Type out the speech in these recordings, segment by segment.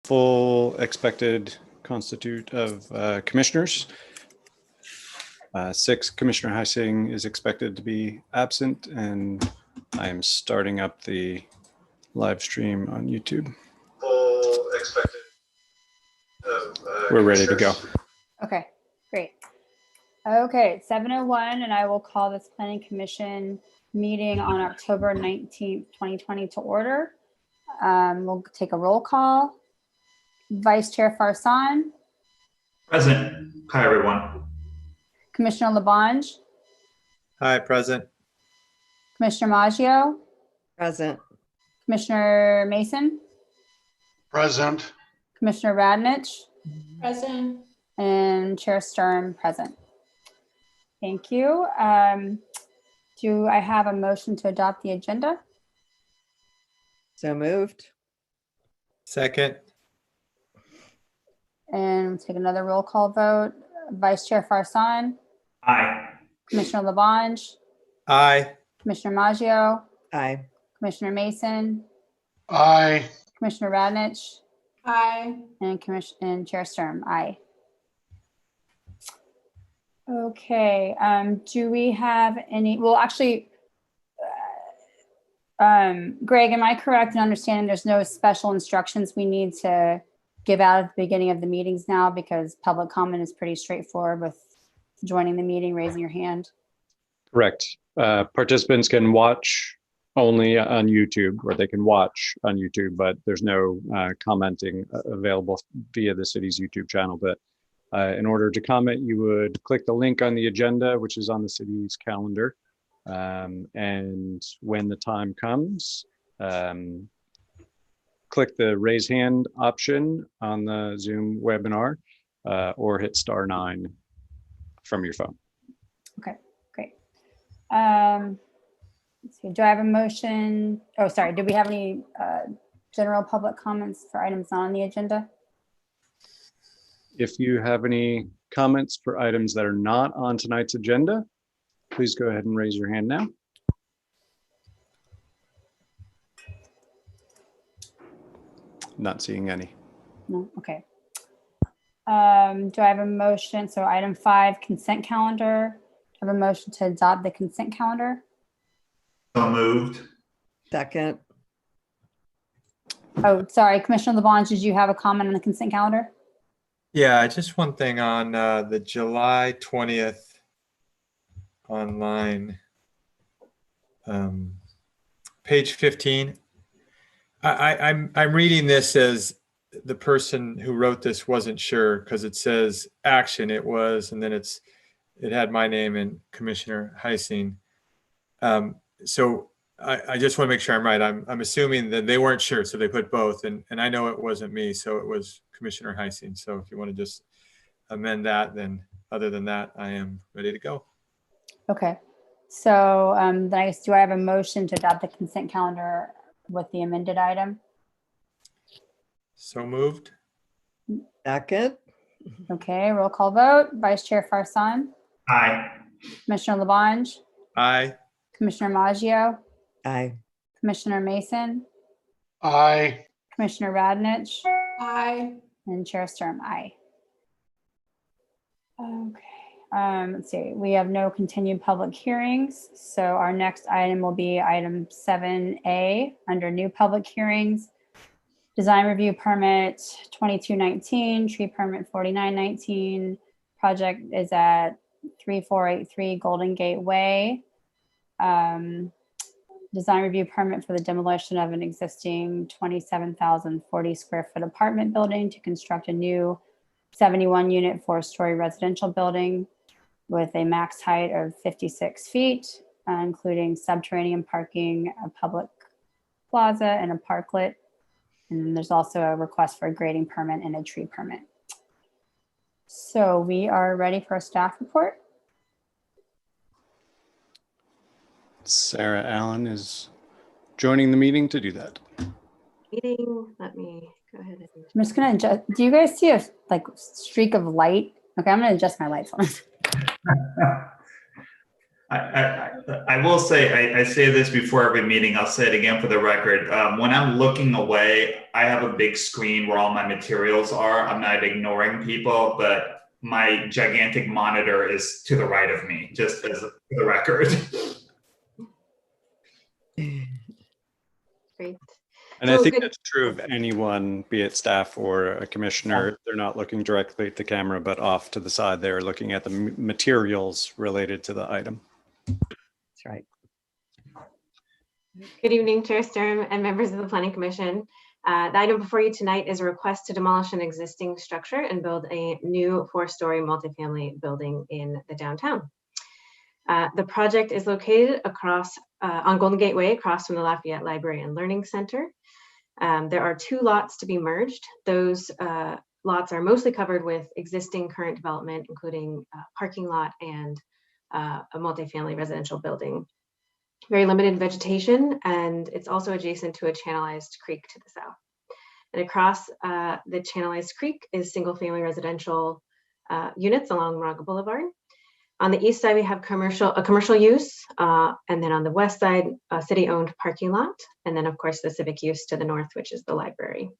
full expected constitute of commissioners. 6, Commissioner Heising is expected to be absent, and I am starting up the live stream on YouTube. Full expected of We're ready to go. Okay, great. Okay, it's 7:01, and I will call this Planning Commission meeting on October 19th, 2020 to order. We'll take a roll call. Vice Chair Farsan. Present. Hi, everyone. Commissioner Labange. Hi, present. Commissioner Maggio. Present. Commissioner Mason. Present. Commissioner Radnich. Present. And Chair Sturm present. Thank you. Do I have a motion to adopt the agenda? So moved. Second. And we'll take another roll call vote. Vice Chair Farsan. Aye. Commissioner Labange. Aye. Commissioner Maggio. Aye. Commissioner Mason. Aye. Commissioner Radnich. Aye. And Chair Sturm. Aye. Okay. Do we have any? Well, actually, Greg, am I correct in understanding there's no special instructions we need to give out at the beginning of the meetings now, because public comment is pretty straightforward with joining the meeting, raising your hand? Correct. Participants can watch only on YouTube, or they can watch on YouTube, but there's no commenting available via the city's YouTube channel. But in order to comment, you would click the link on the agenda, which is on the city's calendar. And when the time comes, click the raise hand option on the Zoom webinar, or hit *9 from your phone. Okay, great. Let's see, do I have a motion? Oh, sorry. Do we have any general public comments for items not on the agenda? If you have any comments for items that are not on tonight's agenda, please go ahead and raise your hand now. Not seeing any. No, okay. Do I have a motion? So item 5, consent calendar. Do I have a motion to adopt the consent calendar? So moved. Second. Oh, sorry, Commissioner Labange, did you have a comment on the consent calendar? Yeah, just one thing on the July 20th online, page 15. I'm reading this as the person who wrote this wasn't sure, because it says action, it was, and then it had my name and Commissioner Heising. So I just want to make sure I'm right. I'm assuming that they weren't sure, so they put both, and I know it wasn't me, so it was Commissioner Heising. So if you want to just amend that, then other than that, I am ready to go. Okay. So then I guess, do I have a motion to adopt the consent calendar with the amended item? So moved. Second. Okay, roll call vote. Vice Chair Farsan. Aye. Commissioner Labange. Aye. Commissioner Maggio. Aye. Commissioner Mason. Aye. Commissioner Radnich. Aye. And Chair Sturm. Aye. Okay. Let's see. We have no continued public hearings. So our next item will be item 7A under new public hearings. Design review permit 2219, tree permit 4919. Project is at 3483 Golden Gate Way. Design review permit for the demolition of an existing 27,040 square foot apartment building to construct a new 71 unit 4-story residential building with a max height of 56 feet, including subterranean parking, a public plaza, and a parklet. And then there's also a request for a grading permit and a tree permit. So we are ready for a staff report. Sarah Allen is joining the meeting to do that. Meeting. Let me go ahead and. I'm just gonna adjust. Do you guys see a streak of light? Okay, I'm gonna adjust my lights on. I will say, I say this before every meeting, I'll say it again for the record. When I'm looking away, I have a big screen where all my materials are. I'm not ignoring people, but my gigantic monitor is to the right of me, just as for the record. Great. And I So think good- that's true of anyone, be it staff or a commissioner. They're not looking directly at the camera, but off to the side. They're looking at the materials related to the item. That's right. Good evening, Chair Sturm and members of the Planning Commission. The item before you tonight is a request to demolish an existing structure and build a new 4-story multifamily building in the downtown. The project is located across on Golden Gate Way, across from the Lafayette Library and Learning Center. There are 2 lots to be merged. Those lots are mostly covered with existing current development, including a parking lot and a multifamily residential building. Very limited vegetation, and it's also adjacent to a channelized creek to the south. And across the channelized creek is single-family residential units along Moraga Boulevard. On the east side, we have a commercial use, and then on the west side, a city-owned parking lot, and then of course the civic use to the north, which is the library.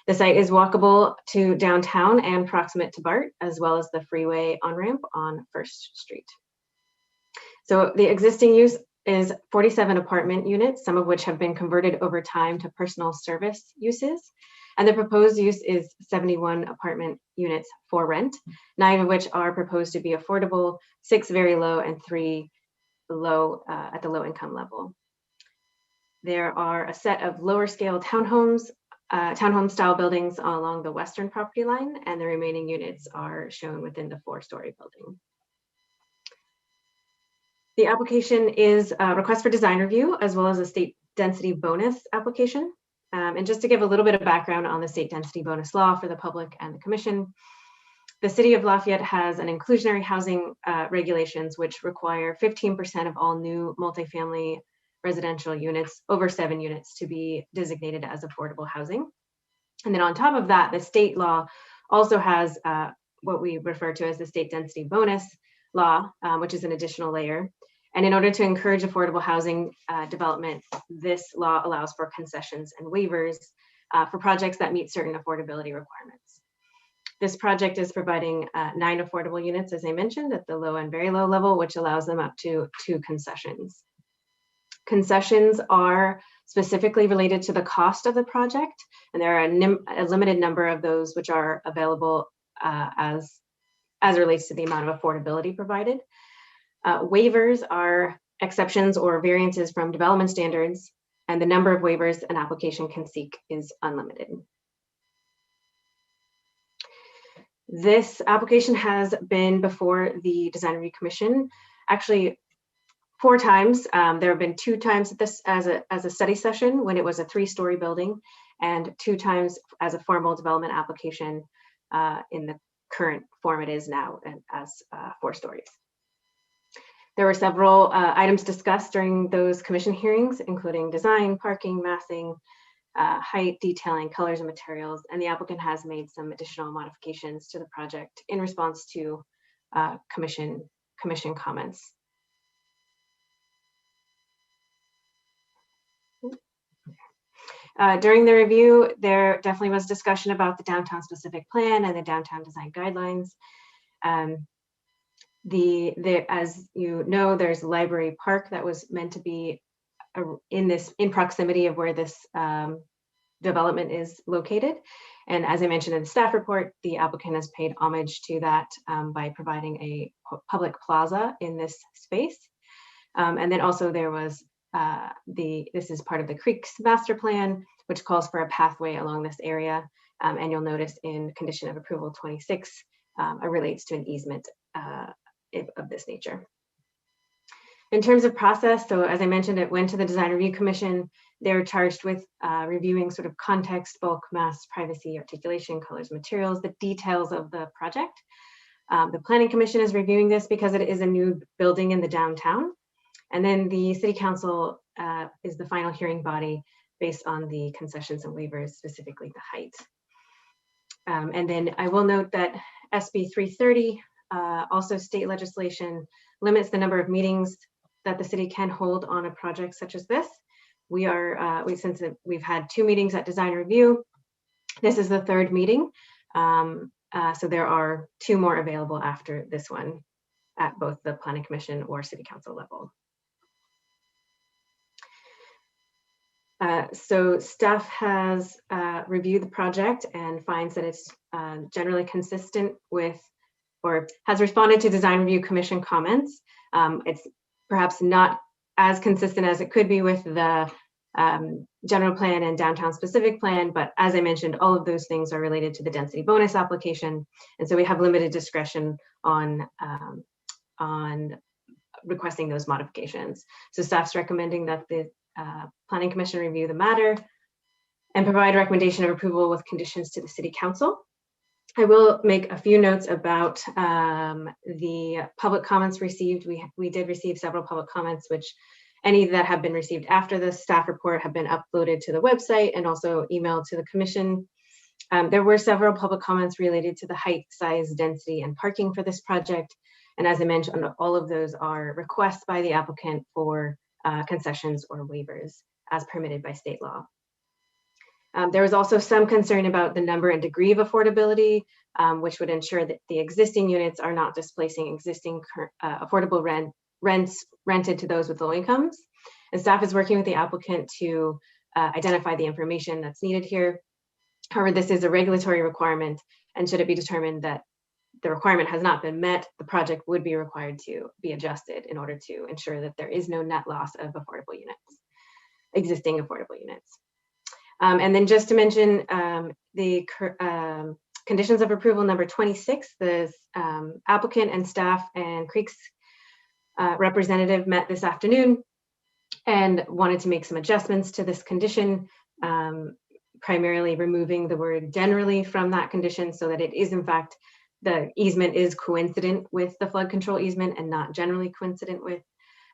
The site is walkable to downtown and proximate to BART, as well as the freeway on-ramp on First Street. So the existing use is 47 apartment units, some of which have been converted over time to personal service uses. And the proposed use is 71 apartment units for rent, 9 of which are proposed to be affordable, 6 very low, and 3 low at the low income level. There are a set of lower scale townhome style buildings along the western property line, and the remaining units are shown within the 4-story building. The application is a request for design review, as well as a state density bonus application. And just to give a little bit of background on the state density bonus law for the public and the commission, the city of Lafayette has an inclusionary housing regulations which require 15% of all new multifamily residential units over 7 units to be designated as affordable housing. And then on top of that, the state law also has what we refer to as the state density bonus law, which is an additional layer. And in order to encourage affordable housing development, this law allows for concessions and waivers for projects that meet certain affordability requirements. This project is providing 9 affordable units, as I mentioned, at the low and very low level, which allows them up to 2 concessions. Concessions are specifically related to the cost of the project, and there are a limited number of those which are available as it relates to the amount of affordability provided. Waivers are exceptions or variances from development standards, and the number of waivers an application can seek is unlimited. This application has been before the Design Review Commission, actually 4 times. There have been 2 times this as a study session when it was a 3-story building, and 2 times as a formal development application in the current form it is now, and as 4 stories. There were several items discussed during those commission hearings, including design, parking, massing, height, detailing, colors, and materials, and the applicant has made some additional modifications to the project in response to commission comments. During the review, there definitely was discussion about the downtown specific plan and the downtown design guidelines. As you know, there's a library park that was meant to be in proximity of where this development is located. And as I mentioned in the staff report, the applicant has paid homage to that by providing a public plaza in this space. And then also there was this is part of the Creeks master plan, which calls for a pathway along this area. And you'll notice in condition of approval 26, it relates to an easement of this nature. In terms of process, so as I mentioned, it went to the Design Review Commission. They're charged with reviewing sort of context, bulk, mass, privacy, articulation, colors, materials, the details of the project. The Planning Commission is reviewing this because it is a new building in the downtown. And then the City Council is the final hearing body based on the concessions and waivers, specifically the height. And then I will note that SB 330 Also, state legislation limits the number of meetings that the city can hold on a project such as this. We've had 2 meetings at design review. This is the 3rd meeting. So there are 2 more available after this one at both the Planning Commission or City Council level. So staff has reviewed the project and finds that it's generally consistent with, or has responded to design review commission comments. It's perhaps not as consistent as it could be with the general plan and downtown specific plan, but as I mentioned, all of those things are related to the density bonus application. And so we have limited discretion on requesting those modifications. So staff's recommending that the Planning Commission review the matter and provide a recommendation of approval with conditions to the City Council. I will make a few notes about the public comments received. We did receive several public comments, which any that have been received after the staff report have been uploaded to the website and also emailed to the Commission. There were several public comments related to the height, size, density, and parking for this project. And as I mentioned, all of those are requests by the applicant for concessions or waivers as permitted by state law. There was also some concern about the number and degree of affordability, which would ensure that the existing units are not displacing existing affordable rents rented to those with low incomes. And staff is working with the applicant to identify the information that's needed here. However, this is a regulatory requirement, and should it be determined that the requirement has not been met, the project would be required to be adjusted in order to ensure that there is no net loss of affordable units, existing affordable units. And then just to mention the conditions of approval number 26, the applicant and staff and Creeks representative met this afternoon and wanted to make some adjustments to this condition, primarily removing the word generally from that condition so that it is in fact the easement is coincident with the flood control easement and not generally coincident with.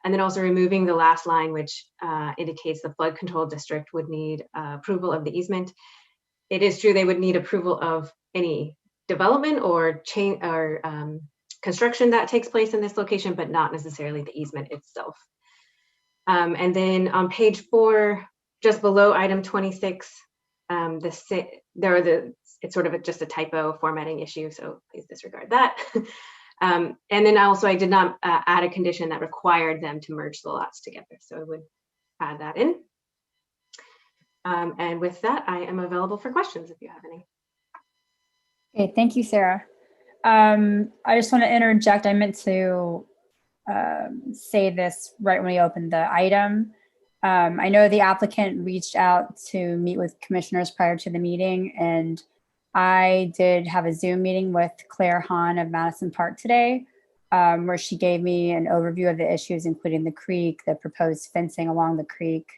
And then also removing the last line, which indicates the flood control district would need approval of the easement. It is true they would need approval of any development or construction that takes place in this location, but not necessarily the easement itself. And then on page 4, just below item 26, it's sort of just a typo formatting issue, so please disregard that. And then also I did not add a condition that required them to merge the lots together, so I would add that in. And with that, I am available for questions if you have any. Okay, thank you, Sarah. I just want to interject. I meant to say this right when we opened the item. I know the applicant reached out to meet with commissioners prior to the meeting, and I did have a Zoom meeting with Claire Hahn of Madison Park today, where she gave me an overview of the issues, including the creek, the proposed fencing along the creek,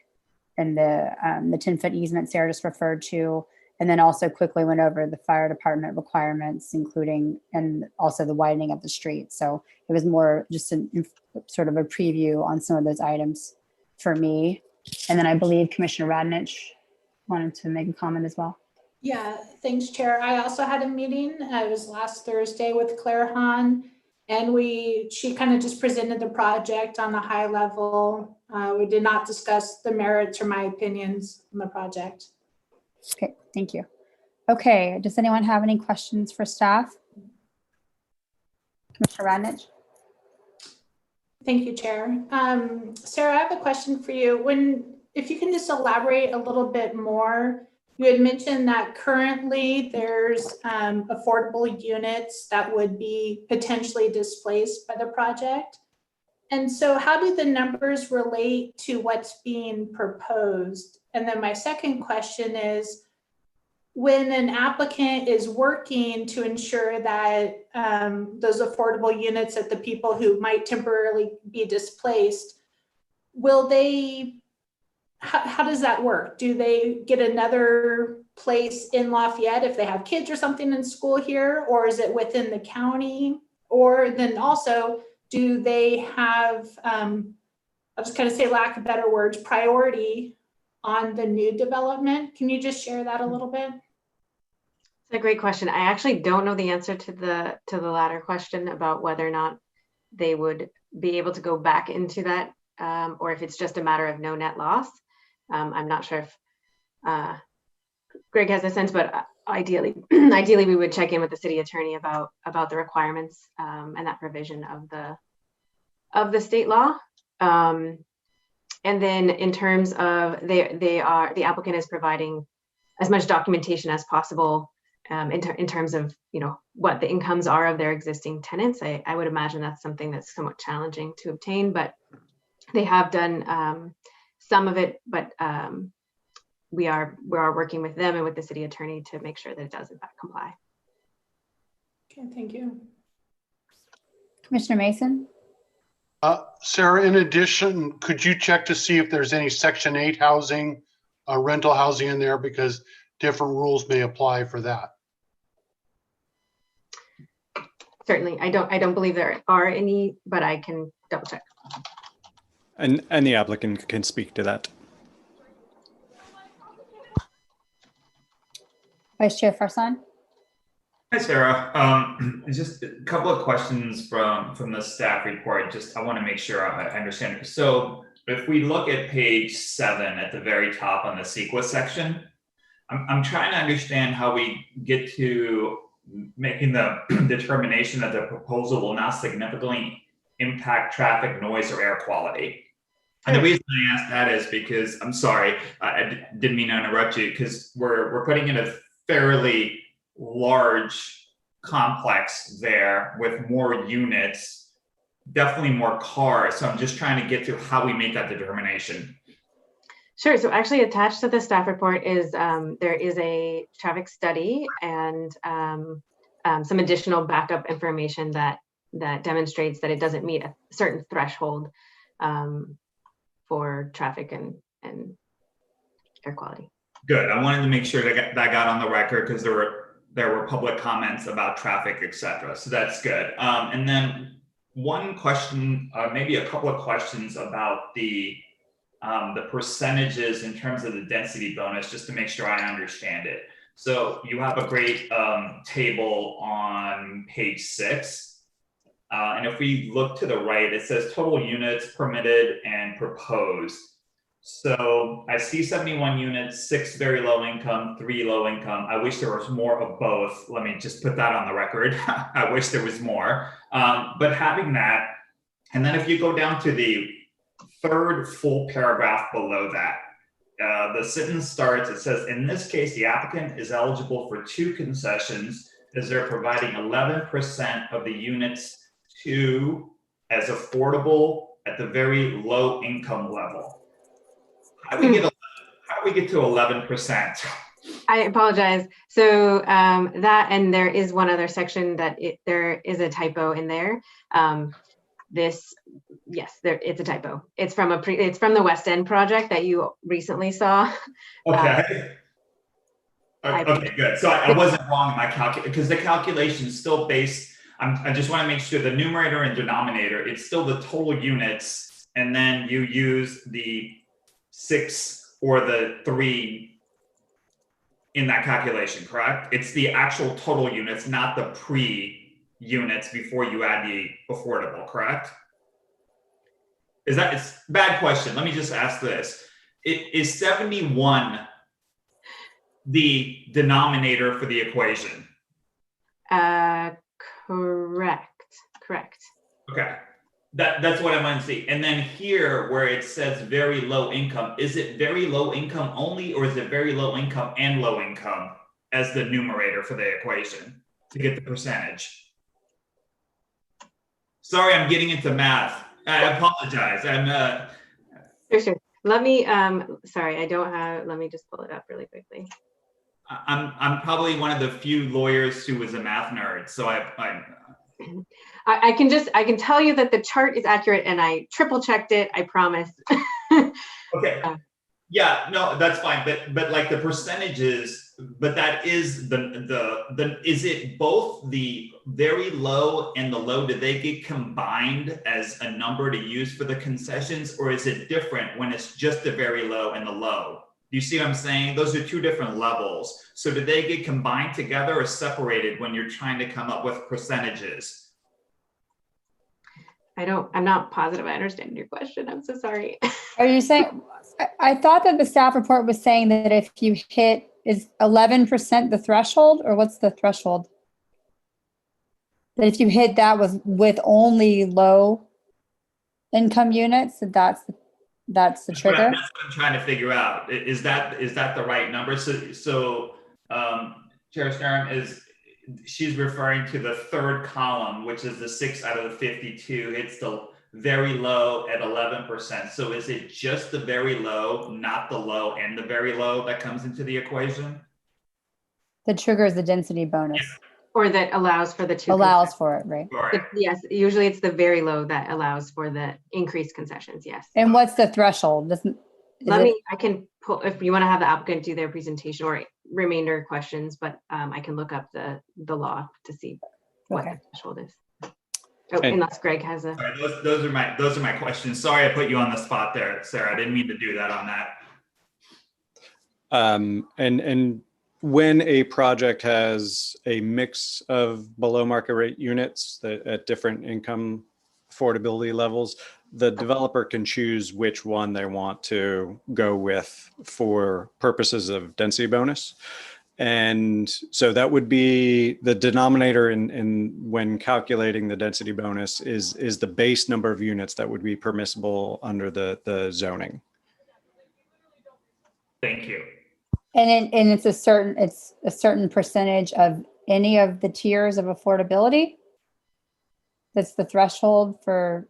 and the 10-foot easement Sarah just referred to, and then also quickly went over the fire department requirements, including and also the widening of the street. So it was more just sort of a preview on some of those items for me. And then I believe Commissioner Radnich wanted to make a comment as well. Yeah, thanks, Chair. I also had a meeting. It was last Thursday with Claire Hahn, and she kind of just presented the project on a high level. We did not discuss the merits or my opinions on the project. Okay, thank you. Okay, does anyone have any questions for staff? Commissioner Radnich? Thank you, Chair. Sarah, I have a question for you. If you can just elaborate a little bit more, you had mentioned that currently there's affordable units that would be potentially displaced by the project. And so how do the numbers relate to what's being proposed? And then my second question is, when an applicant is working to ensure that those affordable units that the people who might temporarily be displaced, how does that work? Do they get another place in Lafayette if they have kids or something in school here, or is it within the county? Or then also, do they have, I'll just kind of say lack of better words, priority on the new development? Can you just share that a little bit? It's a great question. I actually don't know the answer to the latter question about whether or not they would be able to go back into that, or if it's just a matter of no net loss. I'm not sure if Greg has a sense, but ideally we would check in with the city attorney about the requirements and that provision of the state law. And then in terms of the applicant is providing as much documentation as possible in terms of, you know, what the incomes are of their existing tenants. I would imagine that's something that's somewhat challenging to obtain, but they have done some of it, but we are working with them and with the city attorney to make sure that it does in fact comply. Okay, thank you. Commissioner Mason? Sarah, in addition, could you check to see if there's any Section 8 housing, rental housing in there, because different rules may apply for that? Certainly, I don't believe there are any, but I can double check. And the applicant can speak to that. Vice Chair Farsan? Hi, Sarah. Just a couple of questions from the staff report. Just I want to make sure I understand. So if we look at page 7 at the very top on the CEQA section, I'm trying to understand how we get to making the determination that the proposal will not significantly impact traffic, noise, or air quality. And the reason I ask that is because, I'm sorry, I didn't mean to interrupt you, because we're putting in a fairly large complex there with more units, definitely more cars. So I'm just trying to get to how we make that determination. Sure. So actually attached to the staff report is there is a traffic study and some additional backup information that demonstrates that it doesn't meet a certain threshold for traffic and air quality. Good. I wanted to make sure that got on the record, because there were public comments about traffic, etc. So that's good. And then one question, maybe a couple of questions about the percentages in terms of the density bonus, just to make sure I understand it. So you have a great table on page 6. And if we look to the right, it says total units permitted and proposed. So I see 71 units, 6 very low income, 3 low income. I wish there was more of both. Let me just put that on the record. I wish there was more. But having that, and then if you go down to the third full paragraph below that, the sentence starts, it says, in this case, the applicant is eligible for 2 concessions as they're providing 11% of the units to as affordable at the very low income level. How do we get to 11%? I apologize. So that, and there is one other section that there is a typo in there. Yes, it's a typo. It's from the West End project that you recently saw. Okay. Okay, good. So I wasn't wrong in my calculation, because the calculation is still based. I just want to make sure the numerator and denominator, it's still the total units, and then you use the 6 or the 3 in that calculation, correct? It's the actual total units, not the pre-units before you add the affordable, correct? It's a bad question. Let me just ask this. Is 71 the denominator for the equation? Correct. Okay. That's what I want to see. And then here where it says very low income, is it very low income only, or is it very low income and low income as the numerator for the equation to get the percentage? Sorry, I'm getting into math. I apologize. Sure. Let me, sorry, I don't have, let me just pull it up really quickly. I'm probably one of the few lawyers who was a math nerd. So I can tell you that the chart is accurate, and I triple checked it. I promise. Okay. Yeah, no, that's fine. But like the percentages, but that is is it both the very low and the low? Do they get combined as a number to use for the concessions, or is it different when it's just the very low and the low? You see what I'm saying? Those are two different levels. So do they get combined together or separated when you're trying to come up with percentages? I'm not positive I understand your question. I'm so sorry. Are you saying, I thought that the staff report was saying that if you hit, is 11% the threshold, or what's the threshold? That if you hit that with only low income units, that's the trigger? That's what I'm trying to figure out. Is that the right number? So Chair Stern she's referring to the third column, which is the 6 out of the 52. It's the very low at 11%. So is it just the very low, not the low and the very low that comes into the equation? The trigger is the density bonus. Yeah. Or that allows for the two. Allows for it, right? Right. Yes, usually it's the very low that allows for the increased concessions, yes. And what's the threshold? I can pull, if you want to have the applicant do their presentation or remainder questions, but I can look up the law to see what the threshold is. Oh, unless Greg has a. Sorry, those are my questions. Sorry, I put you on the spot there, Sarah. I didn't mean to do that on that. And when a project has a mix of below market rate units that at different income affordability levels, the developer can choose which one they want to go with for purposes of density bonus. And so that would be the denominator in when calculating the density bonus is the base number of units that would be permissible under the zoning. Thank you. And it's a certain percentage of any of the tiers of affordability. That's the threshold for.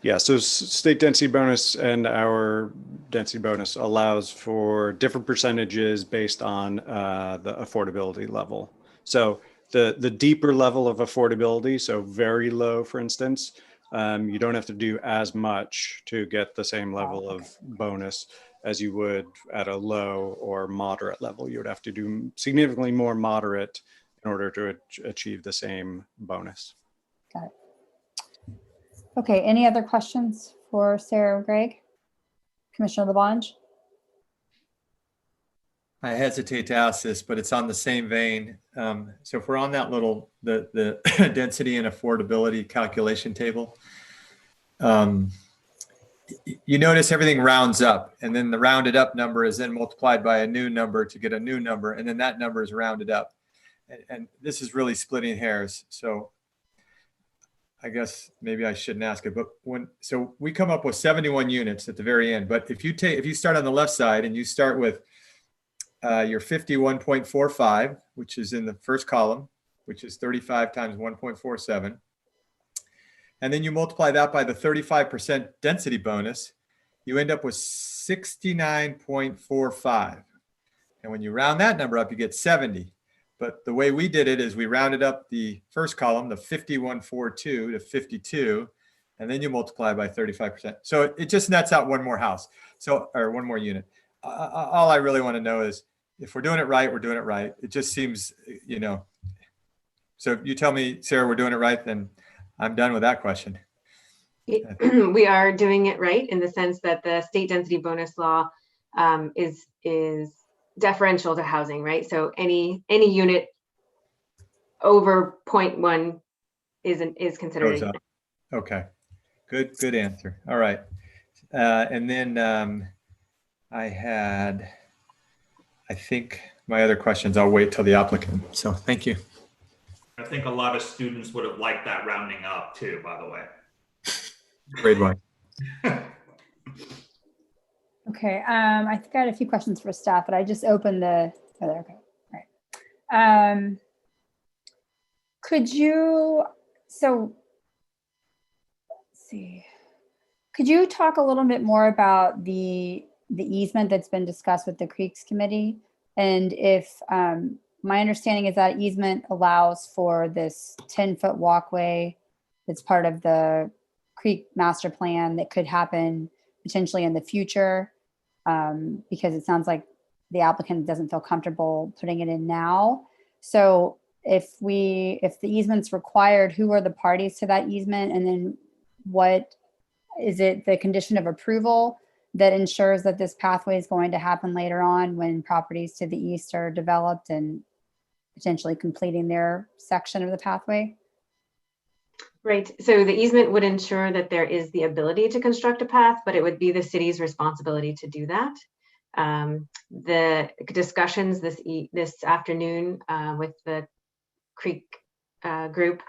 Yeah, so state density bonus and our density bonus allows for different percentages based on the affordability level. So the deeper level of affordability, so very low, for instance, you don't have to do as much to get the same level of bonus as you would at a low or moderate level. You would have to do significantly more moderate in order to achieve the same bonus. Got it. Okay, any other questions for Sarah or Greg? Commissioner Labange? I hesitate to ask this, but it's on the same vein. So if we're on that little, the density and affordability calculation table, you notice everything rounds up, and then the rounded up number is then multiplied by a new number to get a new number, and then that number is rounded up. And this is really splitting hairs. So I guess maybe I shouldn't ask it, but so we come up with 71 units at the very end. But if you start on the left side and you start with your 51.45, which is in the first column, which is 35 times 1.47. And then you multiply that by the 35% density bonus, you end up with 69.45. And when you round that number up, you get 70. But the way we did it is we rounded up the first column, the 51.42 to 52, and then you multiply by 35%. So it just nets out one more house, or one more unit. All I really want to know is if we're doing it right, we're doing it right. It just seems, so if you tell me, Sarah, we're doing it right, then I'm done with that question. We are doing it right in the sense that the state density bonus law is deferential to housing, right? So any unit over 0.1 is considered a unit. Okay, good answer. All right, and then I think my other questions I'll wait till the applicant. So thank you. I think a lot of students would have liked that rounding up too, by the way. Grade 1. Okay, I think I had a few questions for staff, but I just opened the, oh, there, okay, all right. Could you talk a little bit more about the easement that's been discussed with the Creeks Committee? And if, my understanding is that easement allows for this 10-foot walkway that's part of the Creek Master Plan that could happen potentially in the future, because it sounds like the applicant doesn't feel comfortable putting it in now. So if the easement's required, who are the parties to that easement? And then what is it, the condition of approval that ensures that this pathway is going to happen later on when properties to the east are developed and potentially completing their section of the pathway? Right. So the easement would ensure that there is the ability to construct a path, but it would be the city's responsibility to do that. The discussions this afternoon with the Creek group,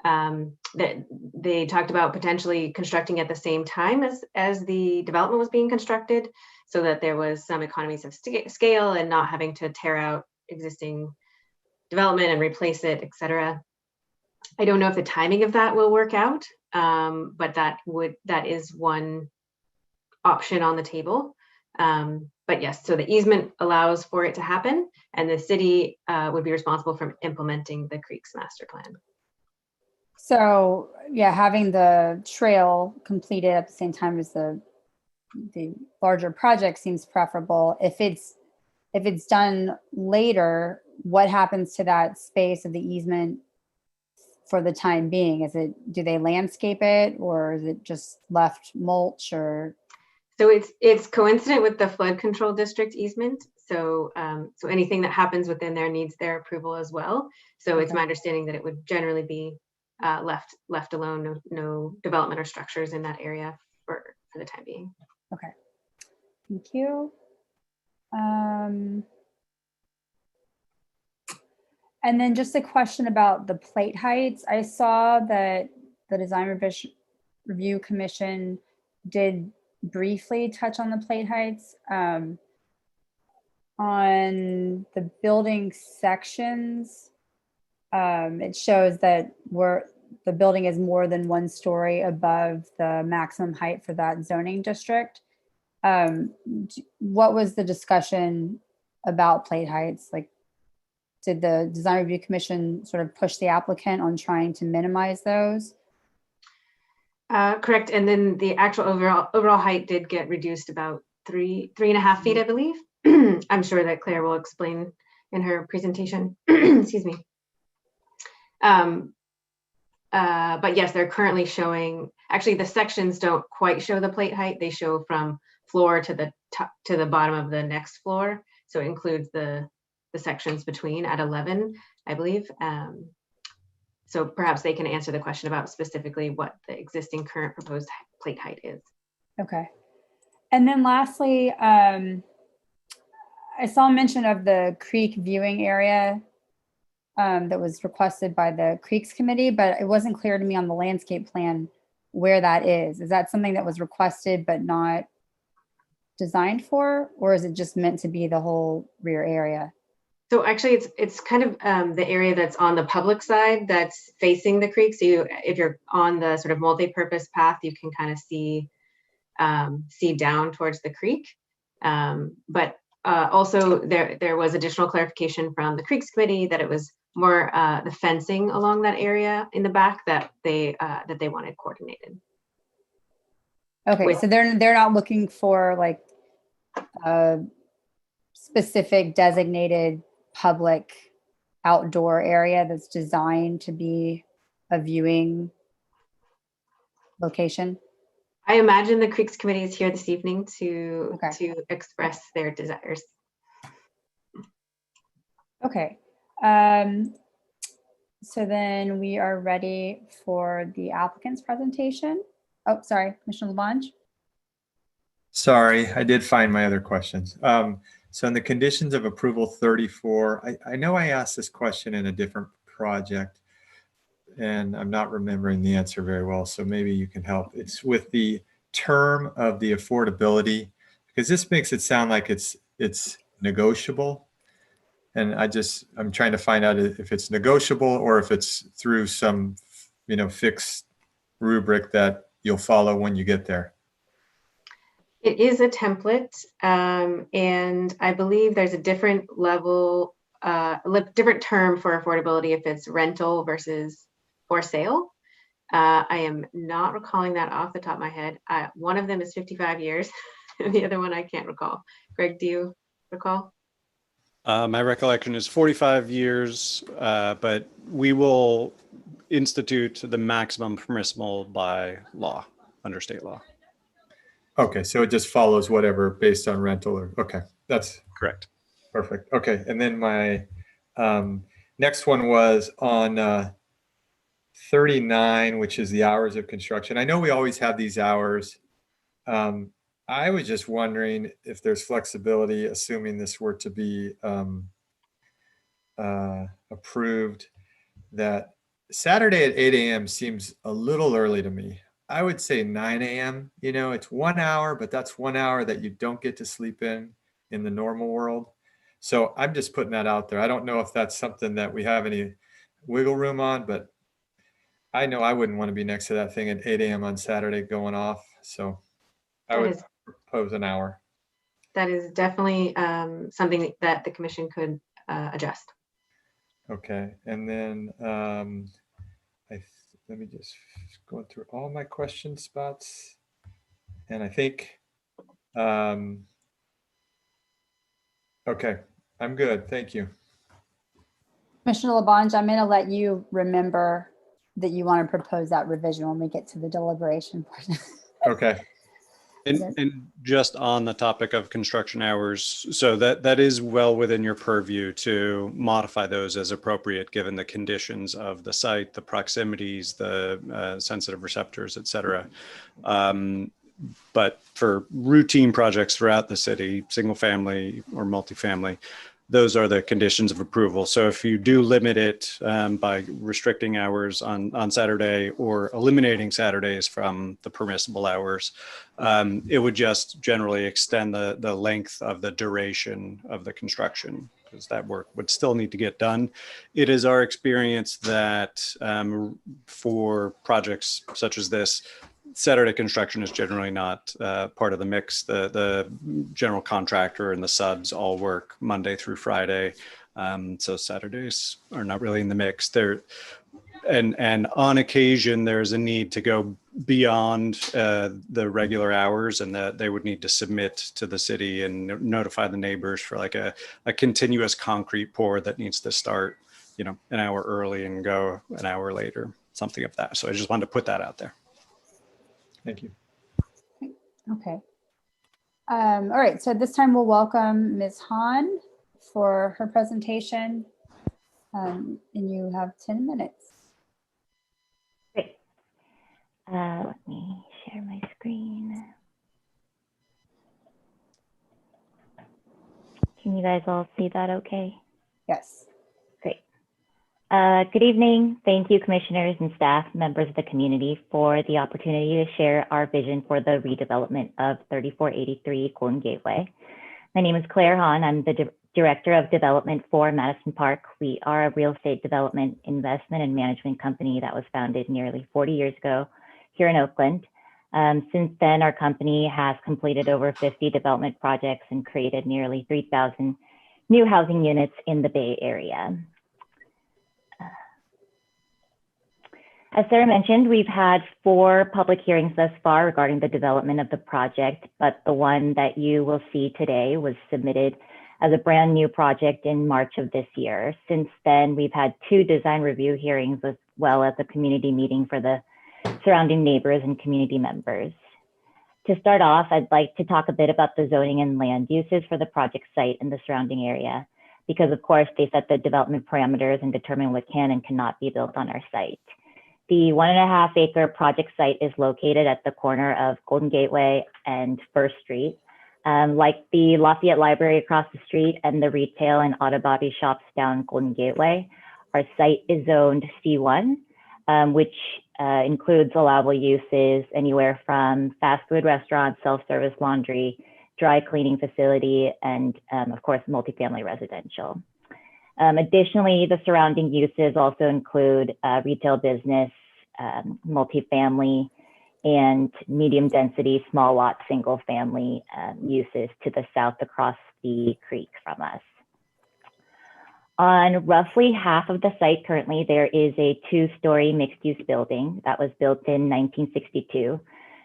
that they talked about potentially constructing at the same time as the development was being constructed, so that there was some economies of scale and not having to tear out existing development and replace it, etc. I don't know if the timing of that will work out, but that is one option on the table. But yes, so the easement allows for it to happen, and the city would be responsible for implementing the Creeks master plan. So yeah, having the trail completed at the same time as the larger project seems preferable. If it's done later, what happens to that space of the easement for the time being? Do they landscape it, or is it just left mulch? Or so it's coincident with the flood control district easement. So so anything that happens within there needs their approval as well. So it's my understanding that it would generally be left alone, no development or structures in that area for the time being. Okay, thank you. And then just a question about the plate heights. I saw that the Design Review Commission did briefly touch on the plate heights. On the building sections, it shows that the building is more than 1 story above the maximum height for that zoning district. What was the discussion about plate heights? Like, did the Design Review Commission sort of push the applicant on trying to minimize those? Correct. And then the actual overall height did get reduced about 3.5 feet, I believe. I'm sure that Claire will explain in her presentation. Excuse me. But yes, they're currently showing, actually the sections don't quite show the plate height. They show from floor to the top to the bottom of the next floor. So it includes the sections between at 11, I believe. So perhaps they can answer the question about specifically what the existing current proposed plate height is. Okay. And then lastly, I saw mention of the creek viewing area that was requested by the Creeks Committee, but it wasn't clear to me on the landscape plan where that is. Is that something that was requested but not designed for, or is it just meant to be the whole rear area? So actually, it's kind of the area that's on the public side that's facing the creek. So if you're on the sort of multi-purpose path, you can kind of see down towards the creek. But also there was additional clarification from the Creeks Committee that it was more the fencing along that area in the back that they wanted coordinated. Okay, so they're not looking for like a specific designated public outdoor area that's designed to be a viewing location? I imagine the Creeks Committee is here this evening to express their desires. Okay. So then we are ready for the applicant's presentation. Oh, sorry, Commissioner Labange. Sorry, I did find my other questions. So in the conditions of approval 34, I know I asked this question in a different project and I'm not remembering the answer very well, so maybe you can help. It's with the term of the affordability, because this makes it sound like it's negotiable. And I'm trying to find out if it's negotiable or if it's through some, fixed rubric that you'll follow when you get there. It is a template, and I believe there's a different level, different term for affordability if it's rental versus for sale. I am not recalling that off the top of my head. One of them is 55 years, and the other one I can't recall. Greg, do you recall? My recollection is 45 years, but we will institute the maximum permissible by law, under state law. Okay, so it just follows whatever based on rental or, okay, that's Correct. perfect. Okay, and then my next one was on 39, which is the hours of construction. I know we always have these hours. I was just wondering if there's flexibility, assuming this were to be approved, that Saturday at 8 a.m. seems a little early to me. I would say 9 a.m. You know, it's 1 hour, but that's 1 hour that you don't get to sleep in the normal world. So I'm just putting that out there. I don't know if that's something that we have any wiggle room on, but I know I wouldn't want to be next to that thing at 8 a.m. on Saturday going off. So I would propose an hour. That is definitely something that the commission could adjust. Okay, and then let me just go through all my question spots, and I think okay, I'm good. Thank you. Commissioner Labange, I'm going to let you remember that you want to propose that revision when we get to the deliberation portion. Okay. And just on the topic of construction hours, so that is well within your purview to modify those as appropriate, given the conditions of the site, the proximities, the sensitive receptors, et cetera. But for routine projects throughout the city, single family or multifamily, those are the conditions of approval. So if you do limit it by restricting hours on Saturday or eliminating Saturdays from the permissible hours, it would just generally extend the length of the duration of the construction, because that work would still need to get done. It is our experience that for projects such as this, Saturday construction is generally not part of the mix. The general contractor and the subs all work Monday through Friday. So Saturdays are not really in the mix there. And on occasion, there's a need to go beyond the regular hours, and that they would need to submit to the city and notify the neighbors for like a continuous concrete pour that needs to start, you know, an hour early and go an hour later, something of that. So I just wanted to put that out there. Thank you. Okay. All right, so this time we'll welcome Ms. Hahn for her presentation. And you have 10 minutes. Great. Let me share my screen. Can you guys all see that okay? Yes. Great. Good evening. Thank you, commissioners and staff, members of the community, for the opportunity to share our vision for the redevelopment of 3483 Golden Gateway. My name is Claire Hahn. I'm the Director of Development for Madison Park. We are a real estate development, investment, and management company that was founded nearly 40 years ago here in Oakland. Since then, our company has completed over 50 development projects and created nearly 3,000 new housing units in the Bay Area. As Sarah mentioned, we've had 4 public hearings thus far regarding the development of the project, but the one that you will see today was submitted as a brand new project in March of this year. Since then, we've had 2 design review hearings as well as a community meeting for the surrounding neighbors and community members. To start off, I'd like to talk a bit about the zoning and land uses for the project site and the surrounding area, because of course they set the development parameters and determine what can and cannot be built on our site. The 1.5 acre project site is located at the corner of Golden Gateway and First Street. Like the Lafayette Library across the street and the retail and auto body shops down Golden Gateway, our site is zoned C1, which includes allowable uses anywhere from fast food restaurants, self-service laundry, dry cleaning facility, and of course, multifamily residential. Additionally, the surrounding uses also include retail business, multifamily, and medium density, small lot, single family uses to the south across the creek from us. On roughly half of the site currently, there is a 2-story mixed-use building that was built in 1962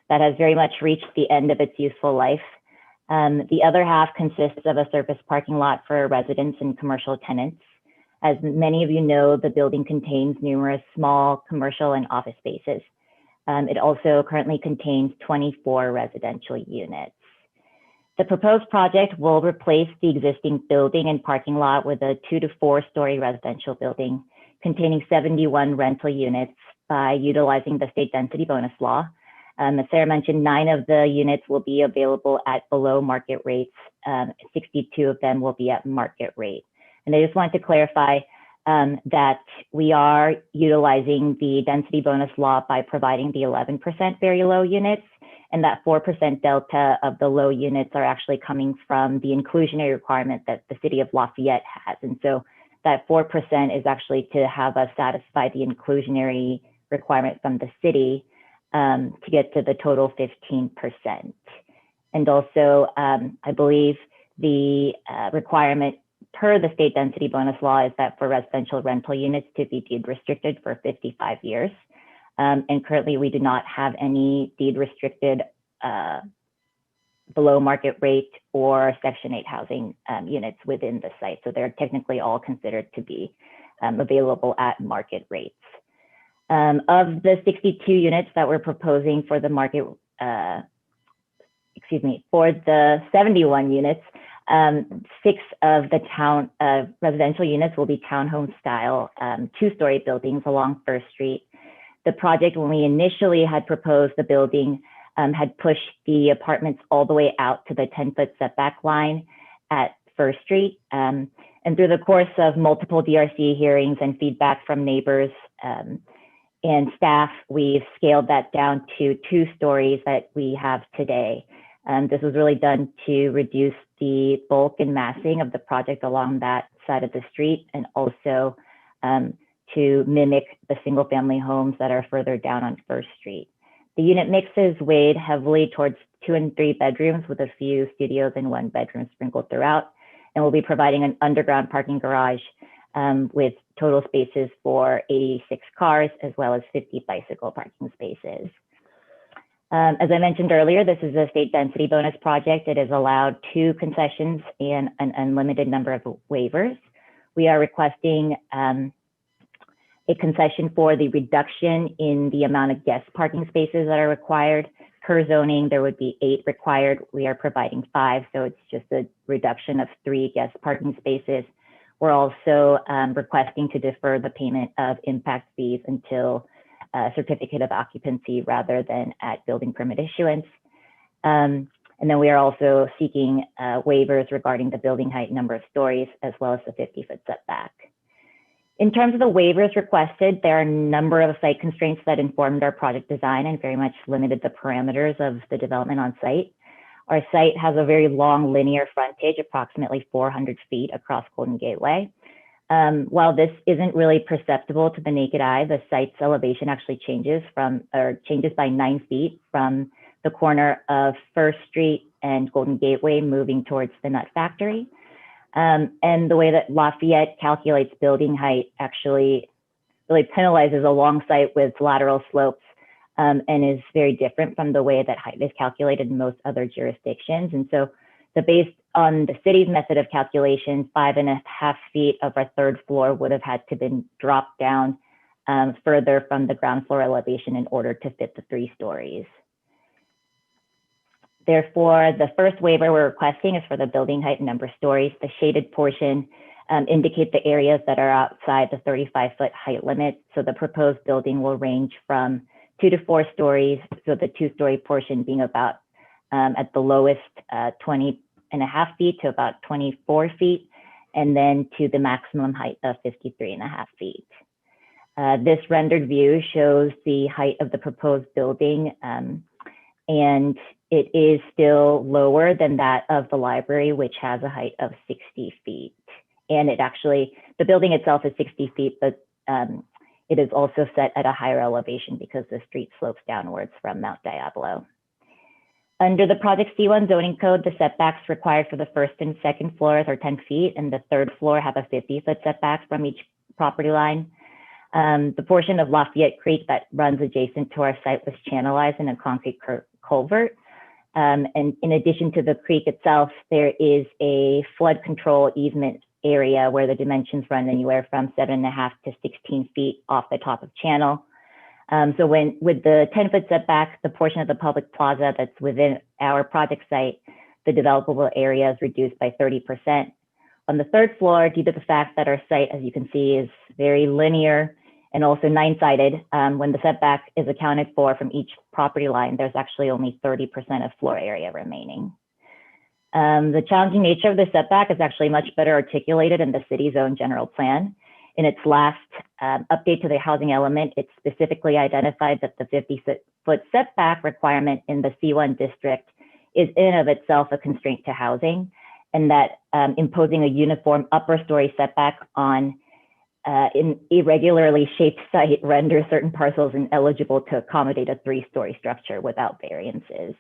that has very much reached the end of its useful life. The other half consists of a surface parking lot for residents and commercial tenants. As many of you know, the building contains numerous small commercial and office spaces. It also currently contains 24 residential units. The proposed project will replace the existing building and parking lot with a 2 to 4 story residential building containing 71 rental units by utilizing the state density bonus law. As Sarah mentioned, 9 of the units will be available at below market rates. 62 of them will be at market rate. And I just wanted to clarify that we are utilizing the density bonus law by providing the 11% very low units, and that 4% delta of the low units are actually coming from the inclusionary requirement that the city of Lafayette has. And so that 4% is actually to have us satisfy the inclusionary requirement from the city to get to the total 15%. And also, I believe the requirement per the state density bonus law is that for residential rental units to be deed restricted for 55 years. And currently we do not have any deed restricted below market rate or Section 8 housing units within the site. So they're technically all considered to be available at market rates. Of the 62 units that we're proposing for the market, for the 71 units, 6 of the residential units will be townhome style 2-story buildings along First Street. The project, when we initially had proposed the building, had pushed the apartments all the way out to the 10-foot setback line at First Street. And through the course of multiple DRC hearings and feedback from neighbors and staff, we've scaled that down to 2 stories that we have today. This was really done to reduce the bulk and massing of the project along that side of the street, and also to mimic the single family homes that are further down on First Street. The unit mix is weighed heavily towards 2 and 3 bedrooms with a few studios and 1 bedroom sprinkled throughout. And we'll be providing an underground parking garage with total spaces for 86 cars, as well as 50 bicycle parking spaces. As I mentioned earlier, this is a state density bonus project. It is allowed 2 concessions and an unlimited number of waivers. We are requesting a concession for the reduction in the amount of guest parking spaces that are required. Per zoning, there would be 8 required. We are providing 5, so it's just a reduction of 3 guest parking spaces. We're also requesting to defer the payment of impact fees until certificate of occupancy rather than at building permit issuance. And then we are also seeking waivers regarding the building height and number of stories, as well as the 50-foot setback. In terms of the waivers requested, there are a number of site constraints that informed our project design and very much limited the parameters of the development on site. Our site has a very long linear frontage, approximately 400 feet across Golden Gateway. While this isn't really perceptible to the naked eye, the site's elevation actually changes by 9 feet from the corner of First Street and Golden Gateway, moving towards the nut factory. And the way that Lafayette calculates building height actually really penalizes a long site with lateral slopes and is very different from the way that height is calculated in most other jurisdictions. And so based on the city's method of calculation, 5.5 feet of our 3rd floor would have had to been dropped down further from the ground floor elevation in order to fit the 3 stories. Therefore, the first waiver we're requesting is for the building height and number of stories. The shaded portion indicate the areas that are outside the 35-foot height limit. So the proposed building will range from 2 to 4 stories. So the 2-story portion being about at the lowest 20.5 feet to about 24 feet, and then to the maximum height of 53.5 feet. This rendered view shows the height of the proposed building, and it is still lower than that of the library, which has a height of 60 feet. And the building itself is 60 feet, but it is also set at a higher elevation because the street slopes downwards from Mount Diablo. Under the Project C1 zoning code, the setbacks required for the 1st and 2nd floors are 10 feet, and the 3rd floor have a 50-foot setback from each property line. The portion of Lafayette Creek that runs adjacent to our site was channelized in a concrete culvert. And in addition to the creek itself, there is a flood control easement area where the dimensions run anywhere from 7.5 to 16 feet off the top of channel. So with the 10-foot setback, the portion of the public plaza that's within our project site, the developable area is reduced by 30%. On the third floor, due to the fact that our site, as you can see, is very linear and also nine-sided, when the setback is accounted for from each property line, there's actually only 30% of floor area remaining. The challenging nature of the setback is actually much better articulated in the city's own general plan. In its last update to the housing element, it specifically identified that the 50-foot setback requirement in the C1 district is in of itself a constraint to housing, and that imposing a uniform upper story setback on an irregularly shaped site renders certain parcels ineligible to accommodate a 3-story structure without variances.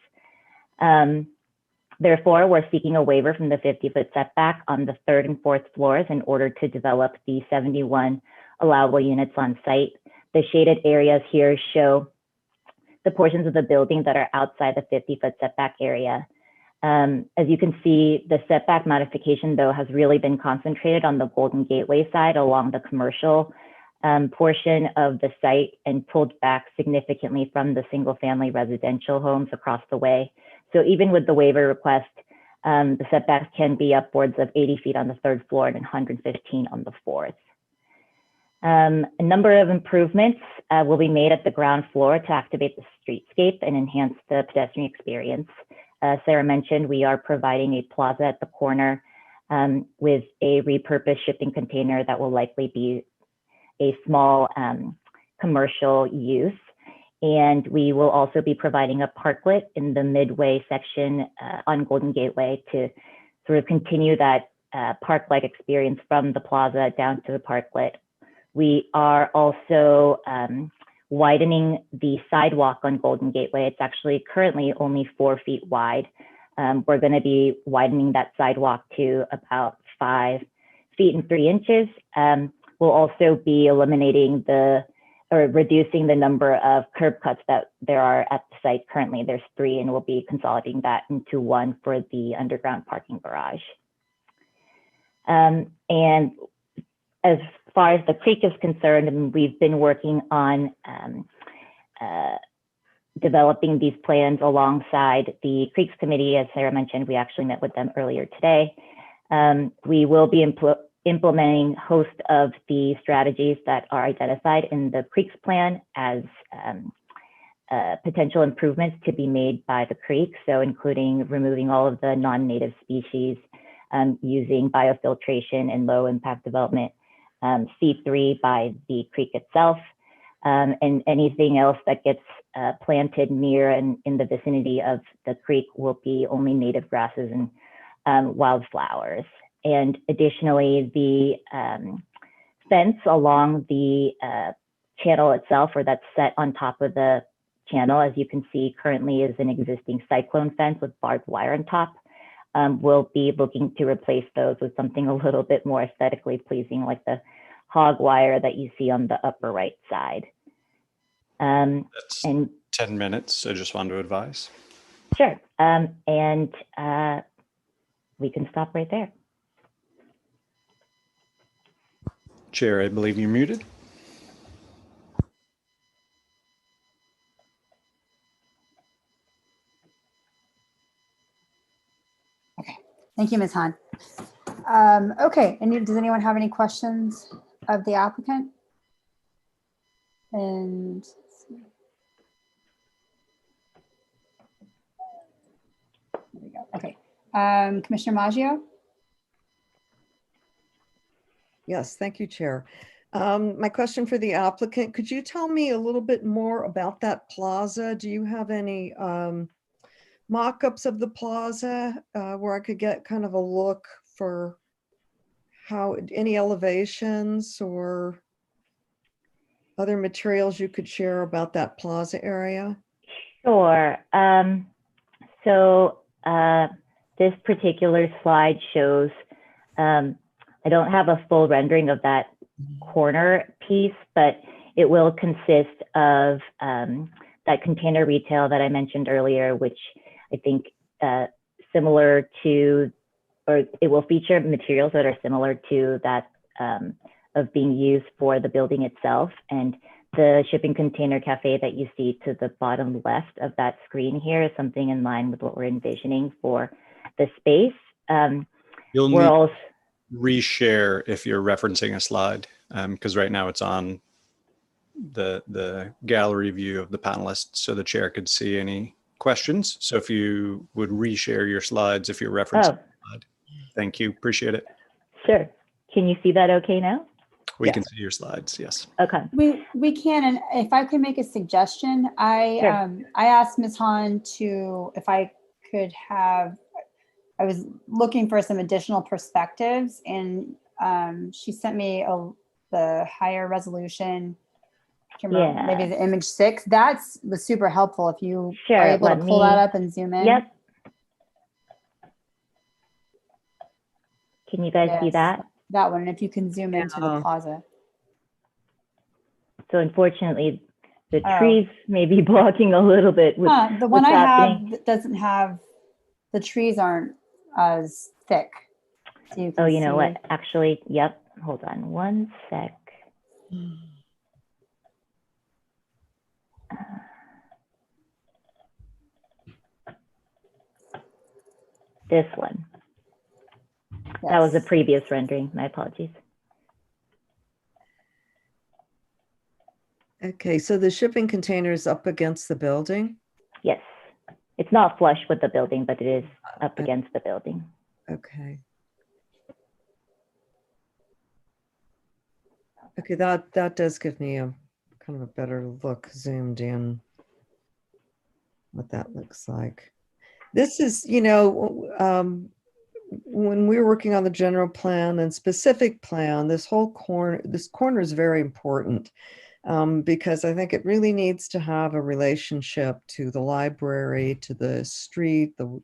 Therefore, we're seeking a waiver from the 50-foot setback on the 3rd and 4th floors in order to develop the 71 allowable units on site. The shaded areas here show the portions of the building that are outside the 50-foot setback area. As you can see, the setback modification, though, has really been concentrated on the Golden Gateway side along the commercial portion of the site and pulled back significantly from the single-family residential homes across the way. So even with the waiver request, the setbacks can be upwards of 80 feet on the 3rd floor and 115 on the 4th. A number of improvements will be made at the ground floor to activate the streetscape and enhance the pedestrian experience. Sarah mentioned we are providing a plaza at the corner with a repurposed shipping container that will likely be a small commercial use. And we will also be providing a parklet in the midway section on Golden Gateway to sort of continue that park-like experience from the plaza down to the parklet. We are also widening the sidewalk on Golden Gateway. It's actually currently only 4 feet wide. We're going to be widening that sidewalk to about 5 feet and 3 inches. We'll also be eliminating reducing the number of curb cuts that there are at the site currently. There's 3, and we'll be consolidating that into 1 for the underground parking garage. And as far as the creek is concerned, we've been working on developing these plans alongside the Creeks Committee. As Sarah mentioned, we actually met with them earlier today. We will be implementing a host of the strategies that are identified in the Creeks plan as potential improvements to be made by the creek. So including removing all of the non-native species, using biofiltration and low impact development, C3 by the creek itself, and anything else that gets planted near and in the vicinity of the creek will be only native grasses and wildflowers. And additionally, the fence along the channel itself, or that's set on top of the channel, as you can see currently is an existing cyclone fence with barbed wire on top. We'll be looking to replace those with something a little bit more aesthetically pleasing, like the hog wire that you see on the upper right side. That's and 10 minutes, I just wanted to advise. Sure, we can stop right there. Chair, I believe you're muted. Okay, thank you, Ms. Hahn. Okay, does anyone have any questions of the applicant? And let's see. There we go. Okay, Commissioner Maggio? Yes, thank you, Chair. My question for the applicant, could you tell me a little bit more about that plaza? Do you have any mock-ups of the plaza where I could get kind of a look for how any elevations or other materials you could share about that plaza area? Sure. This particular slide shows, I don't have a full rendering of that corner piece, but it will consist of that container retail that I mentioned earlier, which I think similar to, or it will feature materials that are similar to that of being used for the building itself. And the shipping container cafe that you see to the bottom left of that screen here is something in line with what we're envisioning for the space. You'll We're need also, reshare if you're referencing a slide, because right now it's on the gallery view of the panelists, so the chair could see any questions. So if you would reshare your slides if you're referencing a slide. Thank you, appreciate it. Sure. Can you see that okay now? We can see your slides, yes. Okay. We can, and if I could make a suggestion, I asked Ms. Hahn to, if I could have, I was looking for some additional perspectives, and she sent me the higher resolution. I can't remember, maybe the image 6. That was super helpful if you are able to pull that up and zoom in. Yep. Can you guys see that? That one, if you can zoom into the plaza. So unfortunately, the trees may be blocking a little bit. With the one I have doesn't have, the trees aren't as thick. So you can you know what? Actually, yep. Hold on one sec. This one. Yes. That was a previous rendering. My apologies. Okay, so the shipping container is up against the building? Yes. It's not flush with the building, but it is up against the building. Okay. Okay, that does give me a kind of a better look zoomed in, what that looks like. This is, you know, when we were working on the general plan and specific plan, this corner is very important. Because I think it really needs to have a relationship to the library, to the street, the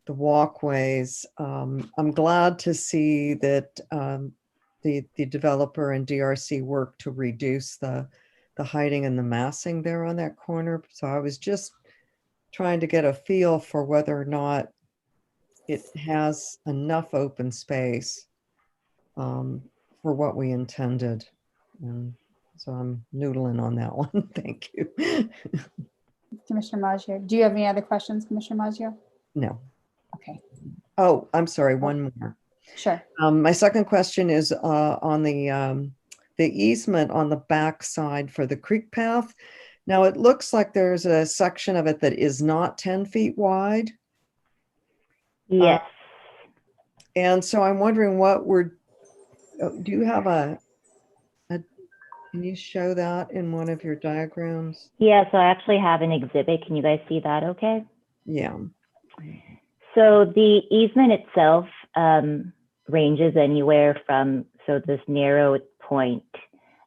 walkways. I'm glad to see that the developer and DRC work to reduce the hiding and the massing there on that corner. So I was just trying to get a feel for whether or not it has enough open space for what we intended. And so I'm noodling on that one. Thank you. Commissioner Maggio, do you have any other questions, Commissioner Maggio? No. Okay. Oh, I'm sorry, one more. Sure. My second question is on the easement on the back side for the creek path. Now it looks like there's a section of it that is not 10 feet wide. Yes. And so I'm wondering do you have can you show that in one of your diagrams? Yeah, so I actually have an exhibit. Can you guys see that okay? Yeah. So the easement itself ranges anywhere from, so this narrow point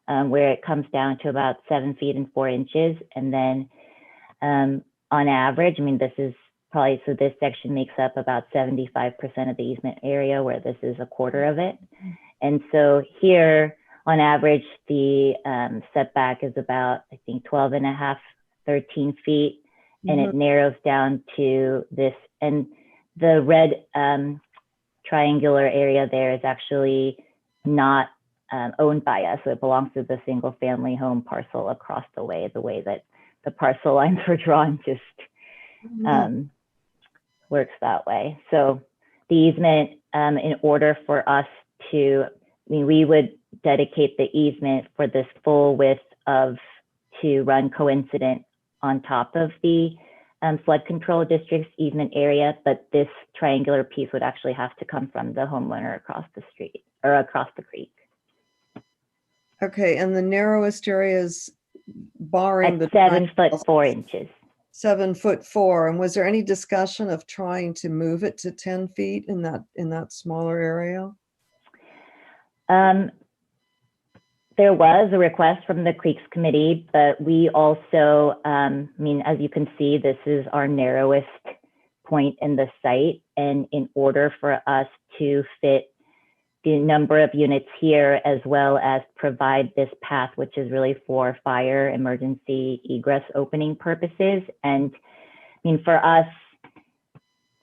where it comes down to about 7 feet and 4 inches. And then on average, I mean, this is probably, so this section makes up about 75% of the easement area, where this is a quarter of it. And so here, on average, the setback is about, I think, 12.5, 13 feet, and it narrows down to this. And the red triangular area there is actually not owned by us. So it belongs to the single family home parcel across the way that the parcel lines were drawn just works that way. So the easement, in order for us to, I mean, we would dedicate the easement for this full width to run coincident on top of the flood control district's easement area, but this triangular piece would actually have to come from the homeowner across the street or across the creek. Okay, and the narrowest area is barring at 7 foot 4 inches. 7'4". And was there any discussion of trying to move it to 10 feet in that smaller area? There was a request from the Creeks Committee, but we also, I mean, as you can see, this is our narrowest point in the site. And in order for us to fit the number of units here, as well as provide this path, which is really for fire emergency egress opening purposes. And I mean, for us,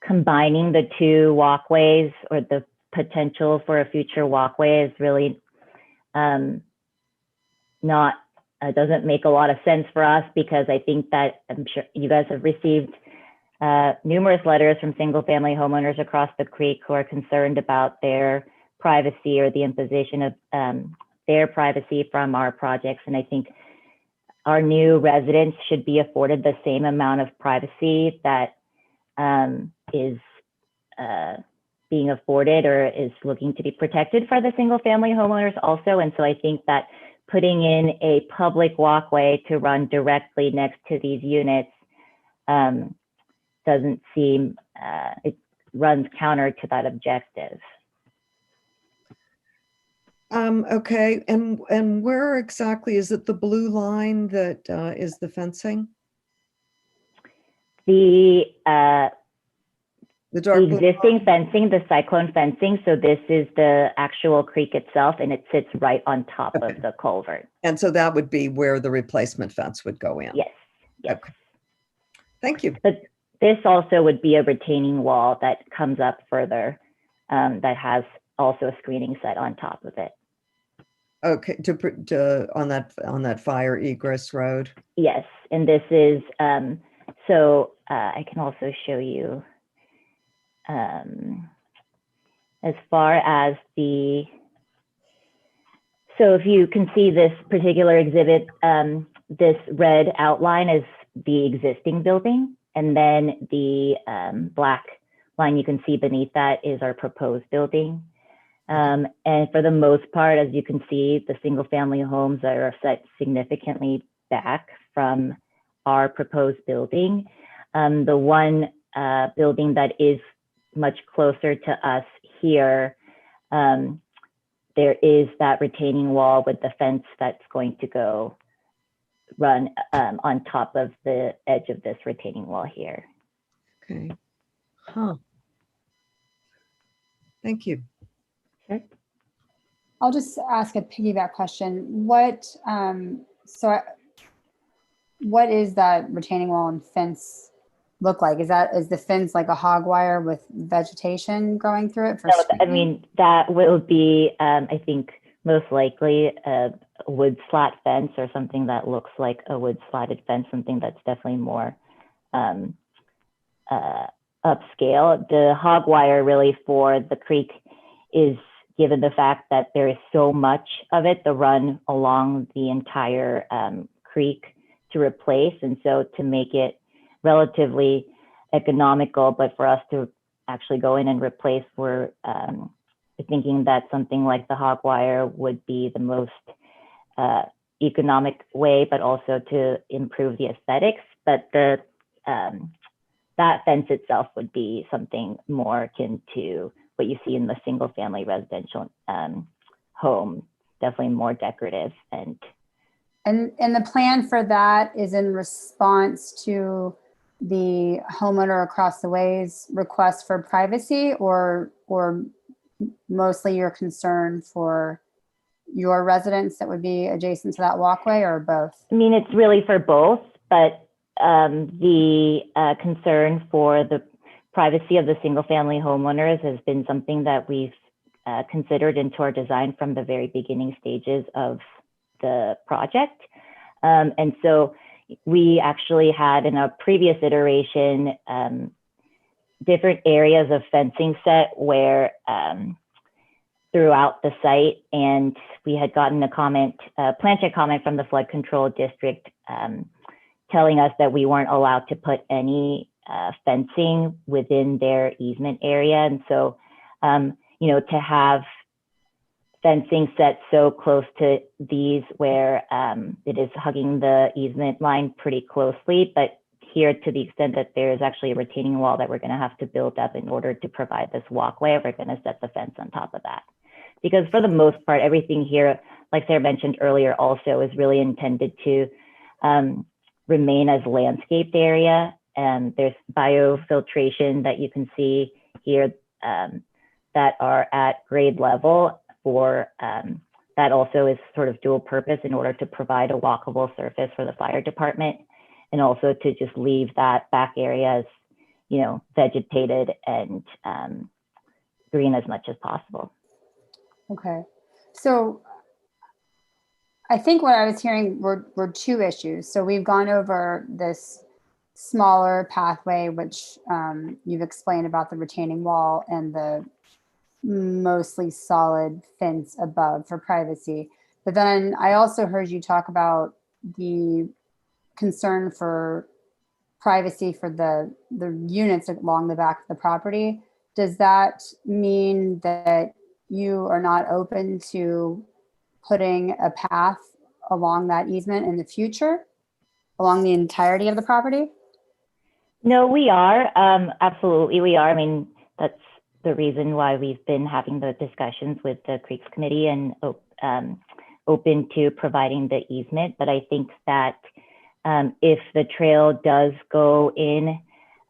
combining the two walkways or the potential for a future walkway is really not doesn't make a lot of sense for us, because I think that I'm sure you guys have received numerous letters from single family homeowners across the creek who are concerned about their privacy or the imposition of their privacy from our projects. And I think our new residents should be afforded the same amount of privacy that is being afforded or is looking to be protected for the single family homeowners also. And so I think that putting in a public walkway to run directly next to these units doesn't seem, it runs counter to that objective. Okay, and where exactly is it, the blue line that is the fencing? The dark blue existing line? fencing, the cyclone fencing. So this is the actual creek itself, and it sits right on top Okay. of the culvert. And so that would be where the replacement fence would go in? Yes, yes. Okay. Thank you. But this also would be a retaining wall that comes up further that has also a screening set on top of it. Okay, on that fire egress road? Yes, and this is, so I can also show you as far as the, so if you can see this particular exhibit, this red outline is the existing building, and then the black line you can see beneath that is our proposed building. And for the most part, as you can see, the single family homes are set significantly back from our proposed building. The one building that is much closer to us here, there is that retaining wall with the fence that's going to go run on top of the edge of this retaining wall here. Okay. Huh. Thank you. Sure. I'll just ask a piggyback question. What is that retaining wall and fence look like? Is the fence like a hog wire with vegetation growing through it? For no, I screening? mean, that will be, I think, most likely a wood slat fence or something that looks like a wood slatted fence, something that's definitely more upscale. The hog wire really for the creek is, given the fact that there is so much of it, the run along the entire creek to replace. And so to make it relatively economical, but for us to actually go in and replace, we're thinking that something like the hog wire would be the most economic way, but also to improve the aesthetics. But the that fence itself would be something more akin to what you see in the single family residential home, definitely more decorative. And the plan for that is in response to the homeowner across the way's request for privacy, or mostly your concern for your residents that would be adjacent to that walkway, or both? I mean, it's really for both, but the concern for the privacy of the single family homeowners has been something that we've considered into our design from the very beginning stages of the project. And so we actually had in a previous iteration, different areas of fencing set where throughout the site, and we had gotten a comment, plan check comment from the flood control district telling us that we weren't allowed to put any fencing within their easement area. And so, you know, to have fencing set so close to these where it is hugging the easement line pretty closely, but here to the extent that there is actually a retaining wall that we're going to have to build up in order to provide this walkway, we're going to set the fence on top of that. Because for the most part, everything here, like Sarah mentioned earlier, also is really intended to remain as landscaped area. And there's biofiltration that you can see here that are at grade level for that also is sort of dual purpose in order to provide a walkable surface for the fire department, and also to just leave that back area as, you know, vegetated and green as much as possible. Okay, so I think what I was hearing were two issues. So we've gone over this smaller pathway, which you've explained about the retaining wall and the mostly solid fence above for privacy. But then I also heard you talk about the concern for privacy for the units along the back of the property. Does that mean that you are not open to putting a path along that easement in the future, along the entirety of the property? No, we are. Absolutely, we are. I mean, that's the reason why we've been having the discussions with the Creeks Committee and open to providing the easement. But I think that if the trail does go in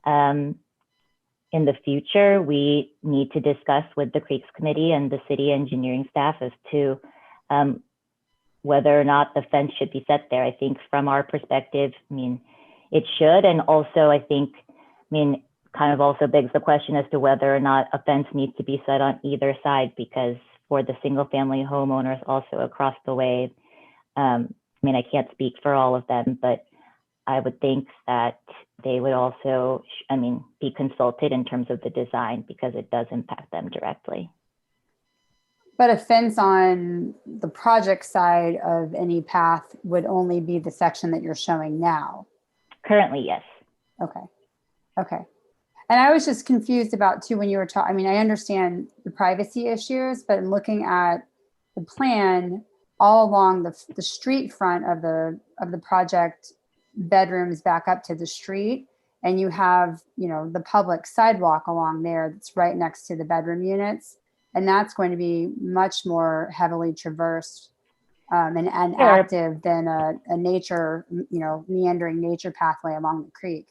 the future, we need to discuss with the Creeks Committee and the city engineering staff as to whether or not the fence should be set there. I think from our perspective, I mean, it should. And also, I think, kind of also begs the question as to whether or not a fence needs to be set on either side, because for the single family homeowners also across the way, I can't speak for all of them, but I would think that they would also, be consulted in terms of the design because it does impact them directly. But a fence on the project side of any path would only be the section that you're showing now. Currently, yes. Okay. Okay. And I was just confused about too, when you were talking, I understand the privacy issues, but in looking at the plan all along the street front of the project, bedrooms back up to the street, and you have, the public sidewalk along there that's right next to the bedroom units. And that's going to be much more heavily traversed and Sure. active than a nature, meandering nature pathway along the creek.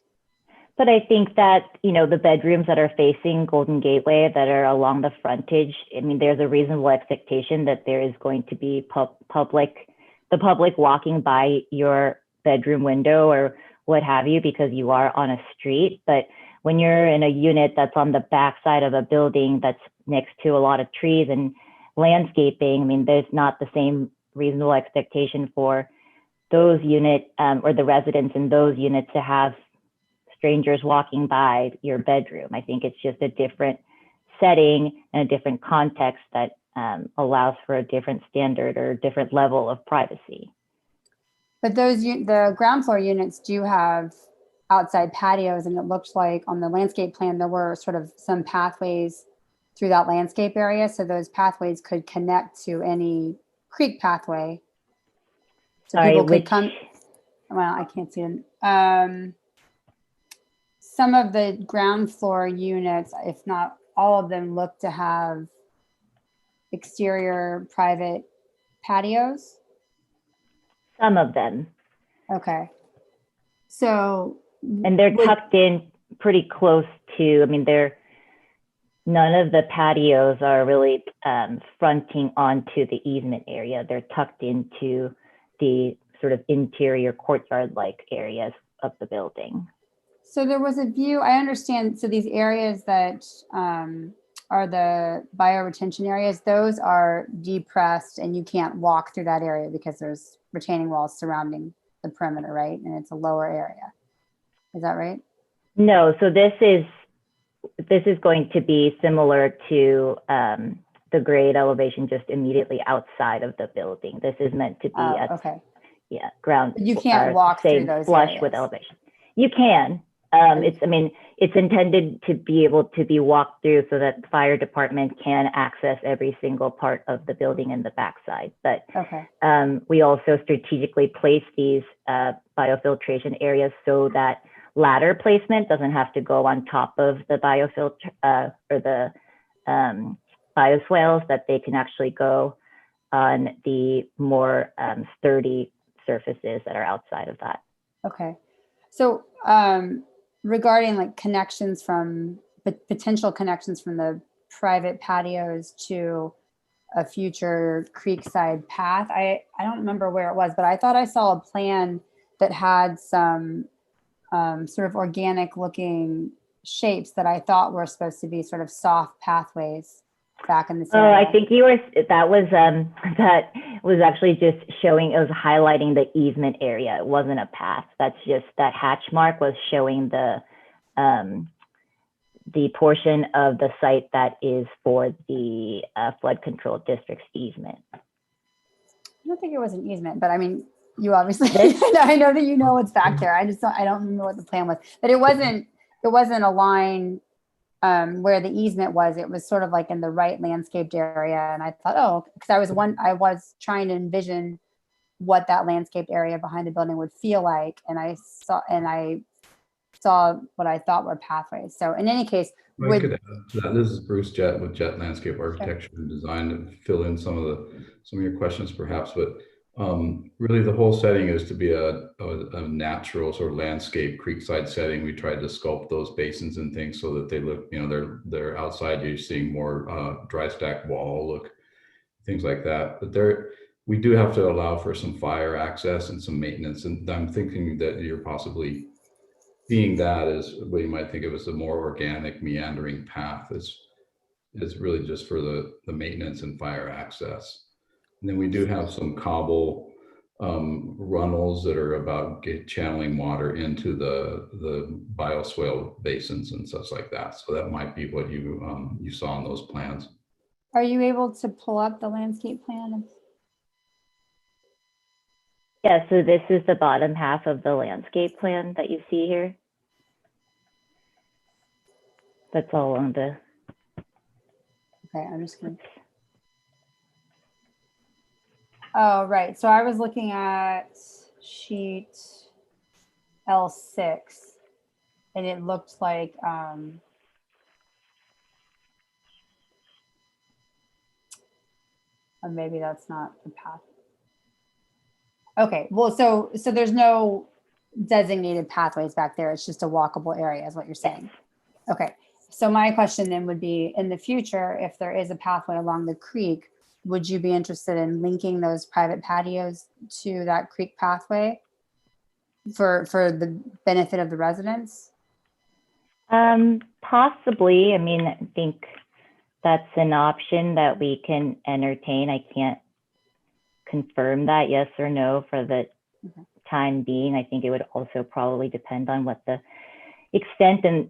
But I think that, the bedrooms that are facing Golden Gateway that are along the frontage, there's a reasonable expectation that there is going to be the public walking by your bedroom window or what have you, because you are on a street. But when you're in a unit that's on the backside of a building that's next to a lot of trees and landscaping, there's not the same reasonable expectation for those units or the residents in those units to have strangers walking by your bedroom. I think it's just a different setting and a different context that allows for a different standard or different level of privacy. But the ground floor units do have outside patios, and it looked like on the landscape plan there were sort of some pathways through that landscape area, so those pathways could connect to any creek pathway. So people could come. Well, I can't see them. Some of the ground floor units, if not all of them, look to have exterior private patios. Some of them. Okay. So. And they're tucked in pretty close to, none of the patios are really fronting onto the easement area. They're tucked into the sort of interior courtyard-like areas of the building. So there was a view, I understand, so these areas that are the bioretention areas, those are depressed and you can't walk through that area because there's retaining walls surrounding the perimeter, right? And it's a lower area. Is that right? No, so this is going to be similar to the grade elevation just immediately outside of the building. This is meant to be okay. Ground. But you can't walk through those flush areas. With elevation. You can. It's intended to be able to be walked through so that the fire department can access every single part of the building in the backside. But okay. We also strategically place these biofiltration areas so that ladder placement doesn't have to go on top of the biofilter or the bioswales, that they can actually go on the more sturdy surfaces that are outside of that. Okay. So regarding like connections from potential connections from the private patios to a future creekside path, I don't remember where it was, but I thought I saw a plan that had some sort of organic looking shapes that I thought were supposed to be sort of soft pathways back in the city. Oh, I think that was that was actually just showing, it was highlighting the easement area. It wasn't a path. That's just, that hatch mark was showing the portion of the site that is for the flood control district's easement. I don't think it was an easement, but I mean, you obviously, I know that you know what's back there. I don't remember what the plan was, but it wasn't a line where the easement was. It was sort of like in the right landscaped area. And I thought, oh, because I was trying to envision what that landscaped area behind the building would feel like. And I saw what I thought were pathways. So in any case, I could add to that. This is Bruce Jett with Jett Landscape Architecture and Design to fill in some of your questions perhaps, but really the whole setting is to be a natural sort of landscape creekside setting. We tried to sculpt those basins and things so that they look, they're outside, you're seeing more dry stack wall look, things like that. But we do have to allow for some fire access and some maintenance. And I'm thinking that you're possibly seeing that as what you might think of as a more organic meandering path is really just for the maintenance and fire access. And then we do have some cobble runnels that are about channeling water into the bioswale basins and such like that. So that might be what you saw in those plans. are you able to pull up the landscape plan? Yeah, so this is the bottom half of the landscape plan that you see here. That's all on the. Okay, I'm just gonna. Oh, right. So I was looking at sheet L6 and it looked like, or maybe that's not the path. Okay, well, so there's no designated pathways back there. It's just a walkable area is what you're saying. Okay, so my question then would be, in the future, if there is a pathway along the creek, would you be interested in linking those private patios to that creek pathway for the benefit of the residents? Possibly. I mean, I think that's an option that we can entertain. I can't confirm that yes or no for the time being. I think it would also probably depend on what the extent and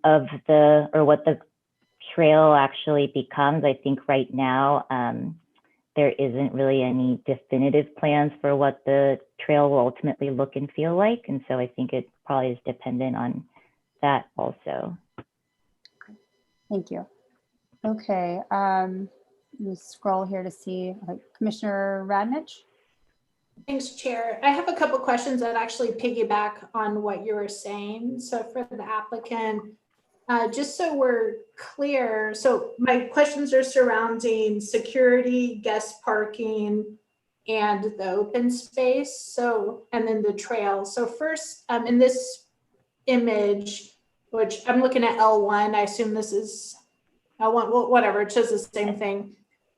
what the trail actually becomes. I think right now there isn't really any definitive plans for what the trail will ultimately look and feel like. And so I think it probably is dependent on that also. Thank you. Okay, let me scroll here to see Commissioner Radnich. Thanks, Chair. I have a couple questions that actually piggyback on what you were saying. So for the applicant, just so we're clear, so my questions are surrounding security, guest parking, and the open space. So, and then the trail. So first, in this image, which I'm looking at L1, I assume this is L1, well, whatever, it shows the same thing.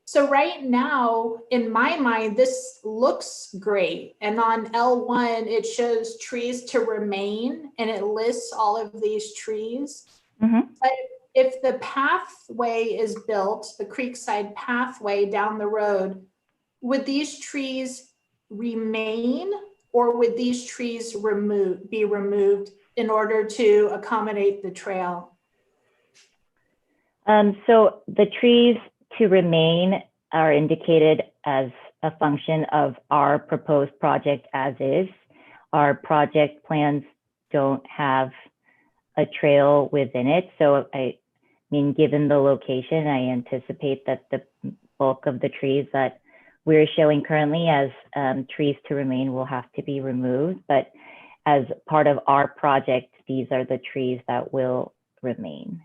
So right now, in my mind, this looks great. And on L1, it shows trees to remain, and it lists all of these trees. Mm-hmm. But if the pathway is built, the Creekside pathway down the road, would these trees remain, or would these trees be removed in order to accommodate the trail? So the trees to remain are indicated as a function of our proposed project as is. Our project plans don't have a trail within it. So I mean, given the location, I anticipate that the bulk of the trees that we're showing currently as trees to remain will have to be removed. But as part of our project, these are the trees that will remain.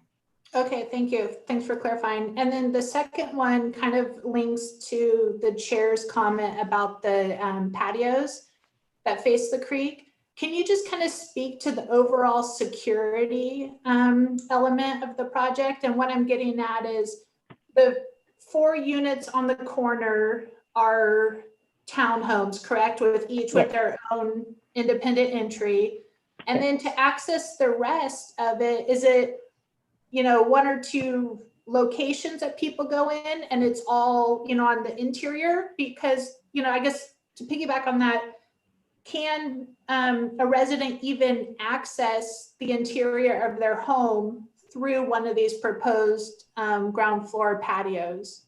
Okay, thank you. Thanks for clarifying. And then the second one kind of links to the chair's comment about the patios that face the creek. Can you just kind of speak to the overall security element of the project? And what I'm getting at is the 4 units on the corner are townhomes, correct? With each with their own independent entry. And then to access the rest of it, is it, 1 or 2 locations that people go in and it's all, on the interior? Because, I guess to piggyback on that, can a resident even access the interior of their home through one of these proposed ground floor patios?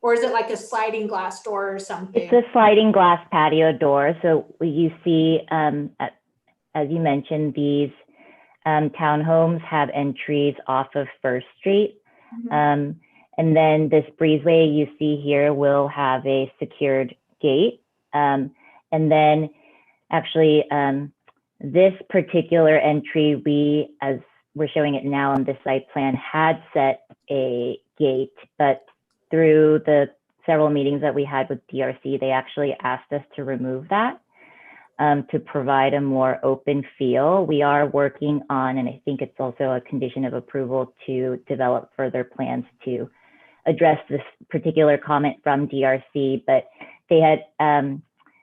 Or is it like a sliding glass door or something? It's a sliding glass patio door. So you see, as you mentioned, these townhomes have entries off of First Street. Mhm. And then this breezeway you see here will have a secured gate. And then actually, this particular entry, we, as we're showing it now on the site plan, had set a gate, but through the several meetings that we had with DRC, they actually asked us to remove that to provide a more open feel. We are working on, and I think it's also a condition of approval, to develop further plans to address this particular comment from DRC, but they had,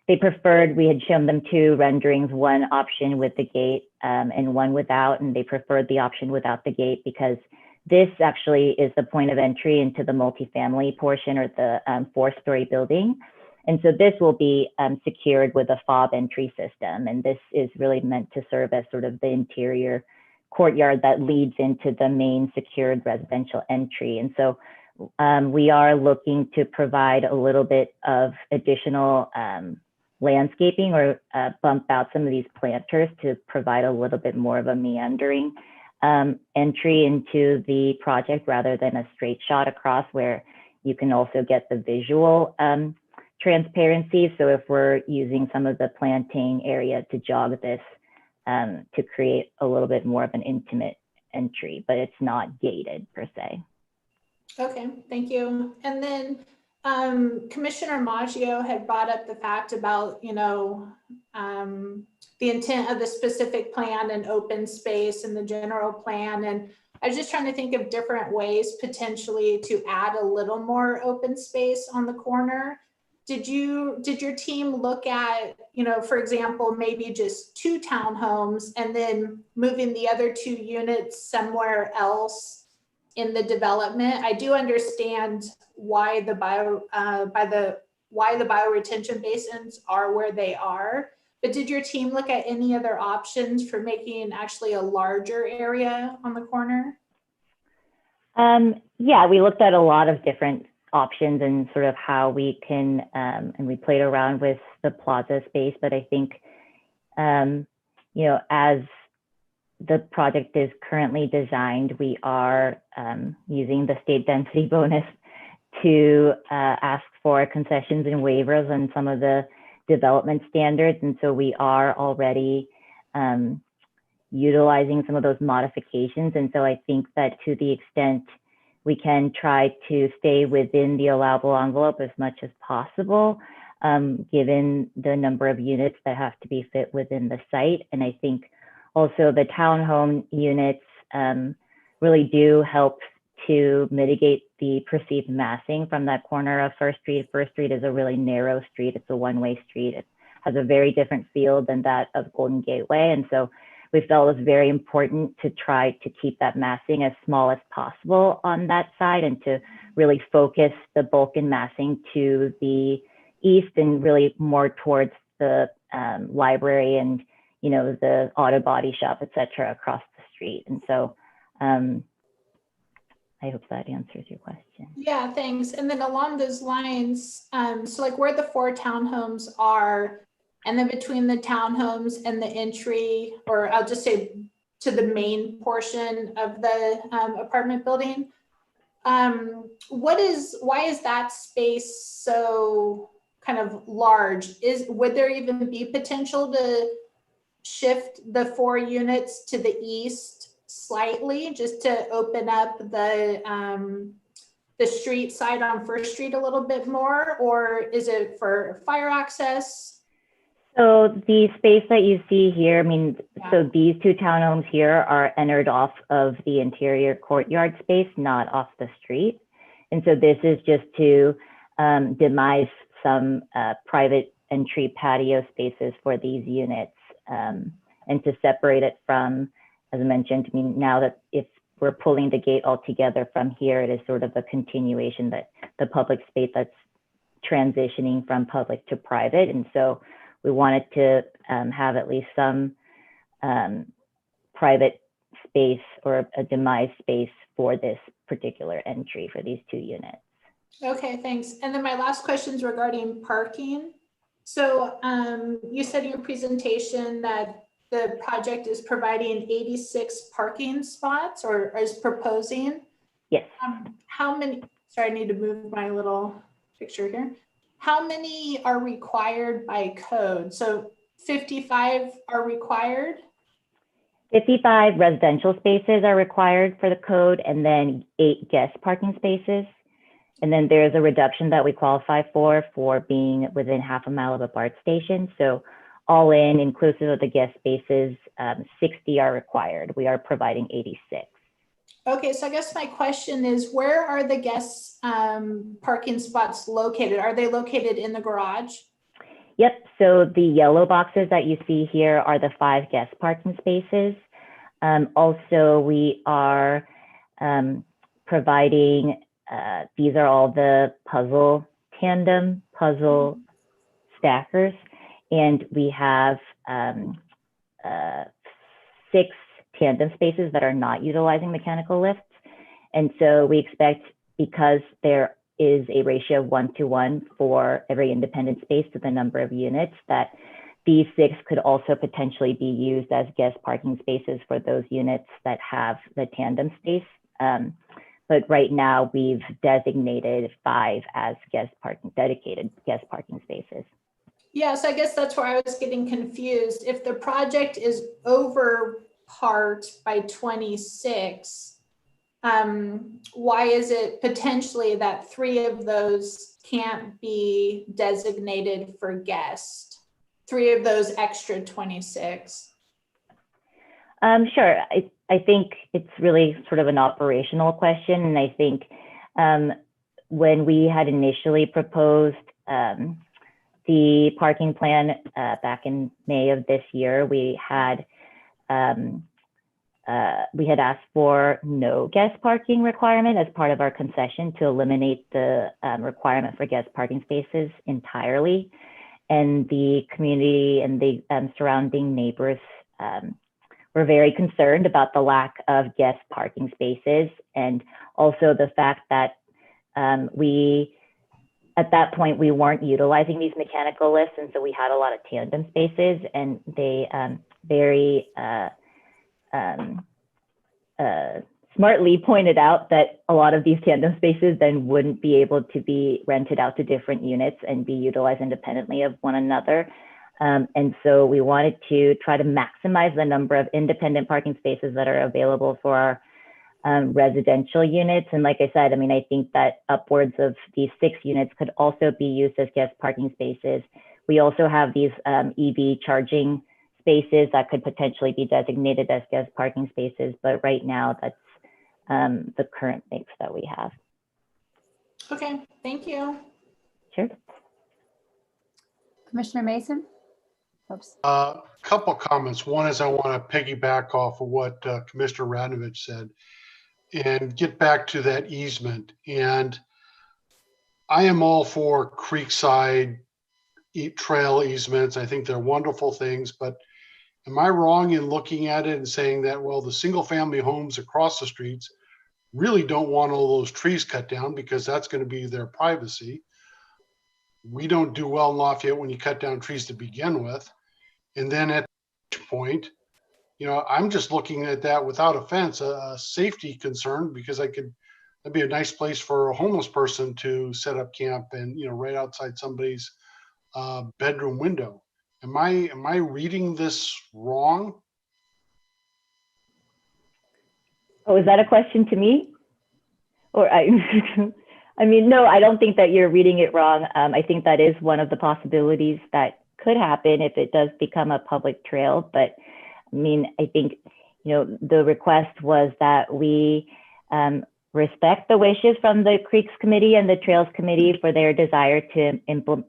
they preferred, we had shown them two renderings, one option with the gate and one without, and they preferred the option without the gate because this actually is the point of entry into the multifamily portion or the 4-story building. And so this will be secured with a fob entry system. And this is really meant to serve as sort of the interior courtyard that leads into the main secured residential entry. And so we are looking to provide a little bit of additional landscaping or bump out some of these planters to provide a little bit more of a meandering entry into the project rather than a straight shot across, where you can also get the visual transparency. So if we're using some of the planting area to jog this to create a little bit more of an intimate entry, but it's not gated per se. Okay, thank you. And then Commissioner Maggio had brought up the fact about, the intent of the specific plan and open space and the general plan. And I was just trying to think of different ways potentially to add a little more open space on the corner. Did your team look at, for example, maybe just 2 townhomes and then moving the other 2 units somewhere else in the development? I do understand why the bioretention basins are where they are, but did your team look at any other options for making actually a larger area on the corner? Yeah, we looked at a lot of different options and sort of how we can, and we played around with the plaza space, but I think, as the project is currently designed, we are using the state density bonus to ask for concessions and waivers on some of the development standards. And so we are already utilizing some of those modifications. And so I think that to the extent we can try to stay within the allowable envelope as much as possible, given the number of units that have to be fit within the site. And I think also the townhome units really do help to mitigate the perceived massing from that corner of First Street. First Street is a really narrow street. It's a one-way street. It has a very different feel than that of Golden Gateway. And so we felt it was very important to try to keep that massing as small as possible on that side and to really focus the bulk and massing to the east and really more towards the library and, the auto body shop, et cetera, across the street. And so I hope that answers your question. Yeah, thanks. And then along those lines, so like where the 4 townhomes are, and then between the townhomes and the entry, or I'll just say to the main portion of the apartment building, why is that space so kind of large? Would there even be potential to shift the 4 units to the east slightly, just to open up the street side on First Street a little bit more, or is it for fire access? So the space that you see here, so these 2 townhomes here are entered off of the interior courtyard space, not off the street. And so this is just to demise some private entry patio spaces for these units and to separate it from, as I mentioned, now that if we're pulling the gate all together from here. It is sort of a continuation, that the public space that's transitioning from public to private. And so we wanted to have at least some private space or a demise space for this particular entry for these 2 units. Okay, thanks. And then my last question is regarding parking. So you said in your presentation that the project is providing 86 parking spots, or is proposing? Yes. How many, sorry, I need to move my little picture here. How many are required by code? So 55 are required? 55 residential spaces are required for the code, and then 8 guest parking spaces. And then there's a reduction that we qualify for being within half a mile of a BART station. So all in, inclusive of the guest spaces, 60 are required. We are providing 86. Okay, so I guess my question is, where are the guest parking spots located? Are they located in the garage? Yep, so the yellow boxes that you see here are the 5 guest parking spaces. Also, we are providing, these are all the tandem puzzle stackers. And we have 6 tandem spaces that are not utilizing mechanical lifts. And so we expect, because there is a ratio of 1-to-1 for every independent space to the number of units, that these 6 could also potentially be used as guest parking spaces for those units that have the tandem space. But right now we've designated 5 as dedicated guest parking spaces. Yeah, so I guess that's where I was getting confused. If the project is over part by 26, why is it potentially that 3 of those can't be designated for guest? 3 of those extra 26? Sure. I think it's really sort of an operational question. And I think when we had initially proposed the parking plan back in May of this year, we had asked for no guest parking requirement as part of our concession to eliminate the requirement for guest parking spaces entirely. And the community and the surrounding neighbors were very concerned about the lack of guest parking spaces, and also the fact that at that point, we weren't utilizing these mechanical lifts, and so we had a lot of tandem spaces, and they very smartly pointed out that a lot of these tandem spaces then wouldn't be able to be rented out to different units and be utilized independently of one another. And so we wanted to try to maximize the number of independent parking spaces that are available for our residential units. And like I said, I mean, I think that upwards of these 6 units could also be used as guest parking spaces. We also have these EV charging spaces that could potentially be designated as guest parking spaces, but right now that's the current mix that we have. Okay, thank you. Sure. Commissioner Mason? Oops. Couple comments. One is I want to piggyback off of what Commissioner Radnovich said and get back to that easement. And I am all for Creekside trail easements. I think they're wonderful things, but am I wrong in looking at it and saying that, well, the single family homes across the streets really don't want all those trees cut down because that's going to be their privacy. We don't do well in Lafayette when you cut down trees to begin with. And then at that point, you know, I'm just looking at that without offense, a safety concern, because that'd be a nice place for a homeless person to set up camp and, you know, right outside somebody's bedroom window. Am I reading this wrong? Oh, is that a question to me? Or I mean, no, I don't think that you're reading it wrong. I think that is one of the possibilities that could happen if it does become a public trail. But I mean, I think, you know, the request was that we respect the wishes from the Creeks Committee and the Trails Committee for their desire to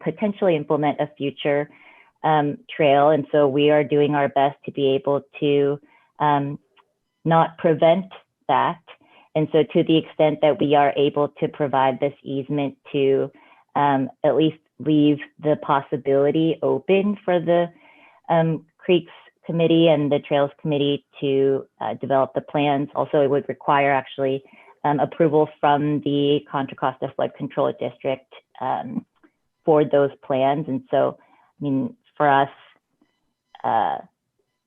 potentially implement a future trail. And so we are doing our best to be able to not prevent Act. And so to the extent that we are able to provide this easement to at least leave the possibility open for the Creeks Committee and the Trails Committee to develop the plans. Also, it would require actually approval from the Contra Costa Flood Control District for those plans. And so, I mean, for us,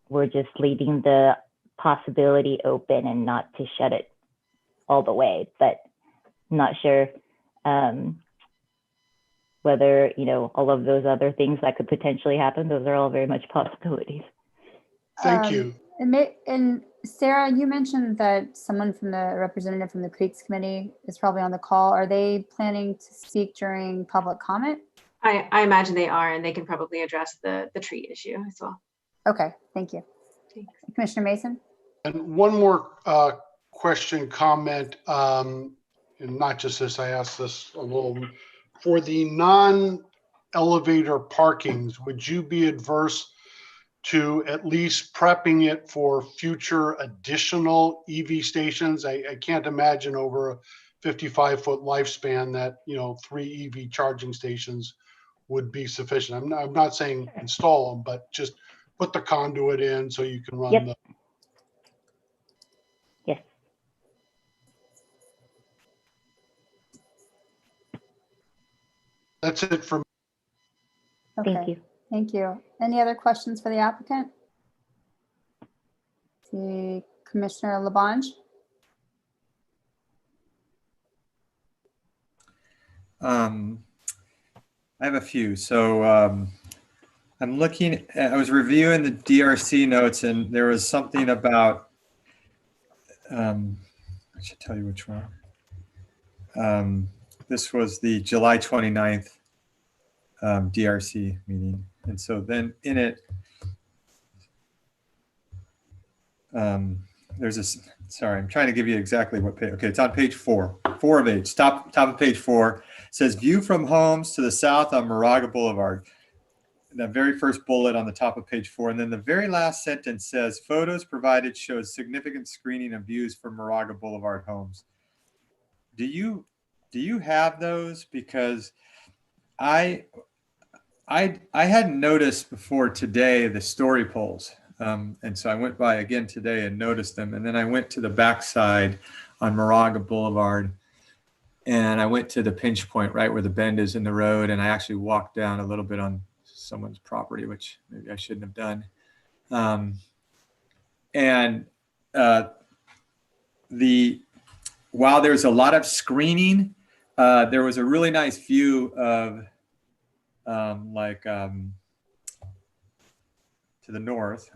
we're just leaving the possibility open and not to shut it all the way, but I'm not sure whether, you know, all of those other things that could potentially happen, those are all very much possibilities. Thank you. And Sarah, you mentioned that someone from the representative from the Creeks Committee is probably on the call. Are they planning to speak during public comment? I imagine they are, and they can probably address the tree issue as well. Okay, thank you. Thanks. Commissioner Mason? And one more question, comment, and not just this, I asked this a little, for the non-elevator parkings, would you be adverse to at least prepping it for future additional EV stations? I can't imagine over a 55-foot lifespan that, you know, 3 EV charging stations would be sufficient. I'm not saying install them, but just put the conduit in so you can run the. Yes. That's it for me. Okay. Thank you. Thank you. Any other questions for the applicant? See Commissioner Labange? I have a few. So I'm looking, I was reviewing the DRC notes, and there was something about, I should tell you which one. This was the July 29th DRC meeting. And so then in it, there's this, sorry, I'm trying to give you exactly what page. Okay, it's on page 4 of 8, top of page 4. It says view from homes to the south on Moraga Boulevard. The very first bullet on the top of page 4. And then the very last sentence says photos provided shows significant screening of views from Moraga Boulevard homes. Do you have those? Because I hadn't noticed before today the story poles. And so I went by again today and noticed them. And then I went to the backside on Moraga Boulevard, and I went to the pinch point right where the bend is in the road. And I actually walked down a little bit on someone's property, which maybe I shouldn't have done. While there's a lot of screening, there was a really nice view of to the north.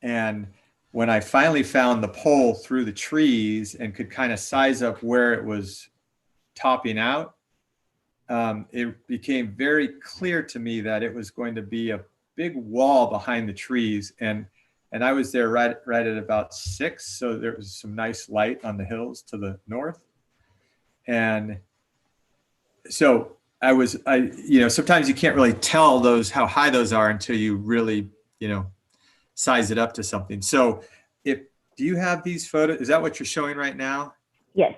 And when I finally found the pole through the trees and could kind of size up where it was topping out, it became very clear to me that it was going to be a big wall behind the trees. And I was there right at about 6. So there was some nice light on the hills to the north. And so sometimes you can't really tell how high those are until you really, size it up to something. So do you have these photos? Is that what you're showing right now? Yes.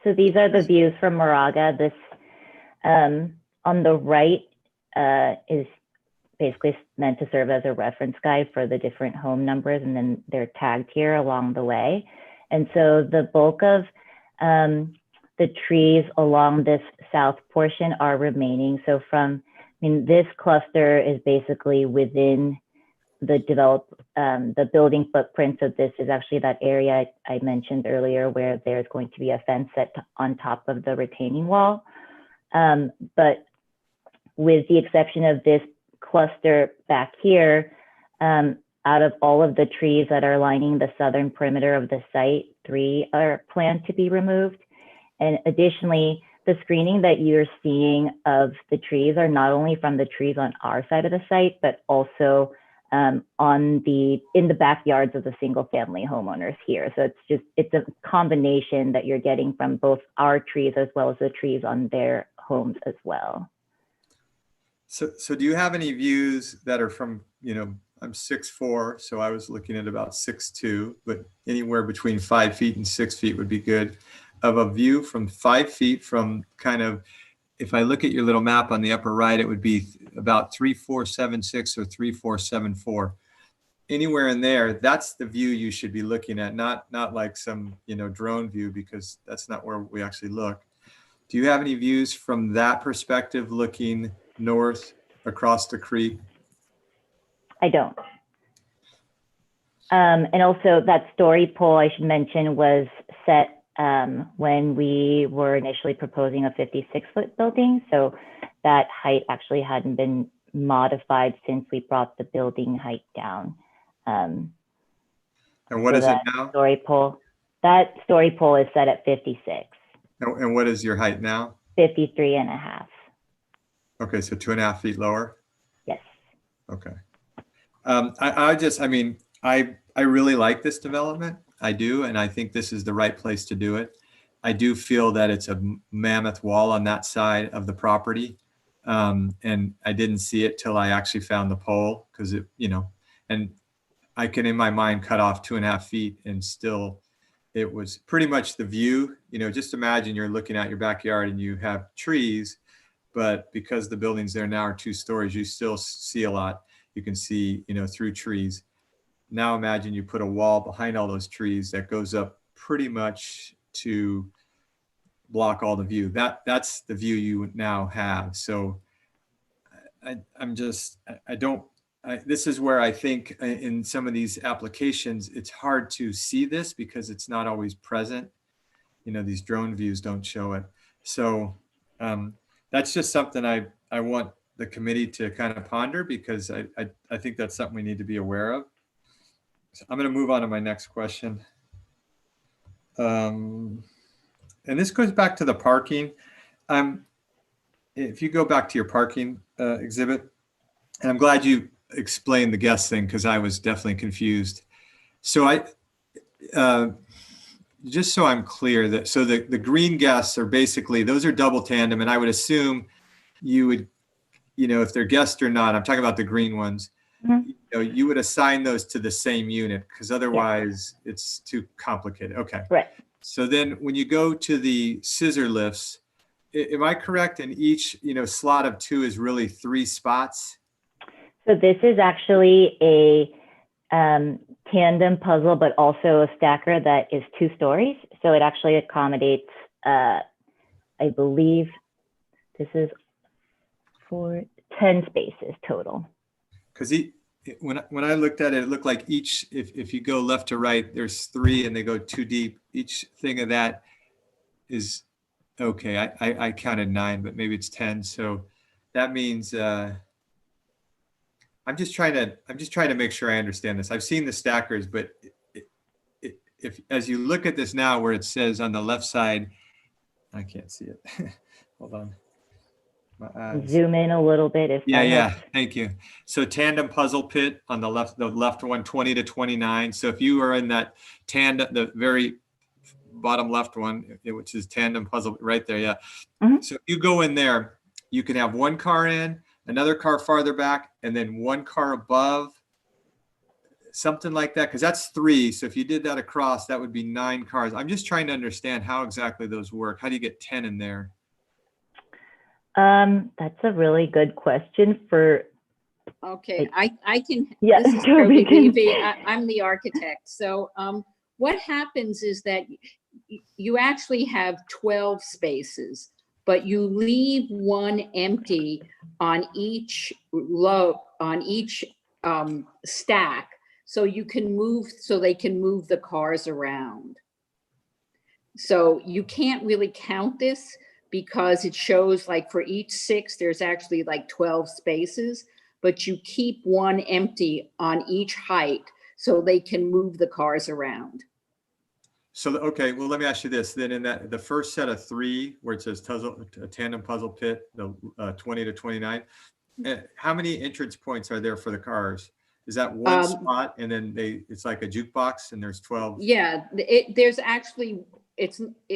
So these are the views from Moraga. This on the right is basically meant to serve as a reference guide for the different home numbers, and then they're tagged here along the way. And so the bulk of the trees along this south portion are remaining. So this cluster is basically within the the building footprint. So this is actually that area I mentioned earlier where there's going to be a fence set on top of the retaining wall. But with the exception of this cluster back here, out of all of the trees that are lining the southern perimeter of the site, 3 are planned to be removed. And additionally, the screening that you're seeing of the trees are not only from the trees on our side of the site, but also in the backyards of the single family homeowners here. So it's a combination that you're getting from both our trees as well as the trees on their homes as well. So do you have any views that are from, I'm 6'4", so I was looking at about 6'2", but anywhere between 5 feet and 6 feet would be good. Of a view from 5 feet from kind of, if I look at your little map on the upper right, it would be about 3476 or 3474. Anywhere in there, that's the view you should be looking at, not like some, drone view, because that's not where we actually look. Do you have any views from that perspective looking north across the creek? I don't. And also that story pole, I should mention, was set when we were initially proposing a 56-foot building. So that height actually hadn't been modified since we brought the building height down. And what is it now? That story pole is set at 56. And what is your height now? 53.5. Okay, so 2.5 feet lower? Yes. Okay. I really like this development. I do, and I think this is the right place to do it. I do feel that it's a mammoth wall on that side of the property. And I didn't see it till I actually found the pole, because and I can in my mind cut off 2.5 feet and still it was pretty much the view. Just imagine you're looking at your backyard and you have trees, but because the buildings there now are 2 stories, you still see a lot. You can see, through trees. Now imagine you put a wall behind all those trees that goes up pretty much to block all the view. That's the view you now have. So this is where I think in some of these applications, it's hard to see this because it's not always present. These drone views don't show it. So that's just something I want the committee to kind of ponder, because I think that's something we need to be aware of. So I'm going to move on to my next question. And this goes back to the parking. If you go back to your parking exhibit, and I'm glad you explained the guest thing, because I was definitely confused. So just so I'm clear, the green guests are basically, those are double tandem, and I would assume you would, if they're guests or not, I'm talking about the green ones, you would assign those to the same unit, because otherwise it's too complicated. Okay. Right. So then when you go to the scissor lifts, am I correct? In each, slot of 2 is really 3 spots? So this is actually a tandem puzzle, but also a stacker that is 2 stories. So it actually accommodates, I believe this is for 10 spaces total. Because when I looked at it, it looked like each, if you go left to right, there's 3 and they go 2 deep. Each thing of that is, okay, I counted 9, but maybe it's 10. So that means, I'm just trying to make sure I understand this. I've seen the stackers, but if as you look at this now, where it says on the left side, I can't see it. Hold on. My eyes. Zoom in a little bit. If yeah. Thank you. So tandem puzzle pit on the left one, 20 to 29. So if you are in that tandem, the very bottom left one, which is tandem puzzle right there. Yeah. Mm-hmm. So if you go in there, you can have 1 car in, another car farther back, and then 1 car above, something like that, because that's 3. So if you did that across, that would be 9 cars. I'm just trying to understand how exactly those work. How do you get 10 in there? That's a really good question for. Okay, I can. Yeah, this is Toby Levy. I'm the architect. So what happens is that you actually have 12 spaces, but you leave 1 empty on each stack, so you can move, so they can move the cars around. So you can't really count this, because it shows like for each 6, there's actually like 12 spaces, but you keep 1 empty on each height so they can move the cars around. So, okay, well, let me ask you this. Then in the first set of 3, where it says tandem puzzle pit, the 20 to 29, how many entrance points are there for the cars? Is that 1 spot, and then it's like a jukebox and there's 12? Yeah, there's actually,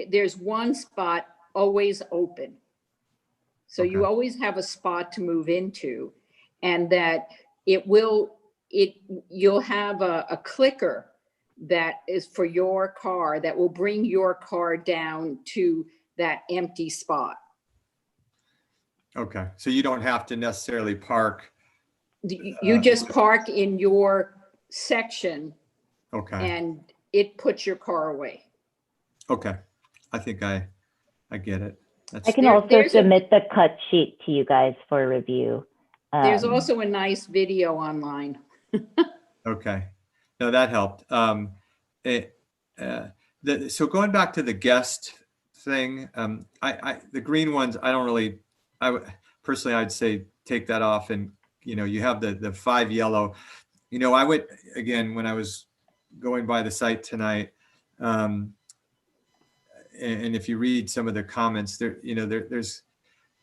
there's 1 spot always open. So okay. You always have a spot to move into, and that it will, you'll have a clicker that is for your car that will bring your car down to that empty spot. Okay, so you don't have to necessarily park. You just park in your section Okay, and it puts your car away. okay. I think I get it. I can There- also there's a- submit the cut sheet to you guys for review. There's also a nice video online. Okay, no, that helped. So going back to the guest thing, the green ones, I don't really, personally, I'd say take that off, and you have the 5 yellow. I went again when I was going by the site tonight, and if you read some of the comments there, there's,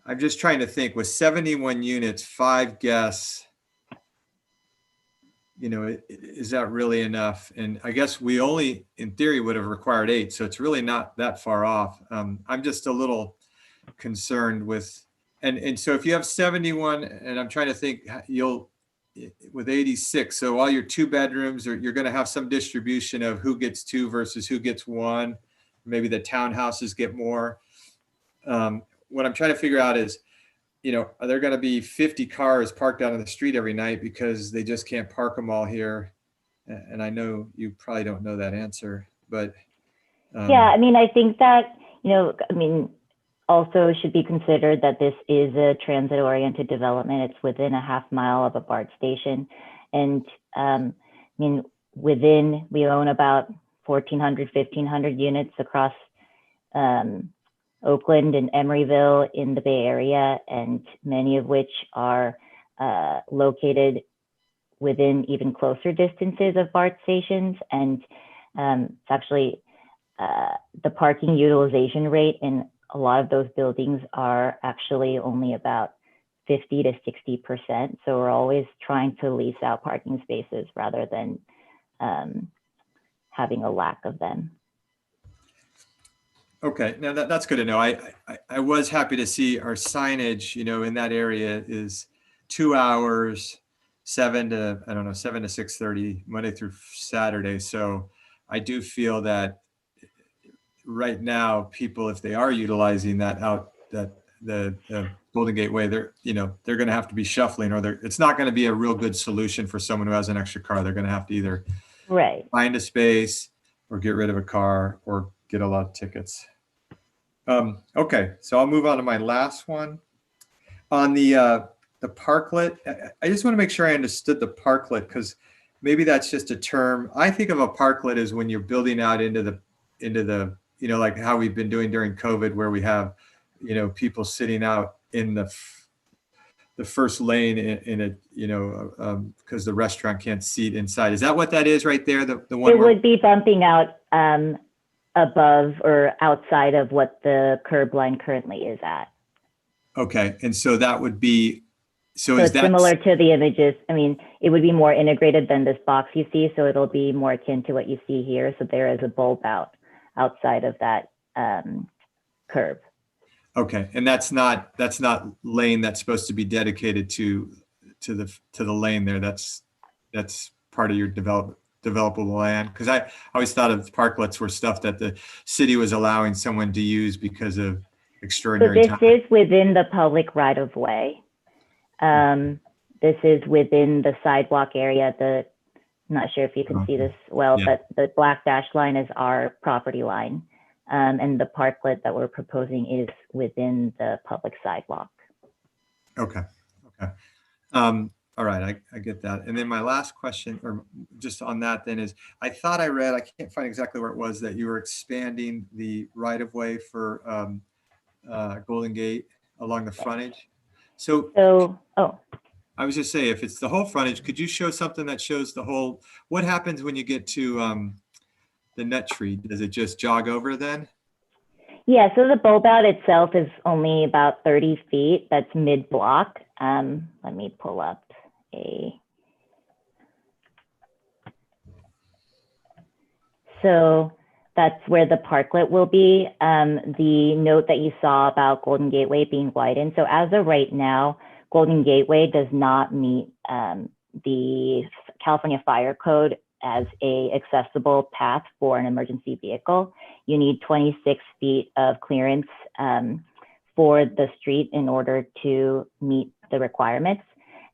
I'm just trying to think, with 71 units, 5 guests, is that really enough? And I guess we only, in theory, would have required 8. So it's really not that far off. I'm just a little concerned with, and so if you have 71, and I'm trying to think, with 86, so all your 2 bedrooms, you're going to have some distribution of who gets 2 versus who gets 1. Maybe the townhouses get more. What I'm trying to figure out is, are there going to be 50 cars parked out on the street every night because they just can't park them all here? And I know you probably don't know that answer, but. Yeah, I mean, I think that, also should be considered that this is a transit-oriented development. It's within a half mile of a BART station. And we own about 1,400, 1,500 units across Oakland and Emeryville in the Bay Area, and many of which are located within even closer distances of BART stations. And it's actually the parking utilization rate in a lot of those buildings are actually only about 50 to 60%. So we're always trying to lease out parking spaces rather than having a lack of them. Okay, now that's good to know. I was happy to see our signage, in that area is 2 hours, 7 to 6:30, Monday through Saturday. So I do feel that right now, people, if they are utilizing the Golden Gate Way, they're going to have to be shuffling, or it's not going to be a real good solution for someone who has an extra car. They're going to have to either find a space or get rid of a car or get a lot of tickets. Okay, so I'll move on to my last one. On the parklet, I just want to make sure I understood the parklet, because maybe that's just a term. I think of a parklet as when you're building out into the like how we've been doing during COVID, where we have people sitting out in the first lane in a because the restaurant can't seat inside. Is that what that is right there? The one it would be bumping out above or outside of what the curb line currently is at. Okay, and so that would be, so is that similar to the images? I mean, it would be more integrated than this box you see, so it'll be more akin to what you see here. So there is a bulb outside of that curb. Okay, and that's not lane that's supposed to be dedicated to the lane there. That's part of your developable land, because I always thought of parklets were stuff that the city was allowing someone to use because of extraordinary. So this is within the public right of way. This is within the sidewalk area. I'm not sure if you can see this well, but the black dashed line is our property line. And the parklet that we're proposing is within the public sidewalk. Okay. All right, I get that. And then my last question, or just on that then, is I thought I read, I can't find exactly where it was, that you were expanding the right of way for Golden Gate along the frontage. So I was just saying, if it's the whole frontage, could you show something that shows the whole, what happens when you get to the nut tree? Does it just jog over then? Yeah, so the bulb out itself is only about 30 feet. That's mid-block. Let me pull up so that's where the parklet will be. The note that you saw about Golden Gateway being widened. So as of right now, Golden Gateway does not meet the California Fire Code as a accessible path for an emergency vehicle. You need 26 feet of clearance for the street in order to meet the requirements.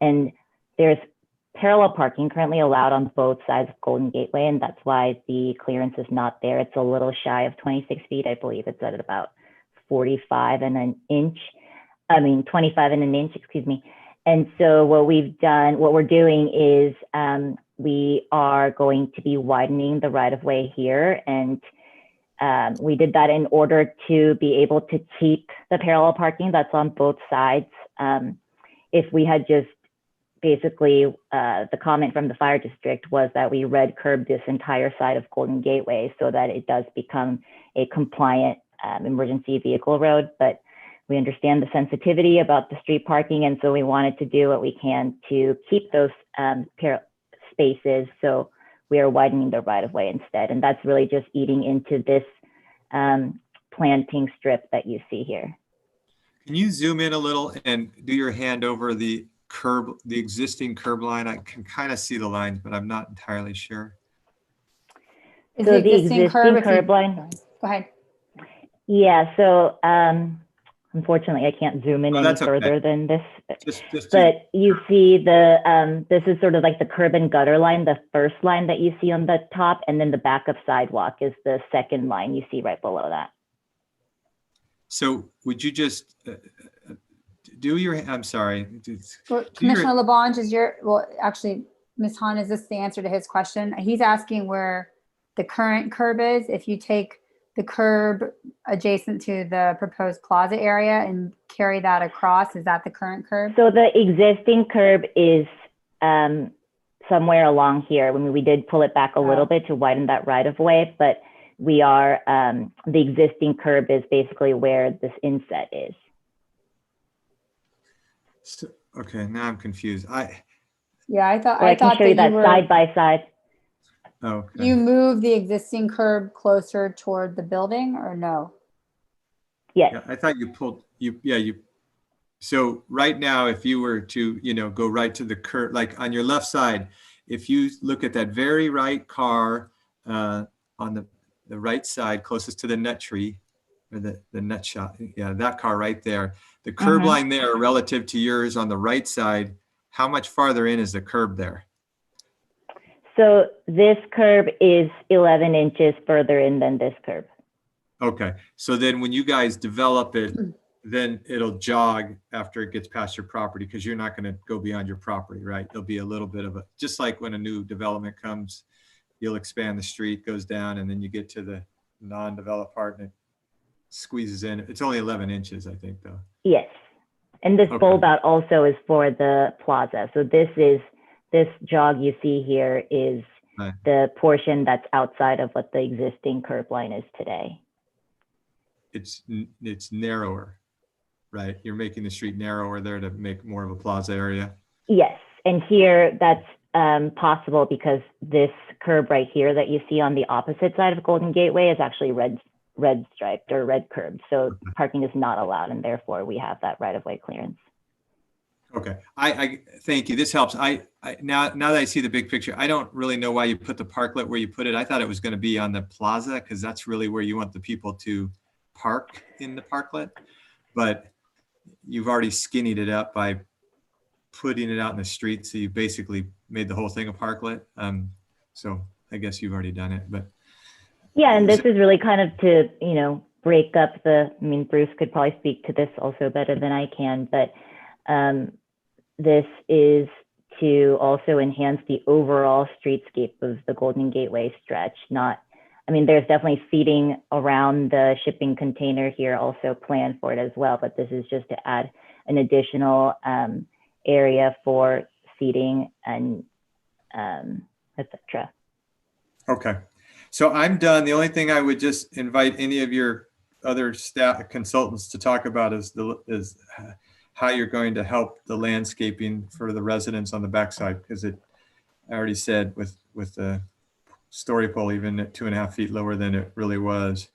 And there's parallel parking currently allowed on both sides of Golden Gateway, and that's why the clearance is not there. It's a little shy of 26 feet. I believe it's at about 45 and an inch. 25 and an inch, excuse me. And so what we're doing is we are going to be widening the right-of-way here. And we did that in order to be able to keep the parallel parking that's on both sides. If we had just basically, the comment from the fire district was that we red curb this entire side of Golden Gateway so that it does become a compliant emergency vehicle road. But we understand the sensitivity about the street parking, and so we wanted to do what we can to keep those spaces. So we are widening the right-of-way instead, and that's really just eating into this planting strip that you see here. Can you zoom in a little and do your hand over the curb, the existing curb line? I can kind of see the lines, but I'm not entirely sure. Is So the existing curb line. Go ahead. Yeah, so unfortunately I can't zoom in any further than this. But you see this is sort of like the curb and gutter line, the first line that you see on the top, and then the backup sidewalk is the second line you see right below that. So would you just do your, I'm sorry. Commissioner LaBonge, actually, Ms. Hahn, is this the answer to his question? He's asking where the current curb is. If you take the curb adjacent to the proposed plaza area and carry that across, is that the current curb? So the existing curb is somewhere along here. I mean, we did pull it back a little bit to widen that right of way, but we are, the existing curb is basically where this inset is. So, okay, now I'm confused. I thought I can show you that side by side. Okay. You move the existing curb closer toward the building, or no? Yes. Yeah, I thought you pulled so right now, if you were to, go right to the curb, like on your left side, if you look at that very right car on the right side, closest to the nut tree, or the nut shot, that car right there, the curb line there relative to yours on the right side, how much farther in is the curb there? So this curb is 11 inches further in than this curb. Okay, so then when you guys develop it, then it'll jog after it gets past your property, because you're not going to go beyond your property, right? There'll be a little bit of just like when a new development comes, you'll expand the street, goes down, and then you get to the non-developed part and it squeezes in. It's only 11 inches, I think, though. Yes, and this bulb out also is for the plaza. So this jog you see here is the portion that's outside of what the existing curb line is today. It's narrower, right? You're making the street narrower there to make more of a plaza area. Yes, and here that's possible because this curb right here that you see on the opposite side of Golden Gateway is actually red striped or red curb. So parking is not allowed, and therefore we have that right-of-way clearance. Okay, I thank you. This helps. Now that I see the big picture, I don't really know why you put the parklet where you put it. I thought it was going to be on the plaza because that's really where you want the people to park in the parklet, but you've already skinnied it up by putting it out in the street. So you basically made the whole thing a parklet. So I guess you've already done it, but. Yeah, and this is really kind of to, break up Bruce could probably speak to this also better than I can, but this is to also enhance the overall streetscape of the Golden Gateway stretch. There's definitely seating around the shipping container here also planned for it as well, but this is just to add an additional area for seating and etc. Okay, so I'm done. The only thing I would just invite any of your other staff consultants to talk about is how you're going to help the landscaping for the residents on the backside, because I already said with the story pole even at 2.5 feet lower than it really was,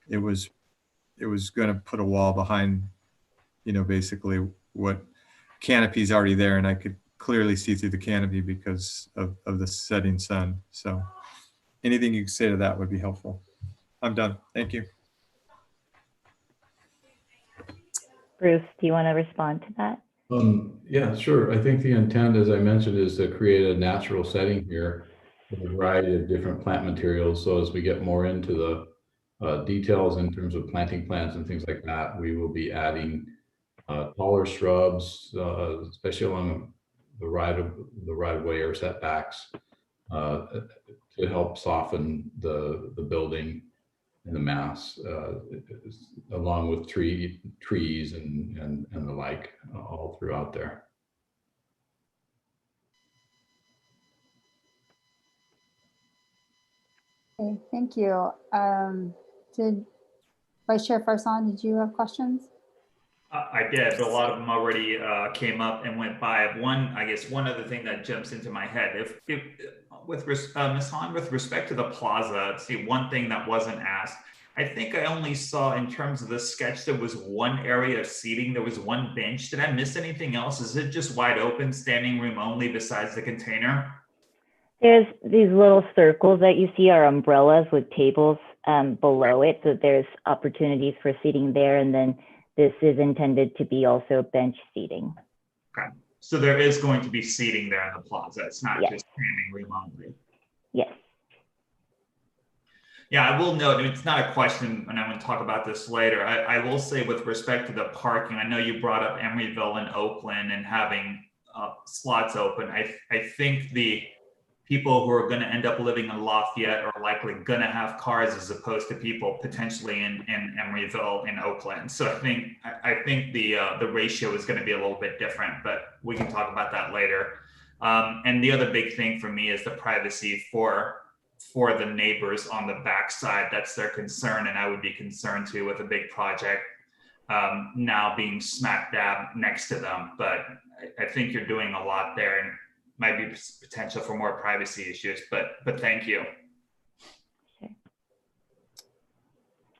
it was going to put a wall behind, basically what canopy's already there, and I could clearly see through the canopy because of the setting sun. So anything you can say to that would be helpful. I'm done. Thank you. Bruce, do you want to respond to that? Yeah, sure. I think the intent, as I mentioned, is to create a natural setting here with a variety of different plant materials. So as we get more into the details in terms of planting plants and things like that, we will be adding taller shrubs, especially along the right of way or setbacks, to help soften the building and the mass, along with trees and the like, all throughout there. Okay, thank you. Did Vice Chair Farsan, did you have questions? I did, but a lot of them already came up and went by. I guess one other thing that jumps into my head, if with Ms. Hahn, with respect to the plaza, see, one thing that wasn't asked, I think I only saw in terms of the sketch, there was one area of seating, there was one bench. Did I miss anything else? Is it just wide open, standing room only besides the container? There's these little circles that you see are umbrellas with tables below it. So there's opportunities for seating there. And then this is intended to be also bench seating. Okay. So there is going to be seating there in the plaza. It's not Yes. just standing room only. Yes. Yeah, I will note, it's not a question, and I'm going to talk about this later. I will say with respect to the parking, I know you brought up Emeryville and Oakland and having slots open. I think the people who are going to end up living in Lafayette are likely going to have cars as opposed to people potentially in Emeryville and Oakland. So I think the ratio is going to be a little bit different, but we can talk about that later. And the other big thing for me is the privacy for the neighbors on the backside. That's their concern, and I would be concerned too with a big project now being smack dab next to them. But I think you're doing a lot there, and might be potential for more privacy issues. But thank you.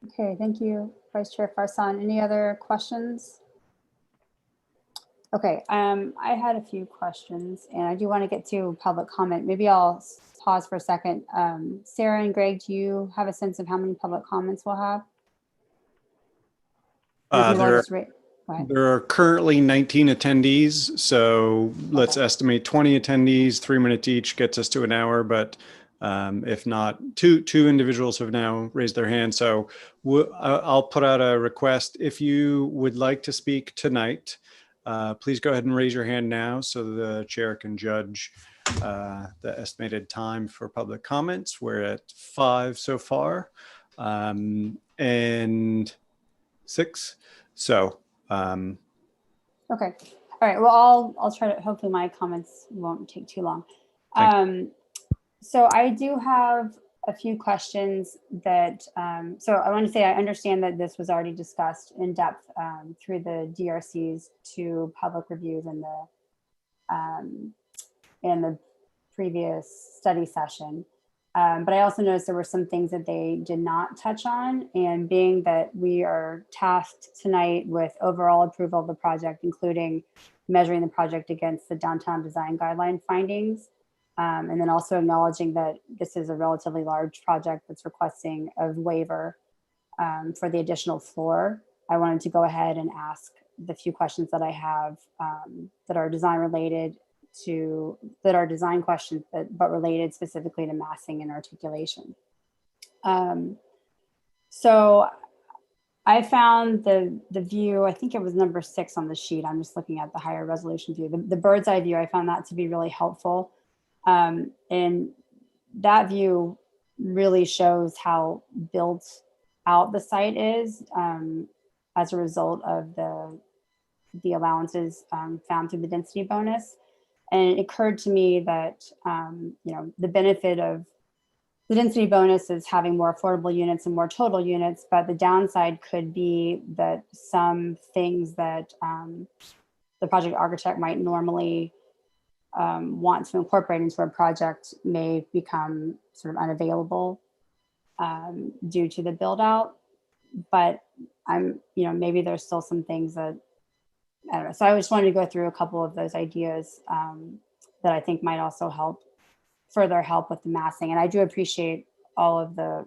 Okay, thank you, Vice Chair Farsan. Any other questions? Okay, I had a few questions, and I do want to get to public comment. Maybe I'll pause for a second. Sarah and Greg, do you have a sense of how many public comments we'll have? There are currently 19 attendees, so let's estimate 20 attendees, 3 minutes each gets us to an hour, but if not, two individuals have now raised their hand. So I'll put out a request. If you would like to speak tonight, please go ahead and raise your hand now so the chair can judge the estimated time for public comments. We're at 5 so far, and 6. So, okay. All right. Well, I'll try to, hopefully my comments won't take too long. So I do have a few questions that, so I want to say, I understand that this was already discussed in depth through the DRC's 2 public reviews in the previous study session. But I also noticed there were some things that they did not touch on, and being that we are tasked tonight with overall approval of the project, including measuring the project against the downtown design guideline findings, and then also acknowledging that this is a relatively large project that's requesting a waiver for the additional floor, I wanted to go ahead and ask the few questions that I have that are design related that are design questions, but related specifically to massing and articulation. So I found the view, I think it was number 6 on the sheet. I'm just looking at the higher resolution view. The bird's eye view, I found that to be really helpful. And that view really shows how built out the site is as a result of the allowances found through the density bonus. And it occurred to me that, the benefit of the density bonus is having more affordable units and more total units, but the downside could be that some things that the project architect might normally want to incorporate into a project may become sort of unavailable due to the build out. But maybe there's still some things that I don't know. So I just wanted to go through a couple of those ideas that I think might also further help with the massing. And I do appreciate all of the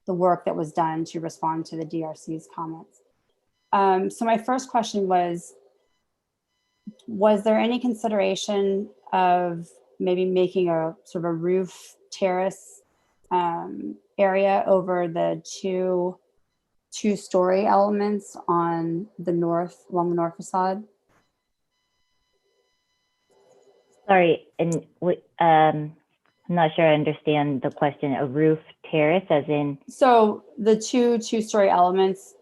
work that was done to respond to the DRC's comments. So my first question was there any consideration of maybe making a sort of a roof terrace area over the two-story elements along the north facade? Sorry, and I'm not sure I understand the question. A roof terrace, as in? So the two-story elements,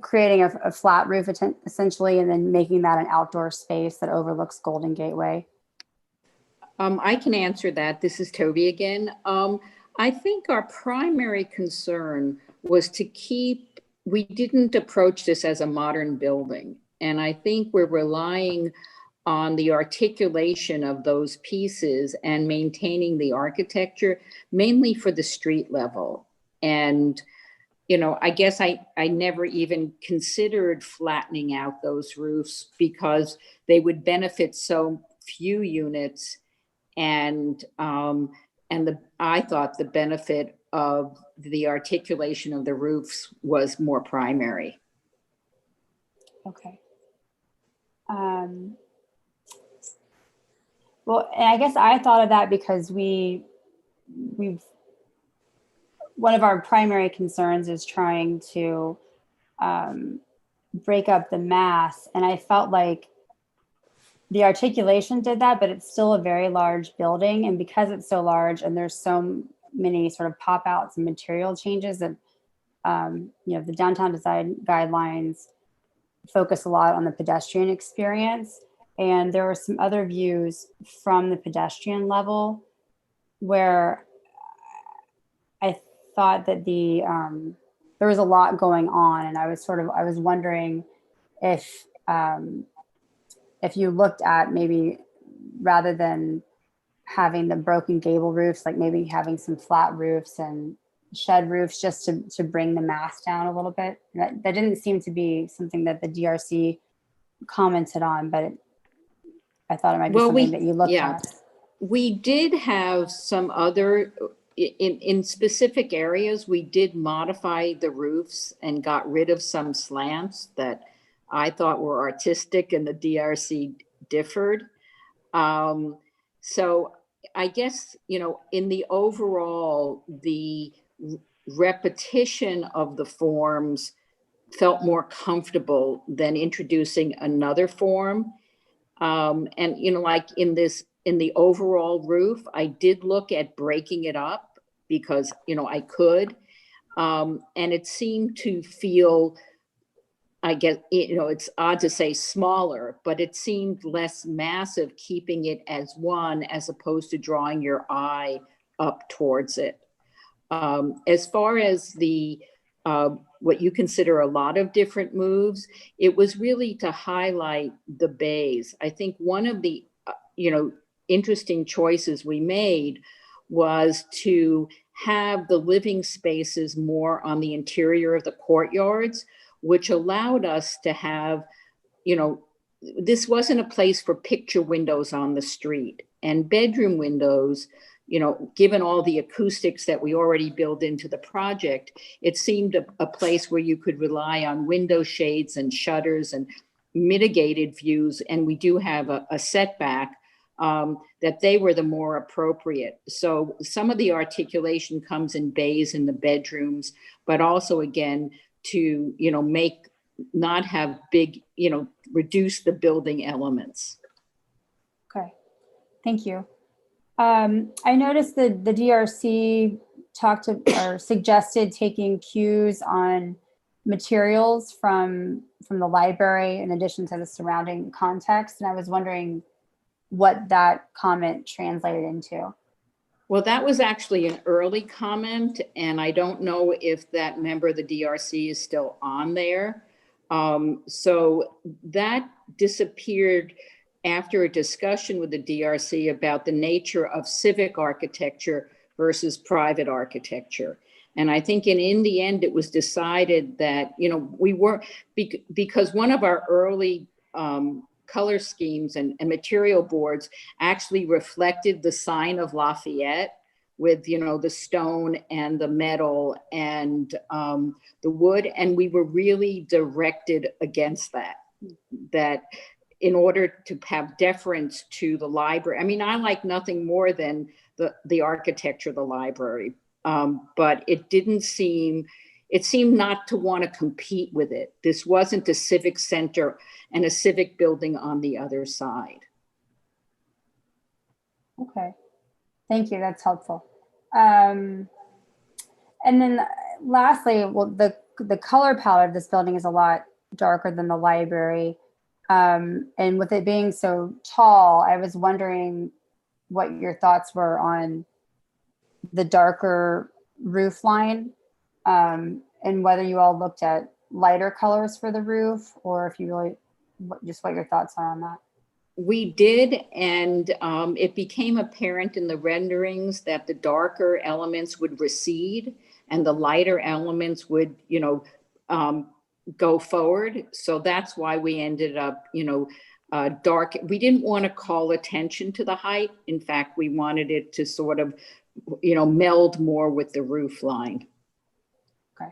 creating a flat roof essentially, and then making that an outdoor space that overlooks Golden Gateway. I can answer that. This is Toby again. I think our primary concern was we didn't approach this as a modern building. And I think we're relying on the articulation of those pieces and maintaining the architecture, mainly for the street level. And, you know, I guess I never even considered flattening out those roofs because they would benefit so few units. And I thought the benefit of the articulation of the roofs was more primary. Okay. Well, and I guess I thought of that because one of our primary concerns is trying to break up the mass. And I felt like the articulation did that, but it's still a very large building. And because it's so large and there's so many sort of pop outs and material changes that, you know, the downtown design guidelines focus a lot on the pedestrian experience. And there were some other views from the pedestrian level where I thought that there was a lot going on. And I was wondering if you looked at maybe, rather than having the broken gable roofs, like maybe having some flat roofs and shed roofs just to bring the mass down a little bit. That didn't seem to be something that the DRC commented on, but I thought it might be something that you looked at. We did have some other, in specific areas, we did modify the roofs and got rid of some slants that I thought were artistic and the DRC differed. So I guess, you know, in the overall, the repetition of the forms felt more comfortable than introducing another form. And, you know, like in the overall roof, I did look at breaking it up because, you know, I could. And it seemed to feel, I guess, you know, it's odd to say smaller, but it seemed less massive, keeping it as one as opposed to drawing your eye up towards it. As far as what you consider a lot of different moves, it was really to highlight the bays. I think one of the, you know, interesting choices we made was to have the living spaces more on the interior of the courtyards, which allowed us to have, you know, this wasn't a place for picture windows on the street, and bedroom windows, you know, given all the acoustics that we already built into the project, it seemed a place where you could rely on window shades and shutters and mitigated views. And we do have a setback that they were the more appropriate. So some of the articulation comes in bays in the bedrooms, but also again, to, you know, not have big, you know, reduce the building elements. Okay, thank you. I noticed that the DRC suggested taking cues on materials from the library in addition to the surrounding context. And I was wondering what that comment translated into. Well, that was actually an early comment, and I don't know if that member of the DRC is still on there. So that disappeared after a discussion with the DRC about the nature of civic architecture versus private architecture. And I think in the end, it was decided that, you know, we were, because one of our early color schemes and material boards actually reflected the sign of Lafayette with, you know, the stone and the metal and the wood. And we were really directed against that in order to have deference to the library. I mean, I like nothing more than the architecture of the library, but it seemed not to want to compete with it. This wasn't a civic center and a civic building on the other side. Okay, thank you, that's helpful. And then lastly, well, the color palette of this building is a lot darker than the library. And with it being so tall, I was wondering what your thoughts were on the darker roof line, and whether you all looked at lighter colors for the roof, or if you really, just what your thoughts are on that. We did, and it became apparent in the renderings that the darker elements would recede and the lighter elements would, you know, go forward. So that's why we ended up, you know, dark. We didn't want to call attention to the height. In fact, we wanted it to sort of, you know, meld more with the roof line. Okay.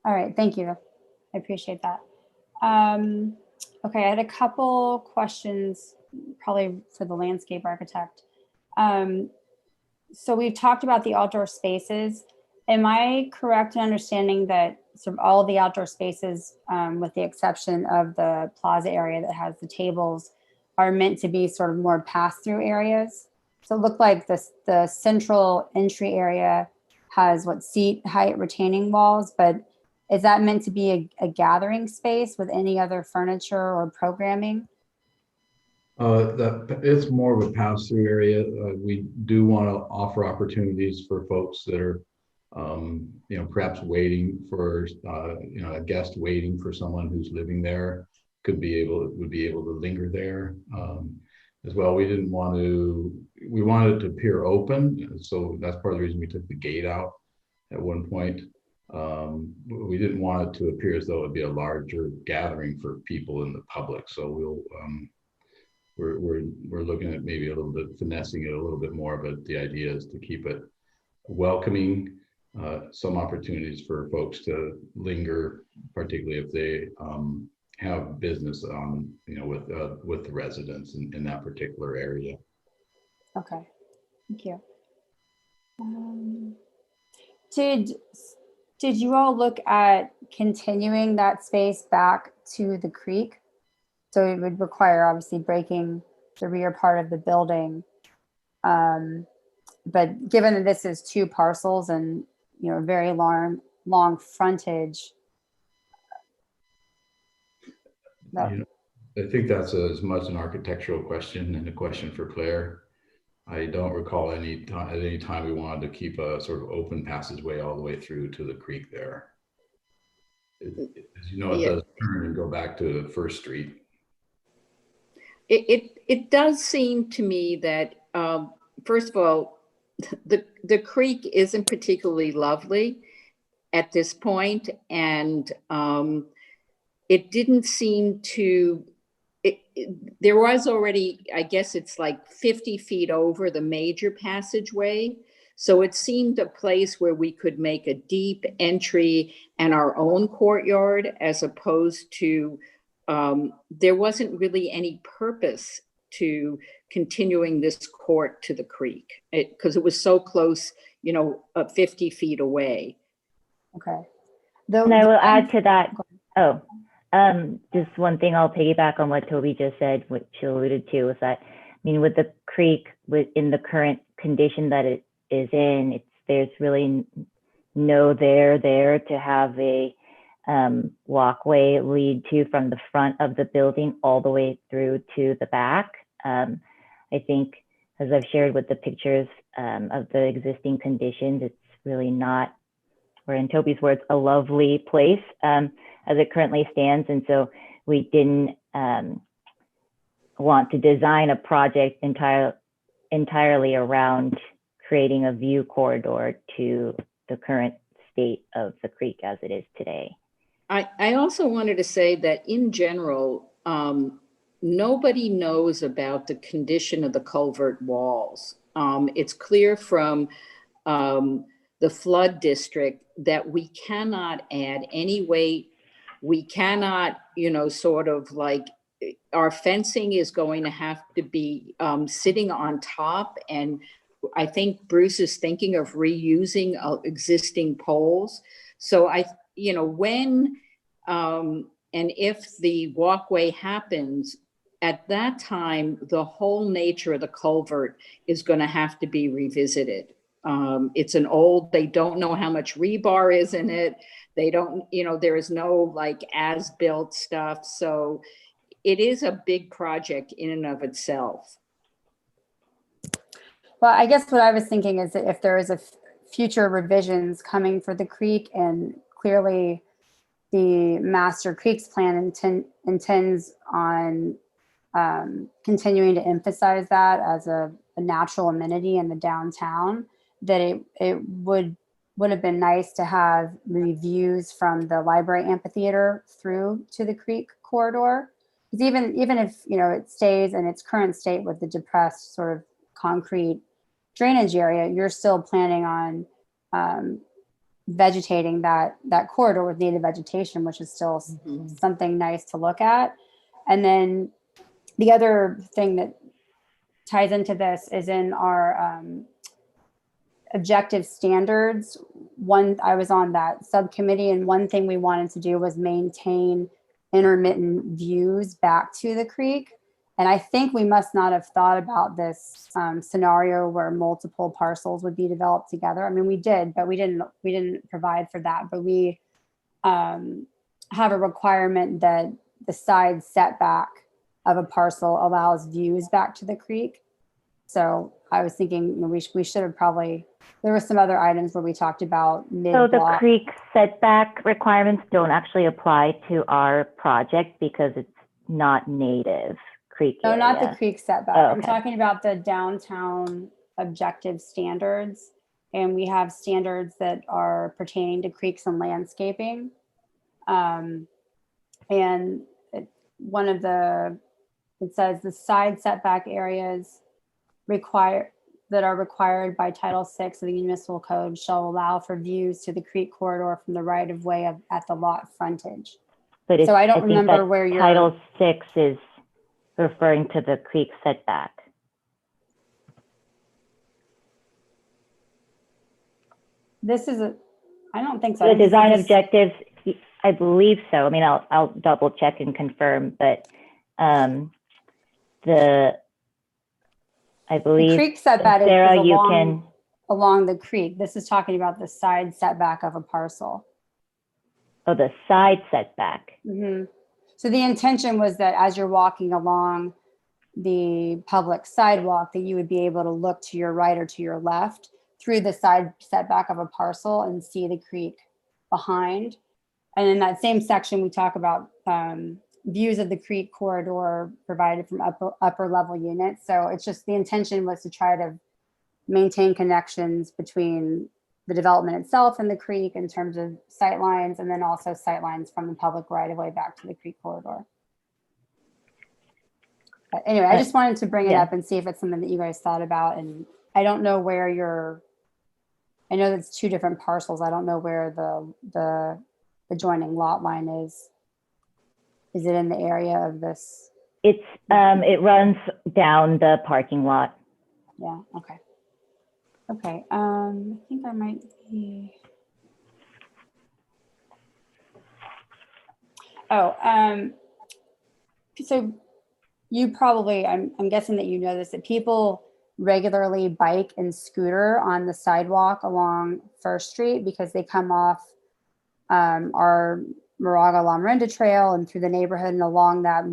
All right. Thank you. I appreciate that. Okay. I had a couple questions probably for the landscape architect. So we've talked about the outdoor spaces. Am I correct in understanding that sort of all of the outdoor spaces, with the exception of the plaza area that has the tables, are meant to be sort of more pass-through areas? So it looked like the central entry area has seat height retaining walls, but is that meant to be a gathering space with any other furniture or programming? It's more of a pass-through area. We do want to offer opportunities for folks that are, you know, perhaps waiting for, you know, a guest waiting for someone who's living there would be able to linger there as well. We wanted it to appear open. So that's part of the reason we took the gate out at one point. We didn't want it to appear as though it'd be a larger gathering for people in the public. So we're looking at maybe a little bit finessing it a little bit more, but the idea is to keep it welcoming, some opportunities for folks to linger, particularly if they have business on, you know, with the residents in that particular area. Okay, thank you. Did you all look at continuing that space back to the creek? So it would require obviously breaking the rear part of the building. But given that this is two parcels and, you know, very long frontage. You know, I think that's as much an architectural question and a question for Claire. I don't recall at any time we wanted to keep a sort of open passageway all the way through to the creek there. As you know, it does turn and go back to First Street. It does seem to me that, first of all, the creek isn't particularly lovely at this point, and it didn't seem to. There was already, I guess it's like 50 feet over the major passageway. So it seemed a place where we could make a deep entry and our own courtyard, as opposed to, there wasn't really any purpose to continuing this court to the creek because it was so close, you know, 50 feet away. Okay. And I will add to that. Oh. Just one thing I'll piggyback on what Toby just said, which she alluded to, was that, I mean, with the creek, in the current condition that it is in, there's really no there to have a walkway lead to from the front of the building all the way through to the back. I think, as I've shared with the pictures of the existing conditions, it's really not, or in Toby's words, a lovely place as it currently stands. And so we didn't want to design a project entirely around creating a view corridor to the current state of the creek as it is today. I also wanted to say that in general, nobody knows about the condition of the culvert walls. It's clear from the flood district that we cannot add any weight. We cannot, sort of like, our fencing is going to have to be sitting on top. And I think Bruce is thinking of reusing existing poles. So when and if the walkway happens, at that time, the whole nature of the culvert is going to have to be revisited. It's they don't know how much rebar is in it. They don't, there is no like as-built stuff. So it is a big project in and of itself. Well, I guess what I was thinking is that if there is a future revisions coming for the creek, and clearly the Master Creeks Plan intends on continuing to emphasize that as a natural amenity in the downtown, that it would have been nice to have reviews from the library amphitheater through to the creek corridor. Because even if it stays in its current state with the depressed sort of concrete drainage area, you're still planning on vegetating that corridor with native vegetation, which is still something nice to look at. And then the other thing that ties into this is in our objective standards. I was on that subcommittee, and one thing we wanted to do was maintain intermittent views back to the creek. And I think we must not have thought about this scenario where multiple parcels would be developed together. I mean, we did, but we didn't provide for that. But we have a requirement that the side setback of a parcel allows views back to the creek. So I was thinking we should have probably, there were some other items where we talked about mid-block. So the creek setback requirements don't actually apply to our project because it's not native creek area. No, not the creek setback. Oh, okay. I'm talking about the downtown objective standards. And we have standards that are pertaining to creeks and landscaping. And it says the side setback areas that are required by Title VI of the Municipal Code shall allow for views to the creek corridor from the right of way at the lot frontage. But so I don't think remember that where Title VI is referring to the creek setback. I don't think so. The design objectives, I believe so. I mean, I'll double check and confirm, but I believe the creek setback Sarah, is along the creek. This is talking about the side setback of a parcel. Oh, the side setback. Mm-hmm. So the intention was that as you're walking along the public sidewalk, that you would be able to look to your right or to your left through the side setback of a parcel and see the creek behind. And in that same section, we talk about views of the creek corridor provided from upper level units. So it's just, the intention was to try to maintain connections between the development itself and the creek in terms of sight lines, and then also sight lines from the public right of way back to the creek corridor. But anyway, I just wanted to bring it up and see if it's something that you guys thought about. And I don't know where I know that's two different parcels. I don't know where the adjoining lot line is. Is it in the area of this? It's it runs down the parking lot. Yeah. Okay. Okay. I think I might be. Oh. So you probably, I'm guessing that you know this, that people regularly bike and scooter on the sidewalk along First Street because they come off our Moraga La Miranda Trail and through the neighborhood and along that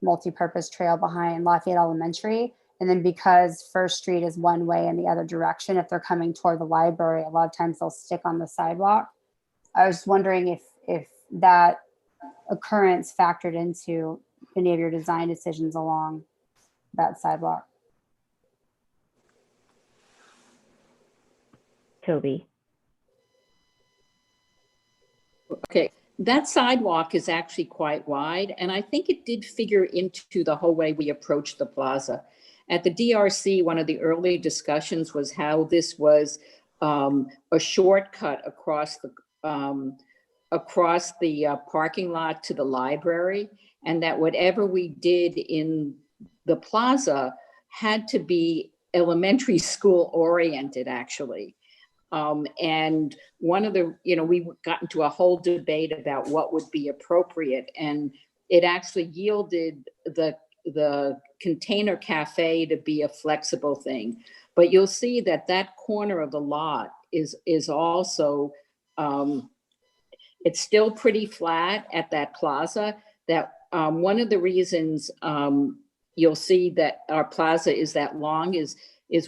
multi-purpose trail behind Lafayette Elementary. And then because First Street is one way in the other direction, if they're coming toward the library, a lot of times they'll stick on the sidewalk. I was wondering if that occurrence factored into any of your design decisions along that sidewalk. Toby. Okay, that sidewalk is actually quite wide, and I think it did figure into the whole way we approached the plaza. At the DRC, one of the early discussions was how this was a shortcut across the parking lot to the library, and that whatever we did in the plaza had to be elementary school oriented, actually. And one of the, we got into a whole debate about what would be appropriate, and it actually yielded the container cafe to be a flexible thing. But you'll see that that corner of the lot is also, it's still pretty flat at that plaza. That one of the reasons you'll see that our plaza is that long is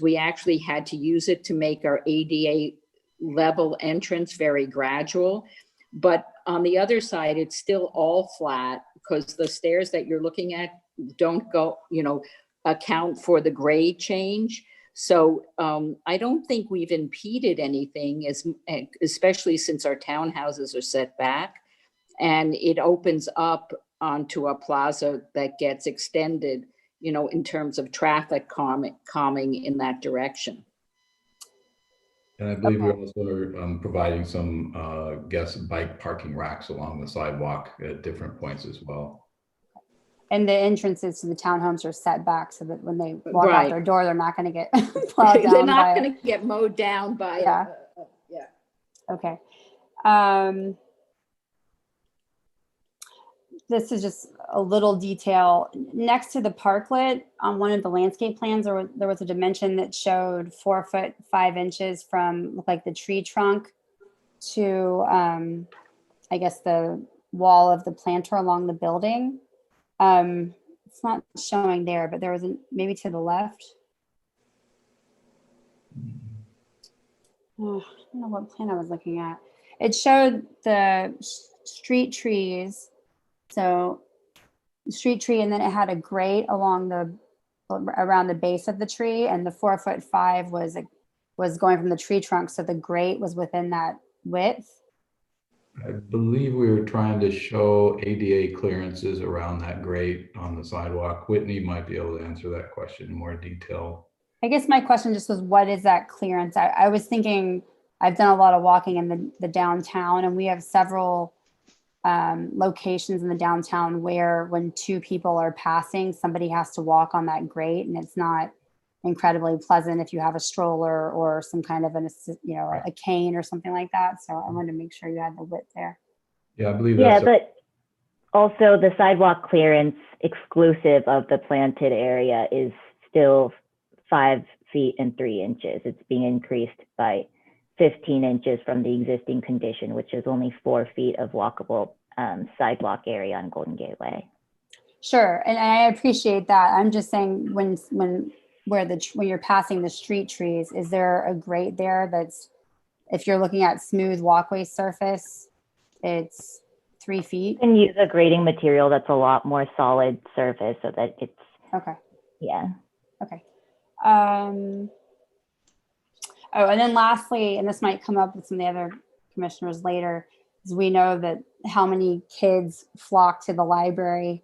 we actually had to use it to make our ADA level entrance very gradual. But on the other side, it's still all flat because the stairs that you're looking at don't go, account for the grade change. So I don't think we've impeded anything, especially since our townhouses are set back, and it opens up onto a plaza that gets extended, in terms of traffic calming in that direction. And I believe we're also providing some guest bike parking racks along the sidewalk at different points as well. And the entrances to the townhomes are set back so that when they walk Right. out their door, they're not going to get plowed down. They're not going to get mowed down by. Yeah. Yeah. Okay. This is just a little detail. Next to the parklet, on one of the landscape plans, there was a dimension that showed 4 foot 5 inches from, looked like the tree trunk to, I guess, the wall of the planter along the building. It's not showing there, but there was maybe to the left. Oh, I don't know what plan I was looking at. It showed the street trees. So street tree, and then it had a grate around the base of the tree, and the 4 foot 5 was going from the tree trunk. So the grate was within that width. I believe we were trying to show ADA clearances around that grate on the sidewalk. Whitney might be able to answer that question in more detail. I guess my question just was, what is that clearance? I was thinking, I've done a lot of walking in the downtown, and we have several locations in the downtown where when 2 people are passing, somebody has to walk on that grate, and it's not incredibly pleasant if you have a stroller or some kind of a cane or something like that. So I wanted to make sure you had the width there. Yeah, I believe that's. Yeah, but also the sidewalk clearance exclusive of the planted area is still 5 feet and 3 inches. It's being increased by 15 inches from the existing condition, which is only 4 feet of walkable sidewalk area on Golden Gateway. Sure, and I appreciate that. I'm just saying when you're passing the street trees, is there a grate there that's, if you're looking at smooth walkway surface, it's 3 feet? You can use a grading material that's a lot more solid surface so that it's, okay. Yeah. Okay. Oh, and then lastly, and this might come up with some of the other commissioners later, is we know that how many kids flock to the library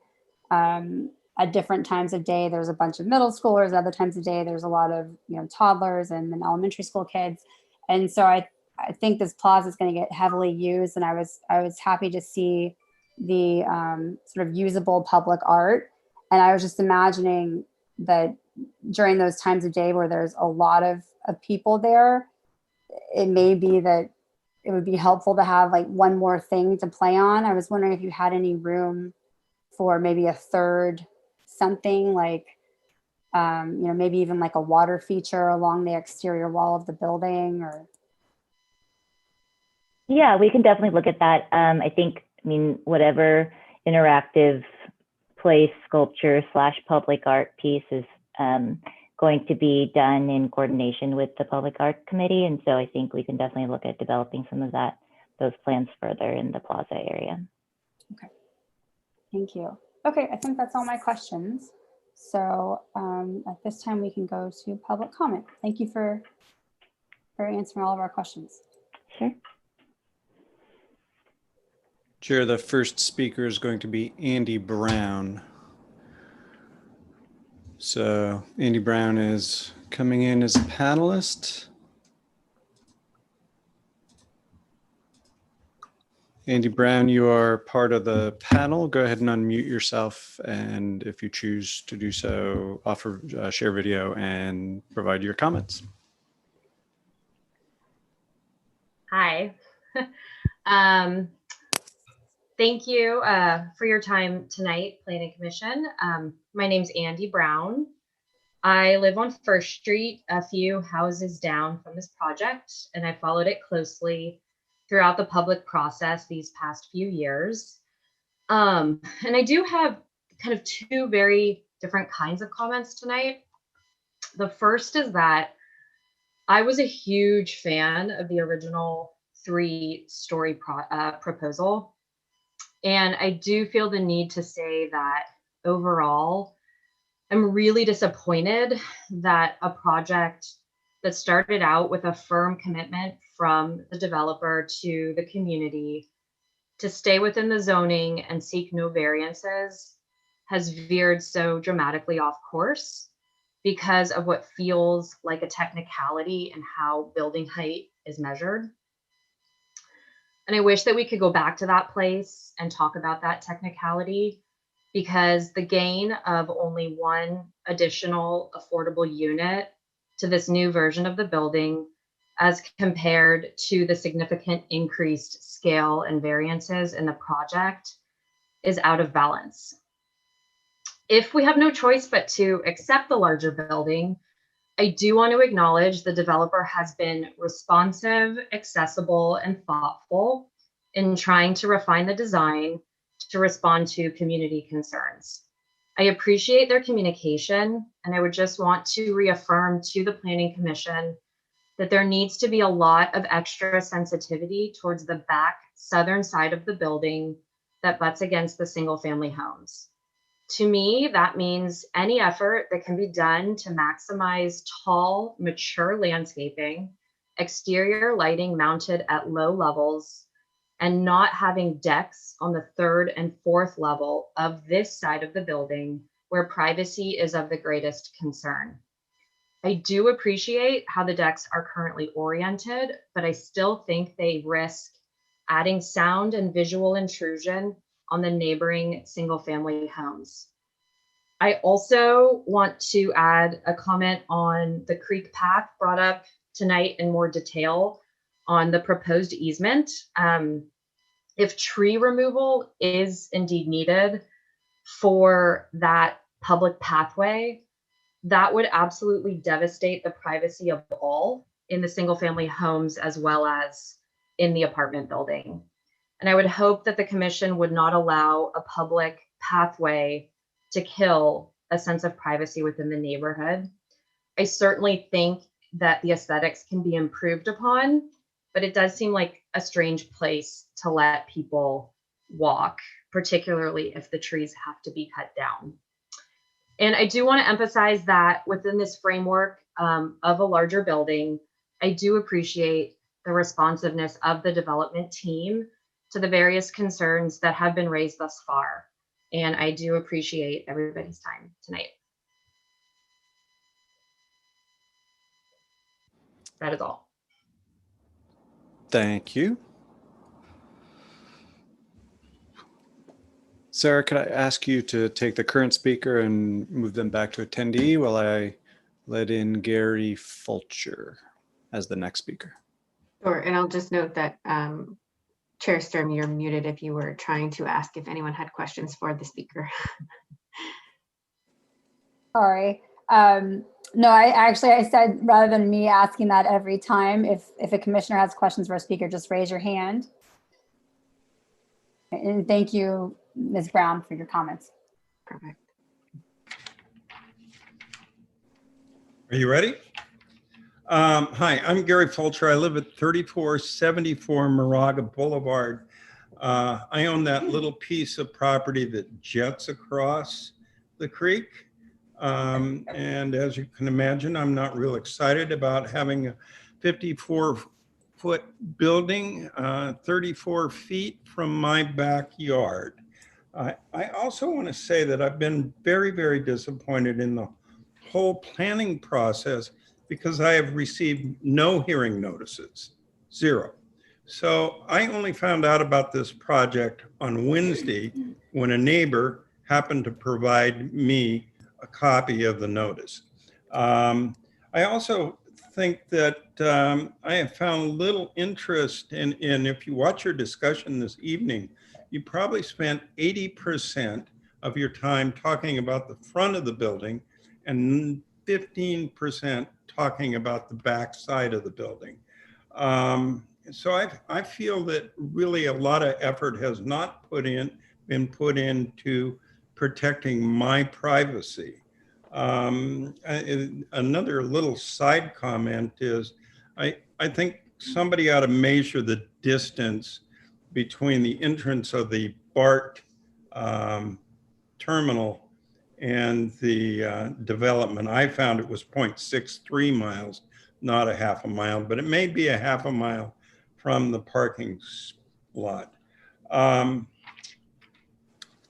at different times of day. There's a bunch of middle schoolers. Other times of day, there's a lot of toddlers and then elementary school kids. And so I think this plaza is going to get heavily used. And I was happy to see the sort of usable public art. And I was just imagining that during those times of day where there's a lot of people there, it may be that it would be helpful to have like one more thing to play on. I was wondering if you had any room for maybe a third something like, maybe even like a water feature along the exterior wall of the building, or. Yeah, we can definitely look at that. I mean, whatever interactive place sculpture / public art piece is going to be done in coordination with the Public Art Committee. And so I think we can definitely look at developing some of those plans further in the plaza area. Okay, thank you. Okay, I think that's all my questions. So at this time we can go to public comment. Thank you for answering all of our questions. Sure. Chair, the first speaker is going to be Andy Brown. So Andy Brown is coming in as a panelist. Andy Brown, you are part of the panel. Go ahead and unmute yourself. And if you choose to do so, offer share video and provide your comments. Hi. Thank you for your time tonight, Planning Commission. My name's Andy Brown. I live on First Street, a few houses down from this project, and I followed it closely throughout the public process these past few years. And I do have kind of two very different kinds of comments tonight. The first is that I was a huge fan of the original 3-story proposal. And I do feel the need to say that overall, I'm really disappointed that a project that started out with a firm commitment from the developer to the community to stay within the zoning and seek no variances has veered so dramatically off course because of what feels like a technicality in how building height is measured. And I wish that we could go back to that place and talk about that technicality, because the gain of only one additional affordable unit to this new version of the building, as compared to the significant increased scale and variances in the project, is out of balance. If we have no choice but to accept the larger building, I do want to acknowledge the developer has been responsive, accessible, and thoughtful in trying to refine the design to respond to community concerns. I appreciate their communication, and I would just want to reaffirm to the Planning Commission that there needs to be a lot of extra sensitivity towards the back southern side of the building that butts against the single-family homes. To me, that means any effort that can be done to maximize tall, mature landscaping, exterior lighting mounted at low levels, and not having decks on the 3rd and 4th level of this side of the building where privacy is of the greatest concern. I do appreciate how the decks are currently oriented, but I still think they risk adding sound and visual intrusion on the neighboring single-family homes. I also want to add a comment on the creek path brought up tonight in more detail on the proposed easement. If tree removal is indeed needed for that public pathway, that would absolutely devastate the privacy of all in the single-family homes as well as in the apartment building. And I would hope that the commission would not allow a public pathway to kill a sense of privacy within the neighborhood. I certainly think that the aesthetics can be improved upon, but it does seem like a strange place to let people walk, particularly if the trees have to be cut down. And I do want to emphasize that within this framework of a larger building, I do appreciate the responsiveness of the development team to the various concerns that have been raised thus far. And I do appreciate everybody's time tonight. That is all. Thank you. Sarah, could I ask you to take the current speaker and move them back to attendee while I let in Gary Fulcher as the next speaker? Sure, and I'll just note that Chair Sturm, you're muted if you were trying to ask if anyone had questions for the speaker. Sorry. No, I said rather than me asking that every time, if a commissioner has questions for a speaker, just raise your hand. And thank you, Ms. Brown, for your comments. Perfect. Are you ready? Hi, I'm Gary Fulcher. I live at 3474 Moraga Boulevard. I own that little piece of property that juts across the creek. And as you can imagine, I'm not real excited about having a 54 foot building, 34 feet from my backyard. I also want to say that I've been very, very disappointed in the whole planning process because I have received no hearing notices, 0. So I only found out about this project on Wednesday when a neighbor happened to provide me a copy of the notice. I also think that I have found little interest in, if you watch your discussion this evening, you probably spent 80% of your time talking about the front of the building and 15% talking about the back side of the building. So I feel that really a lot of effort has not been put into protecting my privacy. Another little side comment is I think somebody ought to measure the distance between the entrance of the BART terminal and the development. I found it was 0.63 miles, not a half a mile, but it may be a half a mile from the parking lot.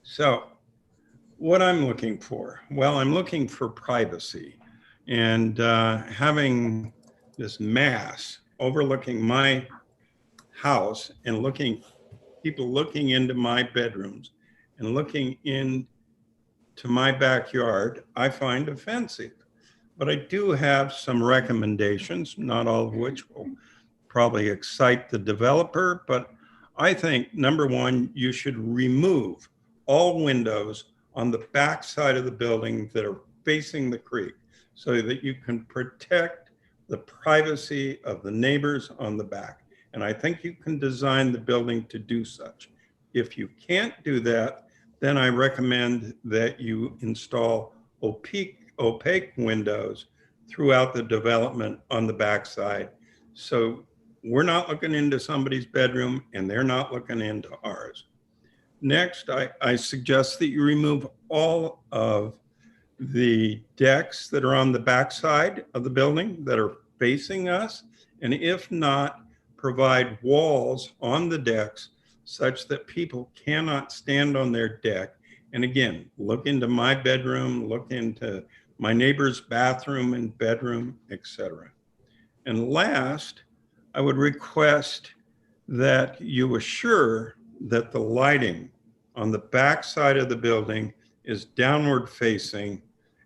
So what I'm looking for, well, I'm looking for privacy, and having this mass overlooking my house and people looking into my bedrooms and looking into my backyard, I find offensive. But I do have some recommendations, not all of which will probably excite the developer, but I think, number one, you should remove all windows on the back side of the building that are facing the creek so that you can protect the privacy of the neighbors on the back. And I think you can design the building to do such. If you can't do that, then I recommend that you install opaque windows throughout the development on the backside. So we're not looking into somebody's bedroom and they're not looking into ours. Next, I suggest that you remove all of the decks that are on the backside of the building that are facing us. And if not, provide walls on the decks such that people cannot stand on their deck. And again, look into my bedroom, look into my neighbor's bathroom and bedroom, etc. And last, I would request that you assure that the lighting on the back side of the building is downward facing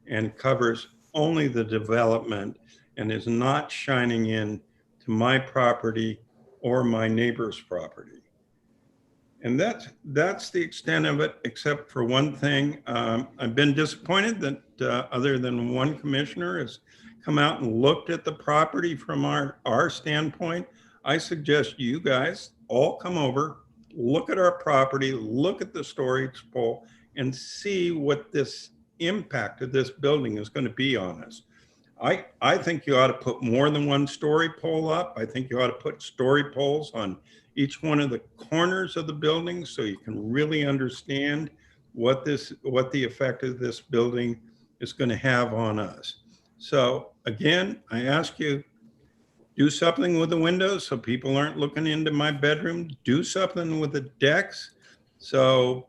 and covers only the development and is not shining in to my property or my neighbor's property. And that's the extent of it, except for one thing. I've been disappointed that other than one commissioner has come out and looked at the property from our standpoint. I suggest you guys all come over, look at our property, look at the storage pole, and see what this impact of this building is going to be on us. I think you ought to put more than one story pole up. I think you ought to put story poles on each one of the corners of the building so you can really understand what the effect of this building is going to have on us. So again, I ask you, do something with the windows so people aren't looking into my bedroom. Do something with the decks so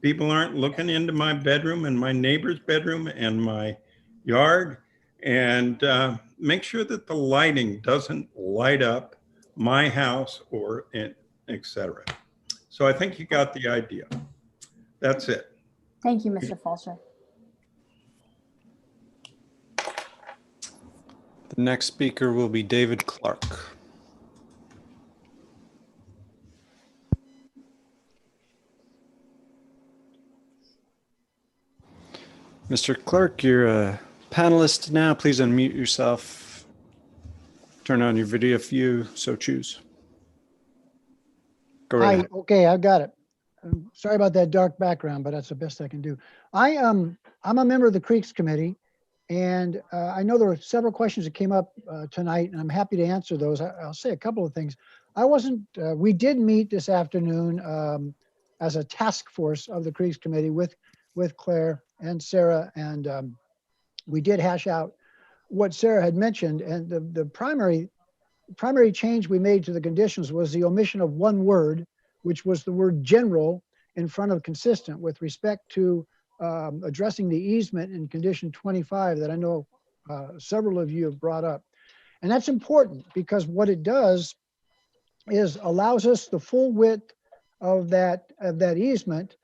people aren't looking into my bedroom and my neighbor's bedroom and my yard. And make sure that the lighting doesn't light up my house or etc. So I think you got the idea. That's it. Thank you, Mr. Fulcher. The next speaker will be David Clark. Mr. Clark, you're a panelist now. Please unmute yourself. Turn on your video if you so choose. Go right ahead. Okay, I've got it. Sorry about that dark background, but that's the best I can do. I'm a member of the Creeks Committee, and I know there were several questions that came up tonight, and I'm happy to answer those. I'll say a couple of things. We did meet this afternoon as a task force of the Creeks Committee with Claire and Sarah, and we did hash out what Sarah had mentioned, and the primary primary change we made to the conditions was the omission of one word, which was the word general in front of consistent with respect to addressing the easement in condition 25 that I know several of you have brought up. And that's important because what it does is allows us the full width of that easement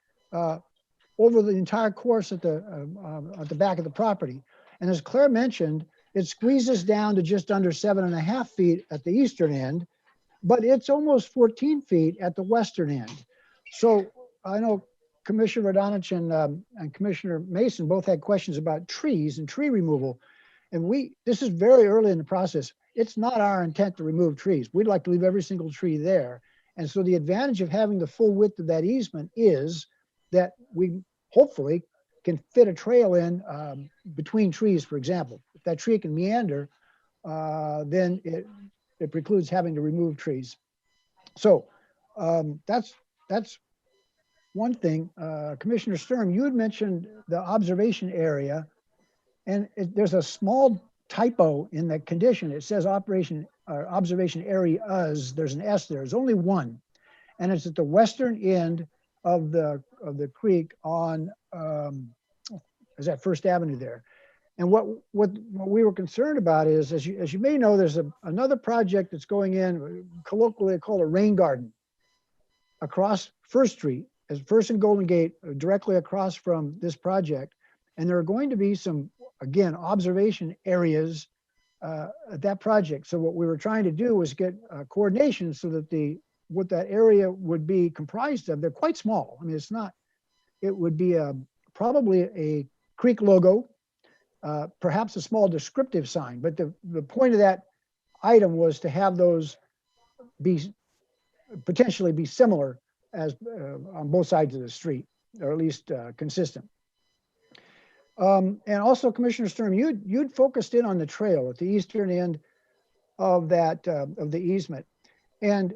over the entire course at the back of the property. And as Claire mentioned, it squeezes down to just under 7.5 feet at the eastern end, but it's almost 14 feet at the western end. So I know Commissioner Radanich and Commissioner Mason both had questions about trees and tree removal. And this is very early in the process. It's not our intent to remove trees. We'd like to leave every single tree there. And so the advantage of having the full width of that easement is that we hopefully can fit a trail in between trees, for example. If that tree can meander, then it precludes having to remove trees. So that's one thing. Commissioner Sturm, you had mentioned the observation area, and there's a small typo in the condition. It says observation areas. There's an S there. There's only one, and it's at the western end of the creek on is that First Avenue there. And what we were concerned about is, as you may know, there's another project that's going in, colloquially called a rain garden, across First Street, as First and Golden Gate, directly across from this project. And there are going to be some, again, observation areas at that project. So what we were trying to do was get coordination so that what that area would be comprised of. They're quite small. I mean, it's not. It would be probably a creek logo, perhaps a small descriptive sign. But the point of that item was to have those potentially be similar as on both sides of the street, or at least consistent. And also, Commissioner Sturm, you'd focused in on the trail at the eastern end of of the easement, and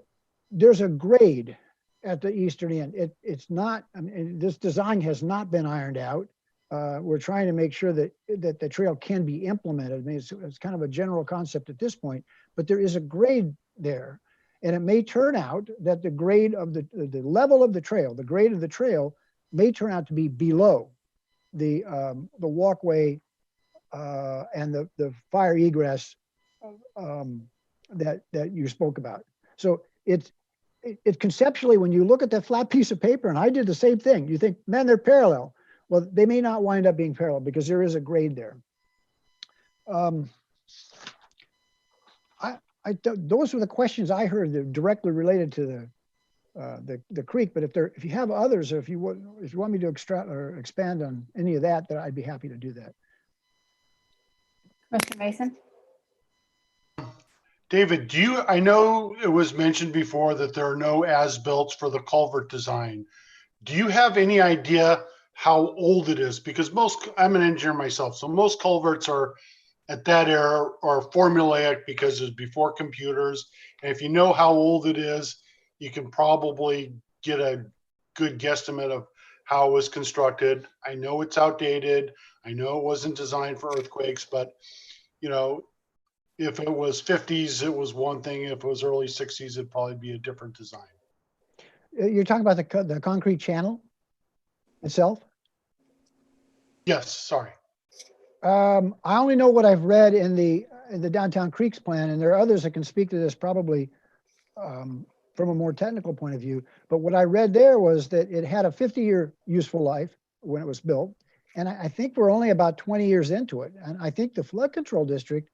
there's a grade at the eastern end. It's not. I mean, this design has not been ironed out. We're trying to make sure that the trail can be implemented. I mean, it's kind of a general concept at this point, but there is a grade there, and it may turn out that the grade of the level of the trail, the grade of the trail, may turn out to be below the walkway and the fire egress that you spoke about. So it conceptually, when you look at that flat piece of paper, and I did the same thing, you think, man, they're parallel. Well, they may not wind up being parallel because there is a grade there. Those were the questions I heard that are directly related to the creek. But if you have others, or if you want me to expand on any of that, then I'd be happy to do that. Mr. Mason? David, I know it was mentioned before that there are no as-built for the culvert design. Do you have any idea how old it is? Because I'm an engineer myself, so most culverts are at that era are formulaic because it's before computers. And if you know how old it is, you can probably get a good guesstimate of how it was constructed. I know it's outdated. I know it wasn't designed for earthquakes, but you know, if it was 50s, it was one thing. If it was early 60s, it'd probably be a different design. You're talking about the concrete channel itself? Yes, sorry. I only know what I've read in the Downtown Creeks plan, and there are others that can speak to this probably from a more technical point of view. But what I read there was that it had a 50-year useful life when it was built. And I think we're only about 20 years into it. And I think the flood control district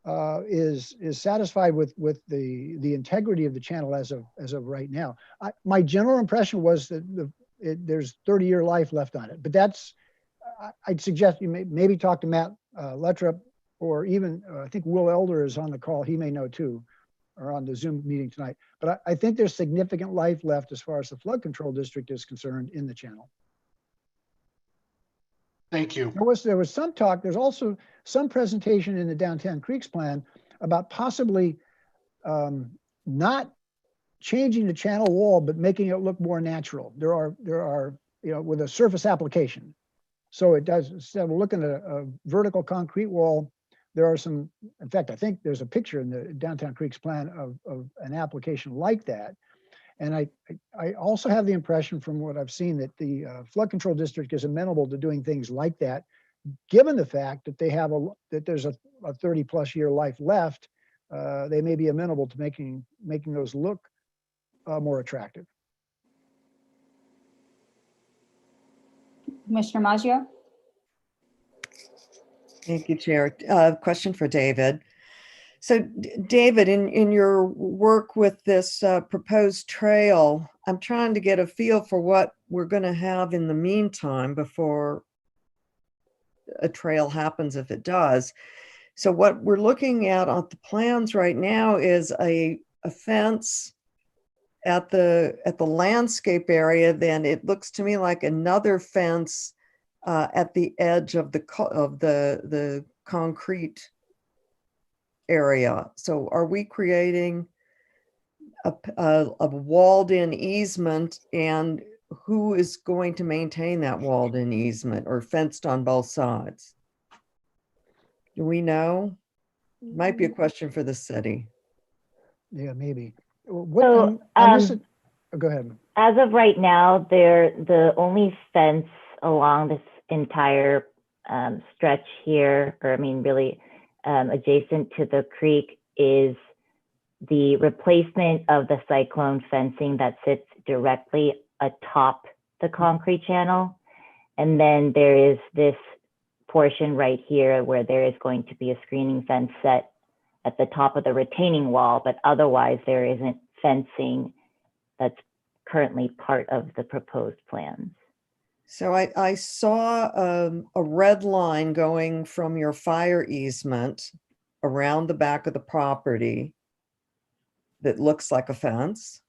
is satisfied with the integrity of the channel as of right now. My general impression was that there's 30-year life left on it. But I'd suggest you maybe talk to Matt Lettrup, or even I think Will Elder is on the call. He may know too, or on the Zoom meeting tonight. But I think there's significant life left as far as the flood control district is concerned in the channel. Thank you. There was some talk. There's also some presentation in the Downtown Creeks plan about possibly not changing the channel wall, but making it look more natural. There are with a surface application. So it does, instead of looking at a vertical concrete wall there are some, in fact, I think there's a picture in the Downtown Creeks plan of an application like that. And I also have the impression from what I've seen that the flood control district is amenable to doing things like that, given the fact that they have that there's a 30+ year life left. They may be amenable to making those look more attractive. Commissioner Maggio? Thank you, Chair. Question for David. So David, in your work with this proposed trail, I'm trying to get a feel for what we're going to have in the meantime before a trail happens, if it does. So what we're looking at on the plans right now is a fence at the landscape area. Then it looks to me like another fence at the edge of the concrete area. So are we creating a walled-in easement, and who is going to maintain that walled-in easement or fenced on both sides? Do we know? Might be a question for the city. Yeah, maybe. So, go ahead. As of right now, the only fence along this entire stretch here, or I mean, really adjacent to the creek, is the replacement of the cyclone fencing that sits directly atop the concrete channel. And then there is this portion right here where there is going to be a screening fence set at the top of the retaining wall, but otherwise there isn't fencing that's currently part of the proposed plans. So I saw a red line going from your fire easement around the back of the property that looks like a fence.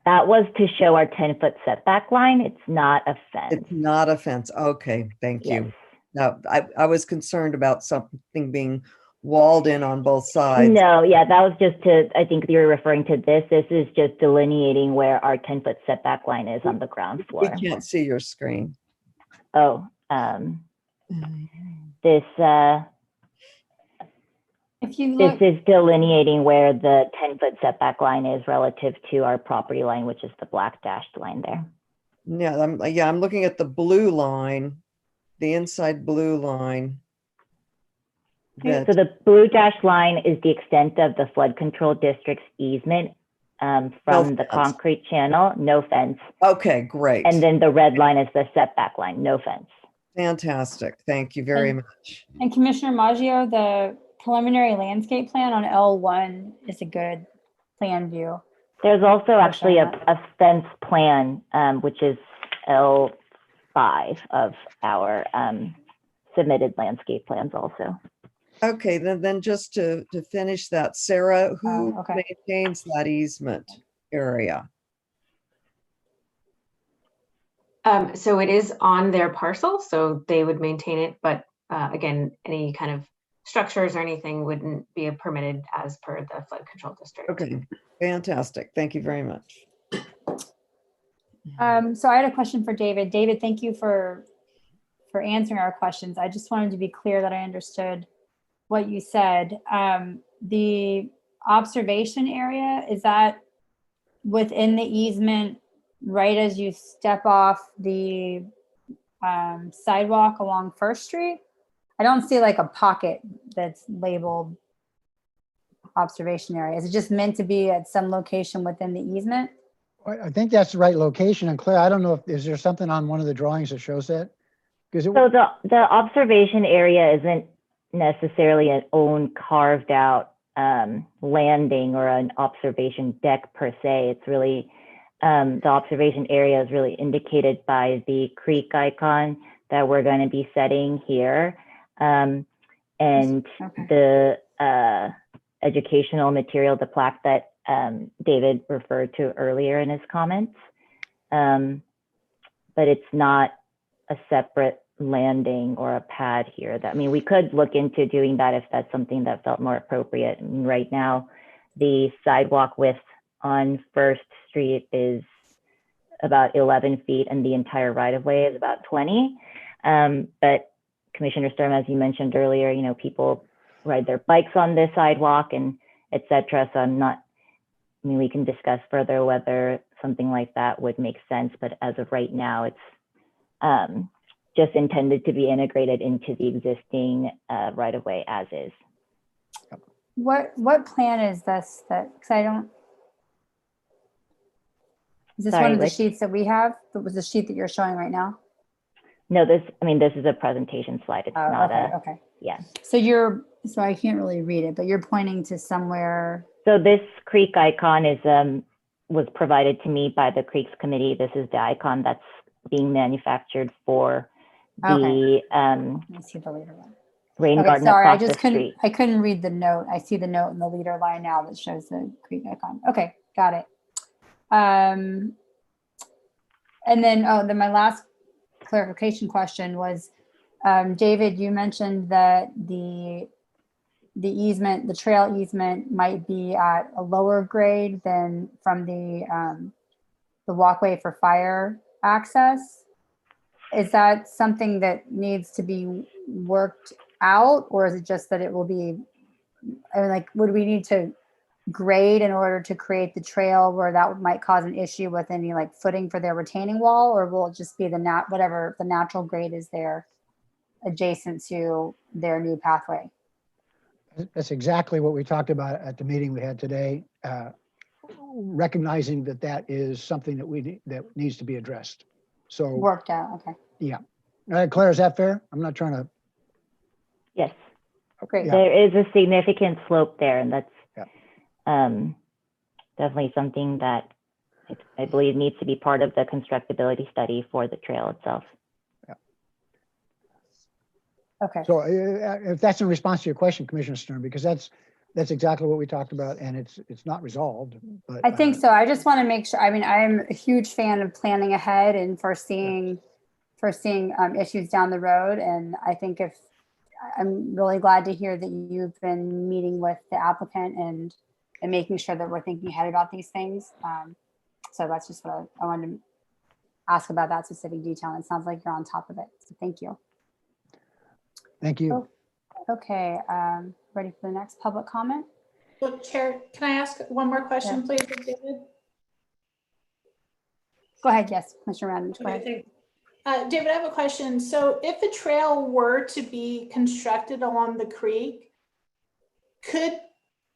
That was to show our 10-foot setback line. It's not a fence. It's not a fence. Okay, thank you. Yes. No, I was concerned about something being walled in on both sides. No, yeah, that was just to, I think you're referring to this. This is just delineating where our 10-foot setback line is on the ground floor. We can't see your screen. Oh, this If you look, this is delineating where the 10-foot setback line is relative to our property line, which is the black dashed line there. Yeah, I'm looking at the blue line, the inside blue line. So the blue dashed line is the extent of the flood control district's easement from the concrete channel, no fence. Okay, great. And then the red line is the setback line, no fence. Fantastic. Thank you very much. and Commissioner Maggio, the preliminary landscape plan on L1 is a good plan view. There's also actually a fence plan, which is L5 of our submitted landscape plans also. Okay, then just to finish that, Sarah, who maintains that easement area? So it is on their parcel, so they would maintain it, but again, any kind of structures or anything wouldn't be permitted as per the flood control district. Okay, fantastic. Thank you very much. So I had a question for David. David, thank you for answering our questions. I just wanted to be clear that I understood what you said. The observation area, is that within the easement right as you step off the sidewalk along First Street? I don't see like a pocket that's labeled observation area. Is it just meant to be at some location within the easement? I think that's the right location. And Claire, I don't know if, is there something on one of the drawings that shows that? Because so the observation area isn't necessarily an own carved out landing or an observation deck per se. It's really, the observation area is really indicated by the creek icon that we're going to be setting here. And the educational material, the plaque that David referred to earlier in his comments. But it's not a separate landing or a pad here. That, I mean, we could look into doing that if that's something that felt more appropriate. I mean, right now, the sidewalk width on First Street is about 11 feet and the entire right-of-way is about 20. But Commissioner Sturm, as you mentioned earlier, you know, people ride their bikes on this sidewalk and etc. So I mean, we can discuss further whether something like that would make sense, but as of right now, it's just intended to be integrated into the existing right-of-way as is. What plan is this because I don't, is this Sorry, one of the which- sheets that we have? That was the sheet that you're showing right now? No, this is a presentation slide. It's not okay. yeah. So I can't really read it, but you're pointing to somewhere. So this creek icon is was provided to me by the Creeks Committee. This is the icon that's being manufactured for the Let me see the leader one. rain Okay, garden sorry, I across just the street. couldn't read the note. I see the note in the leader line now that shows the creek icon. Okay, got it. And then my last clarification question was, David, you mentioned that the easement, the trail easement might be at a lower grade than from the walkway for fire access. Is that something that needs to be worked out, or is it just that it will be, I mean, like, would we need to grade in order to create the trail where that might cause an issue with any like footing for their retaining wall, or will it just be whatever the natural grade is there adjacent to their new pathway? That's exactly what we talked about at the meeting we had today, recognizing that that is something that needs to be addressed. So Worked out, okay. yeah. Claire, is that fair? I'm not trying to. Yes. Great. Yeah. There is a significant slope there, and that's Yeah. definitely something that I believe needs to be part of the constructability study for the trail itself. Okay. So if that's in response to your question, Commissioner Stern, because that's exactly what we talked about, and it's not resolved. But I think so. I just want to make sure. I mean, I'm a huge fan of planning ahead and foreseeing issues down the road. And I think I'm really glad to hear that you've been meeting with the applicant and making sure that we're thinking ahead about these things. So that's just what I wanted to ask about, that specific detail. And it sounds like you're on top of it. So thank you. thank you. Okay. Ready for the next public comment? Well, Chair, can I ask one more question, please, of David? Go ahead. Yes, Commissioner Radovich, go ahead. Okay, David, I have a question. So if a trail were to be constructed along the creek, could,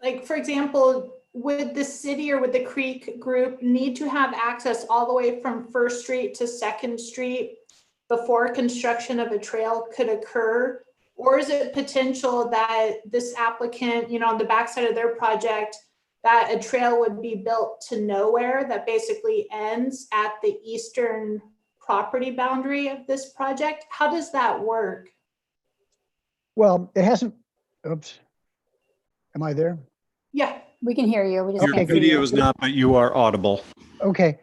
like, for example, would the city or would the Creek group need to have access all the way from First Street to Second Street before construction of a trail could occur? Or is it potential that this applicant, on the backside of their project, that a trail would be built to nowhere that basically ends at the eastern property boundary of this project? How does that work? Well, it hasn't. Oops. Am I there? Yeah. We can hear you. We just Your can't see video you. is not, but you are audible. Okay.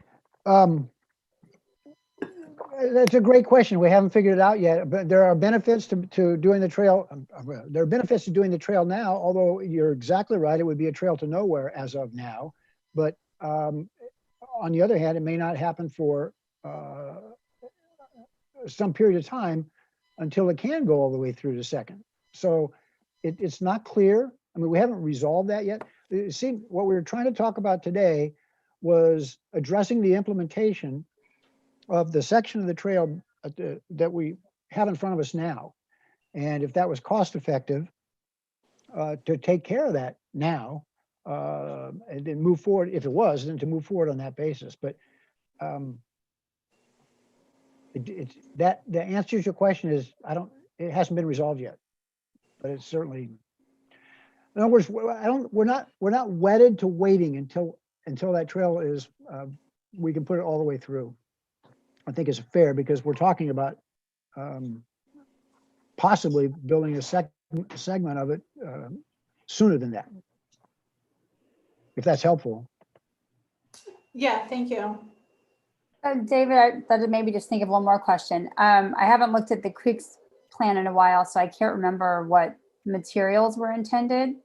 That's a great question. We haven't figured it out yet, but there are benefits to doing the trail. There are benefits to doing the trail now, although you're exactly right. It would be a trail to nowhere as of now. But on the other hand, it may not happen for some period of time until it can go all the way through to Second. So it's not clear. I mean, we haven't resolved that yet. See, what we were trying to talk about today was addressing the implementation of the section of the trail that we have in front of us now. And if that was cost effective to take care of that now, and then move forward, if it was, then to move forward on that basis. But the answer to your question is, it hasn't been resolved yet, but it's certainly, in other words, we're not wedded to waiting until that trail is, we can put it all the way through. I think it's fair because we're talking about possibly building a segment of it sooner than that, if that's helpful. Yeah, thank you. David, I maybe just think of one more question. I haven't looked at the Creeks plan in a while, so I can't remember what materials were intended.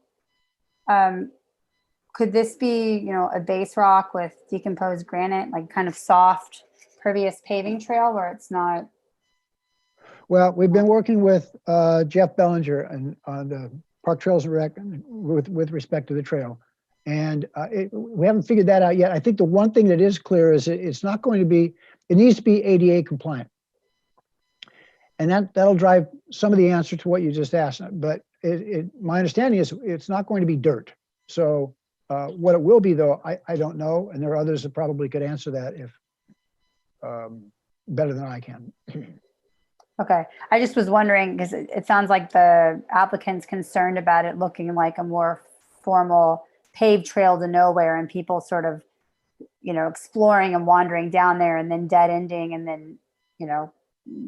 Could this be, a base rock with decomposed granite, like kind of soft, pervious paving trail where it's not? Well, we've been working with Jeff Bellinger on the Park Trails and Rec with respect to the trail. And we haven't figured that out yet. I think the one thing that is clear is it's not going to be, it needs to be ADA compliant. And that'll drive some of the answer to what you just asked. But my understanding is it's not going to be dirt. So what it will be, though, I don't know. And there are others that probably could answer that if better than I can. Okay, I just was wondering, because it sounds like the applicant's concerned about it looking like a more formal paved trail to nowhere, and people sort of, you know, exploring and wandering down there and then dead ending and then, you know,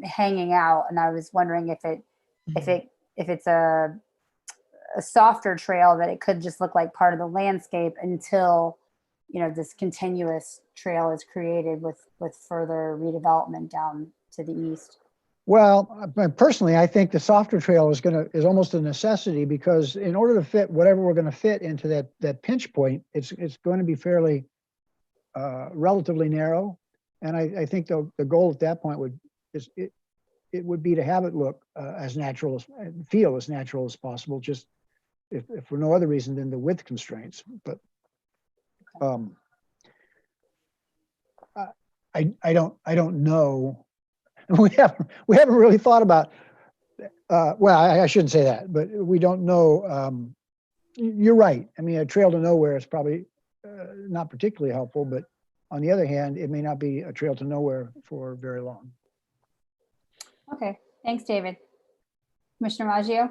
hanging out. And I was wondering if it's a softer trail, that it could just look like part of the landscape until, you know, this continuous trail is created with further redevelopment down to the east. Well, personally, I think the softer trail is almost a necessity, because in order to fit whatever we're going to fit into that pinch point, it's going to be fairly relatively narrow. And I think the goal at that point it would be to have it look as natural as, feel as natural as possible, just if for no other reason than the width constraints. But I don't know. We haven't really thought about, well, I shouldn't say that, but we don't know. You're right. I mean, a trail to nowhere is probably not particularly helpful, but on the other hand, it may not be a trail to nowhere for very long. Okay, thanks, David. Commissioner Maggio?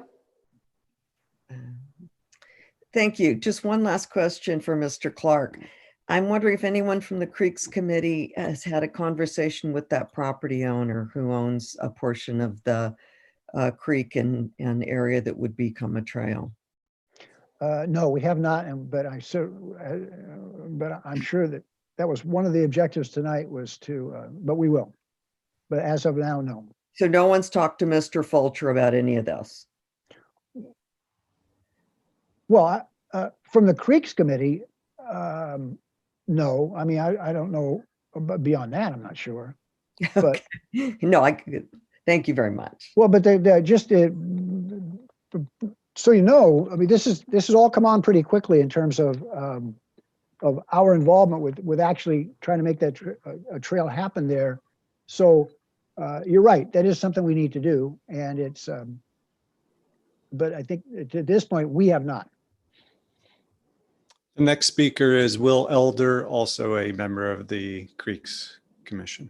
Thank you. Just one last question for Mr. Clark. I'm wondering if anyone from the Creeks Committee has had a conversation with that property owner who owns a portion of the creek and area that would become a trail. No, we have not, but I'm sure that was one of the objectives tonight, was to, but we will. But as of now, no. So no one's talked to Mr. Fulcher about any of this? Well, from the Creeks Committee, no. I mean, I don't know, but beyond that, I'm not sure. But okay. No, thank you very much. Well, but they just so you know, I mean, this is all come on pretty quickly in terms of our involvement with actually trying to make that a trail happen there. So you're right, that is something we need to do, and it's. But I think at this point we have not. The next speaker is Will Elder, also a member of the Creeks Commission.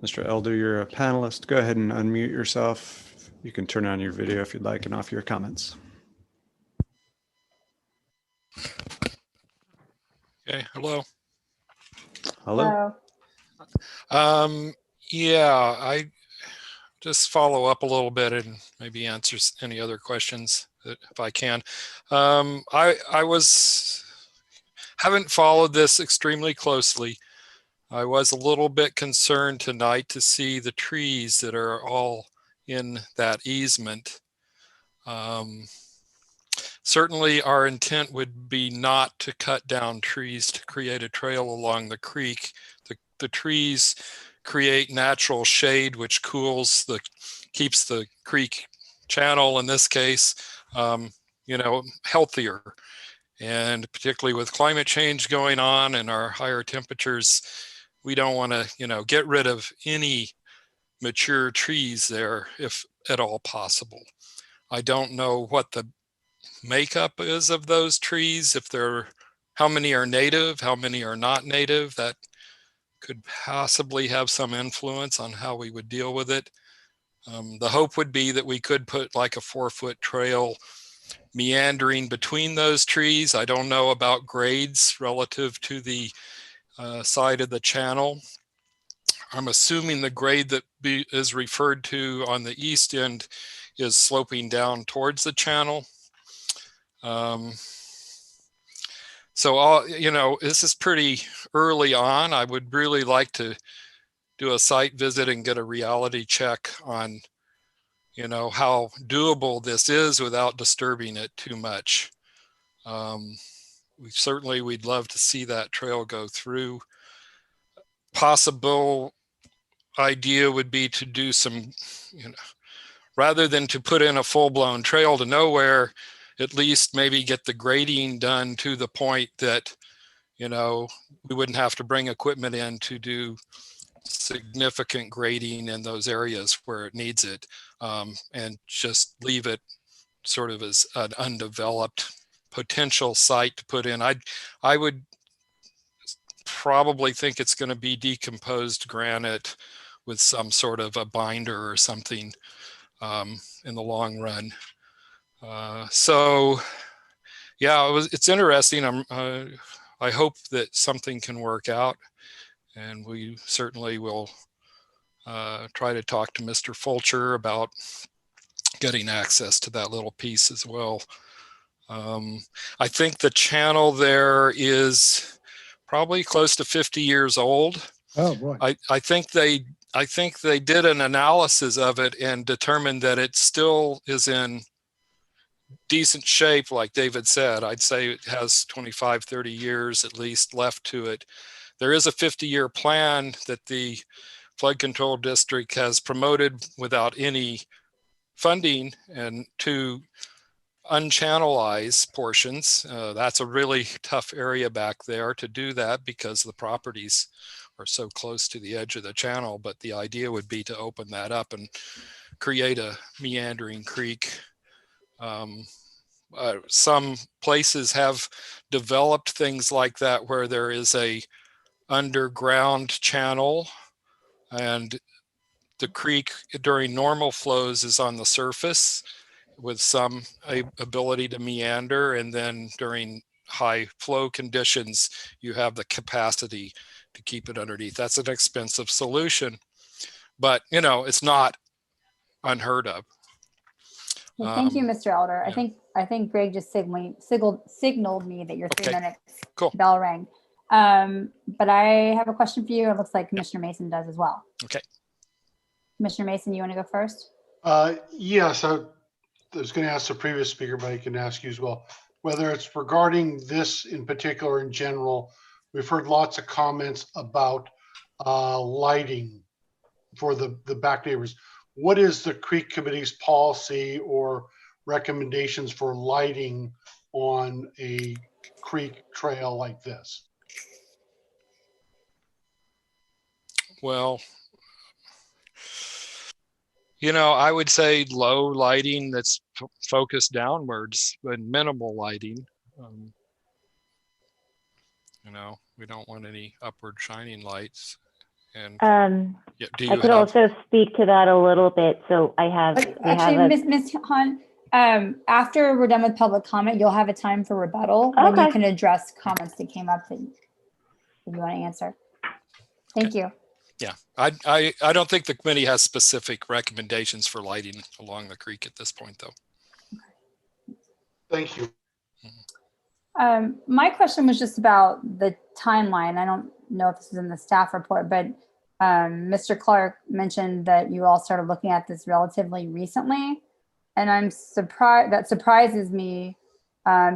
Mr. Elder, you're a panelist. Go ahead and unmute yourself. You can turn on your video if you'd like and off your comments. Okay, hello. Hello. Yeah, I just follow up a little bit and maybe answer any other questions if I can. I haven't followed this extremely closely. I was a little bit concerned tonight to see the trees that are all in that easement. Certainly our intent would be not to cut down trees to create a trail along the creek. The trees create natural shade, which keeps the creek channel, in this case, you know, healthier. And particularly with climate change going on and our higher temperatures, we don't want to, you know, get rid of any mature trees there if at all possible. I don't know what the makeup is of those trees, how many are native, how many are not native. That could possibly have some influence on how we would deal with it. The hope would be that we could put like a 4-foot trail meandering between those trees. I don't know about grades relative to the side of the channel. I'm assuming the grade that is referred to on the east end is sloping down towards the channel. So, you know, this is pretty early on. I would really like to do a site visit and get a reality check on, you know, how doable this is without disturbing it too much. We'd love to see that trail go through. Possible idea would be to do some, rather than to put in a full-blown trail to nowhere, at least maybe get the grading done to the point that, we wouldn't have to bring equipment in to do significant grading in those areas where it needs it, and just leave it sort of as an undeveloped potential site to put in. I would probably think it's going to be decomposed granite with some sort of a binder or something in the long run. So yeah, it's interesting. I hope that something can work out, and we certainly will try to talk to Mr. Fulcher about getting access to that little piece as well. I think the channel there is probably close to 50 years old. Oh boy. I think they did an analysis of it and determined that it still is in decent shape, like David said. I'd say it has 25, 30 years at least left to it. There is a 50-year plan that the flood control district has promoted without any funding, and to unchannelize portions. That's a really tough area back there to do that because the properties are so close to the edge of the channel. But the idea would be to open that up and create a meandering creek. Some places have developed things like that where there is a underground channel, and the creek during normal flows is on the surface with some ability to meander, and then during high flow conditions you have the capacity to keep it underneath. That's an expensive solution, but it's not unheard of. Well, thank you, Mr. Elder. Yeah. I think Greg just signaled me that your 3 minutes bell rang. But I have a question for you. It looks like Commissioner Mason does as well. Okay. Commissioner Mason, you want to go first? Yes, I was going to ask the previous speaker, but I can ask you as well. Whether it's regarding this in particular, in general, we've heard lots of comments about lighting for the back neighbors. What is the Creek Committee's policy or recommendations for lighting on a creek trail like this? Well, I would say low lighting that's focused downwards and minimal lighting. We don't want any upward shining lights. And I could also speak to that a little bit. So I have actually, Ms. Hunt, after we're done with public comment, you'll have a time for rebuttal when you can address comments that came up that you want to answer. Thank you. Yeah, I don't think the committee has specific recommendations for lighting along the creek at this point, though. Thank you. My question was just about the timeline. I don't know if this is in the staff report, but Mr. Clark mentioned that you all started looking at this relatively recently. And I'm surprised, that surprises me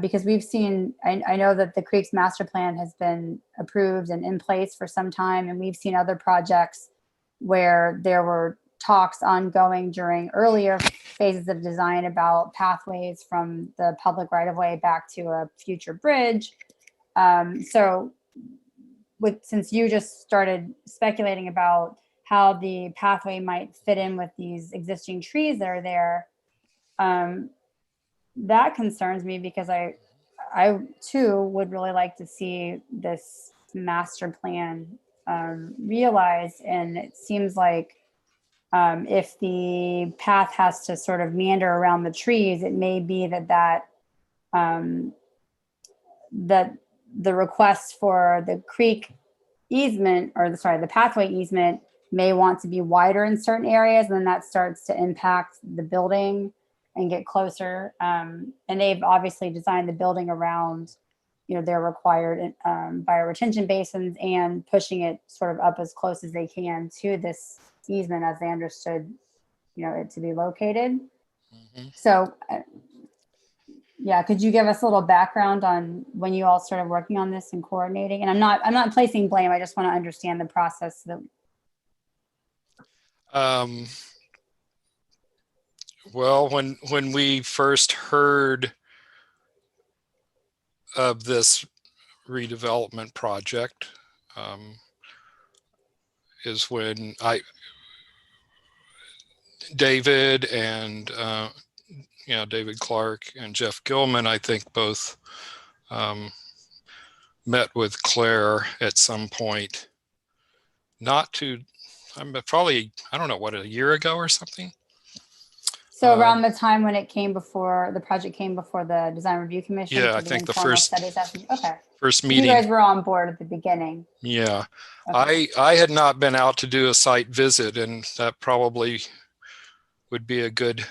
because we've seen, I know that the Creeks master plan has been approved and in place for some time. And we've seen other projects where there were talks ongoing during earlier phases of design about pathways from the public right-of-way back to a future bridge. So since you just started speculating about how the pathway might fit in with these existing trees that are there, that concerns me because I too would really like to see this master plan realized. And it seems like if the path has to sort of meander around the trees, it may be that the request for the creek easement, or the pathway easement, may want to be wider in certain areas, and then that starts to impact the building and get closer. And they've obviously designed the building around, their required bioretention basins and pushing it sort of up as close as they can to this easement as they understood, it to be located. Mm-hmm. So Yeah, could you give us a little background on when you all started working on this and coordinating? And I'm not placing blame. I just want to understand the process. Well, when we first heard of this redevelopment project, is when David and David Clark and Jeff Gilman, I think both met with Claire at some point. Probably, I don't know, what, a year ago or something? So around the time when the project came before the Design Review Commission? Yeah, I think the first meeting. You guys were on board at the beginning. Yeah, Okay. I had not been out to do a site visit, and that probably would be a good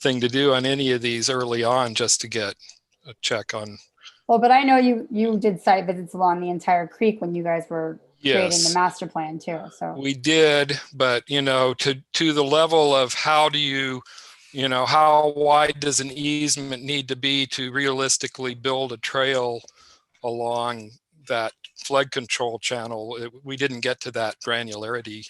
thing to do on any of these early on, just to get a check on. But I know you did site visits along the entire creek when you guys were creating the master plan too. So we did, but to the level of how wide does an easement need to be to realistically build a trail along that flood control channel? We didn't get to that granularity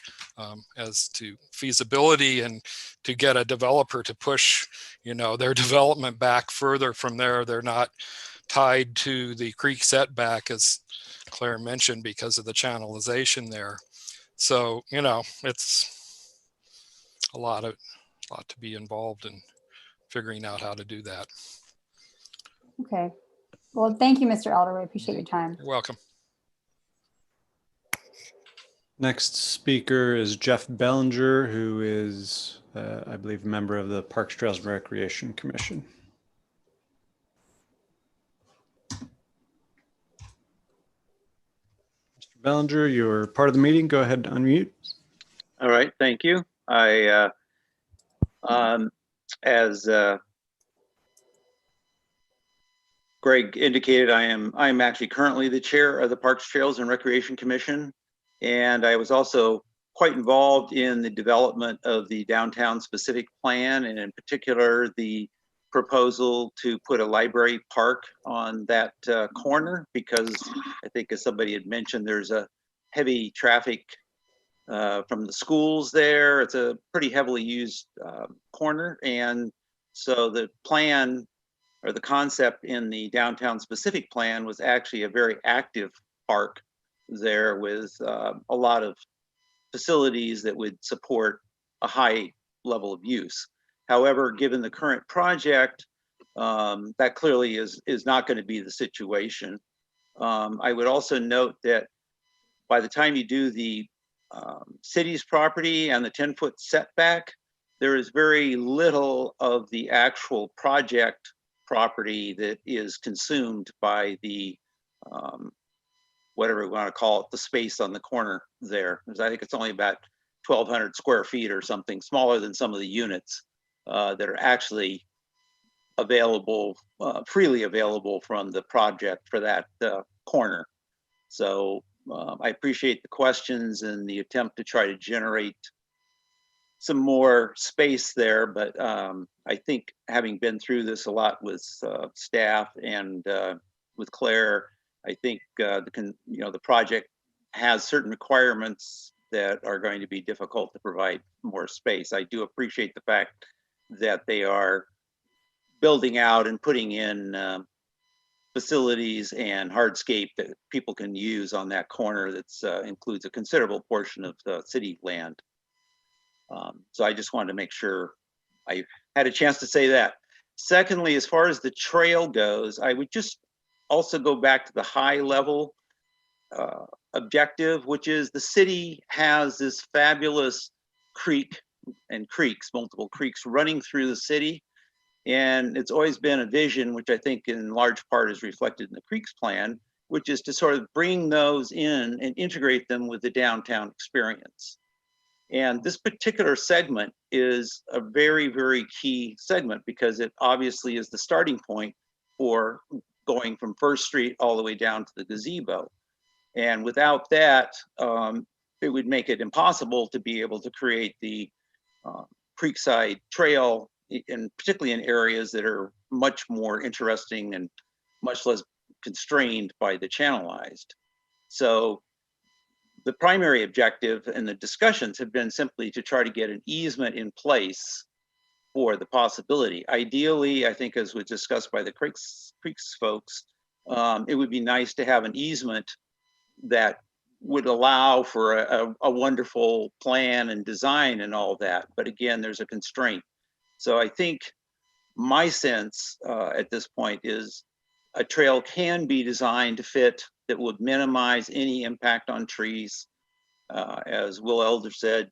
as to feasibility, and to get a developer to push their development back further from there. They're not tied to the creek setback, as Claire mentioned, because of the channelization there. So it's a lot to be involved in figuring out how to do that. Okay, well, thank you, Mr. Elder. I appreciate your time. You're welcome. Next speaker is Jeff Bellinger, who is, I believe, a member of the Parks, Trails, and Recreation Commission. Mr. Bellinger, you're part of the meeting. Go ahead and unmute. All right, thank you. As Greg indicated, I'm actually currently the chair of the Parks, Trails, and Recreation Commission, and I was also quite involved in the development of the downtown specific plan, and in particular the proposal to put a library park on that corner, because I think, as somebody had mentioned, there's a heavy traffic from the schools there. It's a pretty heavily used corner, and so the plan, or the concept in the downtown specific plan, was actually a very active park there with a lot of facilities that would support a high level of use. However, given the current project, that clearly is not going to be the situation. I would also note that by the time you do the city's property and the 10-foot setback, there is very little of the actual project property that is consumed by the whatever we want to call it, the space on the corner there. Because I think it's only about 1,200 square feet or something, smaller than some of the units that are actually available, freely available from the project for that corner. So I appreciate the questions and the attempt to try to generate some more space there, but I think, having been through this a lot with staff and with Claire, I think the project has certain requirements that are going to be difficult to provide more space. I do appreciate the fact that they are building out and putting in facilities and hardscape that people can use on that corner. That includes a considerable portion of the city land. So I just wanted to make sure I had a chance to say that. Secondly, as far as the trail goes, I would just also go back to the high level objective, which is the city has this fabulous creek and creeks, multiple creeks running through the city. And it's always been a vision, which I think in large part is reflected in the Creeks plan, which is to sort of bring those in and integrate them with the downtown experience. And this particular segment is a very, very key segment, because it obviously is the starting point for going from First Street all the way down to the gazebo. And without that, it would make it impossible to be able to create the Creekside Trail and particularly in areas that are much more interesting and much less constrained by the channelized. So the primary objective and the discussions have been simply to try to get an easement in place for the possibility. Ideally, I think as was discussed by the Creeks folks, it would be nice to have an easement that would allow for a wonderful plan and design and all that. But again, there's a constraint. So I think my sense at this point is a trail can be designed to fit that would minimize any impact on trees. As Will Elder said,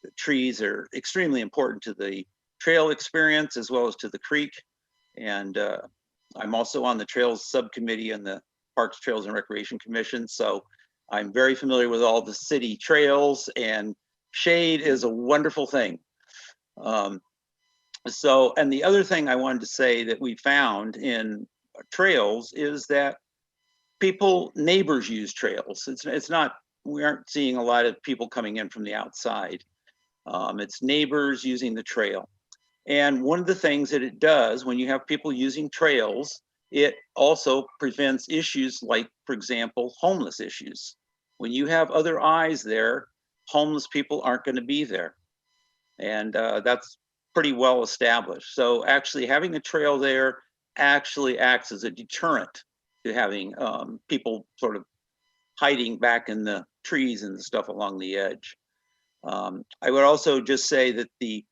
the trees are extremely important to the trail experience as well as to the creek. And I'm also on the Trails Subcommittee and the Parks, Trails and Recreation Commission. So I'm very familiar with all the city trails, and shade is a wonderful thing. And the other thing I wanted to say that we found in trails is that neighbors use trails. It's not, we aren't seeing a lot of people coming in from the outside. It's neighbors using the trail. And one of the things that it does when you have people using trails, it also prevents issues like, for example, homeless issues. When you have other eyes there, homeless people aren't going to be there. And that's pretty well established. So actually having a trail there actually acts as a deterrent to having people sort of hiding back in the trees and the stuff along the edge. I would also just say that the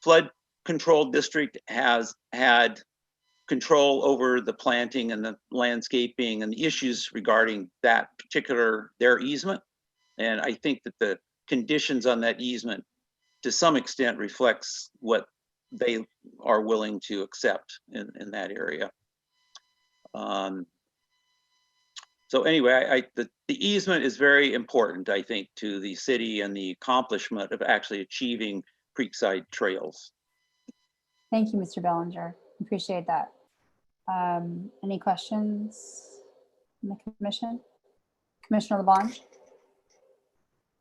flood control district has had control over the planting and the landscaping and the issues regarding that particular, their easement. And I think that the conditions on that easement to some extent reflects what they are willing to accept in that area. So anyway, the easement is very important, I think, to the city and the accomplishment of actually achieving Creekside trails. Thank you, Mr. Bellinger. Appreciate that. Any questions from the commission? Commissioner LeBlanc?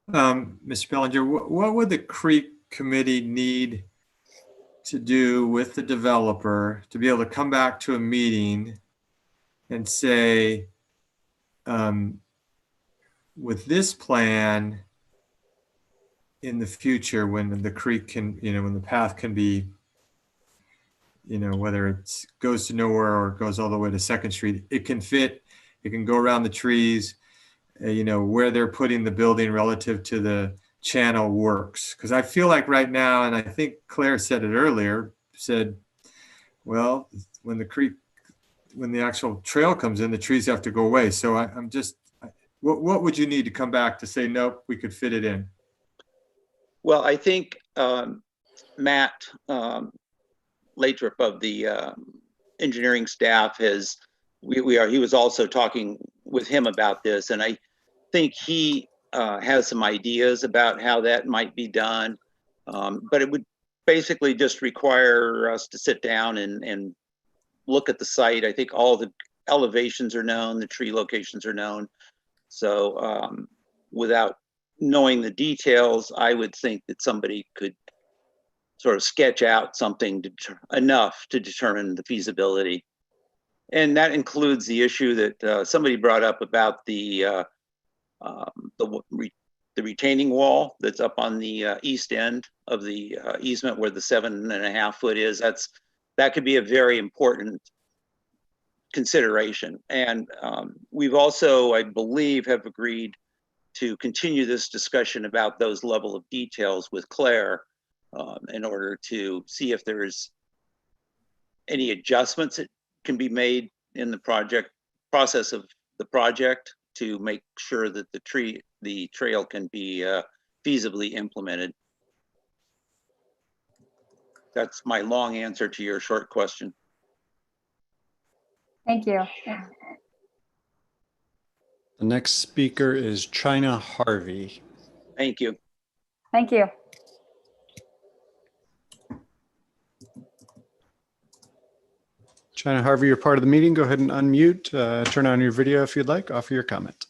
Mr. Bellinger, what would the Creek Committee need to do with the developer to be able to come back to a meeting and say, with this plan in the future, when the creek can, when the path can be, whether it goes to nowhere or it goes all the way to 2nd Street, it can fit, it can go around the trees, where they're putting the building relative to the channel works. Because I feel like right now, and I think Claire said it earlier, well, when the actual trail comes in, the trees have to go away. So I'm just, what would you need to come back to say, nope, we could fit it in? Well, I think Matt Lathrop of the engineering staff he was also talking with him about this, and I think he has some ideas about how that might be done, but it would basically just require us to sit down and look at the site. I think all the elevations are known, the tree locations are known. So without knowing the details, I would think that somebody could sort of sketch out something enough to determine the feasibility. And that includes the issue that somebody brought up about the retaining wall that's up on the east end of the easement where the 7.5 foot is. That could be a very important consideration. And we've also, I believe, have agreed to continue this discussion about those level of details with Claire in order to see if there's any adjustments that can be made in the process of the project to make sure that the trail can be feasibly implemented. That's my long answer to your short question. Thank you. The next speaker is China Harvey. Thank you. Thank you. China Harvey, you're part of the meeting. Go ahead and unmute, turn on your video if you'd like, offer your comment.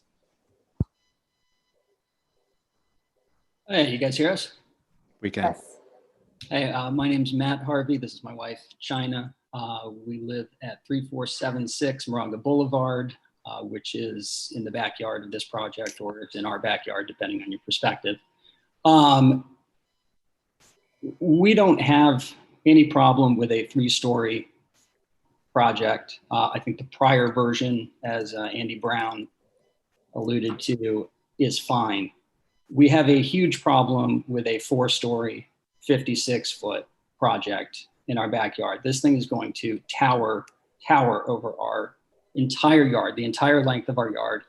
Hey, you guys hear us? We can. Yes. Hey, my name's Matt Harvey. This is my wife, China. We live at 3476 Moraga Boulevard, which is in the backyard of this project, or it's in our backyard, depending on your perspective. We don't have any problem with a 3-story project. I think the prior version, as Andy Brown alluded to, is fine. We have a huge problem with a 4-story, 56-foot project in our backyard. This thing is going to tower over our entire yard, the entire length of our yard,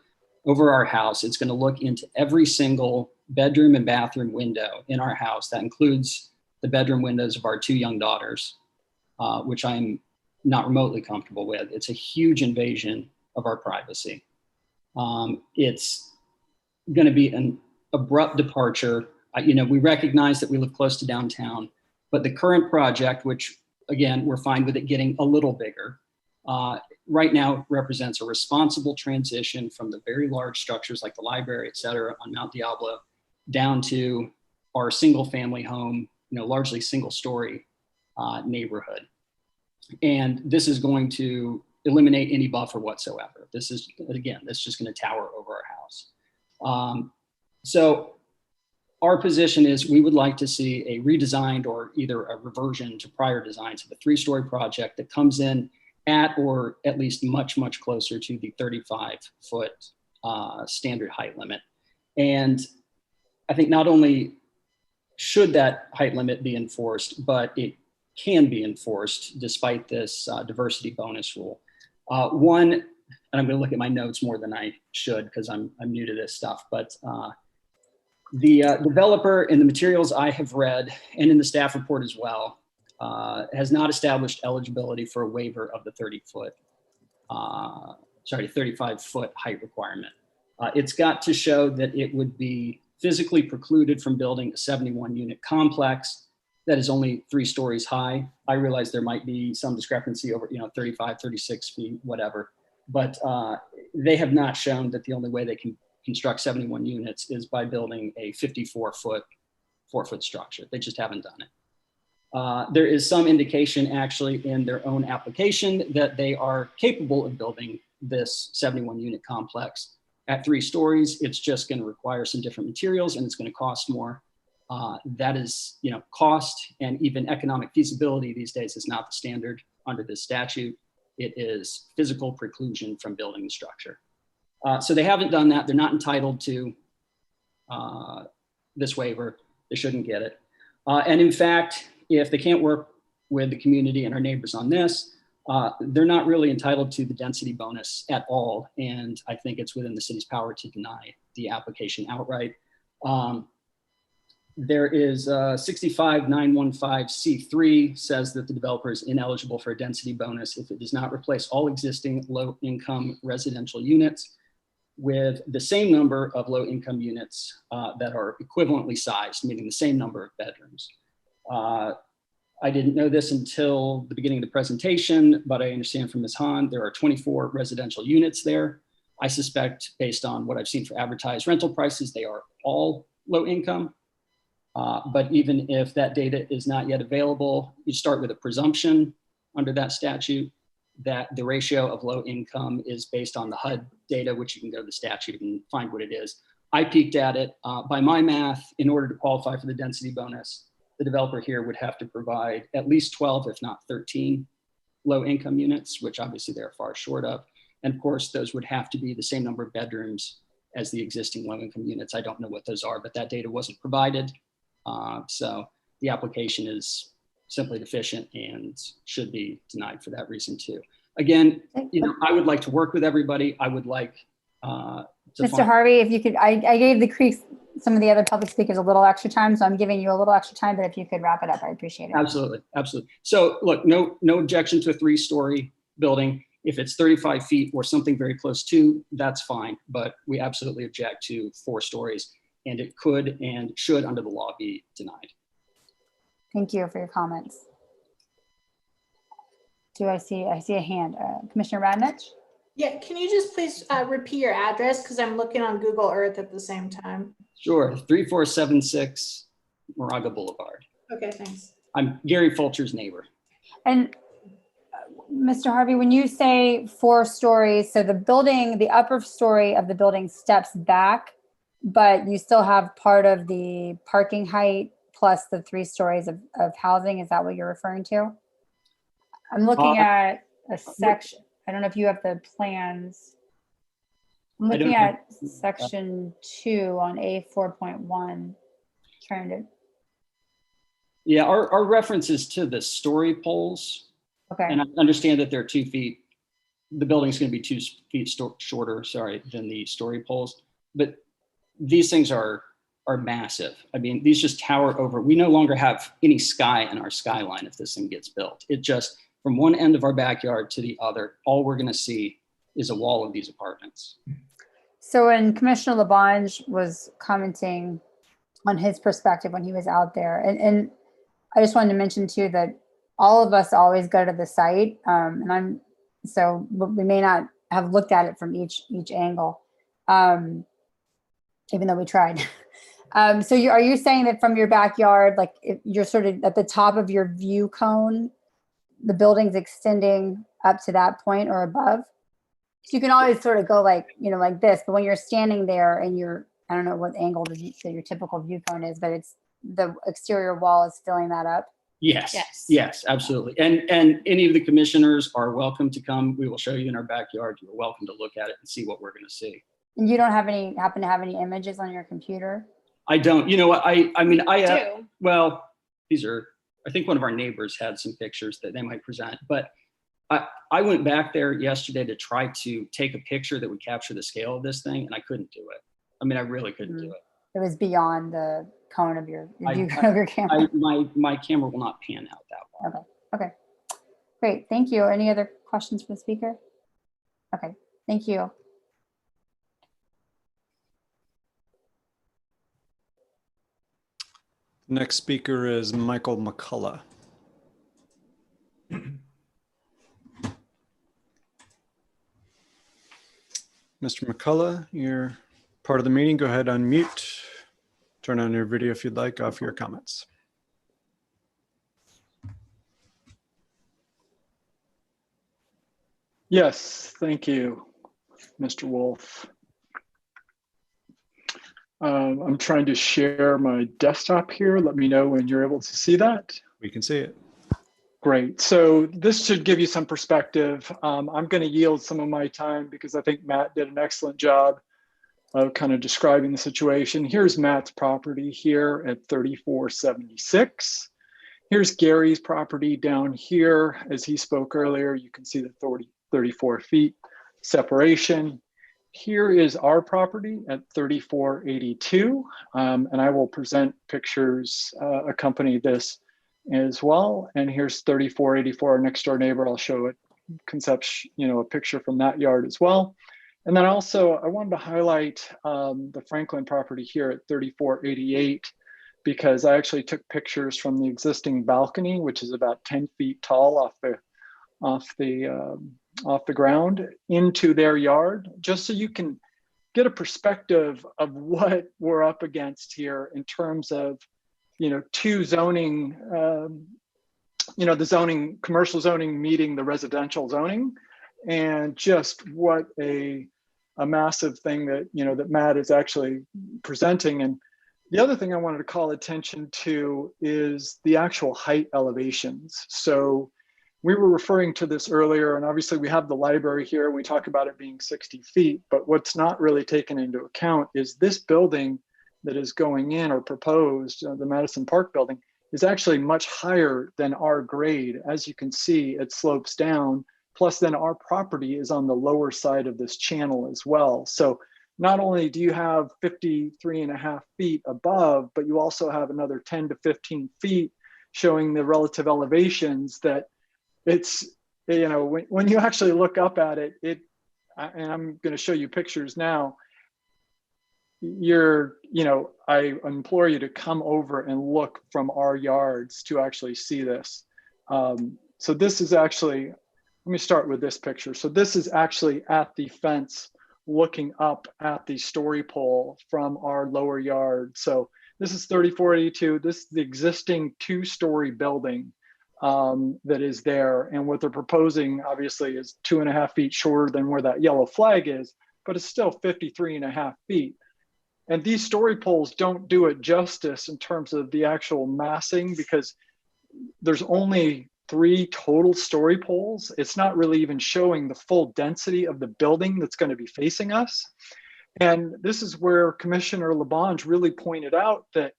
over our house. It's going to look into every single bedroom and bathroom window in our house. That includes the bedroom windows of our 2 young daughters, which I'm not remotely comfortable with. It's a huge invasion of our privacy. It's going to be an abrupt departure. We recognize that we live close to downtown, but the current project, which again, we're fine with it getting a little bigger, right now represents a responsible transition from the very large structures like the library, et cetera, on Mount Diablo, down to our single family home, largely single story neighborhood. And this is going to eliminate any buffer whatsoever. This is, again, that's just going to tower over our house. So our position is we would like to see a redesigned or either a reversion to prior designs of a 3-story project that comes in at or at least much, much closer to the 35-foot standard height limit. And I think not only should that height limit be enforced, but it can be enforced despite this diversity bonus rule. One, and I'm going to look at my notes more than I should because I'm new to this stuff, but the developer in the materials I have read and in the staff report as well has not established eligibility for a waiver of the 35-foot height requirement. It's got to show that it would be physically precluded from building a 71-unit complex that is only 3 stories high. I realize there might be some discrepancy over 35, 36 feet, whatever, but they have not shown that the only way they can construct 71 units is by building a 54-foot, 4-foot structure. They just haven't done it. There is some indication actually in their own application that they are capable of building this 71-unit complex at 3 stories. It's just going to require some different materials and it's going to cost more. That is, cost and even economic feasibility these days is not the standard under this statute. It is physical preclusion from building the structure. So they haven't done that. They're not entitled to this waiver. They shouldn't get it. And in fact, if they can't work with the community and our neighbors on this, they're not really entitled to the density bonus at all. And I think it's within the city's power to deny the application outright. There is 65915C3 says that the developer is ineligible for a density bonus if it does not replace all existing low-income residential units with the same number of low-income units that are equivalently sized, meaning the same number of bedrooms. I didn't know this until the beginning of the presentation, but I understand from Ms. Hahn, there are 24 residential units there. I suspect based on what I've seen for advertised rental prices, they are all low income. But even if that data is not yet available, you start with a presumption under that statute that the ratio of low income is based on the HUD data, which you can go to the statute and find what it is. I peeked at it. By my math, in order to qualify for the density bonus, the developer here would have to provide at least 12, if not 13 low income units, which obviously they're far short of. And of course, those would have to be the same number of bedrooms as the existing low income units. I don't know what those are, but that data wasn't provided. So the application is simply deficient and should be denied for that reason too. Again, I would like to work with everybody. I would like Mr. Harvey, if you could, I gave the Creeks, some of the other public speakers a little extra time, so I'm giving you a little extra time, but if you could wrap it up, I appreciate it. Absolutely, absolutely. So look, no objection to a 3-story building. If it's 35 feet or something very close to, that's fine, but we absolutely object to 4 stories, and it could and should under the law be denied. Thank you for your comments. I see a hand. Commissioner Radnich? Yeah, can you just please repeat your address? Because I'm looking on Google Earth at the same time. Sure, 3476 Moraga Boulevard. Okay, thanks. I'm Gary Fulcher's neighbor. And Mr. Harvey, when you say 4 stories, so the building, the upper story of the building steps back, but you still have part of the parking height plus the 3 stories of housing. Is that what you're referring to? I'm looking at a section. I don't know if you have the plans. I'm looking at section 2 on A4.1, trying to. Yeah, our reference is to the story poles. Okay. And I understand that they're 2 feet. The building's going to be 2 feet shorter, sorry, than the story poles. But these things are massive. I mean, these just tower over. We no longer have any sky in our skyline if this thing gets built. It just, from one end of our backyard to the other, all we're going to see is a wall of these apartments. So when Commissioner Labange was commenting on his perspective when he was out there, and I just wanted to mention too that all of us always go to the site, so we may not have looked at it from each angle, even though we tried. So are you saying that from your backyard, like if you're sort of at the top of your view cone, the building's extending up to that point or above? So you can always sort of go like, like this, but when you're standing there and I don't know what angle your typical view cone is, but it's the exterior wall is filling that up. Yes, absolutely. And any of the commissioners are welcome to come. We will show you in our backyard. You're welcome to look at it and see what we're going to see. And you don't happen to have any images on your computer? I don't. You know what? I do. Well, these are, I think one of our neighbors had some pictures that they might present, but I went back there yesterday to try to take a picture that would capture the scale of this thing, and I couldn't do it. I mean, I really couldn't do it. It was beyond the cone of your view of your camera. My camera will not pan out that far. Okay. Great. Thank you. Any other questions for the speaker? Okay. Thank you. Next speaker is Michael McCullough. Mr. McCullough, you're part of the meeting. Go ahead, unmute. Turn on your video if you'd like, off your comments. Yes, thank you, Mr. Wolf. I'm trying to share my desktop here. Let me know when you're able to see that. We can see it. Great. So this should give you some perspective. I'm going to yield some of my time because I think Matt did an excellent job of kind of describing the situation. Here's Matt's property here at 3476. Here's Gary's property down here. As he spoke earlier, you can see the 34 feet separation. Here is our property at 3482, and I will present pictures accompany this as well. And here's 3484, our next door neighbor. I'll show a picture from that yard as well. And then also I wanted to highlight the Franklin property here at 3488, because I actually took pictures from the existing balcony, which is about 10 feet tall off the ground into their yard, just so you can get a perspective of what we're up against here in terms of, two zoning, the zoning, commercial zoning meeting the residential zoning, and just what a massive thing that, that Matt is actually presenting. And the other thing I wanted to call attention to is the actual height elevations. So we were referring to this earlier, and obviously we have the library here. We talk about it being 60 feet, but what's not really taken into account is this building that is going in or proposed, the Madison Park building, is actually much higher than our grade. As you can see, it slopes down, plus then our property is on the lower side of this channel as well. So not only do you have 53.5 feet above, but you also have another 10 to 15 feet showing the relative elevations that it's, when you actually look up at it, and I'm going to show you pictures now, I implore you to come over and look from our yards to actually see this. So this is actually, let me start with this picture. So this is actually at the fence looking up at the story pole from our lower yard. So This is 3482. This is the existing 2-story building that is there. And what they're proposing, obviously, is 2.5 feet shorter than where that yellow flag is, but it's still 53.5 feet. And these story poles don't do it justice in terms of the actual massing, because there's only 3 total story poles. It's not really even showing the full density of the building that's going to be facing us. And this is where Commissioner Labange really pointed out that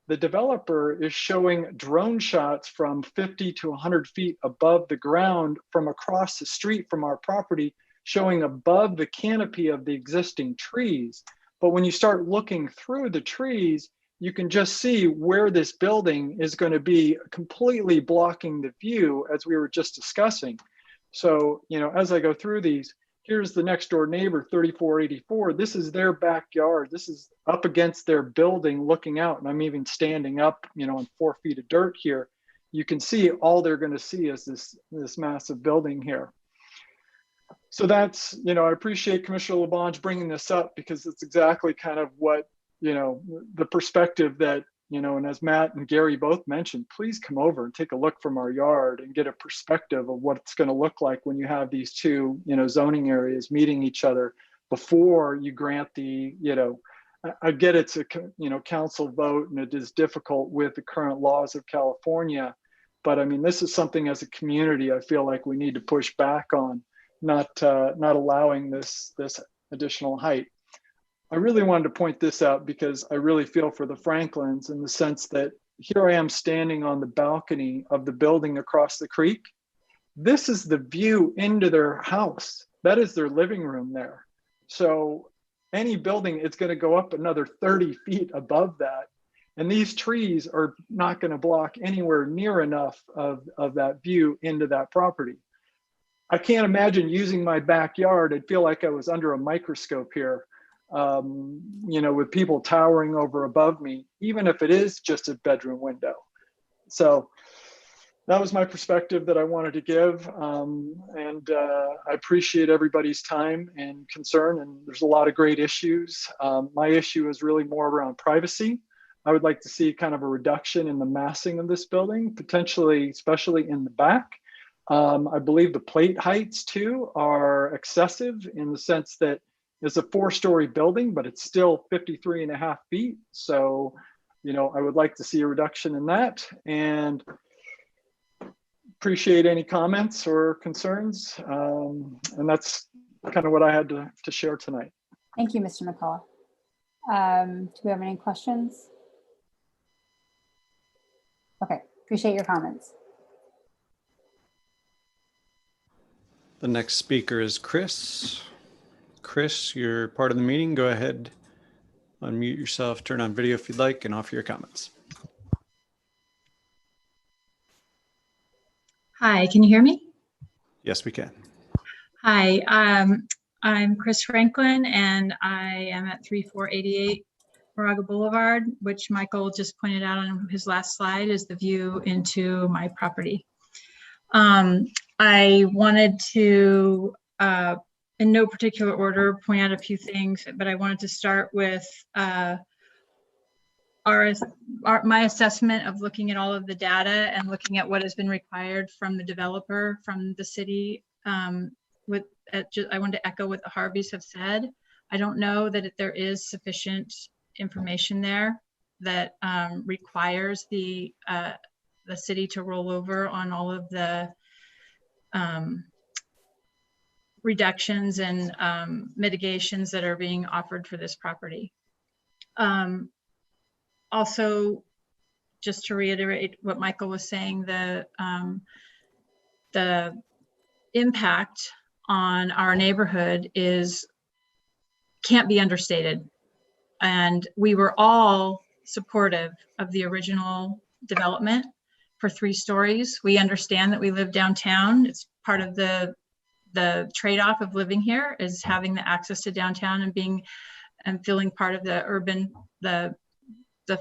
the developer is showing drone shots from 50 to 100 feet above the ground from across the street from our property, showing above the canopy of the existing trees. But when you start looking through the trees, you can just see where this building is going to be completely blocking the view, as we were just discussing. So, you know, as I go through these, here's the next door neighbor, 3484. This is their backyard. This is up against their building looking out. And I'm even standing up, you know, on 4 feet of dirt here. You can see all they're going to see is this massive building here. So that's, you know, I appreciate Commissioner Labange bringing this up, because it's exactly kind of what, you know, the perspective that, you know, and as Matt and Gary both mentioned, please come over and take a look from our yard and get a perspective of what it's going to look like when you have these 2, you know, zoning areas meeting each other before you grant the, you know, I get it's a, you know, council vote and it is difficult with the current laws of California. But I mean, this is something as a community, I feel like we need to push back on, not allowing this additional height. I really wanted to point this out because I really feel for the Franklins, in the sense that here I am standing on the balcony of the building across the creek. This is the view into their house. That is their living room there. So any building, it's going to go up another 30 feet above that. And these trees are not going to block anywhere near enough of that view into that property. I can't imagine using my backyard. I'd feel like I was under a microscope here. You know, with people towering over above me, even if it is just a bedroom window. So that was my perspective that I wanted to give. I appreciate everybody's time and concern, and there's a lot of great issues. My issue is really more around privacy. I would like to see kind of a reduction in the massing of this building, potentially, especially in the back. I believe the plate heights too are excessive, in the sense that it's a 4-story building, but it's still 53.5 feet. So, you know, I would like to see a reduction in that, and appreciate any comments or concerns. And that's kind of what I had to share tonight. Thank you, Mr. McCullough. Do we have any questions? Okay, appreciate your comments. The next speaker is Chris. Chris, you're part of the meeting. Go ahead, unmute yourself, turn on video if you'd like, and offer your comments. Hi, can you hear me? Yes, we can. Hi, I'm Chris Franklin, and I am at 3488 Moraga Boulevard, which Michael just pointed out on his last slide is the view into my property. I wanted to, in no particular order, point out a few things, but I wanted to start with my assessment of looking at all of the data and looking at what has been required from the developer, from the city. I wanted to echo what the Harveys have said. I don't know that there is sufficient information there that requires the city to roll over on all of the reductions and mitigations that are being offered for this property. Also, just to reiterate what Michael was saying, the impact on our neighborhood can't be understated. And we were all supportive of the original development for 3 stories. We understand that we live downtown. It's part of the trade-off of living here is having the access to downtown and feeling part of the urban, the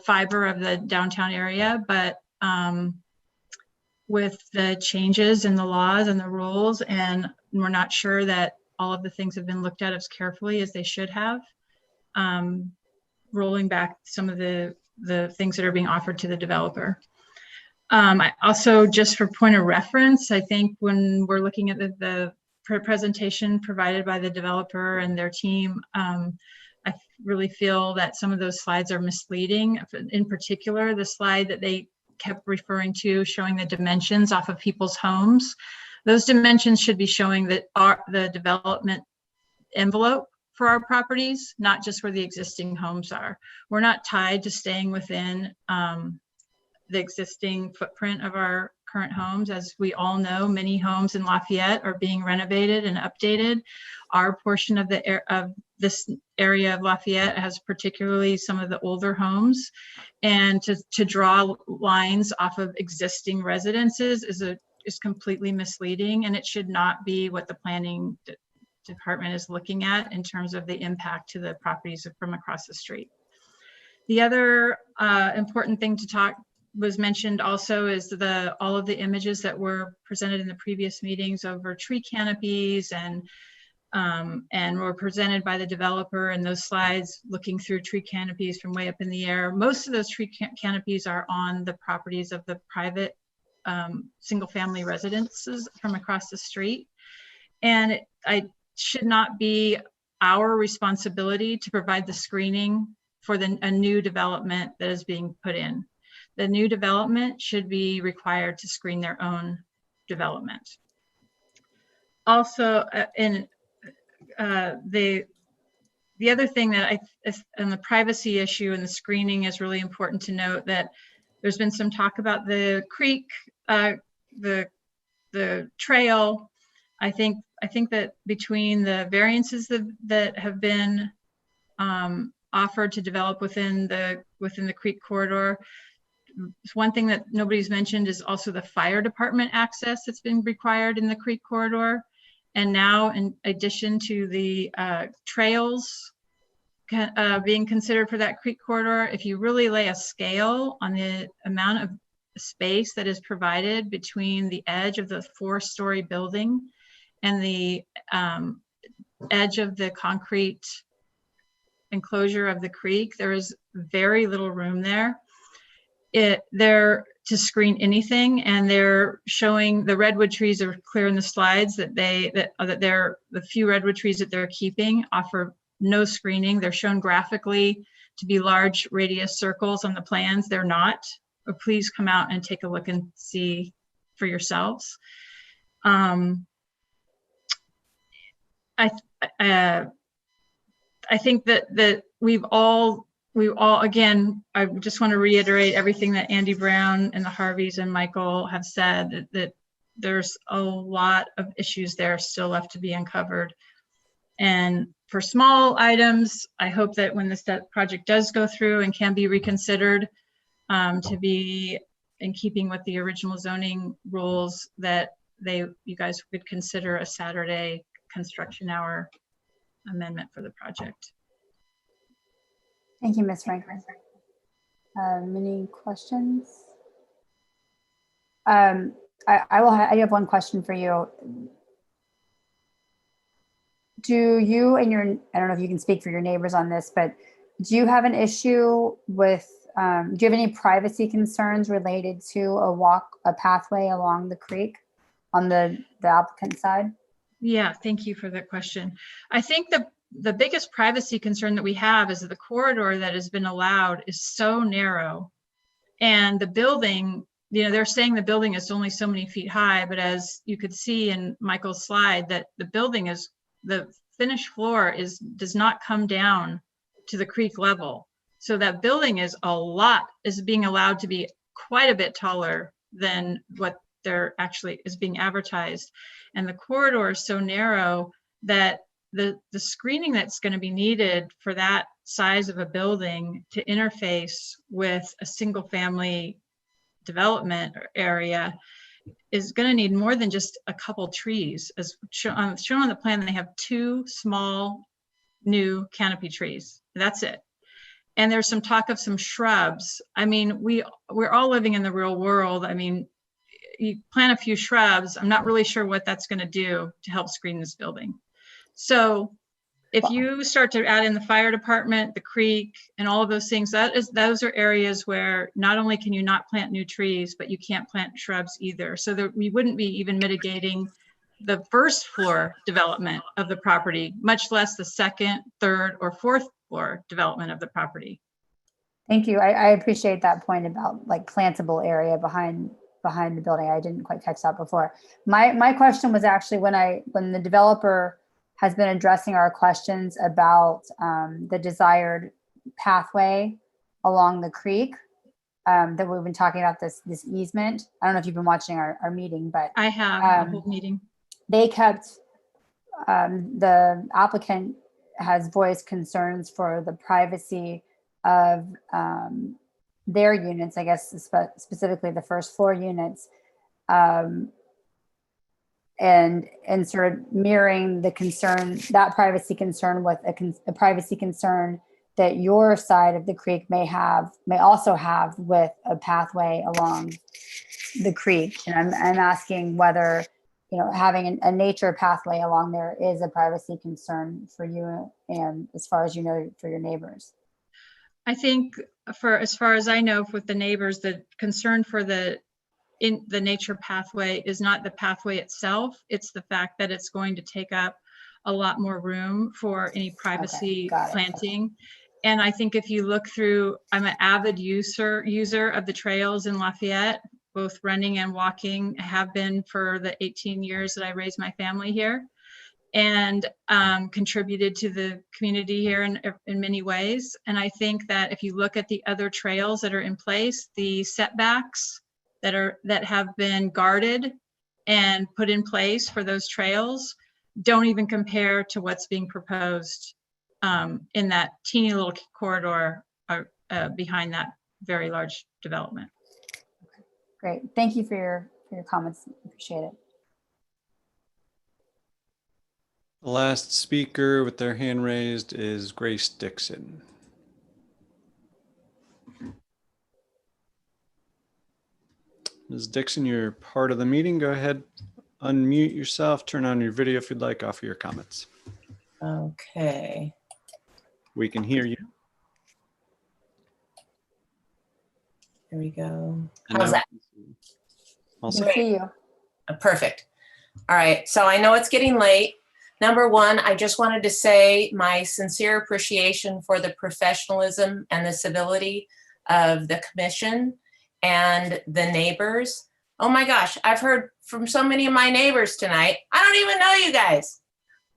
fiber of the downtown area. But with the changes in the laws and the rules, and we're not sure that all of the things have been looked at as carefully as they should have, rolling back some of the the things that are being offered to the developer. I also, just for point of reference, I think when we're looking at the presentation provided by the developer and their team, I really feel that some of those slides are misleading. In particular, the slide that they kept referring to showing the dimensions off of people's homes. Those dimensions should be showing that the development envelope for our properties, not just where the existing homes are. We're not tied to staying within the existing footprint of our current homes. As we all know, many homes in Lafayette are being renovated and updated. Our portion of this area of Lafayette has particularly some of the older homes, and to draw lines off of existing residences is completely misleading, and it should not be what the planning department is looking at in terms of the impact to the properties from across the street. The other important thing to talk was mentioned also is all of the images that were presented in the previous meetings over tree canopies and were presented by the developer, and those slides looking through tree canopies from way up in the air. Most of those tree canopies are on the properties of the private single-family residences from across the street. And it should not be our responsibility to provide the screening for a new development that is being put in. The new development should be required to screen their own development. Also, the other thing that on the privacy issue and the screening is really important to note that there's been some talk about the creek, the trail. I think that between the variances that have been offered to develop within the creek corridor, one thing that nobody's mentioned is also the fire department access that's been required in the creek corridor. And now, in addition to the trails being considered for that creek corridor, if you really lay a scale on the amount of space that is provided between the edge of the 4-story building and the edge of the concrete enclosure of the creek, there is very little room there. They're to screen anything, and they're showing the redwood trees are clear in the slides that the few redwood trees that they're keeping offer no screening. They're shown graphically to be large radius circles on the plans. They're not. But please come out and take a look and see for yourselves. I think that we all, again, I just want to reiterate everything that Andy Brown and the Harveys and Michael have said, that there's a lot of issues there still left to be uncovered. And for small items, I hope that when this project does go through and can be reconsidered to be in keeping with the original zoning rules, that you guys would consider a Saturday construction hour amendment for the project. Thank you, Ms. Franklin. Any questions? I have one question for you. Do you and I don't know if you can speak for your neighbors on this, but do you have an issue with, do you have any privacy concerns related to a pathway along the creek on the applicant side? Yeah, thank you for that question. I think the biggest privacy concern that we have is that the corridor that has been allowed is so narrow, and the building, they're saying the building is only so many feet high, but as you could see in Michael's slide, that the building the finished floor does not come down to the creek level. So that building is being allowed to be quite a bit taller than what there actually is being advertised. And the corridor is so narrow that the screening that's going to be needed for that size of a building to interface with a single family development area is going to need more than just a couple trees. As shown on the plan, they have 2 small new canopy trees. That's it. And there's some talk of some shrubs. I mean, we're all living in the real world. I mean, you plant a few shrubs, I'm not really sure what that's going to do to help screen this building. So if you start to add in the fire department, the creek, and all of those things, those are areas where not only can you not plant new trees, but you can't plant shrubs either. So that we wouldn't be even mitigating the first floor development of the property, much less the second, third, or fourth floor development of the property. Thank you. I appreciate that point about like plantable area behind the building. I didn't quite catch that before. My question was actually when the developer has been addressing our questions about the desired pathway along the creek, that we've been talking about this easement. I don't know if you've been watching our meeting, but I have a whole meeting. They kept, the applicant has voiced concerns for the privacy of their units, I guess specifically the first floor units, and sort of mirroring the concern, that privacy concern with a privacy concern that your side of the creek may also have with a pathway along the creek. And I'm asking whether, you know, having a nature pathway along there is a privacy concern for you and, as far as you know, for your neighbors. I think as far as I know, with the neighbors, the concern for the nature pathway is not the pathway itself. It's the fact that it's going to take up a lot more room for any privacy planting. And I think if you look through, I'm an avid user of the trails in Lafayette, both running and walking, have been for the 18 years that I raised my family here, and contributed to the community here in many ways. And I think that if you look at the other trails that are in place, the setbacks that have been guarded and put in place for those trails don't even compare to what's being proposed in that teeny little corridor behind that very large development. Great, thank you for your comments. Appreciate it. The last speaker with their hand raised is Grace Dixon. Ms. Dixon, you're part of the meeting. Go ahead, unmute yourself, turn on your video if you'd like, offer your comments. Okay. We can hear you. There we go. And how's that? Also, See you. Perfect. All right, so I know it's getting late. Number one, I just wanted to say my sincere appreciation for the professionalism and the civility of the commission and the neighbors. Oh my gosh, I've heard from so many of my neighbors tonight. I don't even know you guys.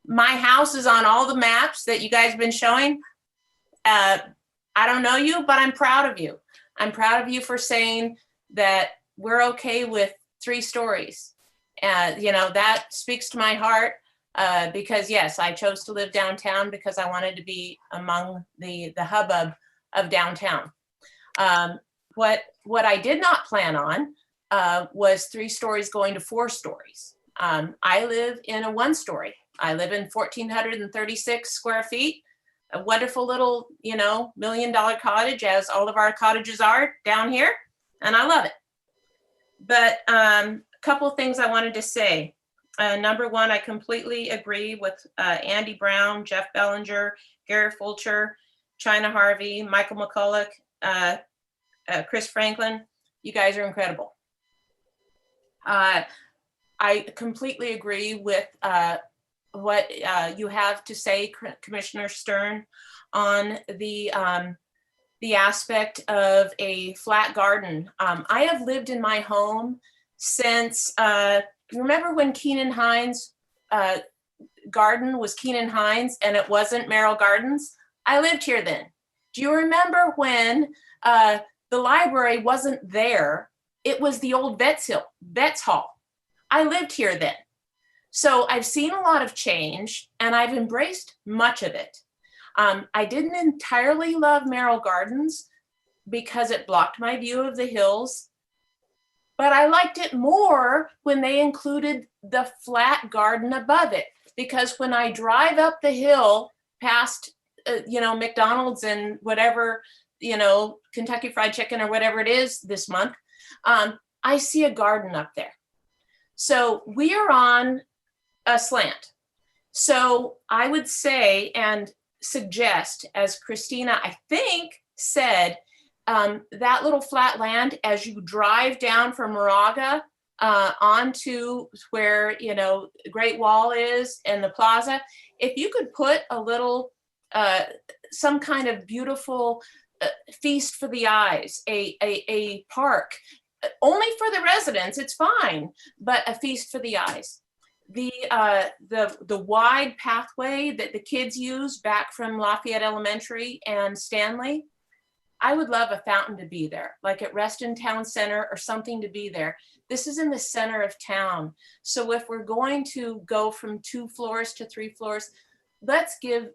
My house is on all the maps that you guys have been showing. I don't know you, but I'm proud of you. I'm proud of you for saying that we're okay with 3 stories. You know, that speaks to my heart. Because yes, I chose to live downtown because I wanted to be among the hubbub of downtown. What I did not plan on was 3 stories going to 4 stories. I live in a 1-story. I live in 1,436 square feet, a wonderful little, you know, $1 million cottage, as all of our cottages are down here, and I love it. But a couple of things I wanted to say. Number one, I completely agree with Andy Brown, Jeff Bellinger, Gary Fulcher, China Harvey, Michael McCulloch, Chris Franklin. You guys are incredible. I completely agree with what you have to say, Commissioner Stern, on the aspect of a flat garden. I have lived in my home since, remember when Keenan Hines garden was Keenan Hines and it wasn't Merrill Gardens? I lived here then. Do you remember when the library wasn't there? It was the old Vets Hall. I lived here then. So I've seen a lot of change and I've embraced much of it. I didn't entirely love Merrill Gardens because it blocked my view of the hills, but I liked it more when they included the flat garden above it, because when I drive up the hill past, you know, McDonald's and whatever, you know, Kentucky Fried Chicken or whatever it is this month, I see a garden up there. So we are on a slant. So I would say and suggest, as Christina, I think, said, that little flat land as you drive down from Moraga onto where, you know, Great Wall is and the plaza, if you could put a little, some kind of beautiful feast for the eyes, a park, only for the residents, it's fine, but a feast for the eyes. The wide pathway that the kids use back from Lafayette Elementary and Stanley, I would love a fountain to be there, like at Reston Town Center or something to be there. This is in the center of town. So if we're going to go from 2 floors to 3 floors, let's give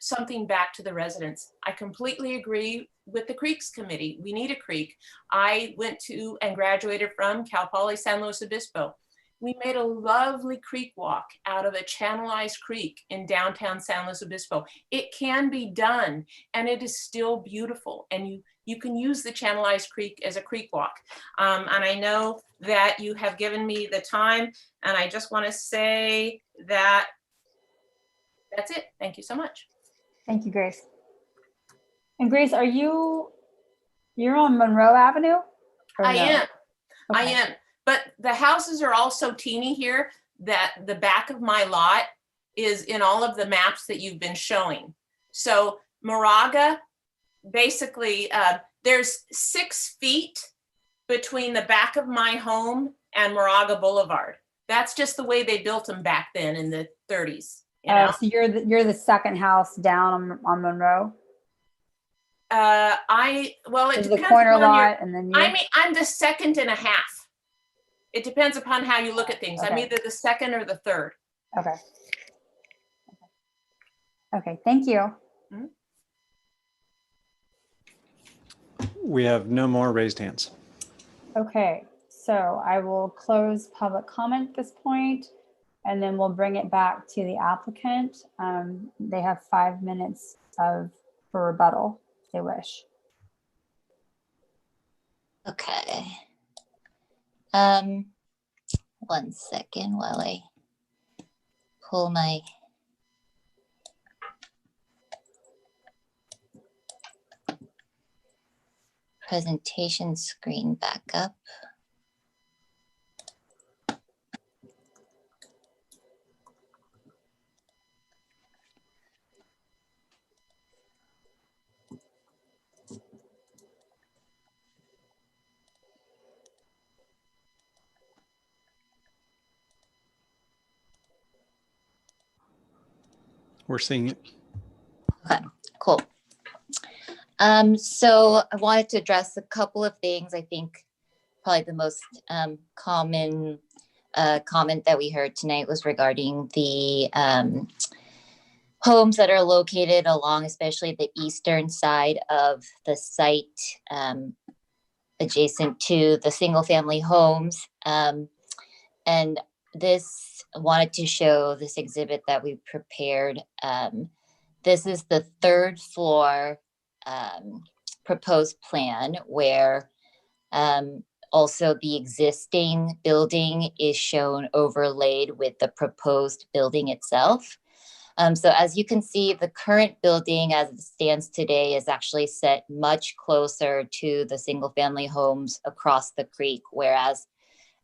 something back to the residents. I completely agree with the Creeks Committee. We need a creek. I went to and graduated from Cal Poly San Luis Obispo. We made a lovely creek walk out of a channelized creek in downtown San Luis Obispo. It can be done, and it is still beautiful. And you can use the channelized creek as a creek walk. And I know that you have given me the time, and I just want to say that that's it. Thank you so much. Thank you, Grace. And Grace, you're on Monroe Avenue? I am. Okay. I am. But the houses are all so teeny here that the back of my lot is in all of the maps that you've been showing. So Moraga, basically, there's 6 feet between the back of my home and Moraga Boulevard. That's just the way they built them back then in the 30s. You know? So you're the second house down on Monroe? Well, it Is depends the corner upon lot and then you? I mean, I'm the second and a half. It depends upon how you look at things. Okay. I'm either the second or the third. Okay. Okay, thank you. We have no more raised hands. Okay, so I will close public comment at this point, and then we'll bring it back to the applicant. They have 5 minutes for rebuttal if they wish. Okay. 1 second while I pull my presentation screen back up. We're seeing it. Okay, cool. So I wanted to address a couple of things. I think probably the most common comment that we heard tonight was regarding the homes that are located along, especially the eastern side of the site, adjacent to the single family homes. And this wanted to show this exhibit that we prepared. This is the 3rd floor proposed plan where also the existing building is shown overlaid with the proposed building itself. So as you can see, the current building as it stands today is actually set much closer to the single family homes across the creek, whereas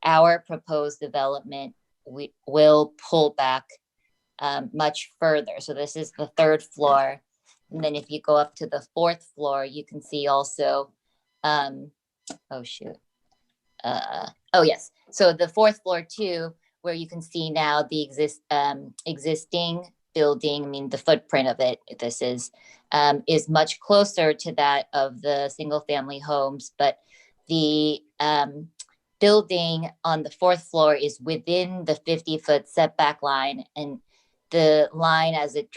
our proposed development we will pull back much further. So this is the 3rd floor. And then if you go up to the 4th floor, you can see also, oh shoot. Oh yes, so the 4th floor too, where you can see now the existing building, I mean the footprint of it, this is much closer to that of the single family homes, but the building on the 4th floor is within the 50-foot setback line, and the line as it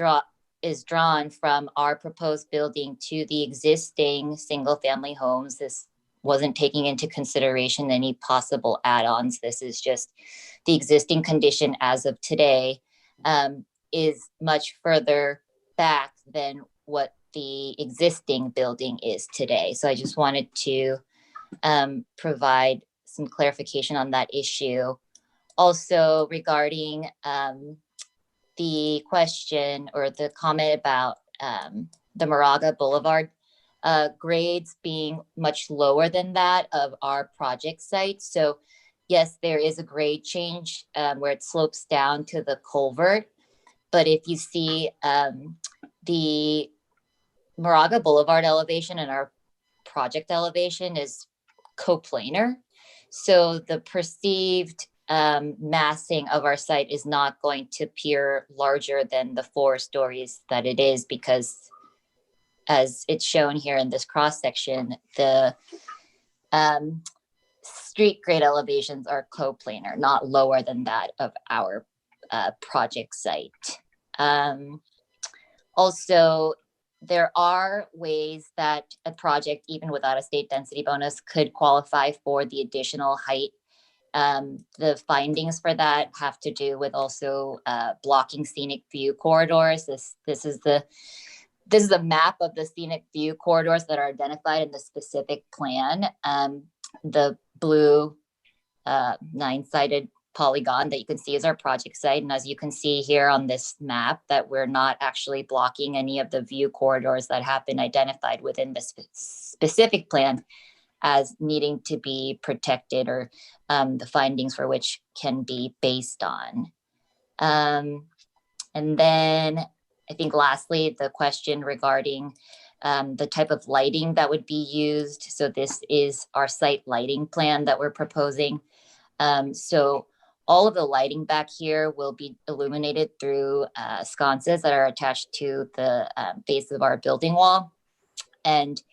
is drawn from our proposed building to the existing single family homes. This wasn't taking into consideration any possible add-ons. This is just the existing condition as of today, is much further back than what the existing building is today. So I just wanted to provide some clarification on that issue. Also regarding the question or the comment about the Moraga Boulevard grades being much lower than that of our project site. So yes, there is a grade change where it slopes down to the culvert. But if you see the Moraga Boulevard elevation and our project elevation is coplanar. So the perceived massing of our site is not going to appear larger than the 4 stories that it is, because as it's shown here in this cross section, the street grade elevations are coplanar, not lower than that of our project site. Also, there are ways that a project, even without a state density bonus, could qualify for the additional height. The findings for that have to do with also blocking scenic view corridors. This is a map of the scenic view corridors that are identified in the specific plan. The blue 9-sided polygon that you can see is our project site. And as you can see here on this map, that we're not actually blocking any of the view corridors that have been identified within the specific plan as needing to be protected, or the findings for which can be based on. And then I think lastly, the question regarding the type of lighting that would be used. So this is our site lighting plan that we're proposing. So all of the lighting back here will be illuminated through sconces that are attached to the base of our building wall. And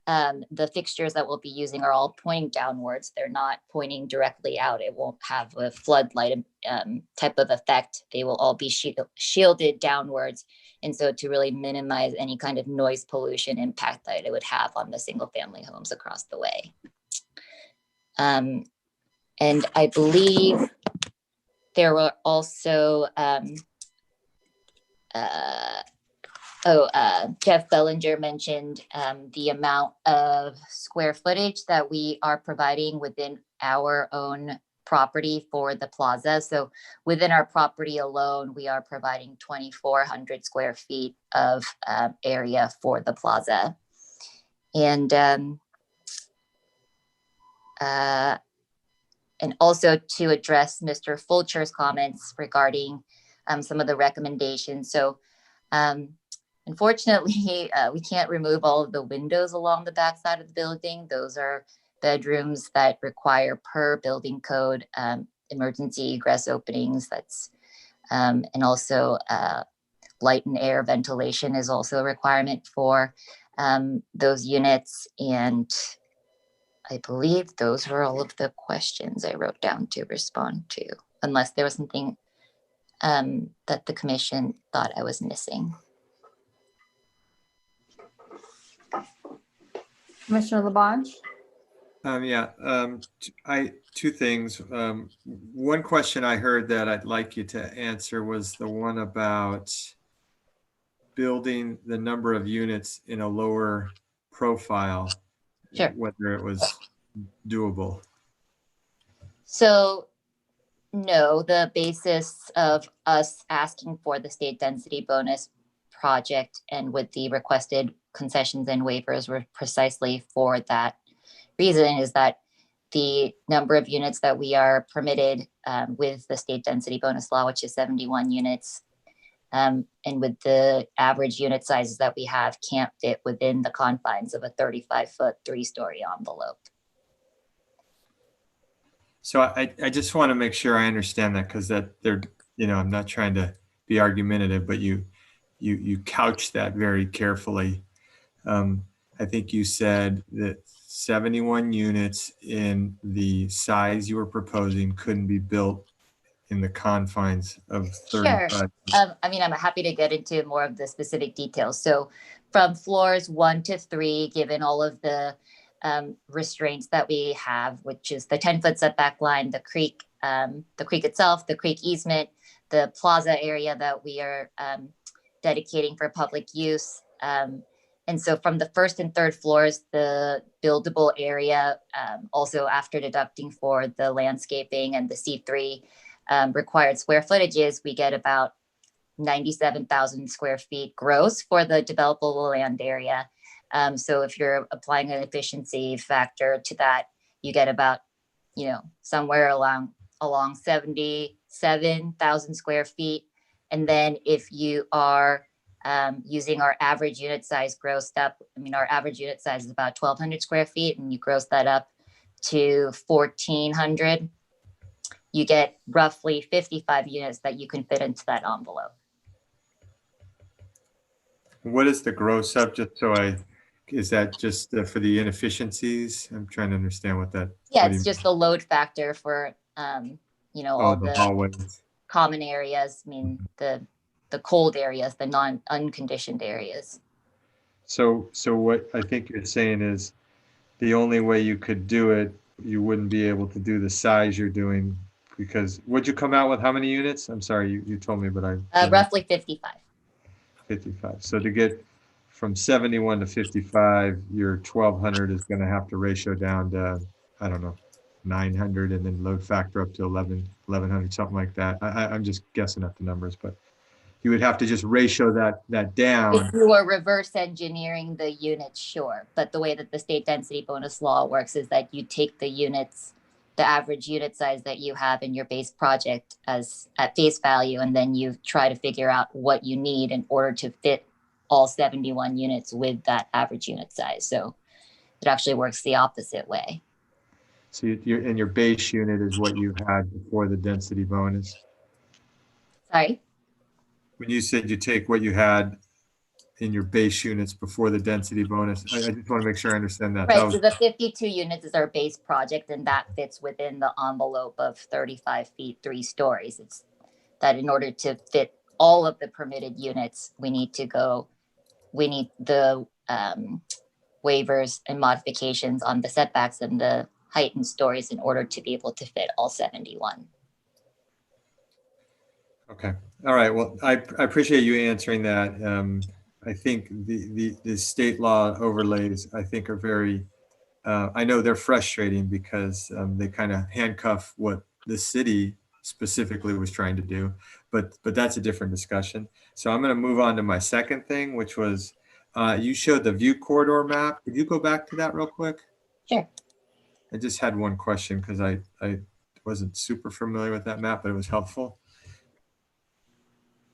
the fixtures that we'll be using are all pointing downwards. They're not pointing directly out. It won't have a floodlight type of effect. They will all be shielded downwards. And so to really minimize any kind of noise pollution impact that it would have on the single family homes across the way. And I believe there were also, Jeff Bellinger mentioned the amount of square footage that we are providing within our own property for the plaza. So within our property alone, we are providing 2,400 square feet of area for the plaza. And also to address Mr. Fulcher's comments regarding some of the recommendations. So unfortunately, we can't remove all of the windows along the backside of the building. Those are bedrooms that require, per building code, emergency egress openings. That's and also light and air ventilation is also a requirement for those units. And I believe those were all of the questions I wrote down to respond to, unless there was something that the commission thought I was missing. Commissioner Labange? Two things. One question I heard that I'd like you to answer was the one about building the number of units in a lower profile. Sure. Whether it was doable. So no, the basis of us asking for the state density bonus project and with the requested concessions and waivers were precisely for that reason, is that the number of units that we are permitted with the state density bonus law, which is 71 units, and with the average unit sizes that we have, can't fit within the confines of a 35-foot 3-story envelope. So I just want to make sure I understand that, because that they're, I'm not trying to be argumentative, but you couch that very carefully. I think you said that 71 units in the size you were proposing couldn't be built in the confines of 35. Sure. I'm happy to get into more of the specific details. So from floors 1 to 3, given all of the restraints that we have, which is the 10-foot setback line, the creek itself, the creek easement, the plaza area that we are dedicating for public use. And so from the 1st and 3rd floors, the buildable area, also after deducting for the landscaping and the C3 required square footages, we get about 97,000 square feet gross for the developable land area. So if you're applying an efficiency factor to that, you get about, somewhere along 77,000 square feet. And then if you are using our average unit size grossed up, our average unit size is about 1,200 square feet, and you gross that up to 1,400, you get roughly 55 units that you can fit into that envelope. What is the gross up, just so is that just for the inefficiencies? I'm trying to understand what that. Yeah, what it's just the load factor for, all the the hallways. common areas, the cold areas, the unconditioned areas. So what I think you're saying is the only way you could do it, you wouldn't be able to do the size you're doing, because would you come out with how many units? I'm sorry, you told me, but Roughly 55. 55. So to get from 71 to 55, your 1,200 is going to have to ratio down to, I don't know, 900, and then load factor up to 1,100, something like that. I'm just guessing at the numbers, but you would have to just ratio that down. If you were reverse engineering the units, sure. But the way that the state density bonus law works is that you take the units, the average unit size that you have in your base project as at face value, and then you try to figure out what you need in order to fit all 71 units with that average unit size. So it actually works the opposite way. So your base unit is what you had before the density bonus. Sorry? When you said you take what you had in your base units before the density bonus, I just want to make sure I understand that. Right, so the 52 units is our base project, and that fits within the envelope of 35 feet, 3 stories. It's that in order to fit all of the permitted units, we need the waivers and modifications on the setbacks and the height and stories in order to be able to fit all 71. Okay. All right. Well, I appreciate you answering that. I think the state law overlays, I think, are very, I know they're frustrating because they kind of handcuff what the city specifically was trying to do, but that's a different discussion. So I'm going to move on to my second thing, which was you showed the view corridor map. Could you go back to that real quick? Sure. I just had one question because I wasn't super familiar with that map, but it was helpful.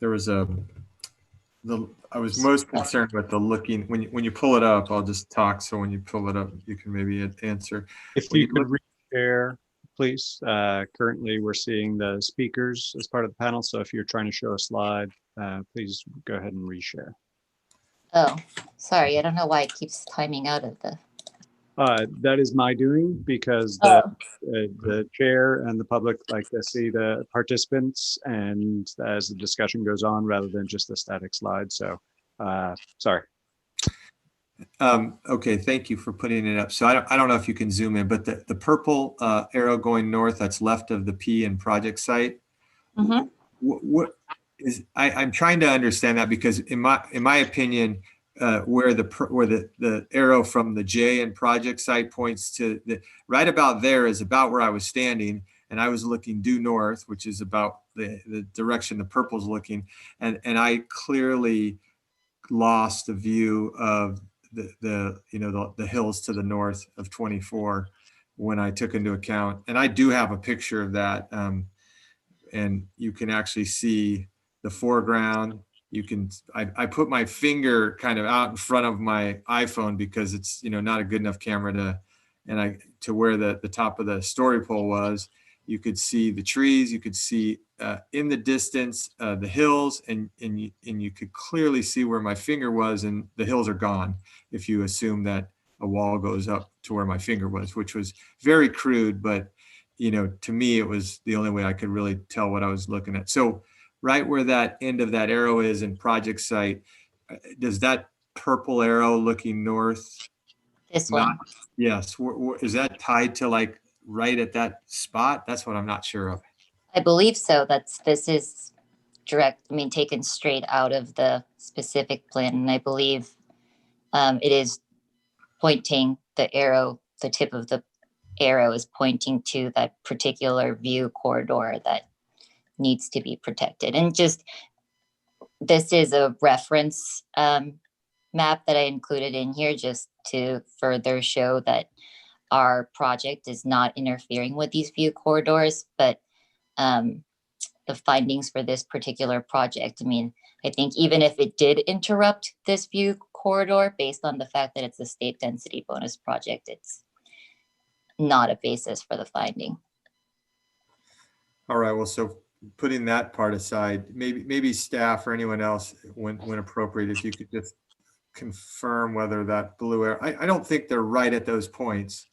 There was I was most concerned with the looking, when you pull it up, I'll just talk. So when you pull it up, you can maybe answer. If you could share, please. Currently, we're seeing the speakers as part of the panel. So if you're trying to show a slide, please go ahead and reshare. Oh, sorry. I don't know why it keeps timing out of the. That is my doing because the chair and the public like to see the participants and as the discussion goes on rather than just the static slide. So sorry. Okay, thank you for putting it up. So I don't know if you can zoom in, but the purple arrow going north that's left of the P and project site. Mm-hmm. What is I'm trying to understand that because in my opinion, where the arrow from the J and project site points to right about there is about where I was standing, and I was looking due north, which is about the direction the purple's looking, and I clearly lost the view of the hills to the north of 24 when I took into account, and I do have a picture of that, and you can actually see the foreground. You can, I put my finger kind of out in front of my iPhone because it's, not a good enough camera to where the top of the story pole was. You could see the trees, you could see in the distance the hills, and you could clearly see where my finger was, and the hills are gone if you assume that a wall goes up to where my finger was, which was very crude, but to me, it was the only way I could really tell what I was looking at. So right where that end of that arrow is in project site, does that purple arrow looking north? This one. Yes. Is that tied to like right at that spot? That's what I'm not sure of. I believe so. This is direct, taken straight out of the specific plan. And I believe it is pointing the arrow, the tip of the arrow is pointing to that particular view corridor that needs to be protected. And just this is a reference map that I included in here just to further show that our project is not interfering with these view corridors, but the findings for this particular project, I mean, I think even if it did interrupt this view corridor based on the fact that it's a state density bonus project, it's not a basis for the finding. All right, well, so putting that part aside, maybe staff or anyone else, when appropriate, if you could just confirm whether that blue arrow, I don't think they're right at those points,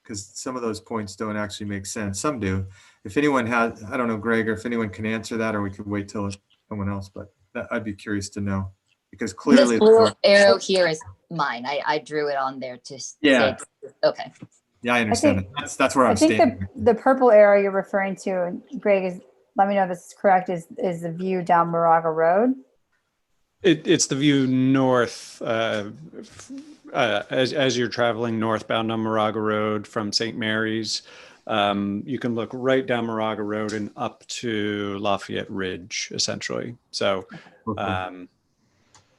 because some of those points don't actually make sense. Some do. If anyone has, I don't know, Greg, or if anyone can answer that, or we could wait till someone else, but I'd be curious to know, because clearly. This blue arrow here is mine. I drew it on there to say, okay. Yeah, I understand. That's where I'm standing. I think the purple arrow you're referring to, and Greg, is, let me know if this is correct, is the view down Moraga Road? It's the view north, as you're traveling northbound on Moraga Road from St. Mary's. You can look right down Moraga Road and up to Lafayette Ridge, essentially. So I'm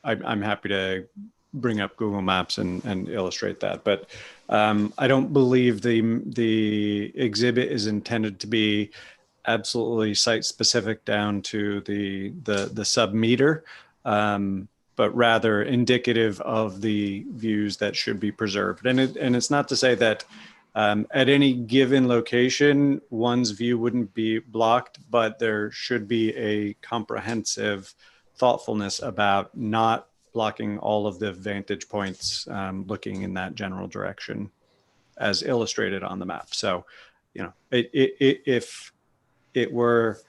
happy to bring up Google Maps and illustrate that. But I don't believe the exhibit is intended to be absolutely site specific down to the sub-meter. But rather indicative of the views that should be preserved. And it's not to say that at any given location, one's view wouldn't be blocked, but there should be a comprehensive thoughtfulness about not blocking all of the vantage points looking in that general direction as illustrated on the map. So, you know, if it were,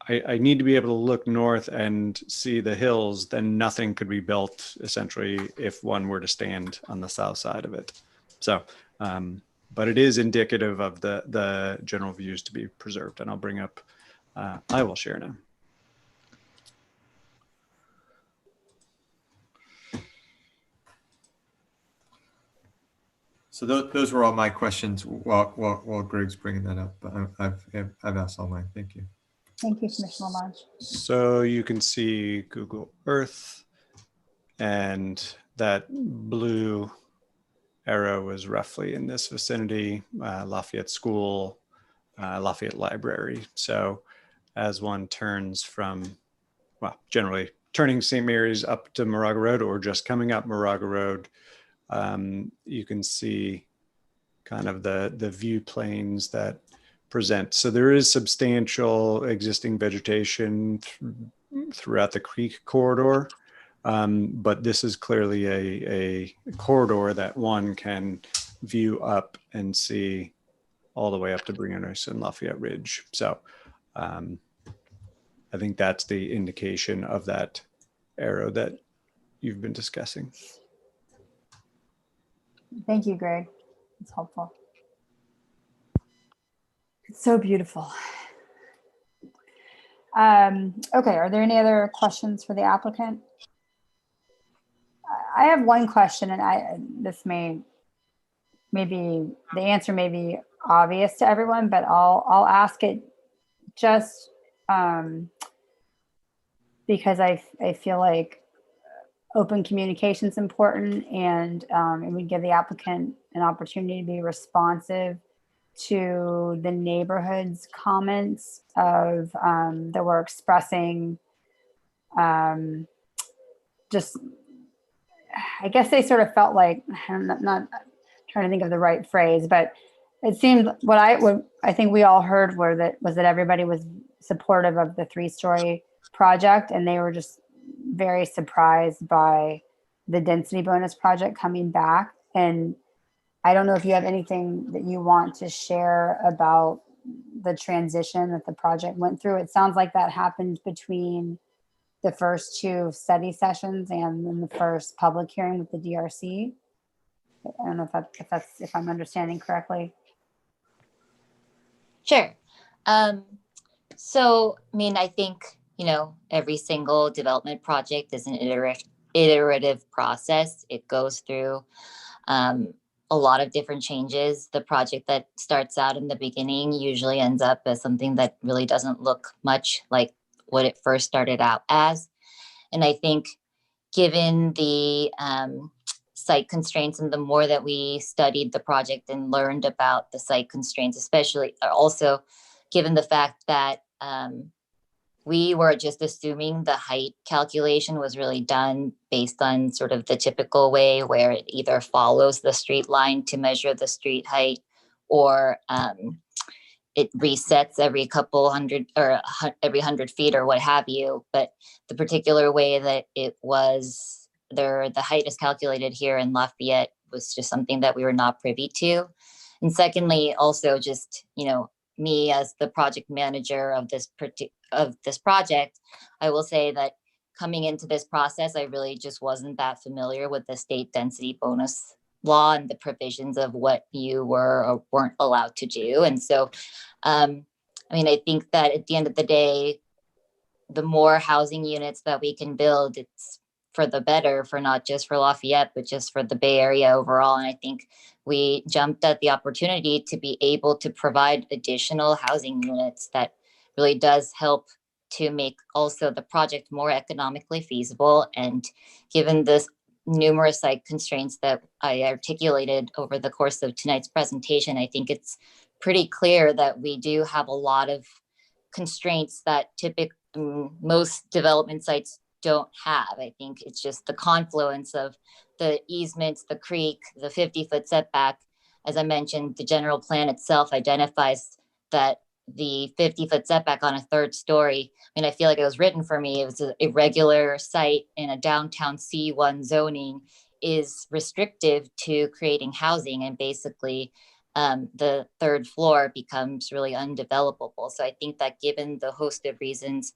I need to be able to look north and see the hills, then nothing could be built essentially if one were to stand on the south side of it. So, but it is indicative of the general views to be preserved. And I'll bring up, I will share now. So those were all my questions while Greg's bringing that up. I've asked all mine. Thank you. Thank you, Commissioner Lamonge. So you can see Google Earth, and that blue arrow is roughly in this vicinity, Lafayette School, Lafayette Library. So as one turns from, well, generally turning St. Mary's up to Moraga Road or just coming up Moraga Road, you can see kind of the view planes that present. So there is substantial existing vegetation throughout the creek corridor, but this is clearly a corridor that one can view up and see all the way up to Briones and Lafayette Ridge. So I think that's the indication of that arrow that you've been discussing. Thank you, Greg. It's helpful. It's so beautiful. Okay, are there any other questions for the applicant? I have one question, and this maybe the answer may be obvious to everyone, but I'll ask it just because I feel like open communication is important, and it would give the applicant an opportunity to be responsive to the neighborhood's comments of that were expressing just, I guess they sort of felt like, I'm not trying to think of the right phrase, but it seemed what I think we all heard was that everybody was supportive of the 3-story project, and they were just very surprised by the density bonus project coming back. And I don't know if you have anything that you want to share about the transition that the project went through. It sounds like that happened between the first 2 study sessions and then the first public hearing with the DRC. I don't know if I'm understanding correctly. Sure. So, I mean, I think, you know, every single development project is an iterative process. It goes through a lot of different changes. The project that starts out in the beginning usually ends up as something that really doesn't look much like what it first started out as. And I think given the site constraints and the more that we studied the project and learned about the site constraints, especially also given the fact that we were just assuming the height calculation was really done based on sort of the typical way where it either follows the street line to measure the street height, or it resets every couple hundred or every 100 feet or what have you. But the particular way that it was there, the height is calculated here in Lafayette was just something that we were not privy to. And secondly, also just, you know, me as the project manager of this project, I will say that coming into this process, I really just wasn't that familiar with the state density bonus law and the provisions of what you were or weren't allowed to do. And so, I mean, I think that at the end of the day, the more housing units that we can build, it's for the better, for not just for Lafayette, but just for the Bay Area overall. And I think we jumped at the opportunity to be able to provide additional housing units that really does help to make also the project more economically feasible. And given this numerous site constraints that I articulated over the course of tonight's presentation, I think it's pretty clear that we do have a lot of constraints that most development sites don't have. I think it's just the confluence of the easements, the creek, the 50-foot setback. As I mentioned, the general plan itself identifies that the 50-foot setback on a third story, I mean, I feel like it was written for me. It was an irregular site in a downtown C1 zoning is restrictive to creating housing, and basically the third floor becomes really undevelopable. So I think that given the host of reasons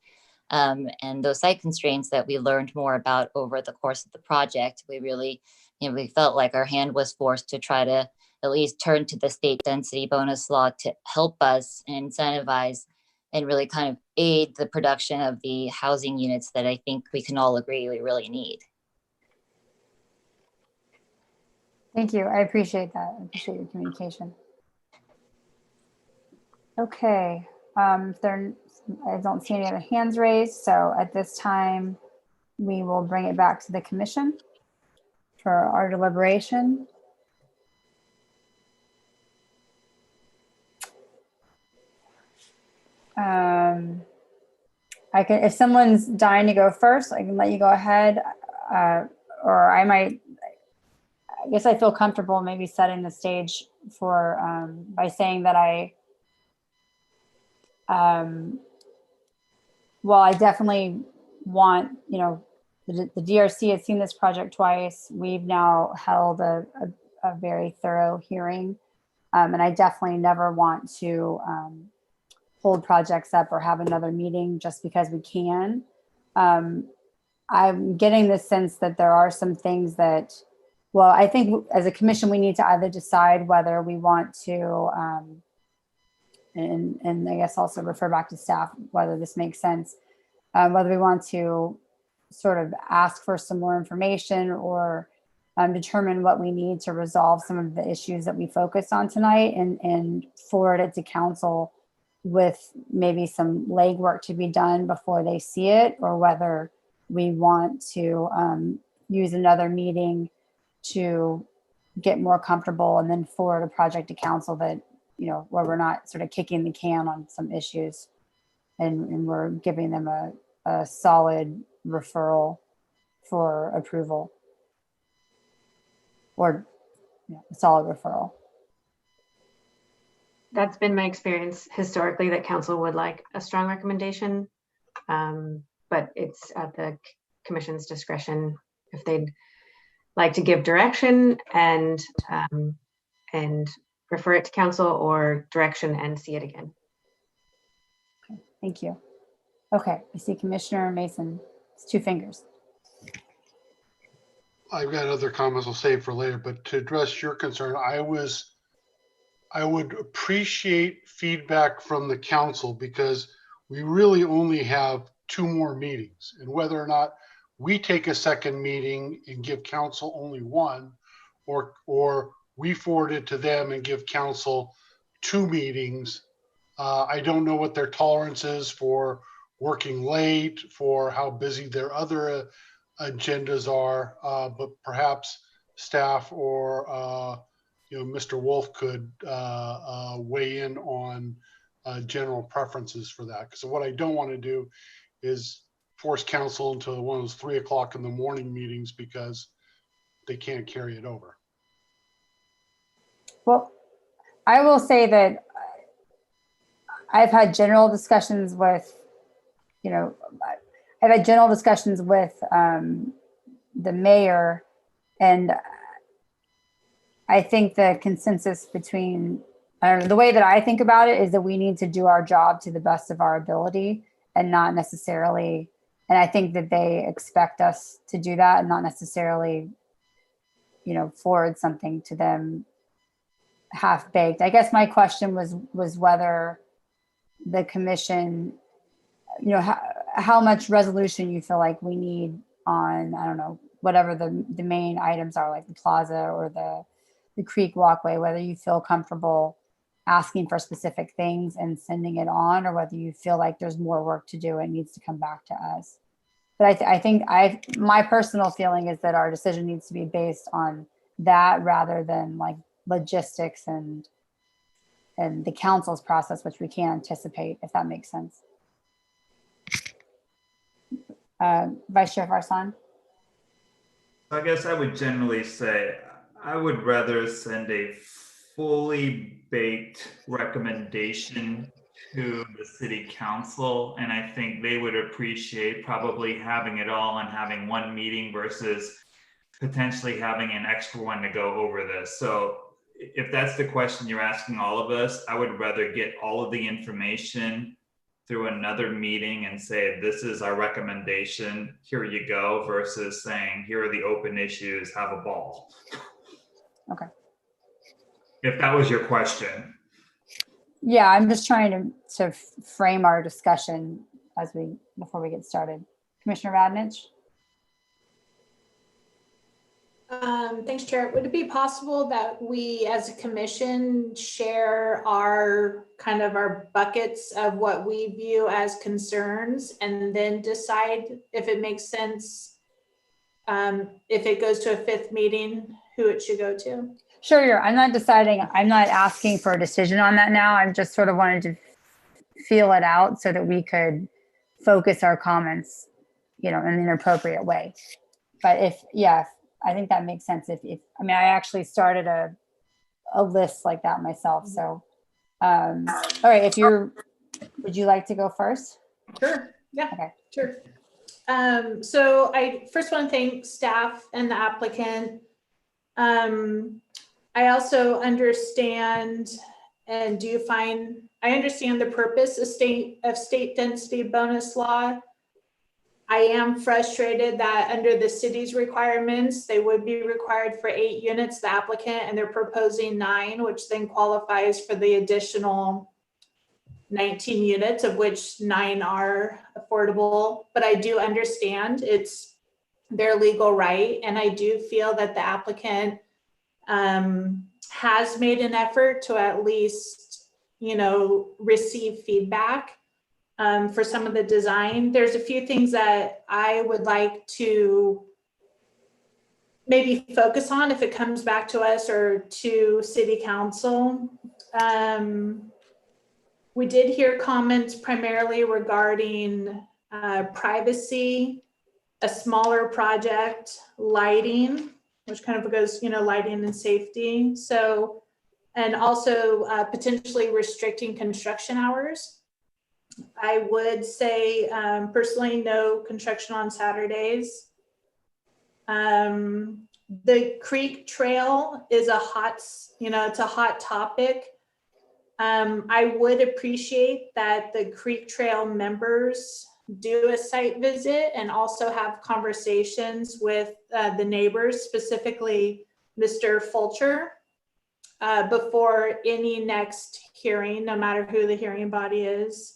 and those site constraints that we learned more about over the course of the project, we really, you know, we felt like our hand was forced to try to at least turn to the state density bonus law to help us and incentivize and really kind of aid the production of the housing units that I think we can all agree we really need. Thank you. I appreciate that. I appreciate your communication. Okay. I don't see any other hands raised. So at this time, we will bring it back to the commission for our deliberation. I can, if someone's dying to go first, I can let you go ahead, or I guess I feel comfortable maybe setting the stage for, by saying that well, I definitely want, you know, the DRC has seen this project twice. We've now held a very thorough hearing, and I definitely never want to hold projects up or have another meeting just because we can. I'm getting the sense that there are some things that, well, I think as a commission, we need to either decide whether we want to, and I guess also refer back to staff, whether this makes sense, whether we want to sort of ask for some more information or determine what we need to resolve some of the issues that we focused on tonight and forward it to council with maybe some legwork to be done before they see it, or whether we want to use another meeting to get more comfortable and then forward a project to council that, you know, where we're not sort of kicking the can on some issues and we're giving them a solid referral for approval, or a solid referral. That's been my experience historically, that council would like a strong recommendation, but it's at the commission's discretion if they'd like to give direction and refer it to council, or direction and see it again. Okay, thank you. Okay, I see Commissioner Mason. It's two fingers. I've got other comments I'll save for later, but to address your concern, I would appreciate feedback from the council, because we really only have 2 more meetings, and whether or not we take a second meeting and give council only 1, or we forward it to them and give council 2 meetings. I don't know what their tolerance is for working late, for how busy their other agendas are, but perhaps staff or Mr. Wolf could weigh in on general preferences for that. Because what I don't want to do is force council into one of those 3 o'clock in the morning meetings because they can't carry it over. Well, I will say that I've had general discussions with, I've had general discussions with the mayor, and I think the consensus between, I don't know, the way that I think about it is that we need to do our job to the best of our ability and not necessarily, and I think that they expect us to do that and not necessarily, forward something to them half baked. I guess my question was whether the commission, how much resolution you feel like we need on, I don't know, whatever the main items are, like the plaza or the creek walkway, whether you feel comfortable asking for specific things and sending it on, or whether you feel like there's more work to do and needs to come back to us. But I think my personal feeling is that our decision needs to be based on that rather than like logistics and the council's process, which we can't anticipate, if that makes sense. Vice Chair Farsan? I guess I would generally say I would rather send a fully baked recommendation to the city council, and I think they would appreciate probably having it all and having one meeting versus potentially having an extra one to go over this. So if that's the question you're asking all of us, I would rather get all of the information through another meeting and say, this is our recommendation, here you go, versus saying, here are the open issues, have a ball. Okay. If that was your question. Yeah, I'm just trying to frame our discussion before we get started. Commissioner Radnich? Thanks, Chair. Would it be possible that we as a commission share our buckets of what we view as concerns and then decide if it makes sense, if it goes to a 5th meeting, who it should go to? Sure, I'm not deciding, I'm not asking for a decision on that now. I'm just sort of wanted to feel it out so that we could focus our comments, in an appropriate way. But I think that makes sense. I actually started a list like that myself. So, all right, would you like to go first? Sure, yeah, okay. Sure. So I first want to thank staff and the applicant. I also understand I understand the purpose of state density bonus law. I am frustrated that under the city's requirements, they would be required for 8 units, the applicant, and they're proposing 9, which then qualifies for the additional 19 units, of which 9 are affordable. But I do understand it's their legal right. And I do feel that the applicant has made an effort to at least, receive feedback for some of the design. There's a few things that I would like to maybe focus on if it comes back to us or to city council. We did hear comments primarily regarding privacy, a smaller project, lighting, which kind of goes, lighting and safety. So, and also potentially restricting construction hours. I would say personally, no construction on Saturdays. The Creek Trail is it's a hot topic. I would appreciate that the Creek Trail members do a site visit and also have conversations with the neighbors, specifically Mr. Fulcher, before any next hearing, no matter who the hearing body is.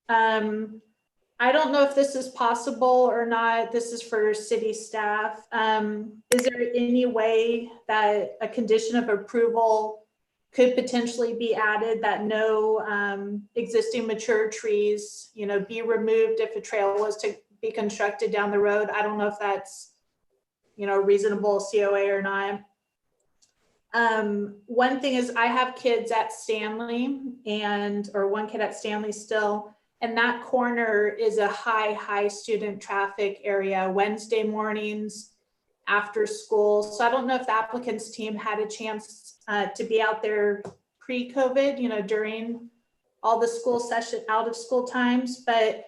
I don't know if this is possible or not. This is for city staff. Is there any way that a condition of approval could potentially be added, that no existing mature trees, be removed if a trail was to be constructed down the road. I don't know if that's, reasonable COA or not. One thing is I have kids at Stanley or one kid at Stanley still, and that corner is a high student traffic area Wednesday mornings after school. So I don't know if the applicant's team had a chance to be out there pre-COVID, during all the school session, out of school times. But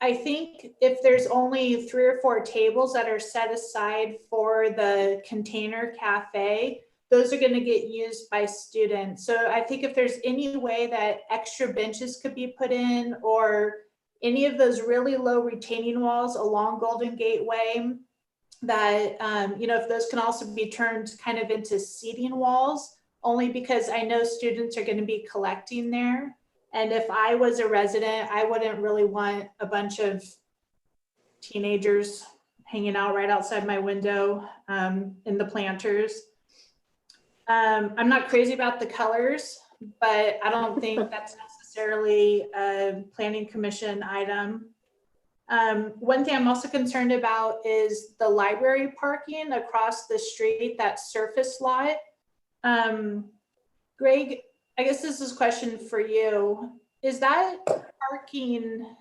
I think if there's only 3 or 4 tables that are set aside for the container cafe, those are going to get used by students. So I think if there's any way that extra benches could be put in, or any of those really low retaining walls along Golden Gateway, that, if those can also be turned kind of into seating walls, only because I know students are going to be collecting there. And if I was a resident, I wouldn't really want a bunch of teenagers hanging out right outside my window in the planters. I'm not crazy about the colors, but I don't think that's necessarily a planning commission item. One thing I'm also concerned about is the library parking across the street, that surface lot. Greg, I guess this is a question for you. Is that parking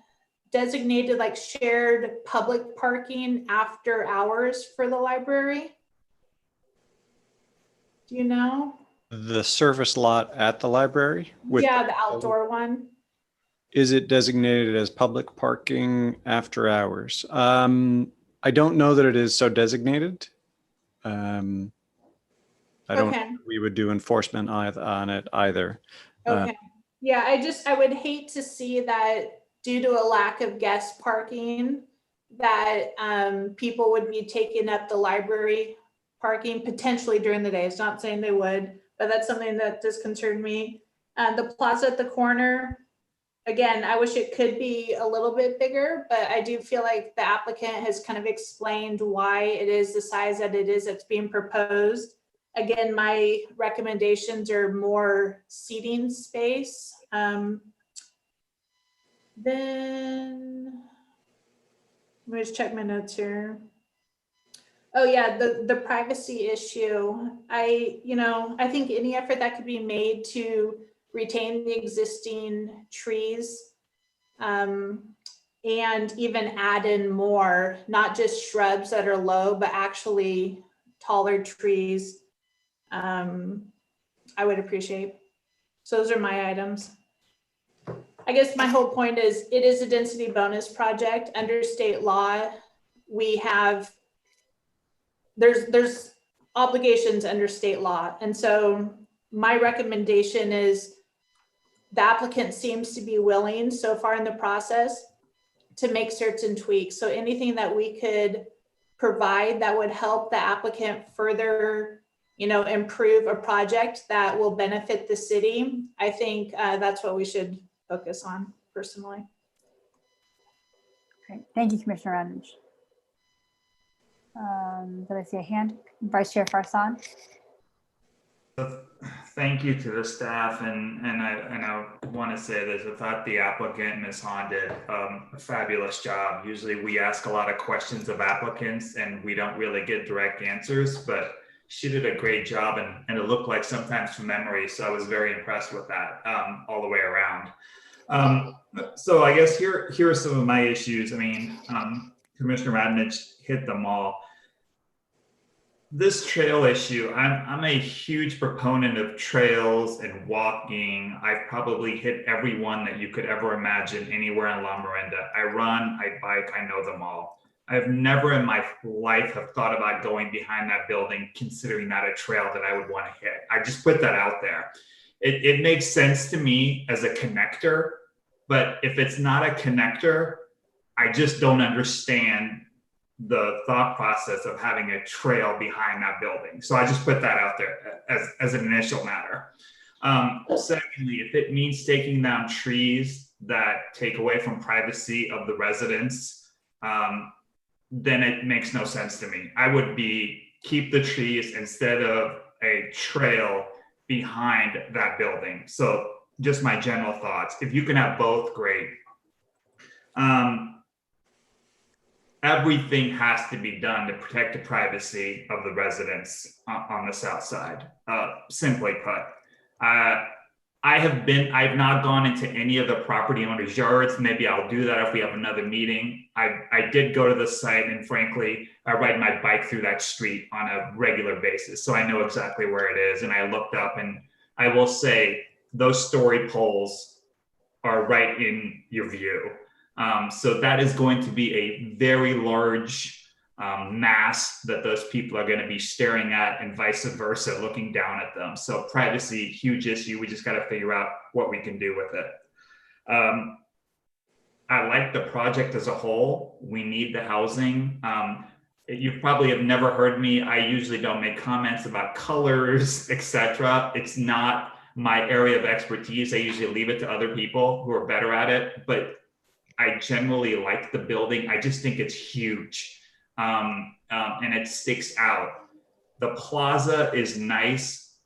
designated like shared public parking after hours for the library? Do you know? The service lot at the library? Yeah, the outdoor one. Is it designated as public parking after hours? I don't know that it is so designated. I don't think we would do enforcement on it either. Okay. Yeah, I would hate to see that due to a lack of guest parking, that people would be taking up the library parking potentially during the day. It's not saying they would, but that's something that does concern me. The plaza at the corner, again, I wish it could be a little bit bigger, but I do feel like the applicant has kind of explained why it is the size that it is that's being proposed. Again, my recommendations are more seating space. Then let me just check my notes here. Oh yeah, the privacy issue. I think any effort that could be made to retain the existing trees and even add in more, not just shrubs that are low, but actually taller trees, I would appreciate. So those are my items. I guess my whole point is it is a density bonus project under state law. We have, there's obligations under state law. And so my recommendation is the applicant seems to be willing so far in the process to make certain tweaks. So anything that we could provide that would help the applicant further, improve a project that will benefit the city, I think that's what we should focus on personally. Great. Thank you, Commissioner Radnich. Did I see a hand? Vice Chair Farsan. Thank you to the staff, and I want to say this. I thought the applicant, Ms. Hahn, did a fabulous job. Usually we ask a lot of questions of applicants and we don't really get direct answers, but she did a great job, and it looked like sometimes from memory. So I was very impressed with that all the way around. So I guess here are some of my issues. I mean, Commissioner Radnich hit them all. This trail issue, I'm a huge proponent of trails and walking. I've probably hit every one that you could ever imagine anywhere in La Miranda. I run, I bike, I know them all. I've never in my life have thought about going behind that building, considering that a trail that I would want to hit. I just put that out there. It makes sense to me as a connector, but if it's not a connector, I just don't understand the thought process of having a trail behind that building. So I just put that out there as an initial matter. Secondly, if it means taking down trees that take away from privacy of the residents, then it makes no sense to me. I would keep the trees instead of a trail, behind that building. So just my general thoughts. If you can have both, great. Everything has to be done to protect the privacy of the residents on the south side. Simply put, I've not gone into any of the property owners' yards. Maybe I'll do that if we have another meeting. I did go to the site, and frankly, I ride my bike through that street on a regular basis. So I know exactly where it is. And I looked up, and I will say those story poles are right in your view. So that is going to be a very large mass that those people are going to be staring at, and vice versa, looking down at them. So privacy, huge issue. We just got to figure out what we can do with it. I like the project as a whole. We need the housing. You probably have never heard me. I usually don't make comments about colors, etc. It's not my area of expertise. I usually leave it to other people who are better at it. But I generally like the building. I just think it's huge, and it sticks out. The plaza is nice,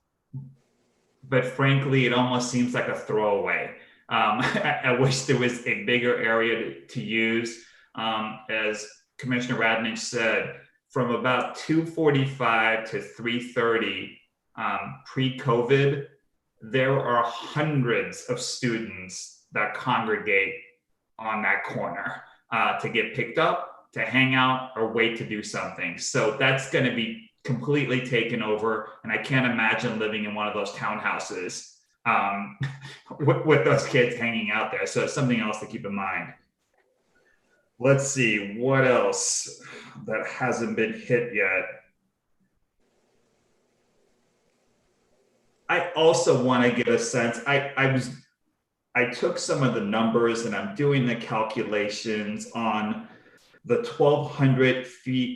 but frankly, it almost seems like a throwaway. I wish there was a bigger area to use. As Commissioner Radnich said, from about 2:45 to 3:30 pre-COVID, there are hundreds of students that congregate on that corner to get picked up, to hang out, or wait to do something. So that's going to be completely taken over. And I can't imagine living in one of those townhouses with those kids hanging out there. So it's something else to keep in mind. Let's see what else that hasn't been hit yet. I also want to get a sense, I took some of the numbers and I'm doing the calculations on the 1,200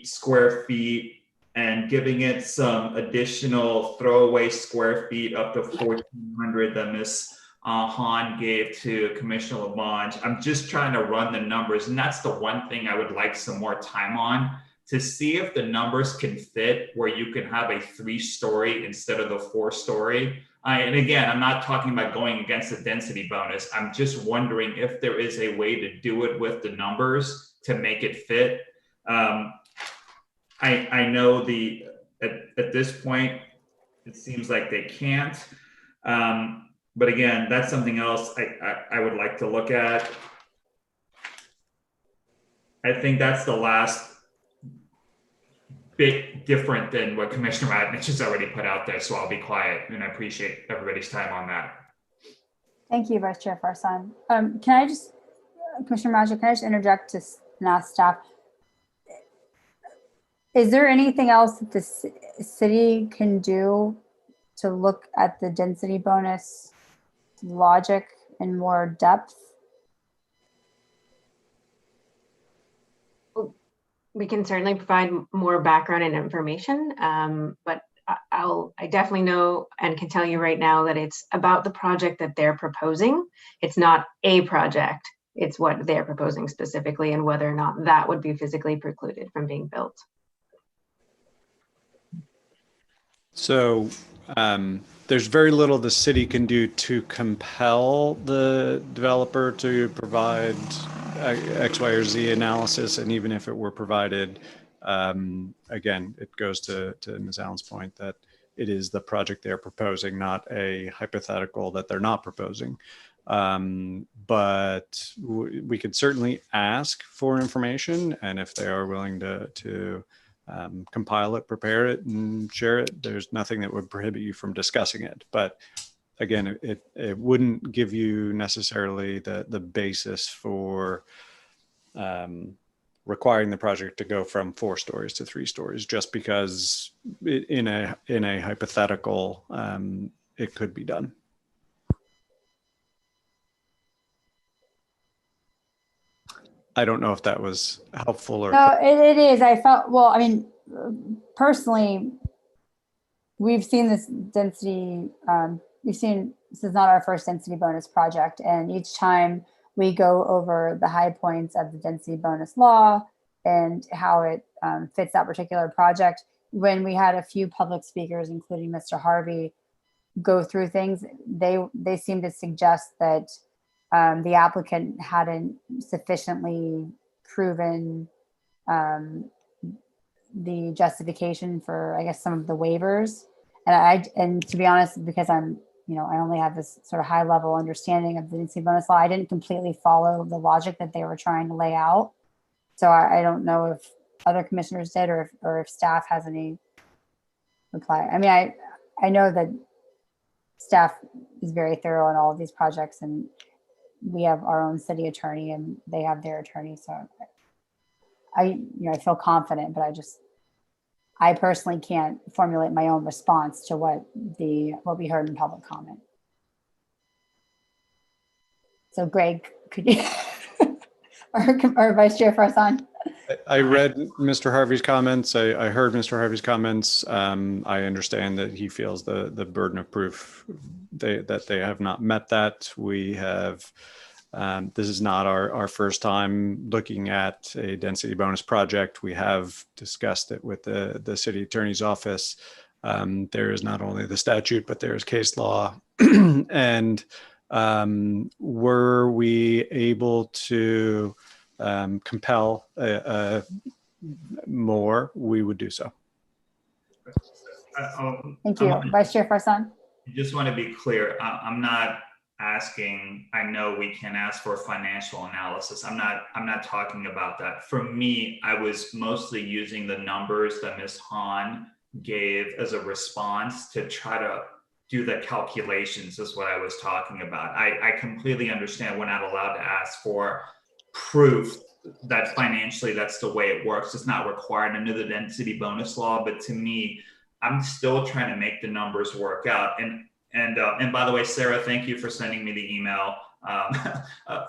square feet and giving it some additional throwaway square feet up to 1,400 that Ms. Hahn gave to Commissioner Lamonge. I'm just trying to run the numbers, and that's the one thing I would like some more time on, to see if the numbers can fit where you can have a 3-story instead of the 4-story. And again, I'm not talking about going against the density bonus. I'm just wondering if there is a way to do it with the numbers to make it fit. I know at this point, it seems like they can't. But again, that's something else I would like to look at. I think that's the last bit different than what Commissioner Radnich has already put out there. So I'll be quiet, and I appreciate everybody's time on that. Thank you, Vice Chair Farsan. Can I just, Commissioner Majid, can I just interject to ask staff? Is there anything else that the city can do to look at the density bonus logic in more depth? We can certainly provide more background and information, but I definitely know and can tell you right now that it's about the project that they're proposing. It's not a project, it's what they're proposing specifically and whether or not that would be physically precluded from being built. So there's very little the city can do to compel the developer to provide X, Y, or Z analysis. And even if it were provided, again, it goes to Ms. Allen's point that it is the project they're proposing, not a hypothetical that they're not proposing. But we could certainly ask for information, and if they are willing to compile it, prepare it, and share it, there's nothing that would prohibit you from discussing it. But again, it wouldn't give you necessarily the basis for requiring the project to go from 4 stories to 3 stories, just because in a hypothetical, it could be done. I don't know if that was helpful or. No, it is. I felt, well, I mean, personally, we've seen this density, this is not our first density bonus project. And each time we go over the high points of the density bonus law and how it fits that particular project. When we had a few public speakers, including Mr. Harvey, go through things, they seem to suggest that the applicant hadn't sufficiently proven the justification for, I guess, some of the waivers. And to be honest, because I'm, I only have this sort of high level understanding of the density bonus law, I didn't completely follow the logic that they were trying to lay out. So I don't know if other commissioners did, or if staff has any reply. I mean, I know that staff is very thorough in all of these projects, and we have our own city attorney and they have their attorney. So I feel confident, but I personally can't formulate my own response to what we heard in public comment. So Greg, could you, or Vice Chair Farsan? I read Mr. Harvey's comments. I heard Mr. Harvey's comments. I understand that he feels the burden of proof that they have not met that. We have, this is not our first time looking at a density bonus project. We have discussed it with the city attorney's office. There is not only the statute, but there is case law. And were we able to compel more, we would do so. Thank you. Vice Chair Farsan. I just want to be clear. I'm not asking, I know we can ask for financial analysis. I'm not talking about that. For me, I was mostly using the numbers that Ms. Hahn gave as a response to try to do the calculations, is what I was talking about. I completely understand we're not allowed to ask for proof that financially that's the way it works. It's not required under the density bonus law, but to me, I'm still trying to make the numbers work out. And by the way, Sarah, thank you for sending me the email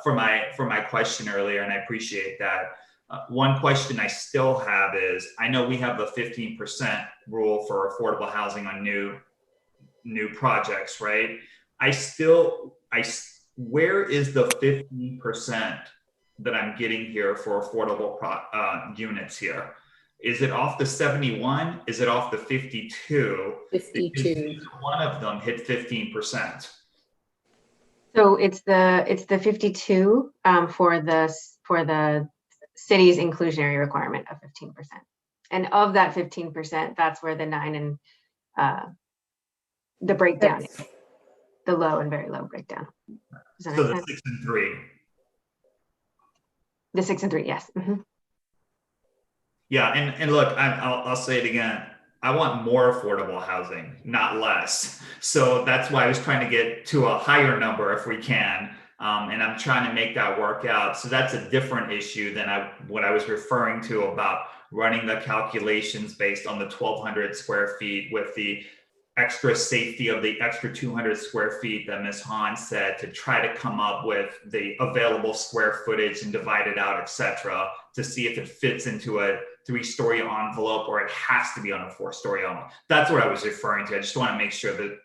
for my question earlier, and I appreciate that. One question I still have is, I know we have the 15% rule for affordable housing on new projects, right? Where is the 15% that I'm getting here for affordable units here? Is it off the 71? Is it off the 52? 52. One of them hit 15%. So it's the 52 for the city's inclusionary requirement of 15%. And of that 15%, that's where the 9 and the breakdown is. The low and very low breakdown. So the 6 and 3. The 6 and 3, yes. Mm-hmm. Yeah, and look, I'll say it again. I want more affordable housing, not less. So that's why I was trying to get to a higher number if we can. And I'm trying to make that work out. So that's a different issue than what I was referring to about running the calculations based on the 1,200 square feet with the extra safety of the extra 200 square feet that Ms. Hahn said, to try to come up with the available square footage and divide it out, et cetera, to see if it fits into a 3-story envelope or it has to be on a 4-story envelope. That's what I was referring to. I just want to make sure that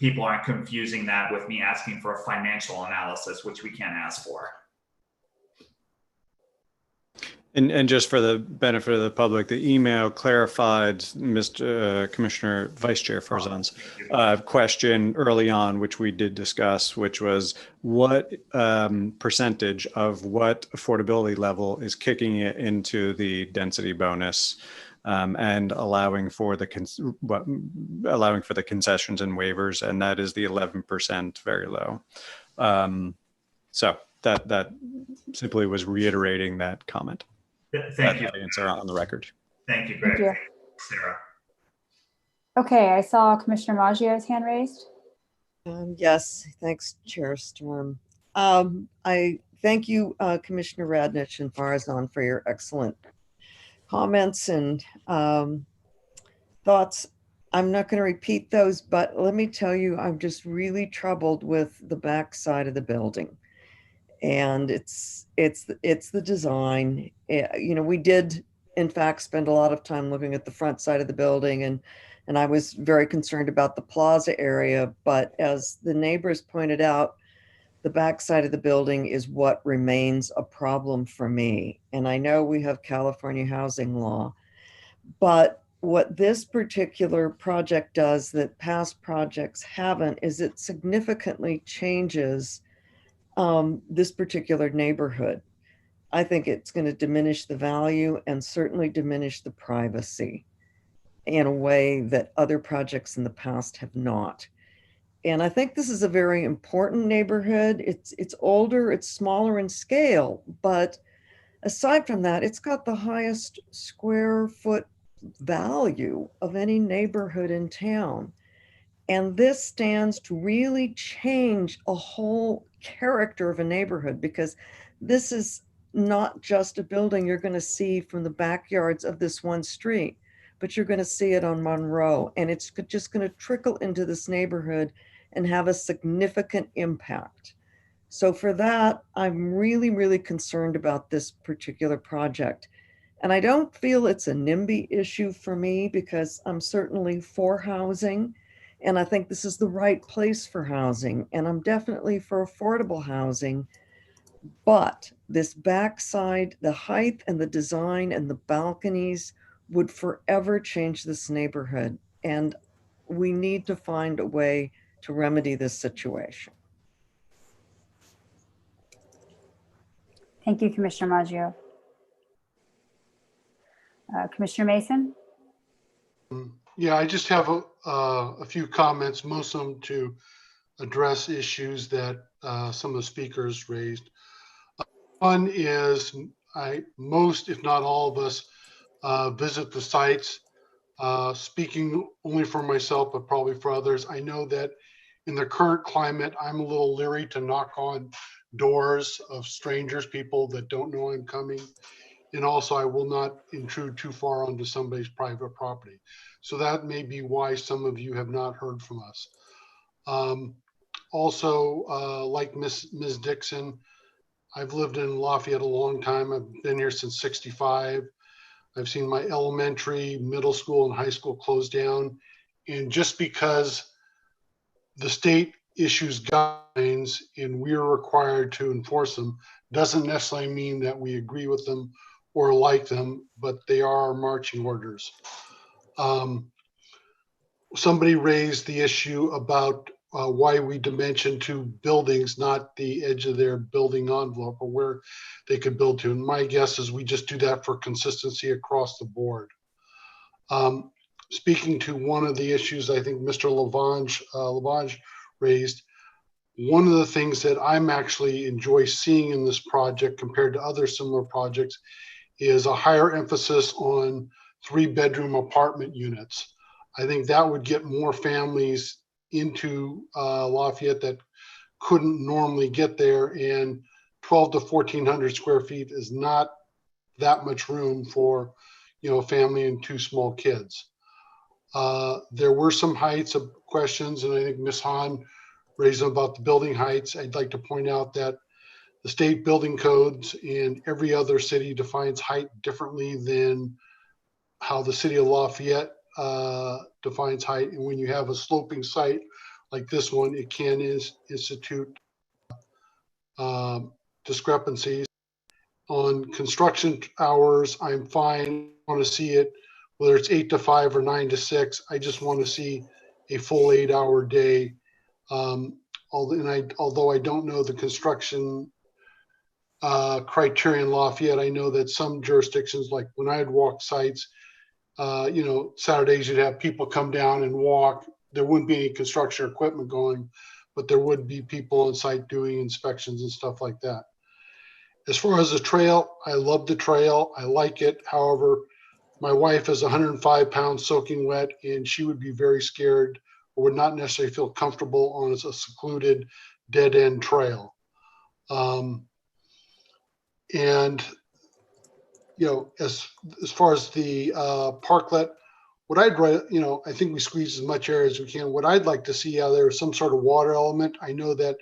people aren't confusing that with me asking for a financial analysis, which we can't ask for. And just for the benefit of the public, the email clarified Mr. Commissioner Vice Chair Farzan's question early on, which we did discuss, which was what percentage of what affordability level is kicking it into the density bonus and allowing for the concessions and waivers, and that is the 11%, very low. So that simply was reiterating that comment. Thank you. Answer on the record. Thank you, Greg. Thank you. Sarah. Okay, I saw Commissioner Maggio's hand raised. Yes, thanks, Chair Storm. I thank you, Commissioner Radnich and Farzan, for your excellent comments and thoughts. I'm not going to repeat those, but let me tell you, I'm just really troubled with the back side of the building. And it's the design. We did, in fact, spend a lot of time looking at the front side of the building, and I was very concerned about the plaza area. But as the neighbors pointed out, the back side of the building is what remains a problem for me. And I know we have California housing law, but what this particular project does that past projects haven't is it significantly changes this particular neighborhood. I think it's going to diminish the value and certainly diminish the privacy in a way that other projects in the past have not. And I think this is a very important neighborhood. It's older, it's smaller in scale, but aside from that, it's got the highest square foot value of any neighborhood in town. And this stands to really change a whole character of a neighborhood, because this is not just a building you're going to see from the backyards of this one street, but you're going to see it on Monroe, and it's just going to trickle into this neighborhood and have a significant impact. So for that, I'm really, really concerned about this particular project. And I don't feel it's a NIMBY issue for me, because I'm certainly for housing, and I think this is the right place for housing, and I'm definitely for affordable housing. But this backside, the height and the design and the balconies would forever change this neighborhood. And we need to find a way to remedy this situation. Thank you, Commissioner Maggio. Commissioner Mason? Yeah, I just have a few comments, most of them to address issues that some of the speakers raised. One is most, if not all of us, visit the sites. Speaking only for myself, but probably for others, I know that in the current climate, I'm a little leery to knock on doors of strangers, people that don't know I'm coming. And also, I will not intrude too far onto somebody's private property. So that may be why some of you have not heard from us. Also, like Ms. Dixon, I've lived in Lafayette a long time. I've been here since '65. I've seen my elementary, middle school, and high school closed down. And just because the state issues guidelines and we are required to enforce them doesn't necessarily mean that we agree with them or like them, but they are our marching orders. Somebody raised the issue about why we dimension to buildings, not the edge of their building envelope or where they could build to. And my guess is we just do that for consistency across the board. Speaking to one of the issues I think Mr. Lavange raised, one of the things that I'm actually enjoy seeing in this project compared to other similar projects is a higher emphasis on 3-bedroom apartment units. I think that would get more families into Lafayette that couldn't normally get there, and 12 to 1,400 square feet is not that much room for, a family and 2 small kids. There were some heights of questions, and I think Ms. Hahn raised them about the building heights. I'd like to point out that the state building codes in every other city defines height differently than how the city of Lafayette defines height. And when you have a sloping site like this one, it can institute discrepancies. On construction hours, I'm fine. I want to see it, whether it's 8 to 5 or 9 to 6. I just want to see a full 8-hour day. Although I don't know the construction criteria in Lafayette, I know that some jurisdictions, like when I'd walk sites, Saturdays you'd have people come down and walk. There wouldn't be any construction equipment going, but there would be people on site doing inspections and stuff like that. As far as the trail, I love the trail. I like it. However, my wife is 105 pounds soaking wet, and she would be very scared or would not necessarily feel comfortable on a secluded dead-end trail. As far as the parklet, what I'd write, I think we squeeze as much air as we can. What I'd like to see out there is some sort of water element. I know that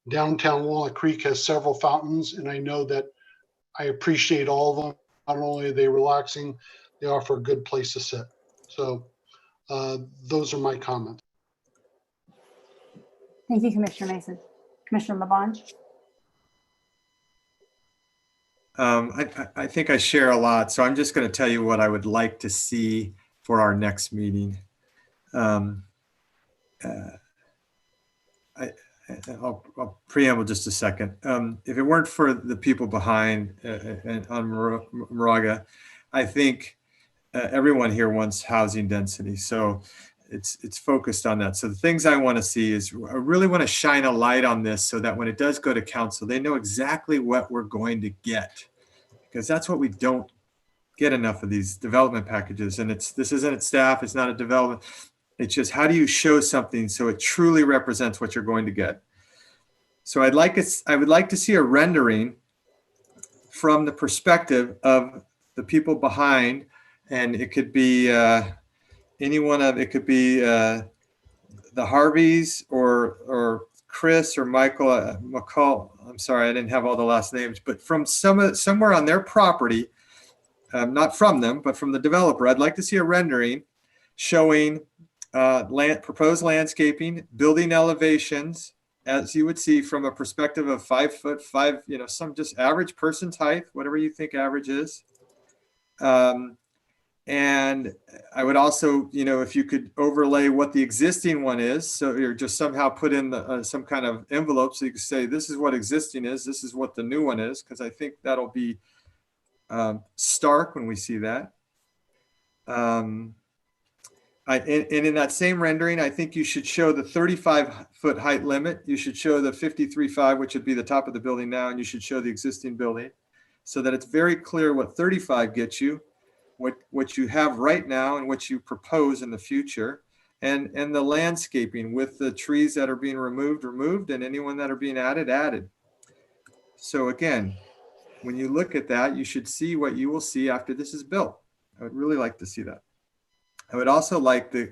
downtown Walnut Creek has several fountains, and I know that I appreciate all of them. Not only are they relaxing, they offer a good place to sit. So those are my comments. Thank you, Commissioner Mason. Commissioner Lavange? I think I share a lot, so I'm just going to tell you what I would like to see for our next meeting. I'll preamble just a second. If it weren't for the people behind on Moraga, I think everyone here wants housing density. So it's focused on that. So the things I want to see is I really want to shine a light on this so that when it does go to council, they know exactly what we're going to get, because that's what we don't get enough of, these development packages. And this isn't a staff, it's not a development. It's just, how do you show something so it truly represents what you're going to get? So I would like to see a rendering from the perspective of the people behind, and it could be it could be the Harveys or Chris or Michael McCall. I'm sorry, I didn't have all the last names, but from somewhere on their property, not from them, but from the developer. I'd like to see a rendering showing proposed landscaping, building elevations, as you would see from a perspective of 5'5", some just average person's height, whatever you think average is. And I would also, if you could overlay what the existing one is, so you're just somehow put in some kind of envelope so you can say, this is what existing is, this is what the new one is, because I think that'll be stark when we see that. And in that same rendering, I think you should show the 35-foot height limit. You should show the 53.5, which would be the top of the building now, and you should show the existing building so that it's very clear what 35 gets you, what you have right now and what you propose in the future, and the landscaping with the trees that are being removed, and anyone that are being added. So again, when you look at that, you should see what you will see after this is built. I would really like to see that. I would also like the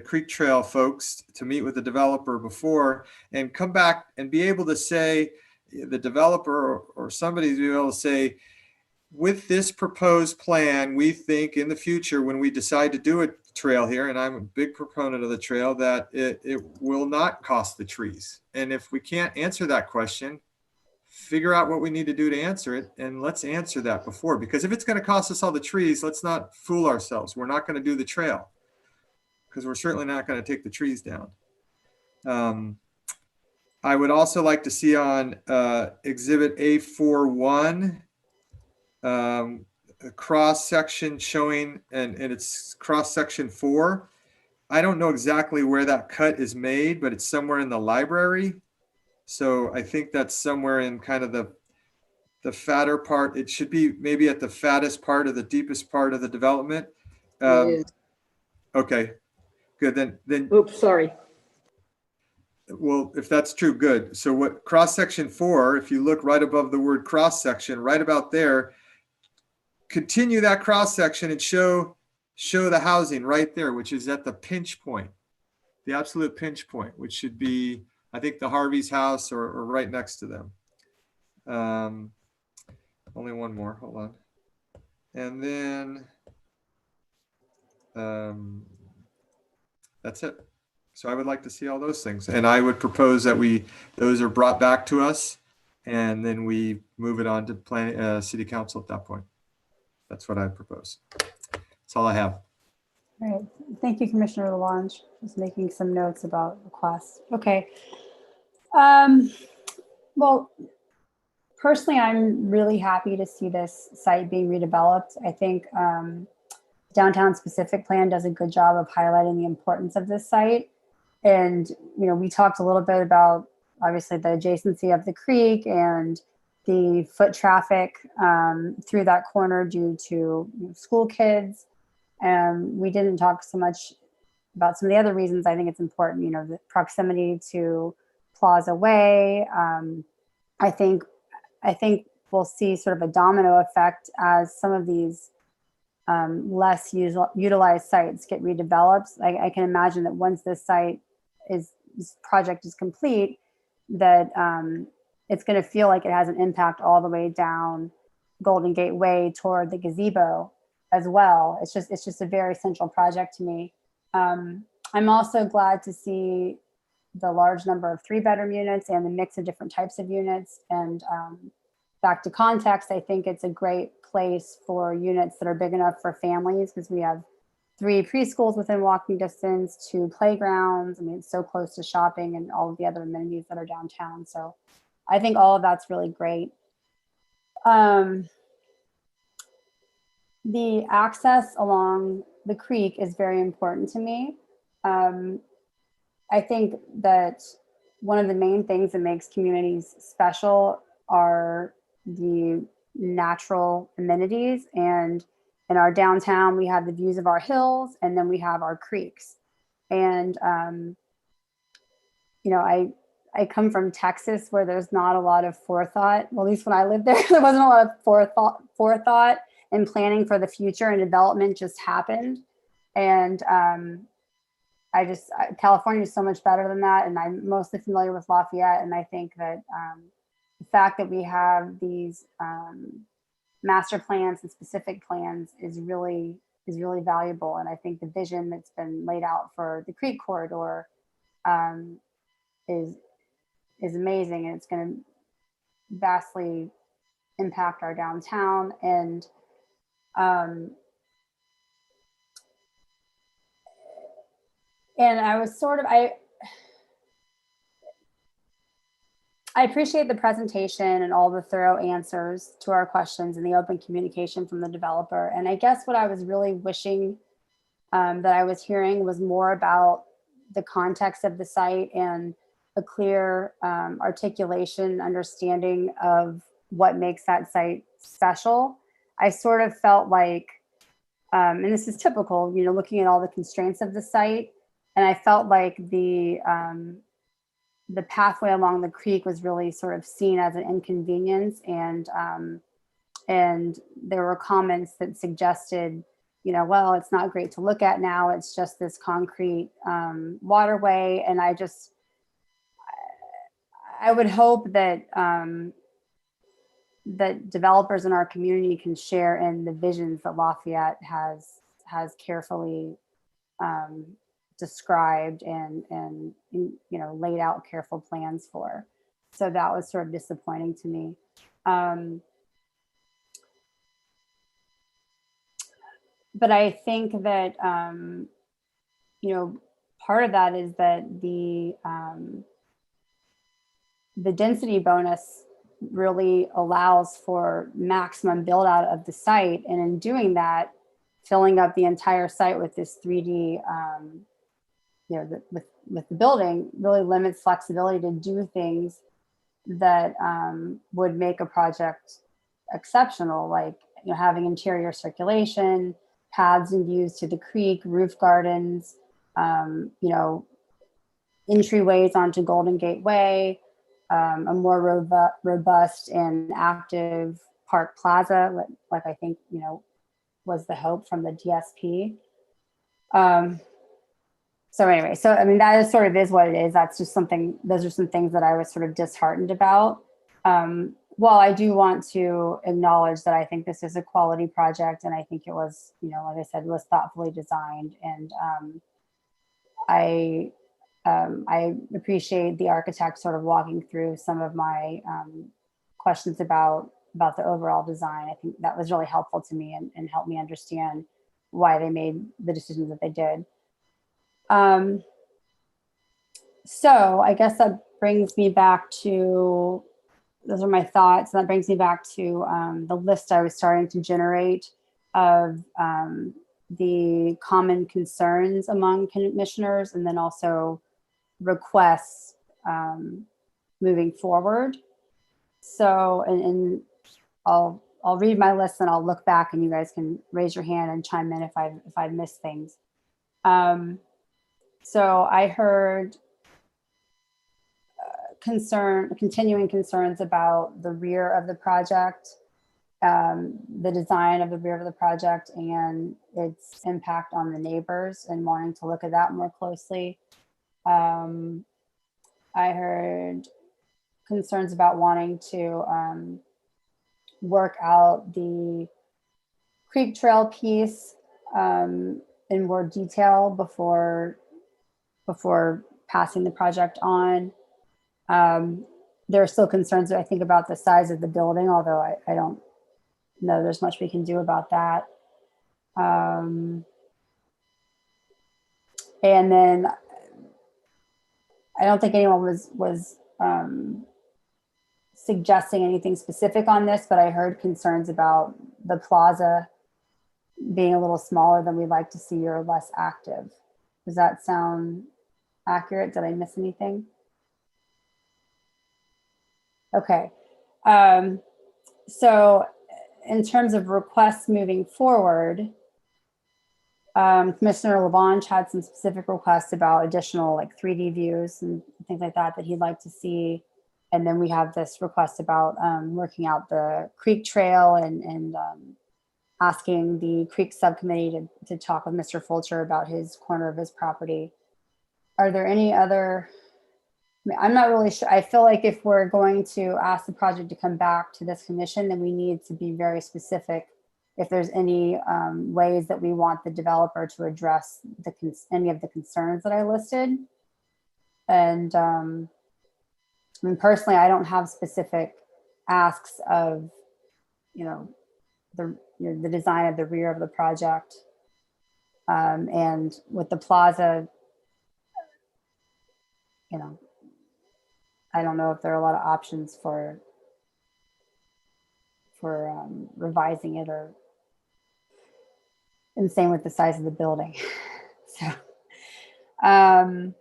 Creek Trail folks to meet with the developer before and come back and be able to say, the developer or somebody to be able to say, with this proposed plan, we think in the future when we decide to do a trail here, and I'm a big proponent of the trail, that it will not cost the trees. And if we can't answer that question, figure out what we need to do to answer it, and let's answer that before, because if it's going to cost us all the trees, let's not fool ourselves. We're not going to do the trail because we're certainly not going to take the trees down. I would also like to see on Exhibit A41 a cross section showing, and it's cross section 4. I don't know exactly where that cut is made, but it's somewhere in the library. So I think that's somewhere in kind of the fatter part. It should be maybe at the fattest part or the deepest part of the development. Okay, good. Then. Oops, sorry. Well, if that's true, good. So what cross section 4, if you look right above the word cross section, right about there, continue that cross section and show the housing right there, which is at the pinch point, the absolute pinch point, which should be, I think, the Harvey's house or right next to them. Only one more, hold on. And then that's it. So I would like to see all those things. And I would propose that those are brought back to us and then we move it on to city council at that point. That's what I propose. That's all I have. All right. Thank you, Commissioner Lalange. Just making some notes about requests. Okay. Well, personally, I'm really happy to see this site being redeveloped. I think Downtown Specific Plan does a good job of highlighting the importance of this site. And, we talked a little bit about, obviously, the adjacency of the creek and the foot traffic through that corner due to school kids. We didn't talk so much about some of the other reasons I think it's important, the proximity to Plaza Way. I think we'll see sort of a domino effect as some of these less utilized sites get redeveloped. I can imagine that once this project is complete, that it's going to feel like it has an impact all the way down Golden Gate Way toward the gazebo as well. It's just a very central project to me. I'm also glad to see the large number of 3-bedroom units and the mix of different types of units. And back to context, I think it's a great place for units that are big enough for families, because we have 3 preschools within walking distance, 2 playgrounds. I mean, it's so close to shopping and all of the other amenities that are downtown. So I think all of that's really great. The access along the creek is very important to me. I think that one of the main things that makes communities special are the natural amenities. And in our downtown, we have the views of our hills, and then we have our creeks. And, you know, I come from Texas, where there's not a lot of forethought. Well, at least when I lived there, there wasn't a lot of forethought and planning for the future, and development just happened. And California is so much better than that. And I'm mostly familiar with Lafayette. And I think that the fact that we have these master plans and specific plans is really valuable. And I think the vision that's been laid out for the Creek Corridor is amazing, and it's going to vastly impact our downtown. And I was sort of, I appreciate the presentation and all the thorough answers to our questions and the open communication from the developer. And I guess what I was really wishing that I was hearing was more about the context of the site and a clear articulation, understanding of what makes that site special. I sort of felt like, and this is typical, you know, looking at all the constraints of the site, and I felt like the pathway along the creek was really sort of seen as an inconvenience, and there were comments that suggested, you know, well, it's not great to look at now. It's just this concrete waterway, and I would hope that that developers in our community can share in the visions that Lafayette has carefully described and you know, laid out careful plans for. So that was sort of disappointing to me. But I think that you know, part of that is that the density bonus really allows for maximum build out of the site. And in doing that, filling up the entire site with this 3D, you know, with the building really limits flexibility to do things that would make a project exceptional, like, you know, having interior circulation, paths and views to the creek, roof gardens, you know, entryways onto Golden Gate Way, a more robust and active Park Plaza, like I think, you know, was the hope from the DSP. So anyway, so I mean, that is sort of is what it is. That's just something, those are some things that I was sort of disheartened about. While I do want to acknowledge that I think this is a quality project, and I think it was, you know, like I said, was thoughtfully designed. And I appreciate the architect sort of walking through some of my questions about the overall design. I think that was really helpful to me and helped me understand why they made the decisions that they did. So I guess that brings me back to, those are my thoughts. And that brings me back to the list I was starting to generate of the common concerns among commissioners, and then also requests moving forward. So, and I'll read my list and I'll look back, and you guys can raise your hand and chime in if I've missed things. So I heard continuing concerns about the rear of the project, the design of the rear of the project and its impact on the neighbors, and wanting to look at that more closely. I heard concerns about wanting to work out the creek trail piece in more detail before passing the project on. there are still concerns, I think, about the size of the building, although I don't know there's much we can do about that. And then I don't think anyone was suggesting anything specific on this, but I heard concerns about the plaza being a little smaller than we'd like to see or less active. Does that sound accurate? Did I miss anything? Okay. So in terms of requests moving forward, Commissioner Labange had some specific requests about additional like 3D views and things like that he'd like to see. And then we have this request about working out the creek trail and asking the creek subcommittee to talk with Mr. Fulcher about his corner of his property. Are there any other, I'm not really sure. I feel like if we're going to ask the project to come back to this commission, then we need to be very specific if there's any ways that we want the developer to address any of the concerns that I listed. And I mean, personally, I don't have specific asks of, the design of the rear of the project. And with the plaza, I don't know if there are a lot of options for revising it, or and same with the size of the building. So, how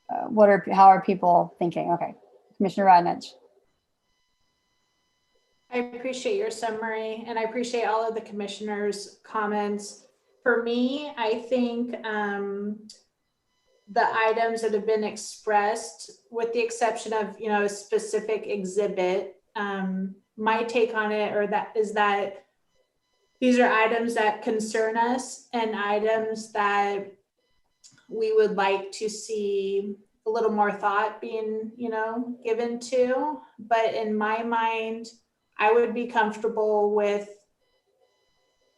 are people thinking? Okay, Commissioner Radnich. I appreciate your summary, and I appreciate all of the commissioners' comments. For me, I think the items that have been expressed, with the exception of a specific exhibit, my take on it is that these are items that concern us and items that we would like to see a little more thought being given to. But in my mind, I would be comfortable with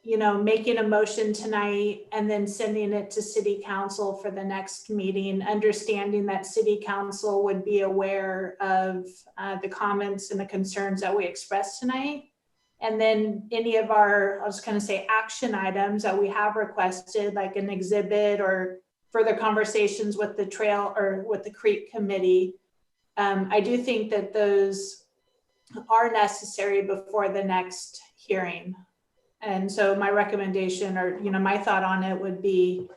making a motion tonight and then sending it to City Council for the next meeting, understanding that City Council would be aware of the comments and the concerns that we expressed tonight. And then any of our, I was going to say, action items that we have requested, like an exhibit or further conversations with the trail or with the creek committee. I do think that those are necessary before the next hearing. And so my recommendation, or my thought on it would be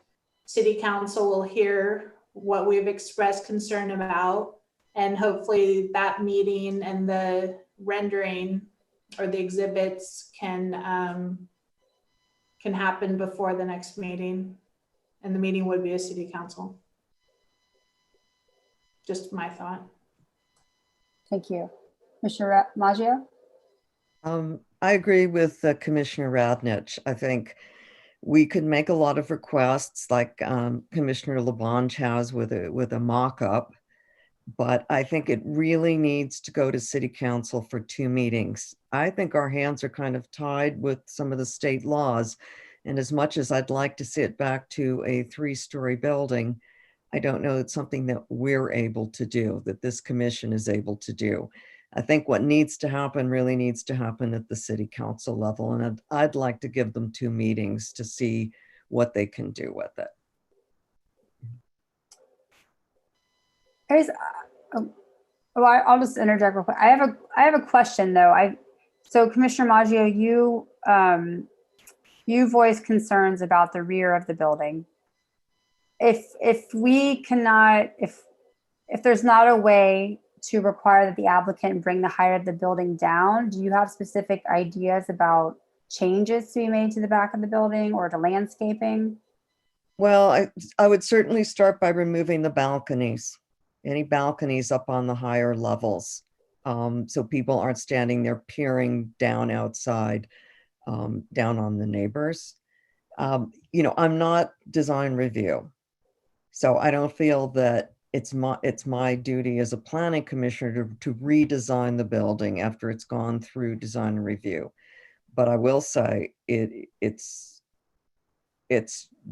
City Council will hear what we've expressed concern about, and hopefully that meeting and the rendering or the exhibits can happen before the next meeting, and the meeting would be a City Council. Just my thought. Thank you. Commissioner Maggio? I agree with Commissioner Radnich. I think we could make a lot of requests like Commissioner Labange has with a mock-up, but I think it really needs to go to City Council for 2 meetings. I think our hands are kind of tied with some of the state laws. And as much as I'd like to see it back to a 3-story building, I don't know it's something that we're able to do, that this commission is able to do. I think what needs to happen really needs to happen at the City Council level. And I'd like to give them 2 meetings to see what they can do with it. I'll just interject real quick. I have a question though. So Commissioner Maggio, you voiced concerns about the rear of the building. If there's not a way to require that the applicant bring the height of the building down, do you have specific ideas about changes to be made to the back of the building or to landscaping? Well, I would certainly start by removing the balconies, any balconies up on the higher levels. So people aren't standing there peering down outside, down on the neighbors. I'm not design review, so I don't feel that it's my duty as a planning commissioner to redesign the building after it's gone through design review. But I will say it's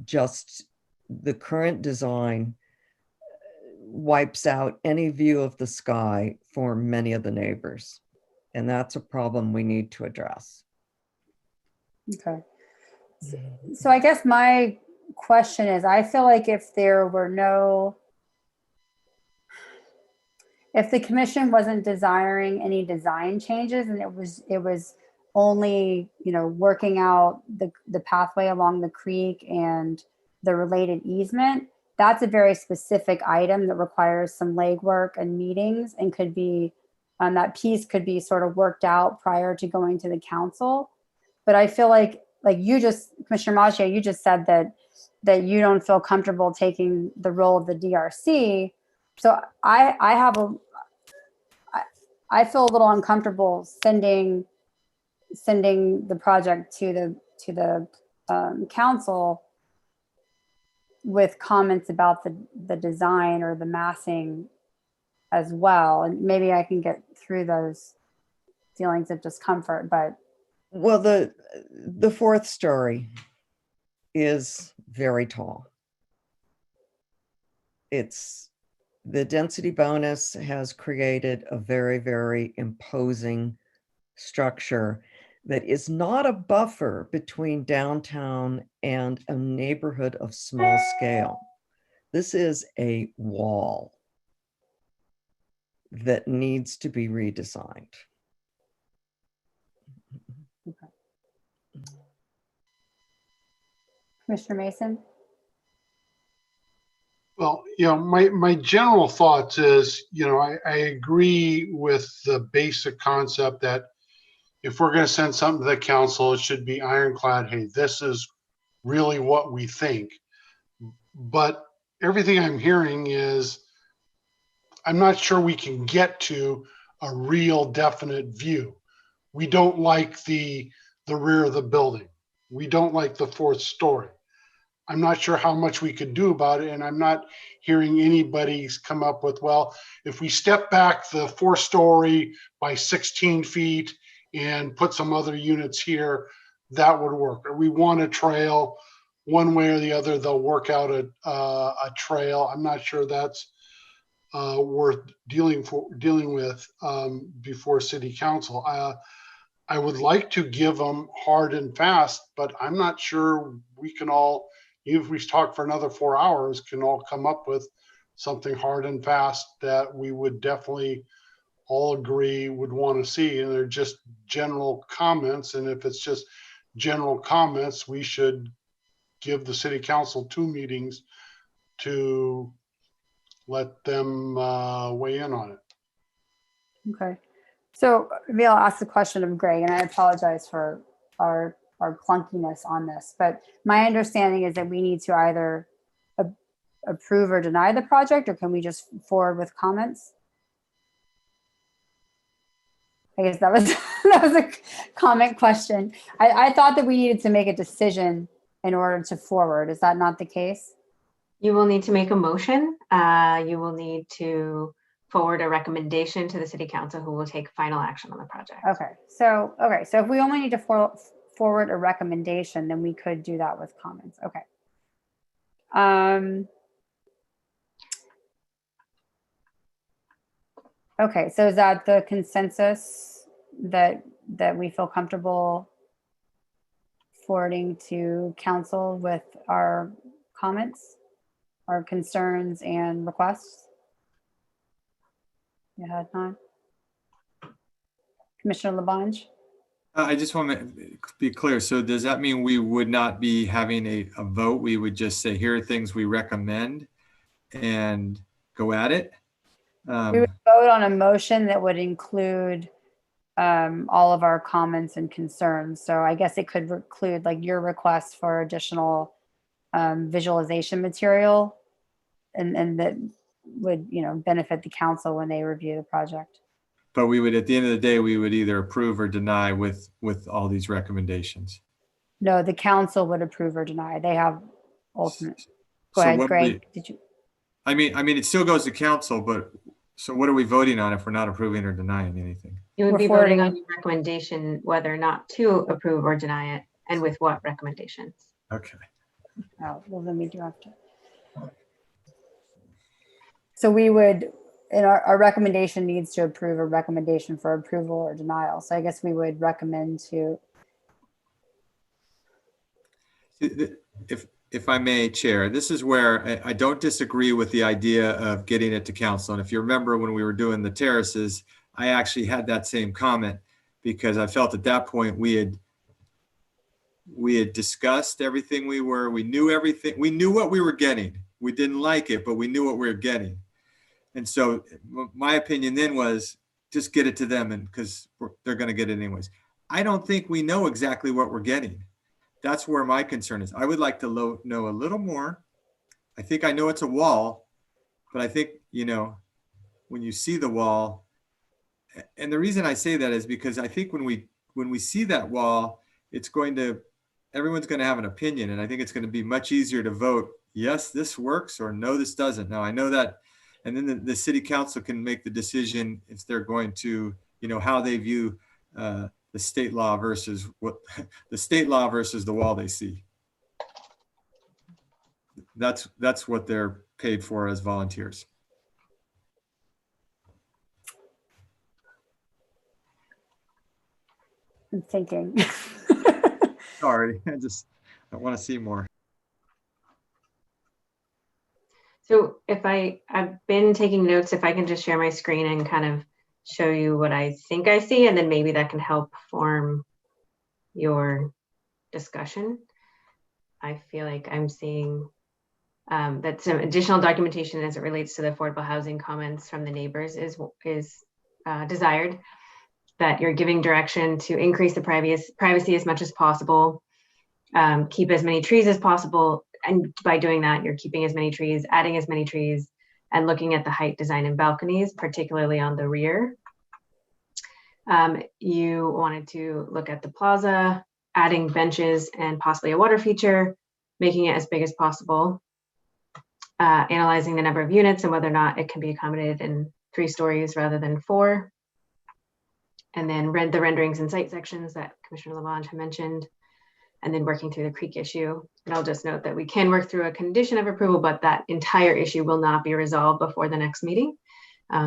just the current design wipes out any view of the sky for many of the neighbors. And that's a problem we need to address. Okay. So I guess my question is, I feel like if there were no, if the commission wasn't desiring any design changes and it was only, you know, working out the pathway along the creek and the related easement, that's a very specific item that requires some legwork and meetings and could be, that piece could be sort of worked out prior to going to the council. But I feel like you just, Commissioner Maggio, you just said that you don't feel comfortable taking the role of the DRC. So I feel a little uncomfortable sending the project to the council with comments about the design or the massing as well. And maybe I can get through those feelings of discomfort, but. Well, the fourth story is very tall. The density bonus has created a very, very imposing structure that is not a buffer between downtown and a neighborhood of small scale. This is a wall that needs to be redesigned. Okay. Commissioner Mason? Well, you know, my general thoughts is, you know, I agree with the basic concept that if we're going to send something to the council, it should be ironclad. Hey, this is really what we think. But everything I'm hearing is, I'm not sure we can get to a real definite view. We don't like the rear of the building. We don't like the fourth story. I'm not sure how much we could do about it. And I'm not hearing anybody's come up with, well, if we step back the 4-story by 16 feet and put some other units here, that would work. Or we want a trail, one way or the other, they'll work out a trail. I'm not sure that's worth dealing with before city council. I would like to give them hard and fast, but I'm not sure we can all, even if we talk for another 4 hours, can all come up with something hard and fast that we would definitely all agree would want to see. And they're just general comments. And if it's just general comments, we should give the city council 2 meetings to let them weigh in on it. Okay. So maybe I'll ask the question of Greg, and I apologize for our clunkiness on this, but my understanding is that we need to either approve or deny the project, or can we just forward with comments? I guess that was that was a comment question. I thought that we needed to make a decision in order to forward. Is that not the case? You will need to make a motion. You will need to forward a recommendation to the city council, who will take final action on the project. Okay. So if we only need to forward a recommendation, then we could do that with comments. Okay. Okay. So is that the consensus that we feel comfortable forwarding to council with our comments, our concerns and requests? You had none. Commissioner Labange? I just want to be clear. So does that mean we would not be having a vote? We would just say, here are things we recommend and go at it? We would vote on a motion that would include all of our comments and concerns. So I guess it could include like your request for additional visualization material and that would, you know, benefit the council when they review the project. But we would, at the end of the day, we would either approve or deny with all these recommendations. No, the council would approve or deny. They have ultimate. Go ahead, Greg. Did you? I mean, it still goes to council, but so what are we voting on if we're not approving or denying anything? You would be voting on your recommendation, whether or not to approve or deny it, and with what recommendations. Okay. Oh, well, then we do have to. So we would, and our recommendation needs to approve a recommendation for approval or denial. So I guess we would recommend to. If I may, Chair, this is where I don't disagree with the idea of getting it to council. And if you remember when we were doing the terraces, I actually had that same comment because I felt at that point we had discussed everything we knew everything. We knew what we were getting. We didn't like it, but we knew what we were getting. And so my opinion then was just get it to them, and because they're going to get it anyways. I don't think we know exactly what we're getting. That's where my concern is. I would like to know a little more. I think I know it's a wall, but I think, you know, when you see the wall, and the reason I say that is because I think when we see that wall, everyone's going to have an opinion. And I think it's going to be much easier to vote, yes, this works, or no, this doesn't. Now I know that, and then the city council can make the decision if they're going to, you know, how they view the state law versus the wall they see. That's what they're paid for as volunteers. I'm thinking. Sorry, I want to see more. So I've been taking notes, if I can just share my screen and kind of show you what I think I see, and then maybe that can help form your discussion. I feel like I'm seeing that some additional documentation as it relates to the affordable housing comments from the neighbors is desired, that you're giving direction to increase the privacy as much as possible, keep as many trees as possible. And by doing that, you're keeping as many trees, adding as many trees, and looking at the height design and balconies, particularly on the rear. You wanted to look at the plaza, adding benches and possibly a water feature, making it as big as possible, analyzing the number of units and whether or not it can be accommodated in 3 stories rather than 4. And then the renderings and site sections that Commissioner Lavange had mentioned, and then working through the creek issue. And I'll just note that we can work through a condition of approval, but that entire issue will not be resolved before the next meeting.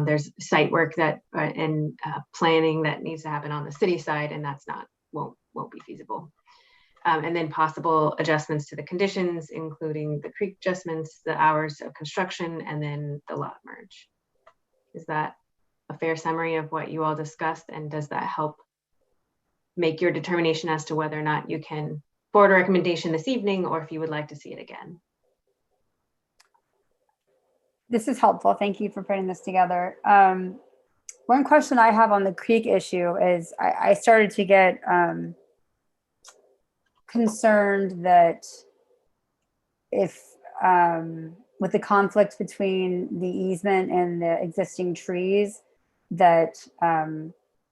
There's site work that and planning that needs to happen on the city side, and that's won't be feasible. And then possible adjustments to the conditions, including the creek adjustments, the hours of construction, and then the lot merge. Is that a fair summary of what you all discussed? And does that help make your determination as to whether or not you can forward a recommendation this evening, or if you would like to see it again? This is helpful. Thank you for putting this together. One question I have on the creek issue is I started to get concerned that if with the conflict between the easement and the existing trees, that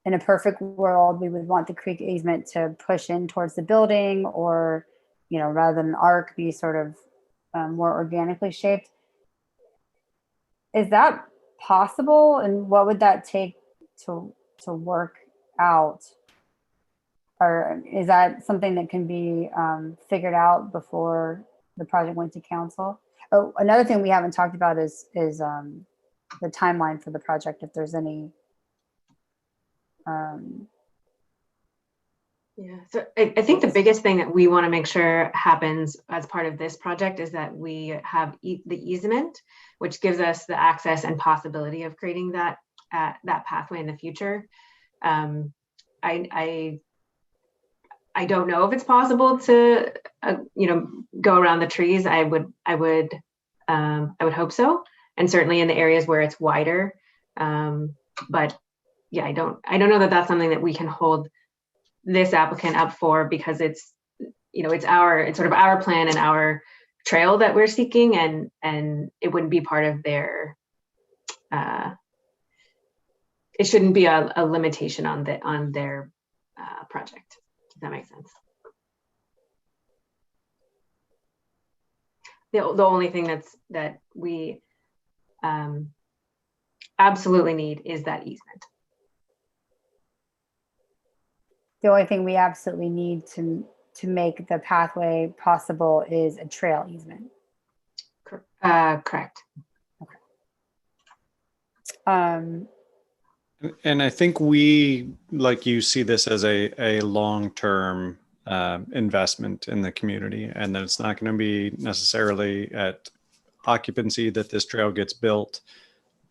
in a perfect world, we would want the creek easement to push in towards the building, or, you know, rather than an arc, be sort of more organically shaped. Is that possible? And what would that take to work out? Or is that something that can be figured out before the project went to council? Oh, another thing we haven't talked about is the timeline for the project, if there's any. Yeah, so I think the biggest thing that we want to make sure happens as part of this project is that we have the easement, which gives us the access and possibility of creating that pathway in the future. I don't know if it's possible to go around the trees. I would hope so, and certainly in the areas where it's wider. But yeah, I don't know that that's something that we can hold this applicant up for, because it's sort of our plan and our trail that we're seeking, and it wouldn't be part of their it shouldn't be a limitation on their project. Does that make sense? The only thing that we absolutely need is that easement. The only thing we absolutely need to make the pathway possible is a trail easement. Correct. Okay. And I think we, like you, see this as a long-term investment in the community, and that it's not going to be necessarily at occupancy that this trail gets built,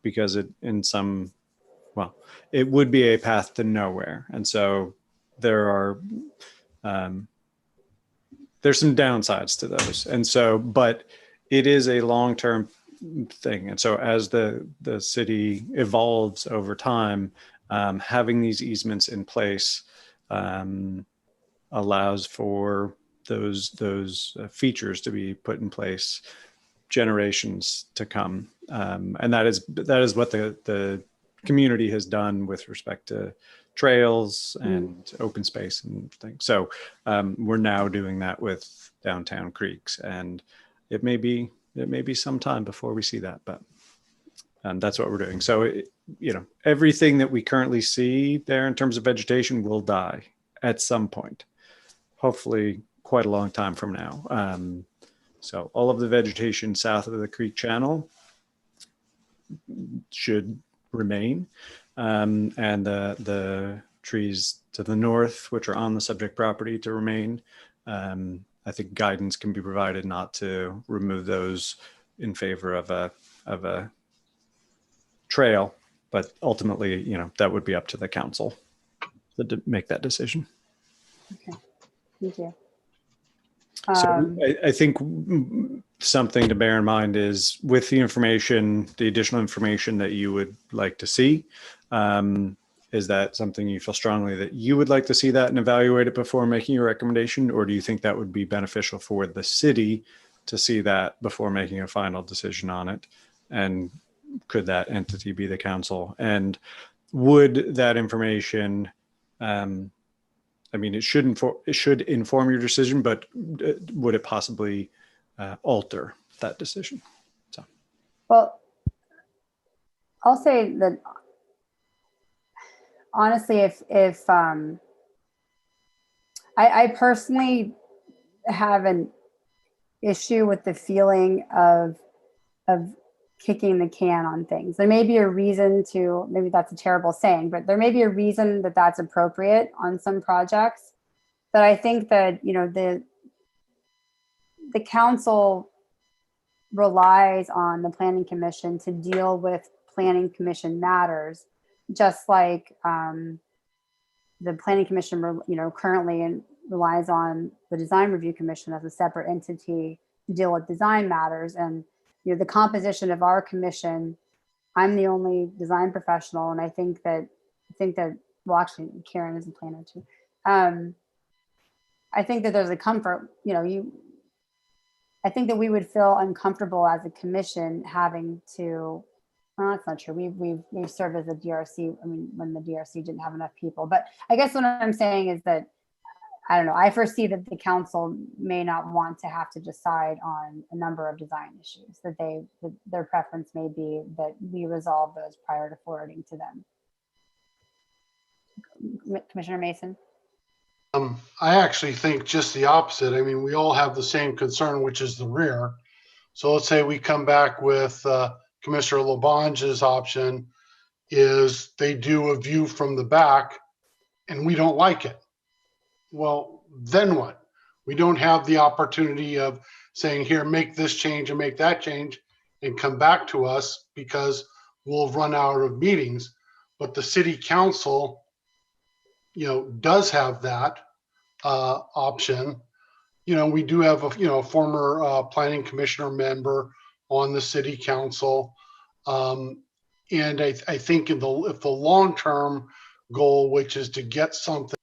because it it would be a path to nowhere. And so there are there's some downsides to those. And so, but it is a long-term thing. And so as the city evolves over time, having these easements in place allows for those features to be put in place generations to come. And that is what the community has done with respect to trails and open space and things. So we're now doing that with downtown Creeks, and it may be some time before we see that, but that's what we're doing. So everything that we currently see there in terms of vegetation will die at some point, hopefully quite a long time from now. So all of the vegetation south of the creek channel should remain, and the trees to the north, which are on the subject property, to remain. I think guidance can be provided not to remove those in favor of a trail, but ultimately, that would be up to the council to make that decision. Okay, thank you. So I think something to bear in mind is, with the additional information that you would like to see, is that something you feel strongly that you would like to see that and evaluate it before making your recommendation? Or do you think that would be beneficial for the city to see that before making a final decision on it? And could that entity be the council? And would that information, it should inform your decision, but would it possibly alter that decision? So, well, I'll say that honestly, if I personally have an issue with the feeling of kicking the can on things. There may be a reason to, maybe that's a terrible saying, but there may be a reason that that's appropriate on some projects. But I think that, the council relies on the planning commission to deal with planning commission matters, just like the planning commission, currently relies on the design review commission as a separate entity to deal with design matters. And the composition of our commission, I'm the only design professional, and I think that well, actually Karen is a planner too. I think that there's a comfort, I think that we would feel uncomfortable as a commission having to, well, that's not true. We've served as a DRC, when the DRC didn't have enough people. But I guess what I'm saying is that, I don't know, I foresee that the council may not want to have to decide on a number of design issues, that their preference may be that we resolve those prior to forwarding to them. Commissioner Mason? I actually think just the opposite. We all have the same concern, which is the rear. So let's say we come back with Commissioner Labange's option is they do a view from the back and we don't like it. Well, then what? We don't have the opportunity of saying, here, make this change and make that change and come back to us, because we'll run out of meetings. But the city council, does have that option. We do have a former planning commissioner member on the city council. And I think if the long-term goal, which is to get something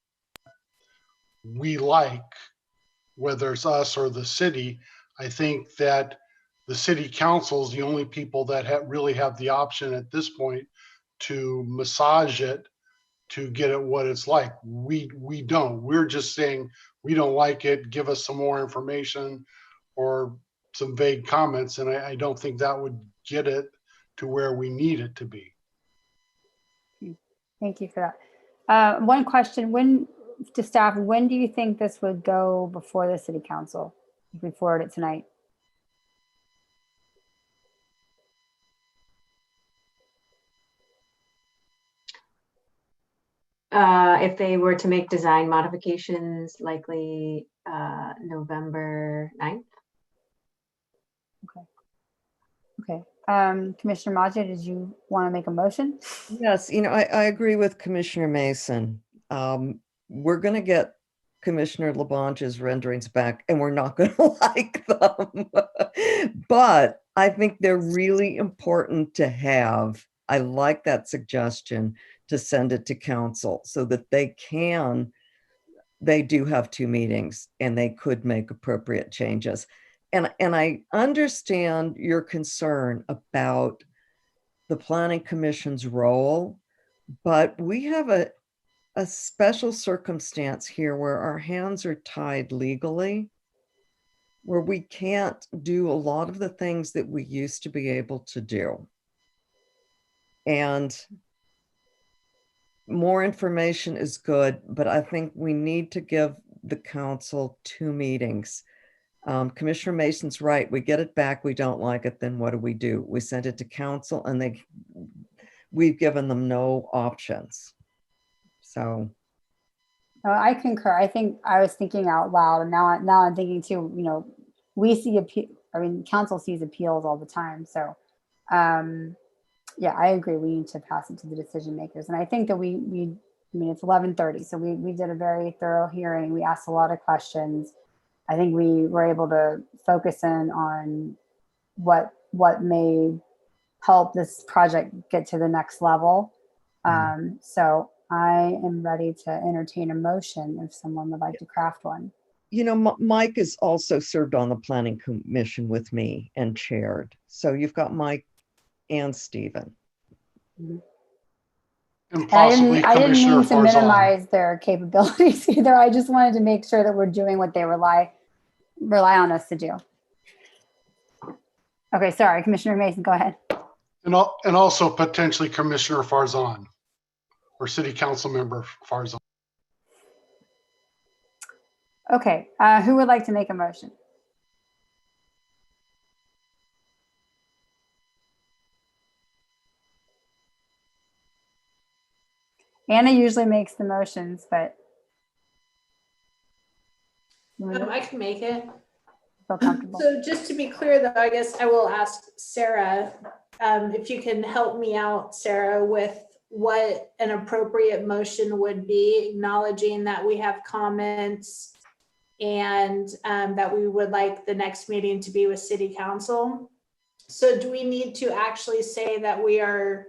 we like, whether it's us or the city, I think that the city council is the only people that really have the option at this point to massage it to get it what it's like. We don't. We're just saying we don't like it, give us some more information or some vague comments, and I don't think that would get it to where we need it to be. Thank you for that. One question, to staff, when do you think this would go before the city council, if we forward it tonight? If they were to make design modifications, likely November 9th. Okay. Commissioner Maggio, did you want to make a motion? Yes, I agree with Commissioner Mason. We're going to get Commissioner Labange's renderings back and we're not going to like them. But I think they're really important to have. I like that suggestion to send it to council so that they do have 2 meetings and they could make appropriate changes. And I understand your concern about the Planning Commission's role, but we have a special circumstance here where our hands are tied legally, where we can't do a lot of the things that we used to be able to do. And more information is good, but I think we need to give the council 2 meetings. Commissioner Mason's right. We get it back. We don't like it. Then what do? We send it to council and we've given them no options. So. I concur. I think I was thinking out loud and now I'm thinking too, we see council sees appeals all the time. So, yeah, I agree. We need to pass it to the decision makers. And I think that it's 11:30. So we did a very thorough hearing. We asked a lot of questions. I think we were able to focus in on what may help this project get to the next level. So I am ready to entertain a motion if someone would like to craft one. Mike has also served on the Planning Commission with me and chaired. So you've got Mike and Stephen. And possibly I didn't Commissioner mean to Farzan. minimize their capabilities either. I just wanted to make sure that we're doing what they rely on us to do. Okay, sorry, Commissioner Mason, go ahead. And also potentially Commissioner Farzan or City Council Member Farzan. Okay, who would like to make a motion? Anna usually makes the motions, but I can make it. Feel comfortable. So just to be clear, though, I guess I will ask Sarah if you can help me out, Sarah, with what an appropriate motion would be, acknowledging that we have comments and that we would like the next meeting to be with City Council. So do we need to actually say that we are,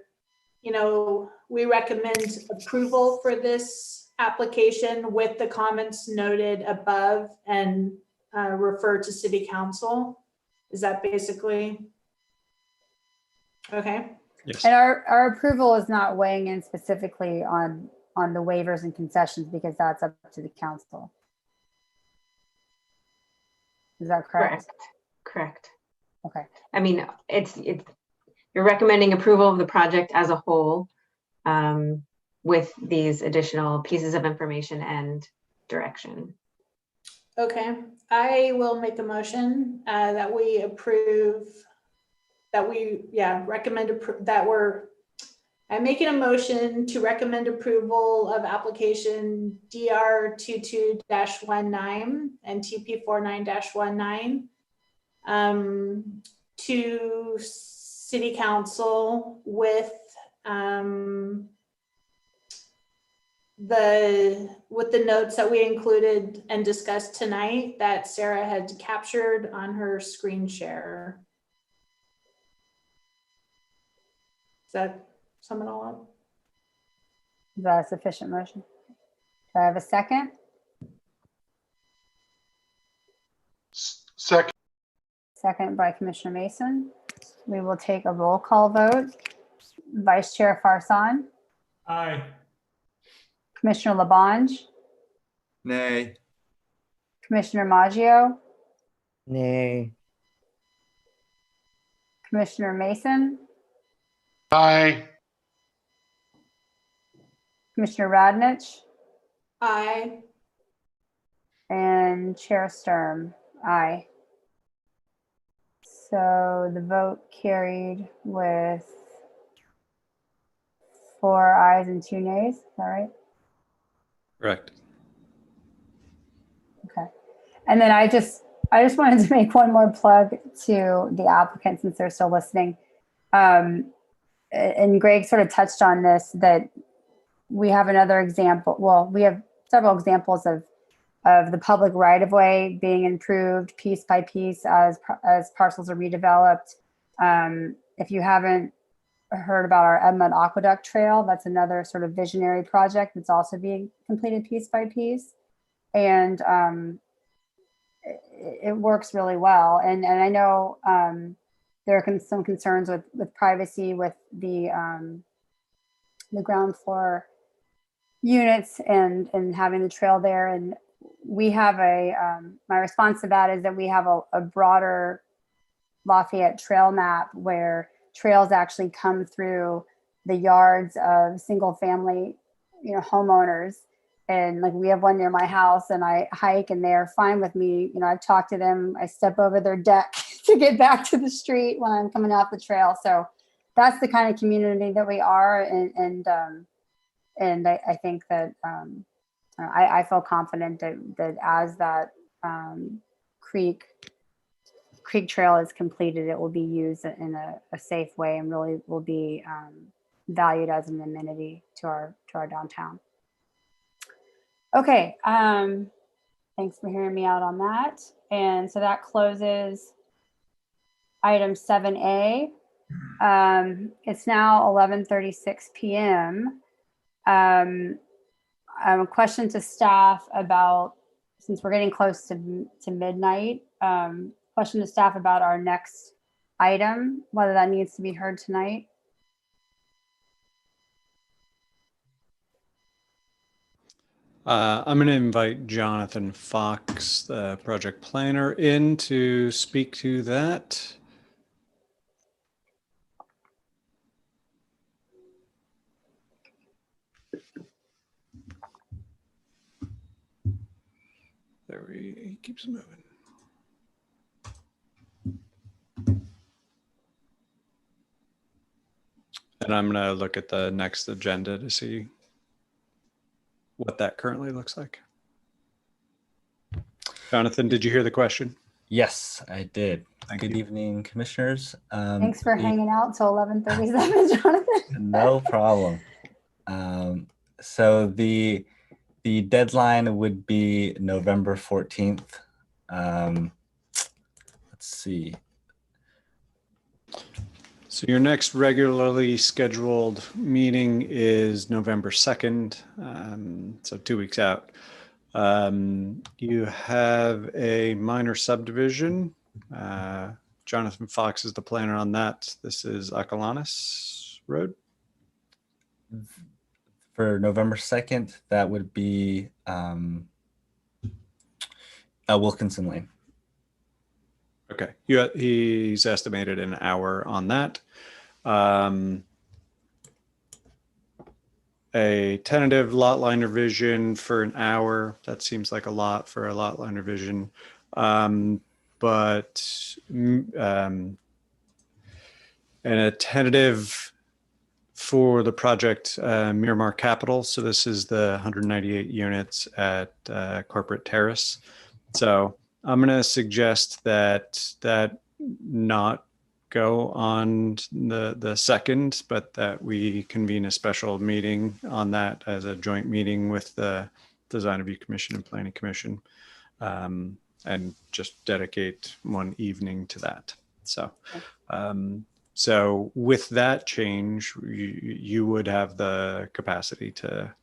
we recommend approval for this application with the comments noted above and refer to City Council? Is that basically? Okay. Yes. And our approval is not weighing in specifically on the waivers and concessions because that's up to the council. Is that correct? Correct. Okay. I mean, you're recommending approval of the project as a whole with these additional pieces of information and direction. Okay, I will make a motion that we approve, I'm making a motion to recommend approval of application DR22-19 and TP49-19 to City Council with the notes that we included and discussed tonight that Sarah had captured on her screen share. Does that sum it all up? Is that a sufficient motion? Do I have a second? Second. Second by Commissioner Mason. We will take a roll call vote. Vice Chair Farzan. Aye. Commissioner Labange. Nay. Commissioner Maggio. Nay. Commissioner Mason. Aye. Commissioner Radnich. Aye. And Chair Sturm. Aye. So the vote carried with 4 ayes and 2 nays. Is that right? Correct. Okay. And then I just wanted to make one more plug to the applicant since they're still listening. And Greg sort of touched on this, that we have another example. Well, we have several examples of the public right-of-way being improved piece by piece as parcels are redeveloped. If you haven't heard about our Edmund Aqueduct Trail, that's another sort of visionary project that's also being completed piece by piece. And it works really well. And I know there are some concerns with privacy with the ground floor units and having the trail there. And we have my response to that is that we have a broader Lafayette trail map where trails actually come through the yards of single family, homeowners. And like we have one near my house and I hike and they're fine with me. I've talked to them. I step over their deck to get back to the street when I'm coming off the trail. So that's the kind of community that we are. And I think that I feel confident that as that creek trail is completed, it will be used in a safe way and really will be valued as an amenity to our downtown. Okay, thanks for hearing me out on that. And so that closes item 7A. It's now 11:36 p.m. A question to staff about, since we're getting close to midnight, question to staff about our next item, whether that needs to be heard tonight. I'm going to invite Jonathan Fox, the project planner, in to speak to that. He keeps moving. And I'm going to look at the next agenda to see what that currently looks like. Jonathan, did you hear the question? Yes, I did. Good evening, commissioners. Thanks for hanging out till 11:37, Jonathan. No problem. So the deadline would be November 14th. Let's see. So your next regularly scheduled meeting is November 2nd, so 2 weeks out. You have a minor subdivision. Jonathan Fox is the planner on that. This is Acalanes Road. For November 2nd, that would be Wilkinson Lane. Okay, he's estimated an hour on that. A tentative lot line revision for an hour. That seems like a lot for a lot line revision. And a tentative for the project Miramar Capital. So this is the 198 units at Corporate Terrace. So I'm going to suggest that not go on the 2nd, but that we convene a special meeting on that as a joint meeting with the Design Review Commission and Planning Commission, and just dedicate one evening to that. So, so with that change, you would have the capacity to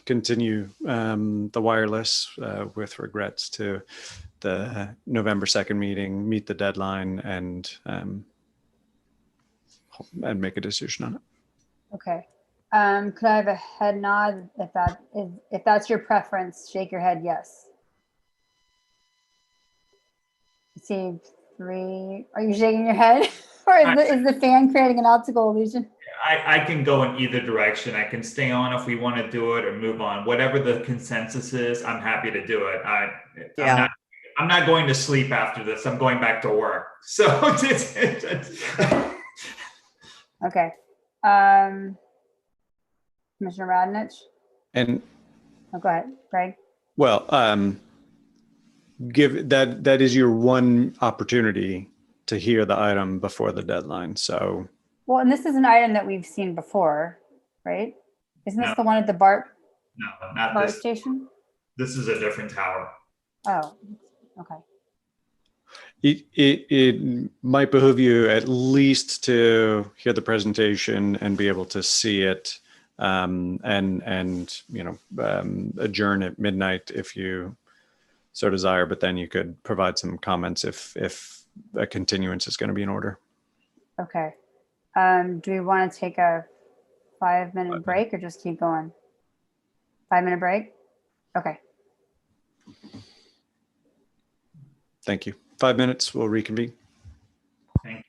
continue the wireless with regrets to the November 2nd meeting, meet the deadline, and make a decision on it. Okay. Could I have a head nod if that's your preference? Shake your head yes. See 3. Are you shaking your head, or is the fan creating an optical illusion? I can go in either direction. I can stay on if we want to do it or move on. Whatever the consensus is, I'm happy to do it. I'm not going to sleep after this. I'm going back to work. So okay. Commissioner Radnich? And Oh, go ahead, Greg. Well, give that is your one opportunity to hear the item before the deadline. So, Well, and this is an item that we've seen before, right? Isn't this No. the one at the BART No, not BART this. station? This is a different tower. Oh, okay. it might behoove you at least to hear the presentation and be able to see it, and adjourn at midnight if you so desire. But then you could provide some comments if a continuance is going to be in order. Okay. Do we want to take a 5-minute break or just keep going? 5-minute break? Okay. Thank you. 5 minutes. We'll reconvene. Thank you.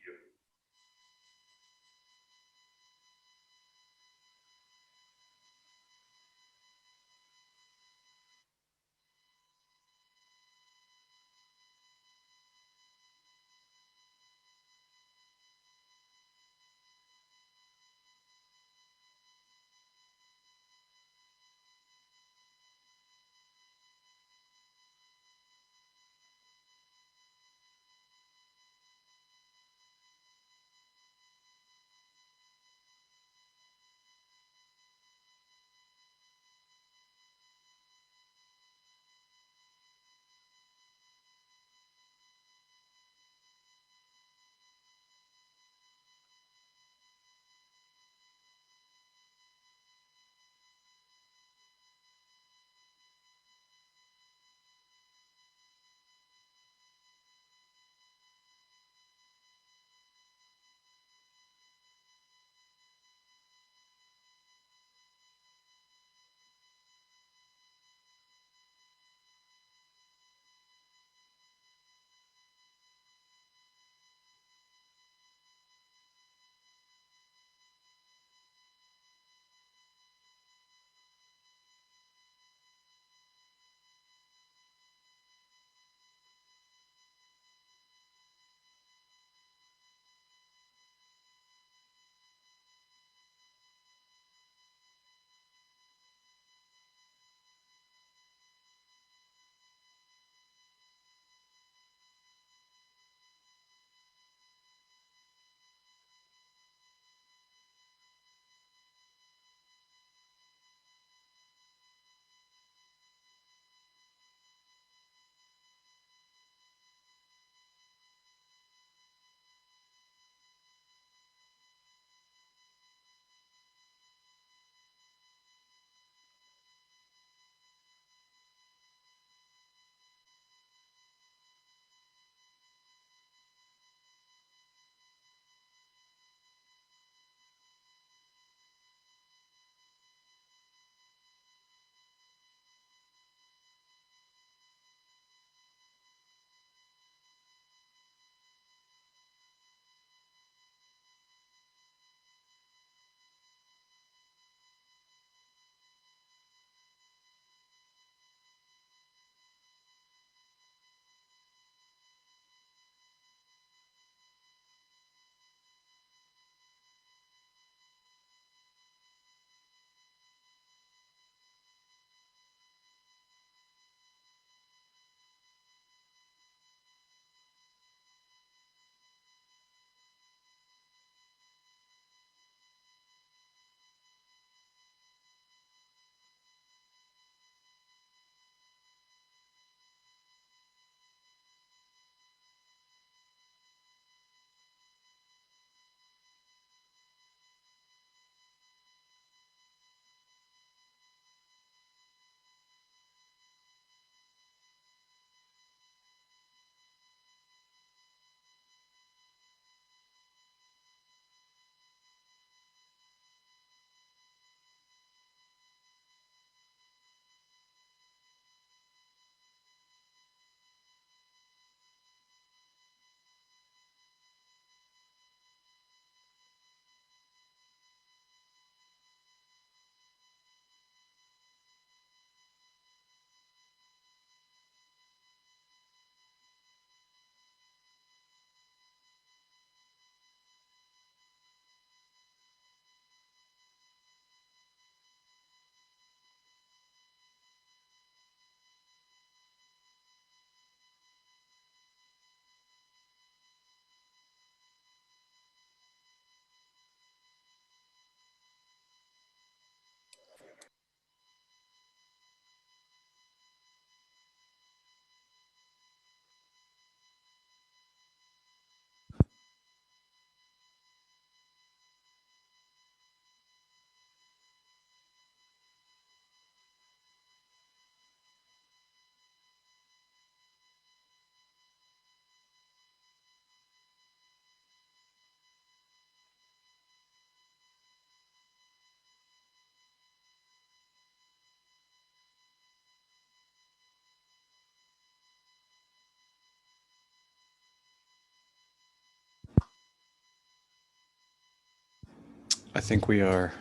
I think we are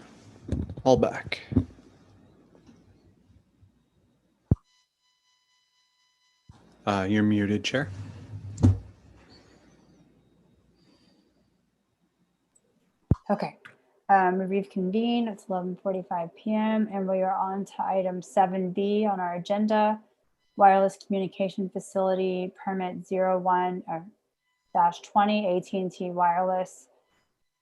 all back. You're muted, Chair. Okay, we've convened. It's 11:45 p.m. and we are on to item 7B on our agenda, wireless communication facility permit 01-20 AT&T Wireless.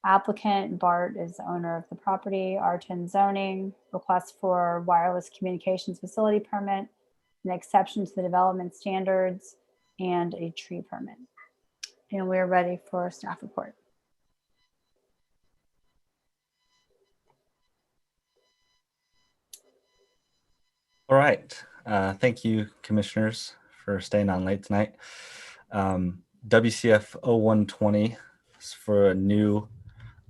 Applicant Bart is the owner of the property. R10 zoning, request for wireless communications facility permit, an exception to the development standards, and a tree permit. And we're ready for staff report. All right. Thank you, commissioners, for staying on late tonight. WCF 0120 is for a new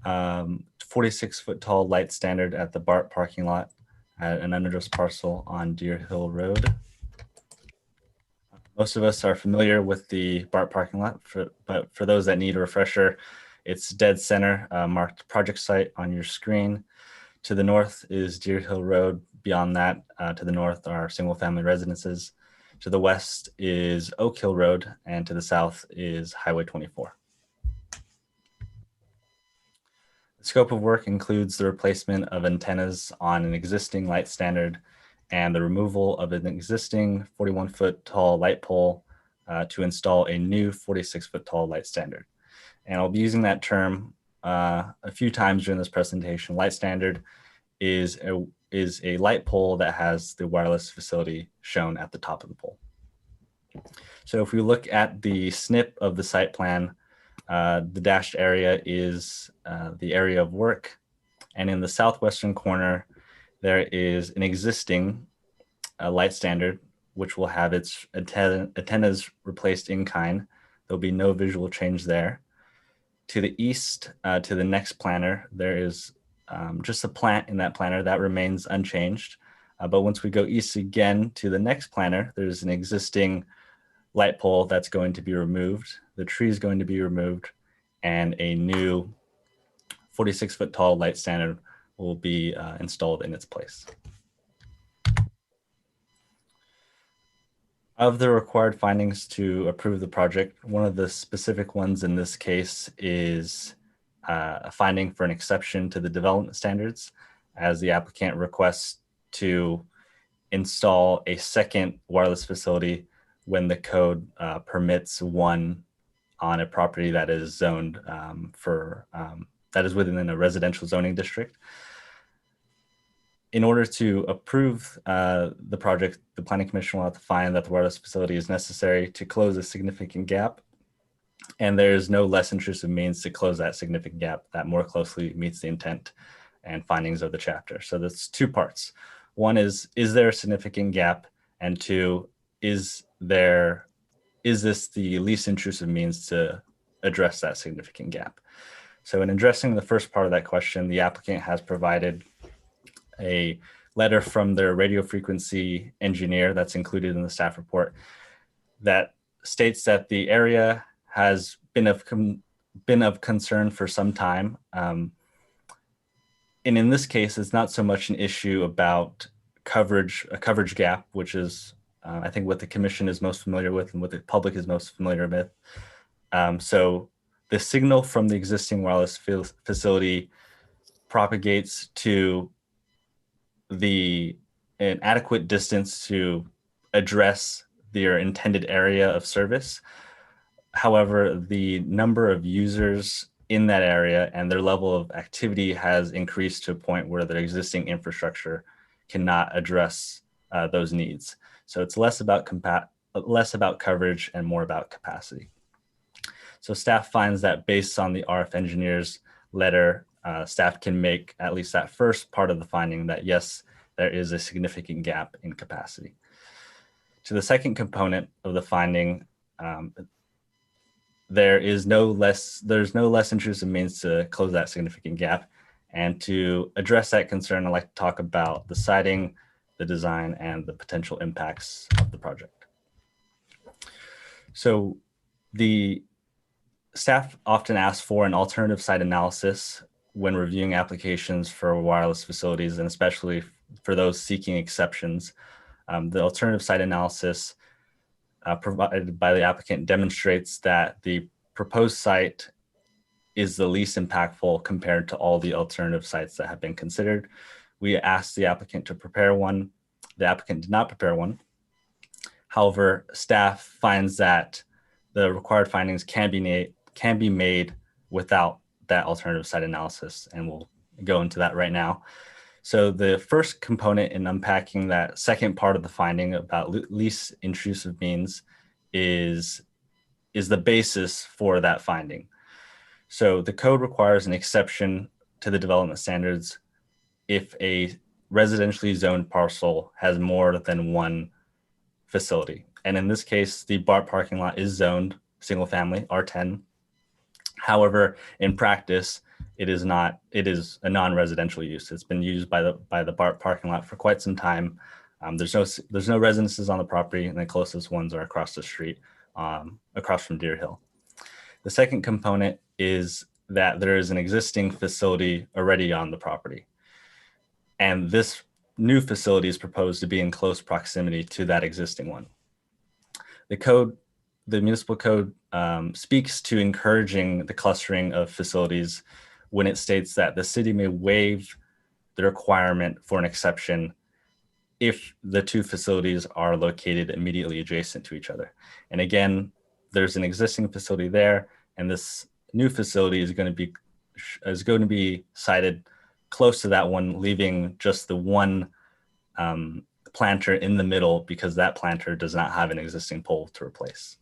46-foot tall light standard at the BART parking lot at an unaddressed parcel on Deer Hill Road. Most of us are familiar with the BART parking lot, but for those that need a refresher, it's dead center, marked project site on your screen. To the north is Deer Hill Road. Beyond that, to the north are single family residences. To the west is Oak Hill Road, and to the south is Highway 24. The scope of work includes the replacement of antennas on an existing light standard and the removal of an existing 41-foot tall light pole to install a new 46-foot tall light standard. And I'll be using that term a few times during this presentation. Light standard is a light pole that has the wireless facility shown at the top of the pole. So if we look at the snip of the site plan, the dashed area is the area of work. And in the southwestern corner, there is an existing light standard, which will have its antennas replaced in kind. There'll be no visual change there. To the east, to the next planter, there is just a plant in that planter that remains unchanged. But once we go east again to the next planter, there's an existing light pole that's going to be removed. The tree is going to be removed, and a new 46-foot tall light standard will be installed in its place. Of the required findings to approve the project, one of the specific ones in this case is a finding for an exception to the development standards, as the applicant requests to install a second wireless facility when the code permits one on a property that is zoned that is within a residential zoning district. In order to approve the project, the Planning Commission will have to find that the wireless facility is necessary to close a significant gap, and there is no less intrusive means to close that significant gap that more closely meets the intent and findings of the chapter. So that's two parts. One is there a significant gap? And two, is this the least intrusive means to address that significant gap? So in addressing the first part of that question, the applicant has provided a letter from their radio frequency engineer that's included in the staff report that states that the area has been of concern for some time. And in this case, it's not so much an issue about a coverage gap, which is I think what the commission is most familiar with and what the public is most familiar with. So the signal from the existing wireless facility propagates to an adequate distance to address their intended area of service. However, the number of users in that area and their level of activity has increased to a point where their existing infrastructure cannot address those needs. So it's less about coverage and more about capacity. So staff finds that based on the RF engineer's letter, staff can make at least that first part of the finding that yes, there is a significant gap in capacity. To the second component of the finding, there's no less intrusive means to close that significant gap. And to address that concern, I'd like to talk about the siting, the design, and the potential impacts of the project. So the staff often asks for an alternative site analysis when reviewing applications for wireless facilities, and especially for those seeking exceptions. The alternative site analysis provided by the applicant demonstrates that the proposed site is the least impactful compared to all the alternative sites that have been considered. We asked the applicant to prepare one. The applicant did not prepare one. However, staff finds that the required findings can be made without that alternative site analysis, and we'll go into that right now. So the first component in unpacking that second part of the finding about least intrusive means is the basis for that finding. So the code requires an exception to the development standards if a residentially zoned parcel has more than one facility. And in this case, the BART parking lot is zoned single family, R10. However, in practice, it is not. It is a non-residential use. It's been used by the BART parking lot for quite some time. There's no residences on the property, and the closest ones are across the street, across from Deer Hill. The second component is that there is an existing facility already on the property, and this new facility is proposed to be in close proximity to that existing one. The municipal code speaks to encouraging the clustering of facilities when it states that the city may waive the requirement for an exception if the two facilities are located immediately adjacent to each other. And again, there's an existing facility there, and this new facility is going to be sited close to that one, leaving just the one planter in the middle because that planter does not have an existing pole to replace.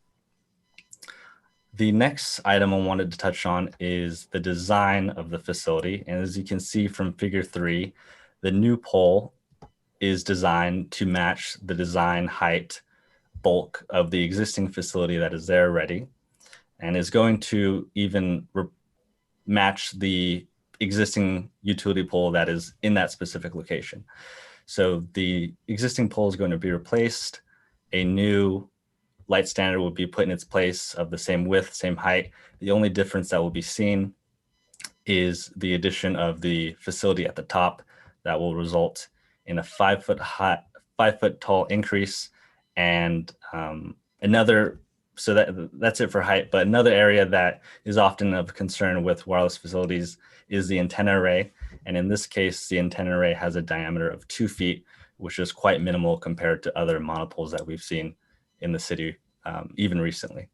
The next item I wanted to touch on is the design of the facility. And as you can see from figure 3, the new pole is designed to match the design height bulk of the existing facility that is there already, and is going to even match the existing utility pole that is in that specific location. So the existing pole is going to be replaced. A new light standard will be put in its place of the same width, same height. The only difference that will be seen is the addition of the facility at the top that will result in a 5 foot tall increase. And so that's it for height. But another area that is often of concern with wireless facilities is the antenna array. And in this case, the antenna array has a diameter of 2 feet, which is quite minimal compared to other monopoles that we've seen in the city, even recently.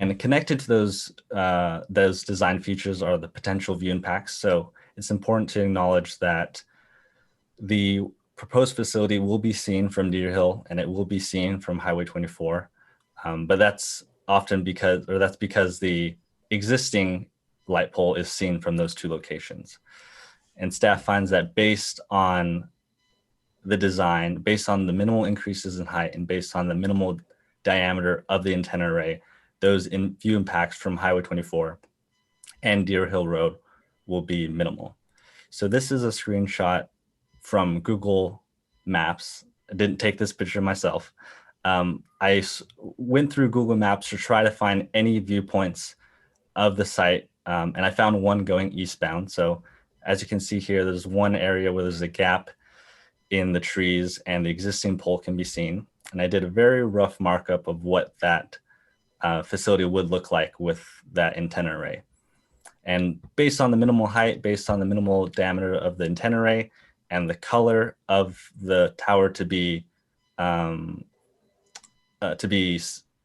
And connected to those design features are the potential view impacts. So it's important to acknowledge that the proposed facility will be seen from Deer Hill and it will be seen from Highway 24. But that's because the existing light pole is seen from those two locations. And staff finds that based on the design, based on the minimal increases in height, and based on the minimal diameter of the antenna array, those view impacts from Highway 24 and Deer Hill Road will be minimal. So this is a screenshot from Google Maps. I didn't take this picture myself. I went through Google Maps to try to find any viewpoints of the site, and I found one going eastbound. So as you can see here, there's one area where there's a gap in the trees and the existing pole can be seen. And I did a very rough markup of what that facility would look like with that antenna array. And based on the minimal height, based on the minimal diameter of the antenna array, and the color of the tower to be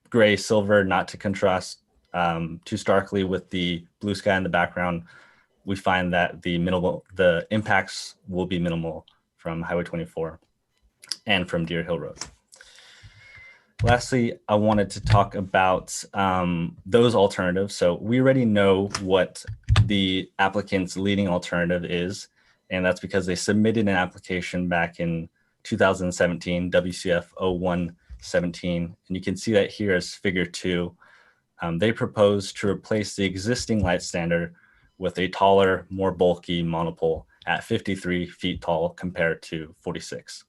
gray silver, not to contrast too starkly with the blue sky in the background, we find that the impacts will be minimal from Highway 24 and from Deer Hill Road. Lastly, I wanted to talk about those alternatives. So we already know what the applicant's leading alternative is, and that's because they submitted an application back in 2017, WCF 0117. And you can see that here as figure 2. They proposed to replace the existing light standard with a taller, more bulky monopole at 53 feet tall compared to 46.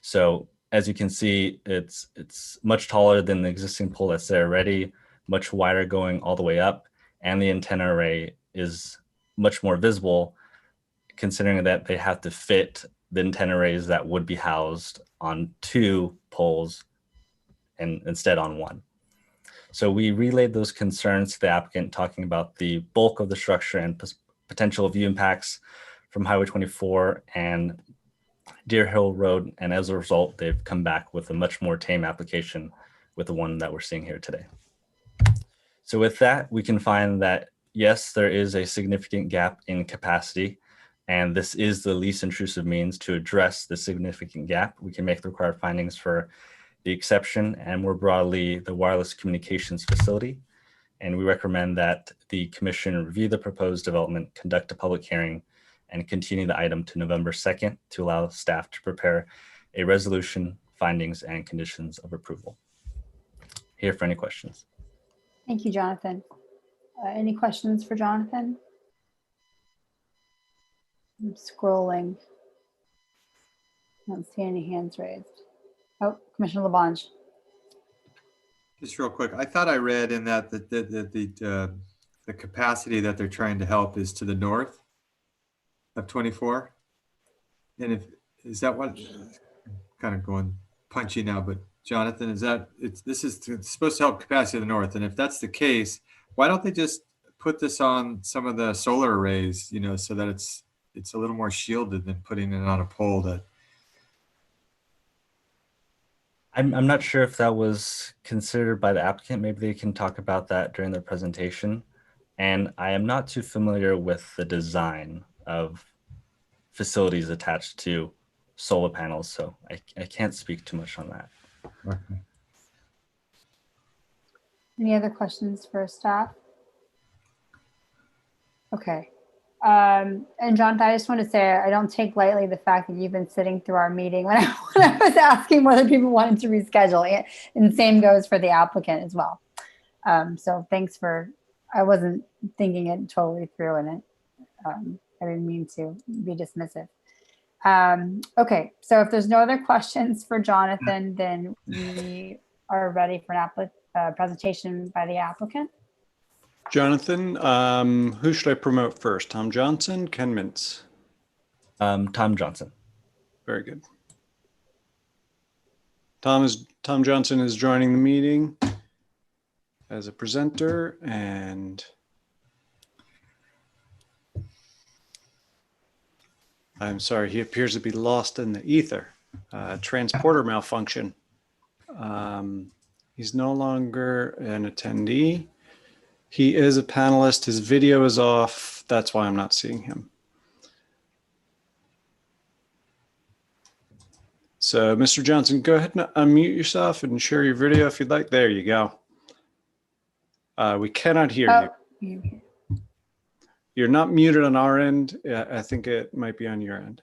So as you can see, it's much taller than the existing pole that's there already, much wider going all the way up, and the antenna array is much more visible, considering that they have to fit the antenna arrays that would be housed on 2 poles and instead on 1. So we relayed those concerns to the applicant, talking about the bulk of the structure and potential view impacts from Highway 24 and Deer Hill Road. And as a result, they've come back with a much more tame application with the one that we're seeing here today. So with that, we can find that, yes, there is a significant gap in capacity, and this is the least intrusive means to address the significant gap. We can make the required findings for the exception and more broadly, the wireless communications facility. And we recommend that the commission review the proposed development, conduct a public hearing, and continue the item to November 2nd to allow staff to prepare a resolution, findings, and conditions of approval. Here for any questions. Thank you, Jonathan. Any questions for Jonathan? I'm scrolling. I don't see any hands raised. Oh, Commissioner Labange. Just real quick, I thought I read in that the capacity that they're trying to help is to the north of 24. And is that what, kind of going punchy now, but Jonathan, is that this is supposed to help capacity to the north? And if that's the case, why don't they just put this on some of the solar arrays, you know, so that it's a little more shielded than putting it on a pole that. I'm not sure if that was considered by the applicant. Maybe they can talk about that during their presentation. And I am not too familiar with the design of facilities attached to solar panels, so I can't speak too much on that. Okay. Any other questions for staff? Okay. And Jonathan, I just want to say, I don't take lightly the fact that you've been sitting through our meeting when I was asking whether people wanted to reschedule it. And same goes for the applicant as well. So thanks for, I wasn't thinking it totally through, and I didn't mean to be dismissive. Okay, so if there's no other questions for Jonathan, then we are ready for an presentation by the applicant. Jonathan, who should I promote first? Tom Johnson, Ken Mintz? Tom Johnson. Very good. Tom Johnson is joining the meeting as a presenter, and I'm sorry, he appears to be lost in the ether. Transporter malfunction. He's no longer an attendee. He is a panelist. His video is off. That's why I'm not seeing him. So, Mr. Johnson, go ahead and unmute yourself and share your video if you'd like. There you go. We cannot hear you. You're not muted on our end. I think it might be on your end.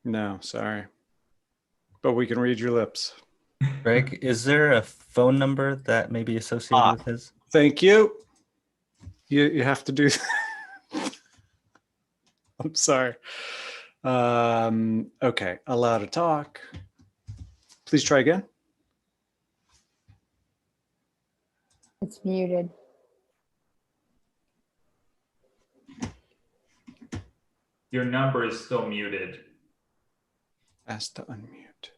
No, sorry. But we can read your lips. Greg, is there a phone number that may be associated with his? Thank you. You have to do that. I'm sorry. Okay, allow to talk. Please try again. It's muted. Your number is still muted. Ask to unmute.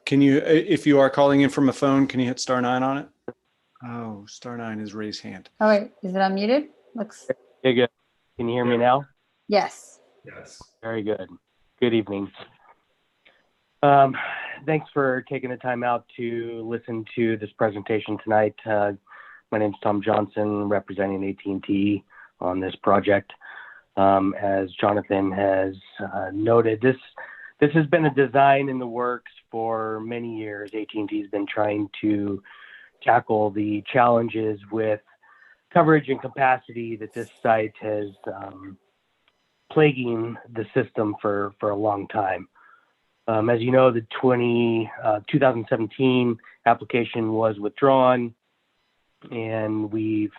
Can you, if you are calling in from a phone, can you hit *9 on it? Oh, *9 is raise hand. Oh wait, is it unmuted? Looks. Okay, good. Can you hear me now? Yes. Yes. Very good. Good evening. Thanks for taking the time out to listen to this presentation tonight. My name is Tom Johnson, representing AT&T on this project. As Jonathan has noted, this has been a design in the works for many years. AT&T has been trying to tackle the challenges with coverage and capacity that this site has plaguing the system for a long time. As you know, the 2017 application was withdrawn, and we've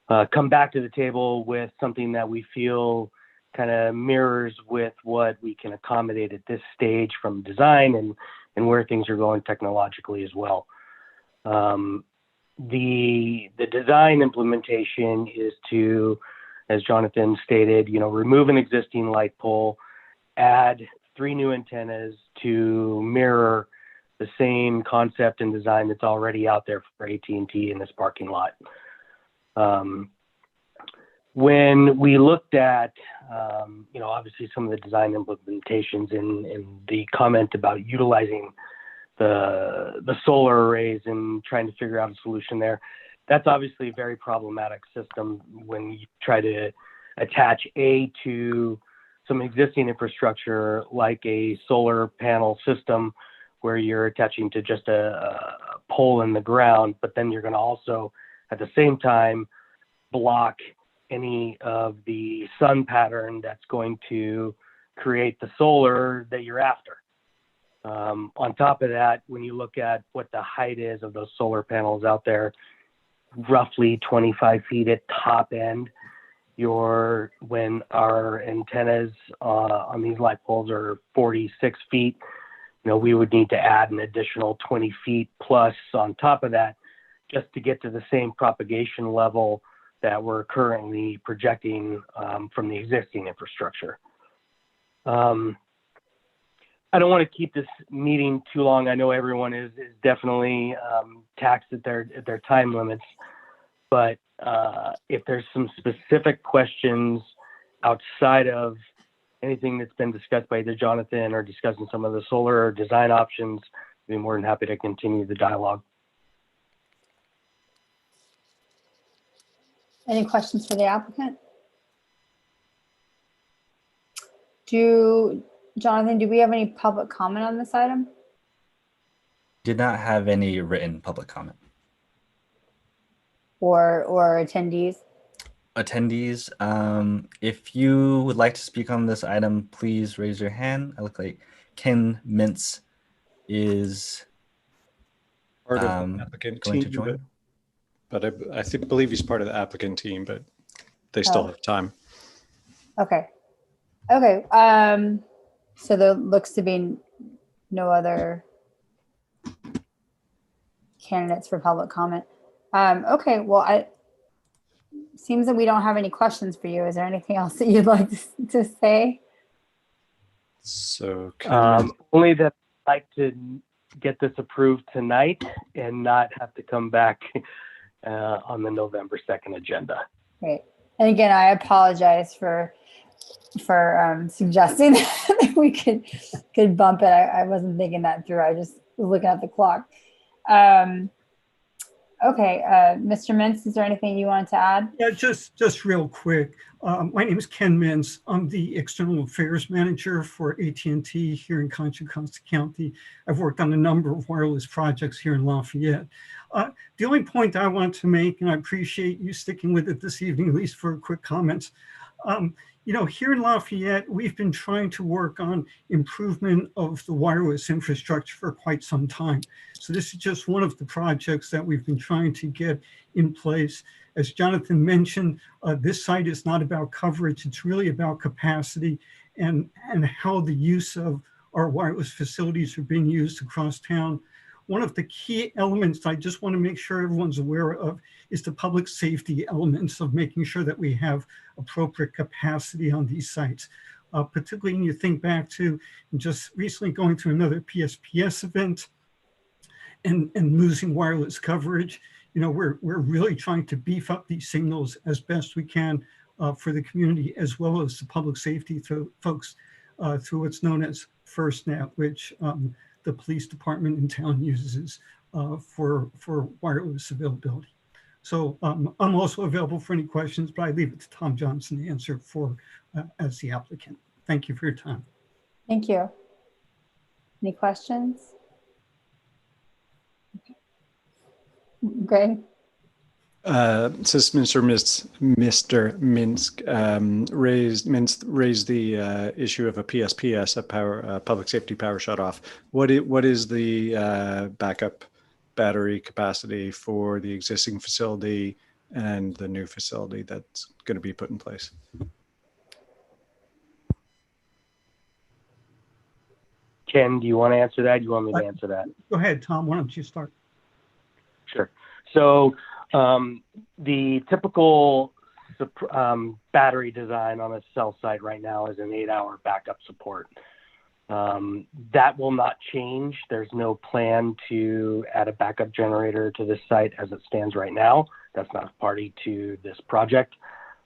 come back to the table with something that we feel kind of mirrors with what we can accommodate at this stage from design and where things are going technologically as well. The design implementation is to, as Jonathan stated, remove an existing light pole, add 3 new antennas to mirror the same concept and design that's already out there for AT&T in this parking lot. When we looked at, obviously some of the design implementations and the comment about utilizing the solar arrays and trying to figure out a solution there, that's obviously a very problematic system when you try to attach to some existing infrastructure like a solar panel system where you're attaching to just a pole in the ground, but then you're going to also at the same time block any of the sun pattern that's going to create the solar that you're after. On top of that, when you look at what the height is of those solar panels out there, roughly 25 feet at top end, when our antennas on these light poles are 46 feet, we would need to add an additional 20 feet plus on top of that just to get to the same propagation level that we're currently projecting from the existing infrastructure. I don't want to keep this meeting too long. I know everyone is definitely taxed at their time limits, but if there's some specific questions outside of anything that's been discussed by either Jonathan or discussing some of the solar design options, I'd be more than happy to continue the dialogue. Any questions for the applicant? Jonathan, do we have any public comment on this item? Did not have any written public comment. Or attendees? Attendees, if you would like to speak on this item, please raise your hand. I look like Ken Mintz is part of the applicant going team, to join. But I believe he's part of the applicant team, but they still have time. Okay. Okay. So there looks to be no other candidates for public comment. Okay. Well, seems that we don't have any questions for you. Is there anything else that you'd like to say? So only that I'd like to get this approved tonight and not have to come back on the November 2nd agenda. Great. And again, I apologize for suggesting that we could bump it. I wasn't thinking that through. I just was looking at the clock. Okay, Mr. Mintz, is there anything you wanted to add? Yeah, just real quick. My name is Ken Mintz. I'm the External Affairs Manager for AT&T here in Contra Costa County. I've worked on a number of wireless projects here in Lafayette. The only point I want to make, and I appreciate you sticking with it this evening, at least for quick comments. Here in Lafayette, we've been trying to work on improvement of the wireless infrastructure for quite some time. So this is just one of the projects that we've been trying to get in place. As Jonathan mentioned, this site is not about coverage. It's really about capacity and how the use of our wireless facilities are being used across town. One of the key elements I just want to make sure everyone's aware of is the public safety elements of making sure that we have appropriate capacity on these sites. Particularly when you think back to just recently going to another PSPS event and losing wireless coverage. We're really trying to beef up these signals as best we can for the community, as well as the public safety folks through what's known as FirstNet, which the police department in town uses for wireless availability. So I'm also available for any questions, but I leave it to Tom Johnson to answer as the applicant. Thank you for your time. Thank you. Any questions? Okay. Greg? Since Mr. Minsk raised the issue of a PSPS, a public safety power shutoff, what is the backup battery capacity for the existing facility, and the new facility that's going to be put in place. Ken, do you want to answer that? Do you want me to answer that? Go ahead, Tom. Why don't you start? Sure. So the typical battery design on a cell site right now is an 8-hour backup support. That will not change. There's no plan to add a backup generator to this site as it stands right now. That's not a party to this project.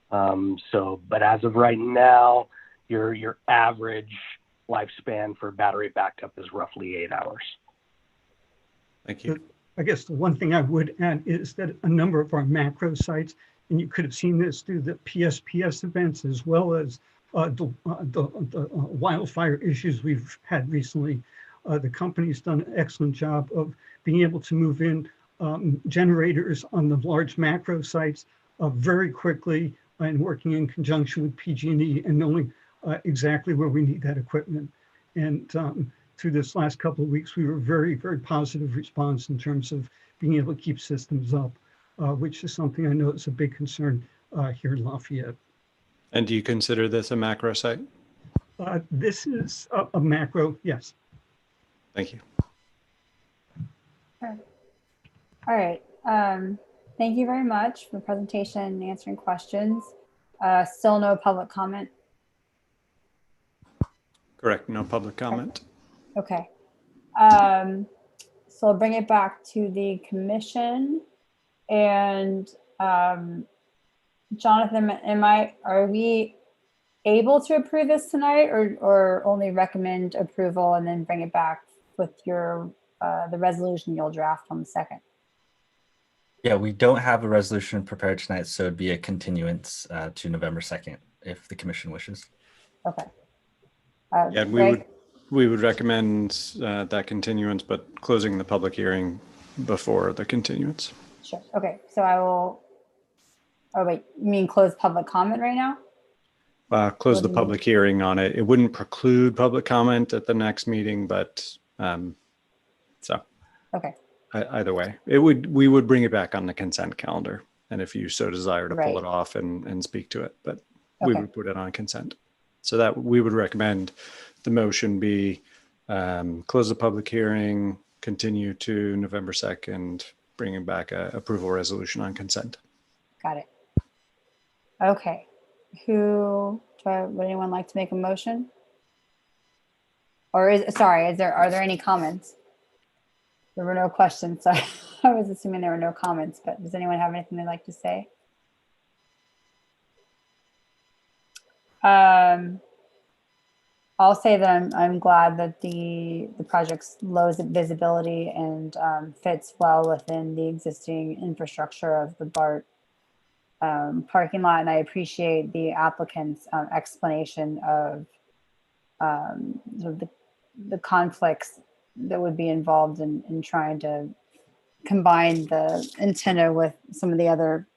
But as of right now, your average lifespan for battery backup is roughly 8 hours. Thank you. I guess the one thing I would add is that a number of our macro sites, and you could have seen this through the PSPS events as well as the wildfire issues we've had recently. The company's done an excellent job of being able to move in generators on the large macro sites very quickly and working in conjunction with PG&E and knowing exactly where we need that equipment. And through this last couple of weeks, we were very, very positive response in terms of being able to keep systems up, which is something I know is a big concern here in Lafayette. And do you consider this a macro site? This is a macro, yes. Thank you. All right. Thank you very much for the presentation and answering questions. Still no public comment. Correct. No public comment. Okay. So I'll bring it back to the commission. And Jonathan, are we able to approve this tonight or only recommend approval and then bring it back with your the resolution you'll draft on the 2nd? Yeah, we don't have a resolution prepared tonight, so it'd be a continuance to November 2nd if the commission wishes. Okay. Yeah, we would recommend that continuance, but closing the public hearing before the continuance. Sure. Okay. So I will. Oh wait, you mean close public comment right now? Close the public hearing on it. It wouldn't preclude public comment at the next meeting, but so. Okay. Either way, we would bring it back on the consent calendar, and if you so desire to pull it off and speak to it, but we would put it on consent. So that we would recommend the motion be close the public hearing, continue to November 2nd, bringing back a approval resolution on consent. Got it. Okay. Would anyone like to make a motion? Or are there any comments? There were no questions, so I was assuming there were no comments, but does anyone have anything they'd like to say? I'll say that I'm glad that the project's low visibility and fits well within the existing infrastructure of the BART parking lot, and I appreciate the applicant's explanation of sort of the conflicts that would be involved in trying to combine the antenna with some of the other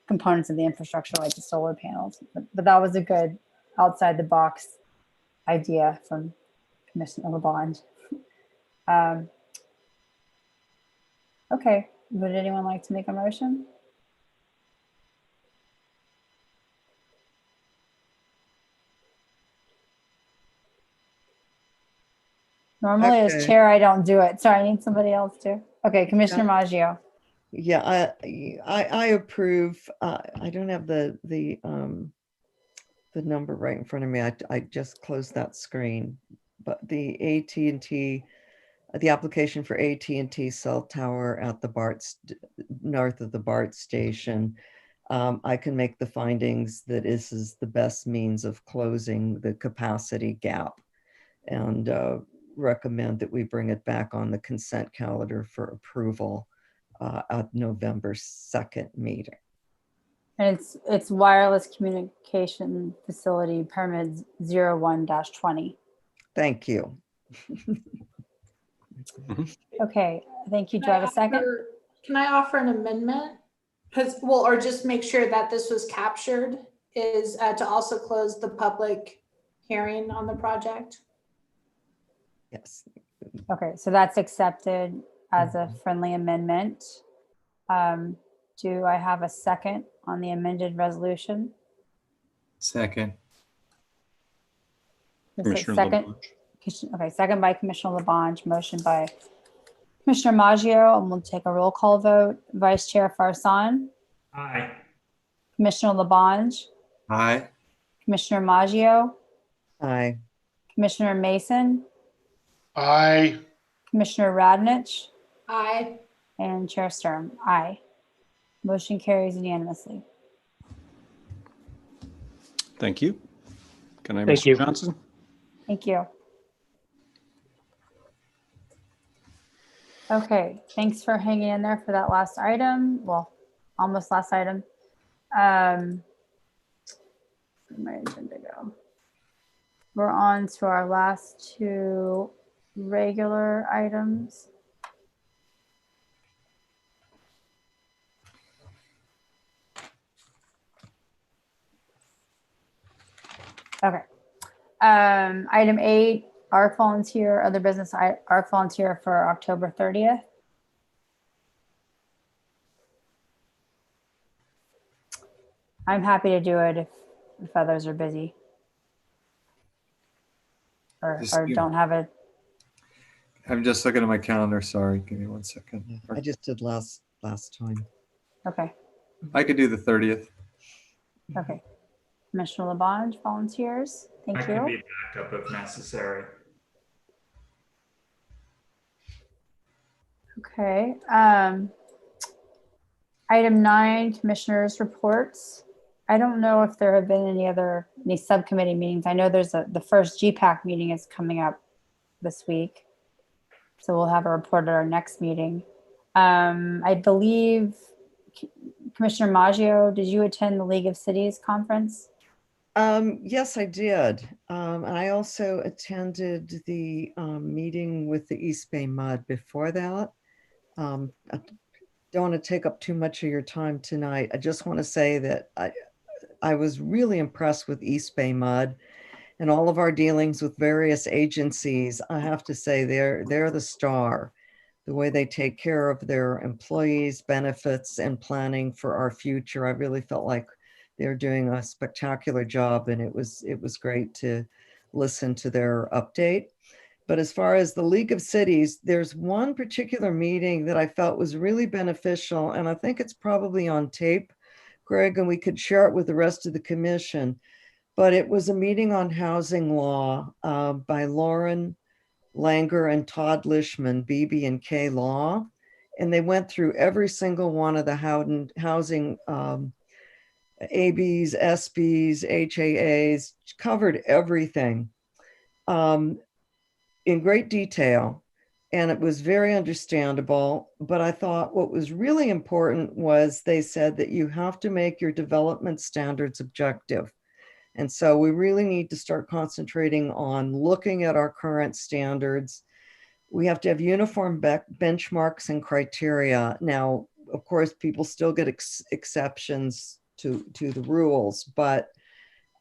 components of the infrastructure, like the solar panels. But that was a good outside the box idea from Commissioner LeBond. Okay, would anyone like to make a motion? Normally as chair, I don't do it. Sorry, I need somebody else to. Okay, Commissioner Maggio. Yeah, I approve. I don't have the number right in front of me. I just closed that screen, but the AT&T, the application for AT&T cell tower at the BART north of the BART station. I can make the findings that this is the best means of closing the capacity gap, and recommend that we bring it back on the consent calendar for approval at November 2nd meeting. And it's wireless communication facility permit 01-20. Thank you. Okay, thank you. Do I have a second? Can I offer an amendment? Or just make sure that this was captured, is to also close the public hearing on the project. Yes. Okay, so that's accepted as a friendly amendment. Do I have a second on the amended resolution? Second. Is it Commissioner second? Okay, second by Commissioner Labange, motion by Commissioner Maggio, and we'll take a roll call vote. Vice Chair Farsan, Aye. Commissioner Labange, Aye. Commissioner Maggio, Aye. Commissioner Mason, Aye. Commissioner Radnich, Aye. and Chair Sturm. Aye. Motion carries unanimously. Thank you. Can I, Thank Mr. you. Johnson? Thank you. Okay, thanks for hanging in there for that last item. Well, almost last item. Where'd my agenda go? We're on to our last two regular items. Okay. Item 8, ARC volunteer, other business ARC volunteer for October 30th. I'm happy to do it if others are busy or don't have it. I'm just looking at my calendar. Sorry. Give me 1 second. I just did last time. Okay. I could do the 30th. Okay. Commissioner Labange volunteers. Thank I you. can be backup if necessary. Okay. Item 9, commissioners' reports. I don't know if there have been any subcommittee meetings. I know there's the first GPAC meeting is coming up this week. So we'll have a report at our next meeting. I believe Commissioner Maggio, did you attend the League of Cities conference? Yes, I did. And I also attended the meeting with the East Bay Mud before that. I don't want to take up too much of your time tonight. I just want to say that I was really impressed with East Bay Mud and all of our dealings with various agencies. I have to say they're the star. The way they take care of their employees, benefits, and planning for our future. I really felt like they're doing a spectacular job, and it was great to listen to their update. But as far as the League of Cities, there's one particular meeting that I felt was really beneficial, and I think it's probably on tape, Greg, and we could share it with the rest of the commission. But it was a meeting on housing law by Lauren Langer and Todd Lishman, BB&K Law. And they went through every single one of the housing ABs, SBs, HAAs, covered everything in great detail. And it was very understandable. But I thought what was really important was they said that you have to make your development standards objective. And so we really need to start concentrating on looking at our current standards. We have to have uniform benchmarks and criteria. Now, of course, people still get exceptions to the rules, but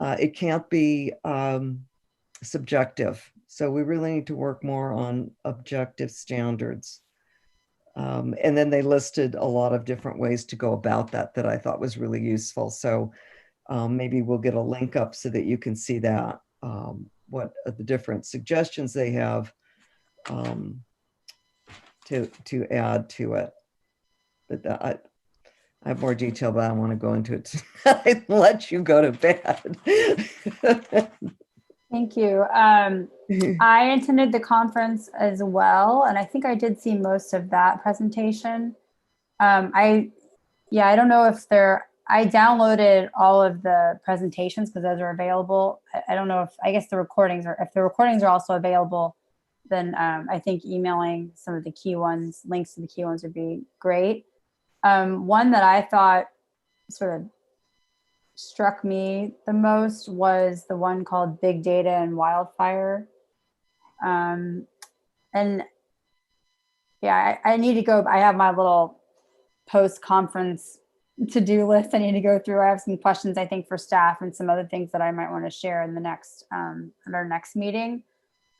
it can't be subjective. So we really need to work more on objective standards. And then they listed a lot of different ways to go about that I thought was really useful. So maybe we'll get a link up so that you can see that, what are the different suggestions they have to add to it. But I have more detail, but I don't want to go into it tonight. Let you go to bed. Thank you. I attended the conference as well, and I think I did see most of that presentation. I don't know if I downloaded all of the presentations because those are available. I don't know I guess the recordings if the recordings are also available, then I think emailing some of the key ones, links to the key ones would be great. One that I thought sort of struck me the most was the one called Big Data and Wildfire. I need to go. I have my little post-conference to-do list I need to go through. I have some questions, I think, for staff and some other things that I might want to share in the next, at our next meeting.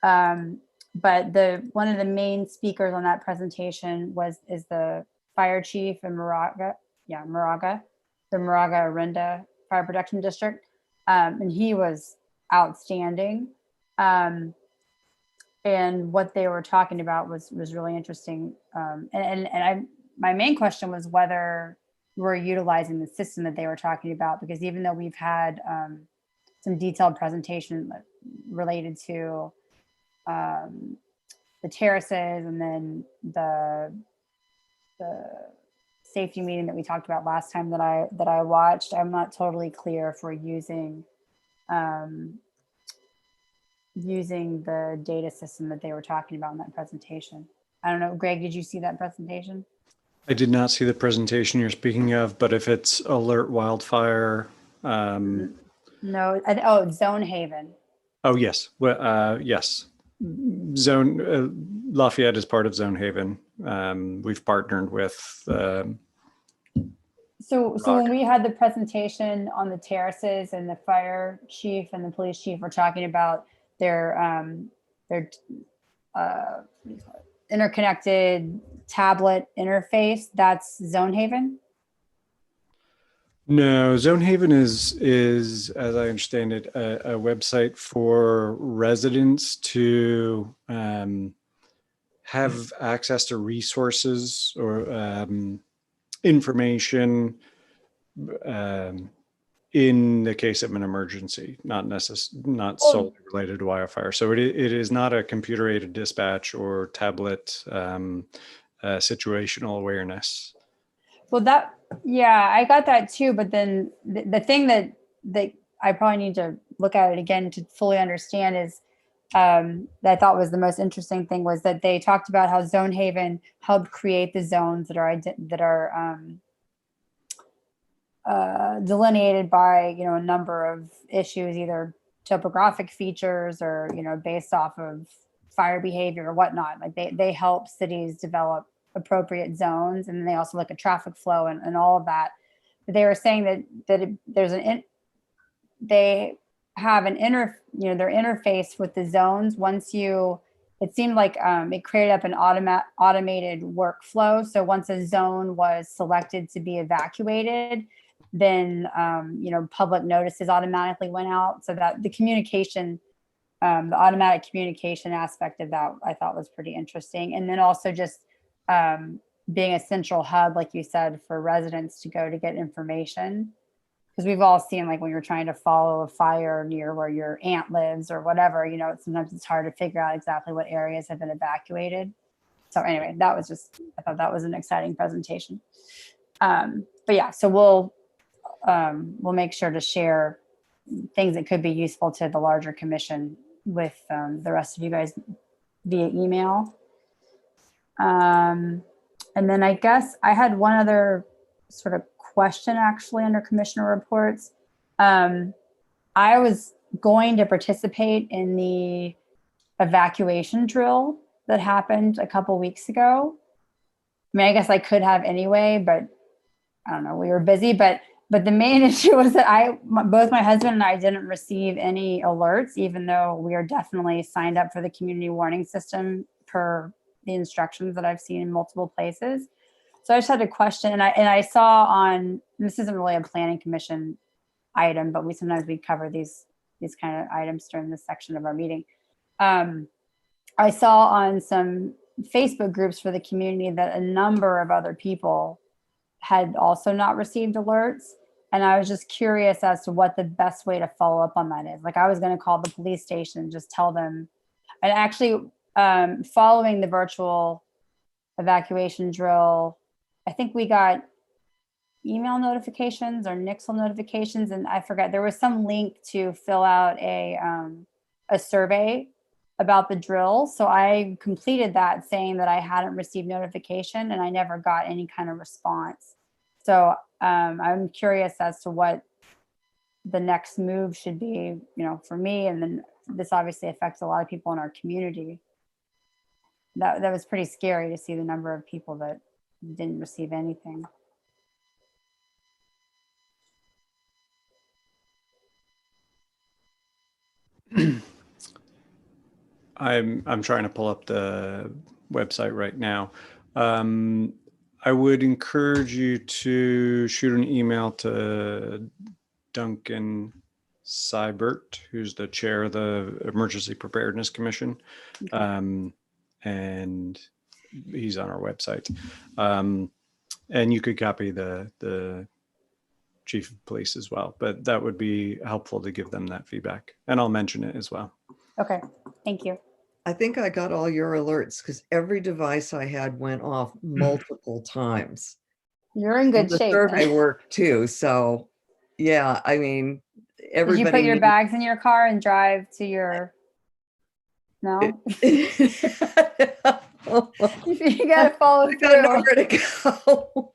But one of the main speakers on that presentation is the fire chief in Moraga. Moraga, the Moraga Arinda Fire Protection District. And he was outstanding. And what they were talking about was really interesting. My main question was whether we're utilizing the system that they were talking about, because even though we've had some detailed presentation related to the terraces and then the safety meeting that we talked about last time that I watched, I'm not totally clear if we're using the data system that they were talking about in that presentation. I don't know, Greg, did you see that presentation? I did not see the presentation you're speaking of, but if it's alert wildfire, No, oh, Zone Haven. oh yes, well, yes. Lafayette is part of Zone Haven. We've partnered with. So when we had the presentation on the terraces, and the fire chief and the police chief were talking about their interconnected tablet interface, that's Zone Haven? No, Zone Haven is, as I understand it, a website for residents to have access to resources or information in the case of an emergency, not solely related to wildfire. So it is not a computer-aided dispatch or tablet situational awareness. Well, I got that too. But then the thing that I probably need to look at it again to fully understand is that I thought was the most interesting thing was that they talked about how Zone Haven helped create the zones that are delineated by, a number of issues, either topographic features or, based off of fire behavior or whatnot. Like they help cities develop appropriate zones, and they also look at traffic flow and all of that. But they were saying that they have an their interface with the zones. It seemed like it created up an automated workflow. So once a zone was selected to be evacuated, then public notices automatically went out, so that the communication, the automatic communication aspect of that I thought was pretty interesting. And then also just being a central hub, like you said, for residents to go to get information. Because we've all seen, like, when you're trying to follow a fire near where your aunt lives or whatever, sometimes it's hard to figure out exactly what areas have been evacuated. So anyway, I thought that was an exciting presentation. But yeah, so we'll make sure to share things that could be useful to the larger commission with the rest of you guys via email. And then I guess I had one other sort of question actually under commissioner reports. I was going to participate in the evacuation drill that happened a couple weeks ago. I mean, I guess I could have anyway, but I don't know, we were busy. But the main issue was that both my husband and I didn't receive any alerts, even though we are definitely signed up for the community warning system per the instructions that I've seen in multiple places. So I just had a question, and I saw this isn't really a planning commission item, but sometimes we cover these kind of items during this section of our meeting. I saw on some Facebook groups for the community that a number of other people had also not received alerts. And I was just curious as to what the best way to follow up on that is. Like, I was going to call the police station and just tell them, and actually following the virtual evacuation drill, I think we got email notifications or Nixle notifications, and I forgot, there was some link to fill out a survey about the drill. So I completed that saying that I hadn't received notification, and I never got any kind of response. So I'm curious as to what the next move should be, for me. And then this obviously affects a lot of people in our community. That was pretty scary to see the number of people that didn't receive anything. I'm trying to pull up the website right now. I would encourage you to shoot an email to Duncan Seibert, who's the chair of the Emergency Preparedness Commission. And he's on our website. And you could copy the chief of police as well, but that would be helpful to give them that feedback. And I'll mention it as well. Okay, thank you. I think I got all your alerts because every device I had went off multiple times. You're in good The shape. survey Then. worked too. So yeah, I mean, Did everybody. you put your needs- bags in your car and drive to your? No. You gotta follow I gotta know through. where to go.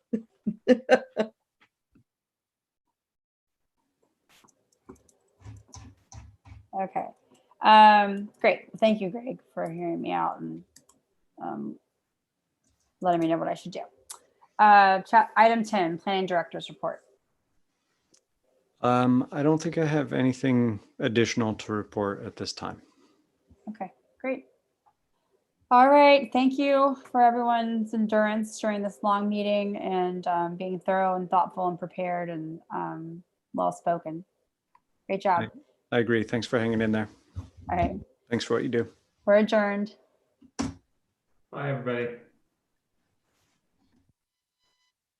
Okay. Great. Thank you, Greg, for hearing me out and letting me know what I should do. Item 10, Planning Director's Report. I don't think I have anything additional to report at this time. Okay, great. All right. Thank you for everyone's endurance during this long meeting and being thorough and thoughtful and prepared and well-spoken. Great job. I agree. Thanks for hanging in there. All right. Thanks for what you do. We're adjourned. Bye, everybody.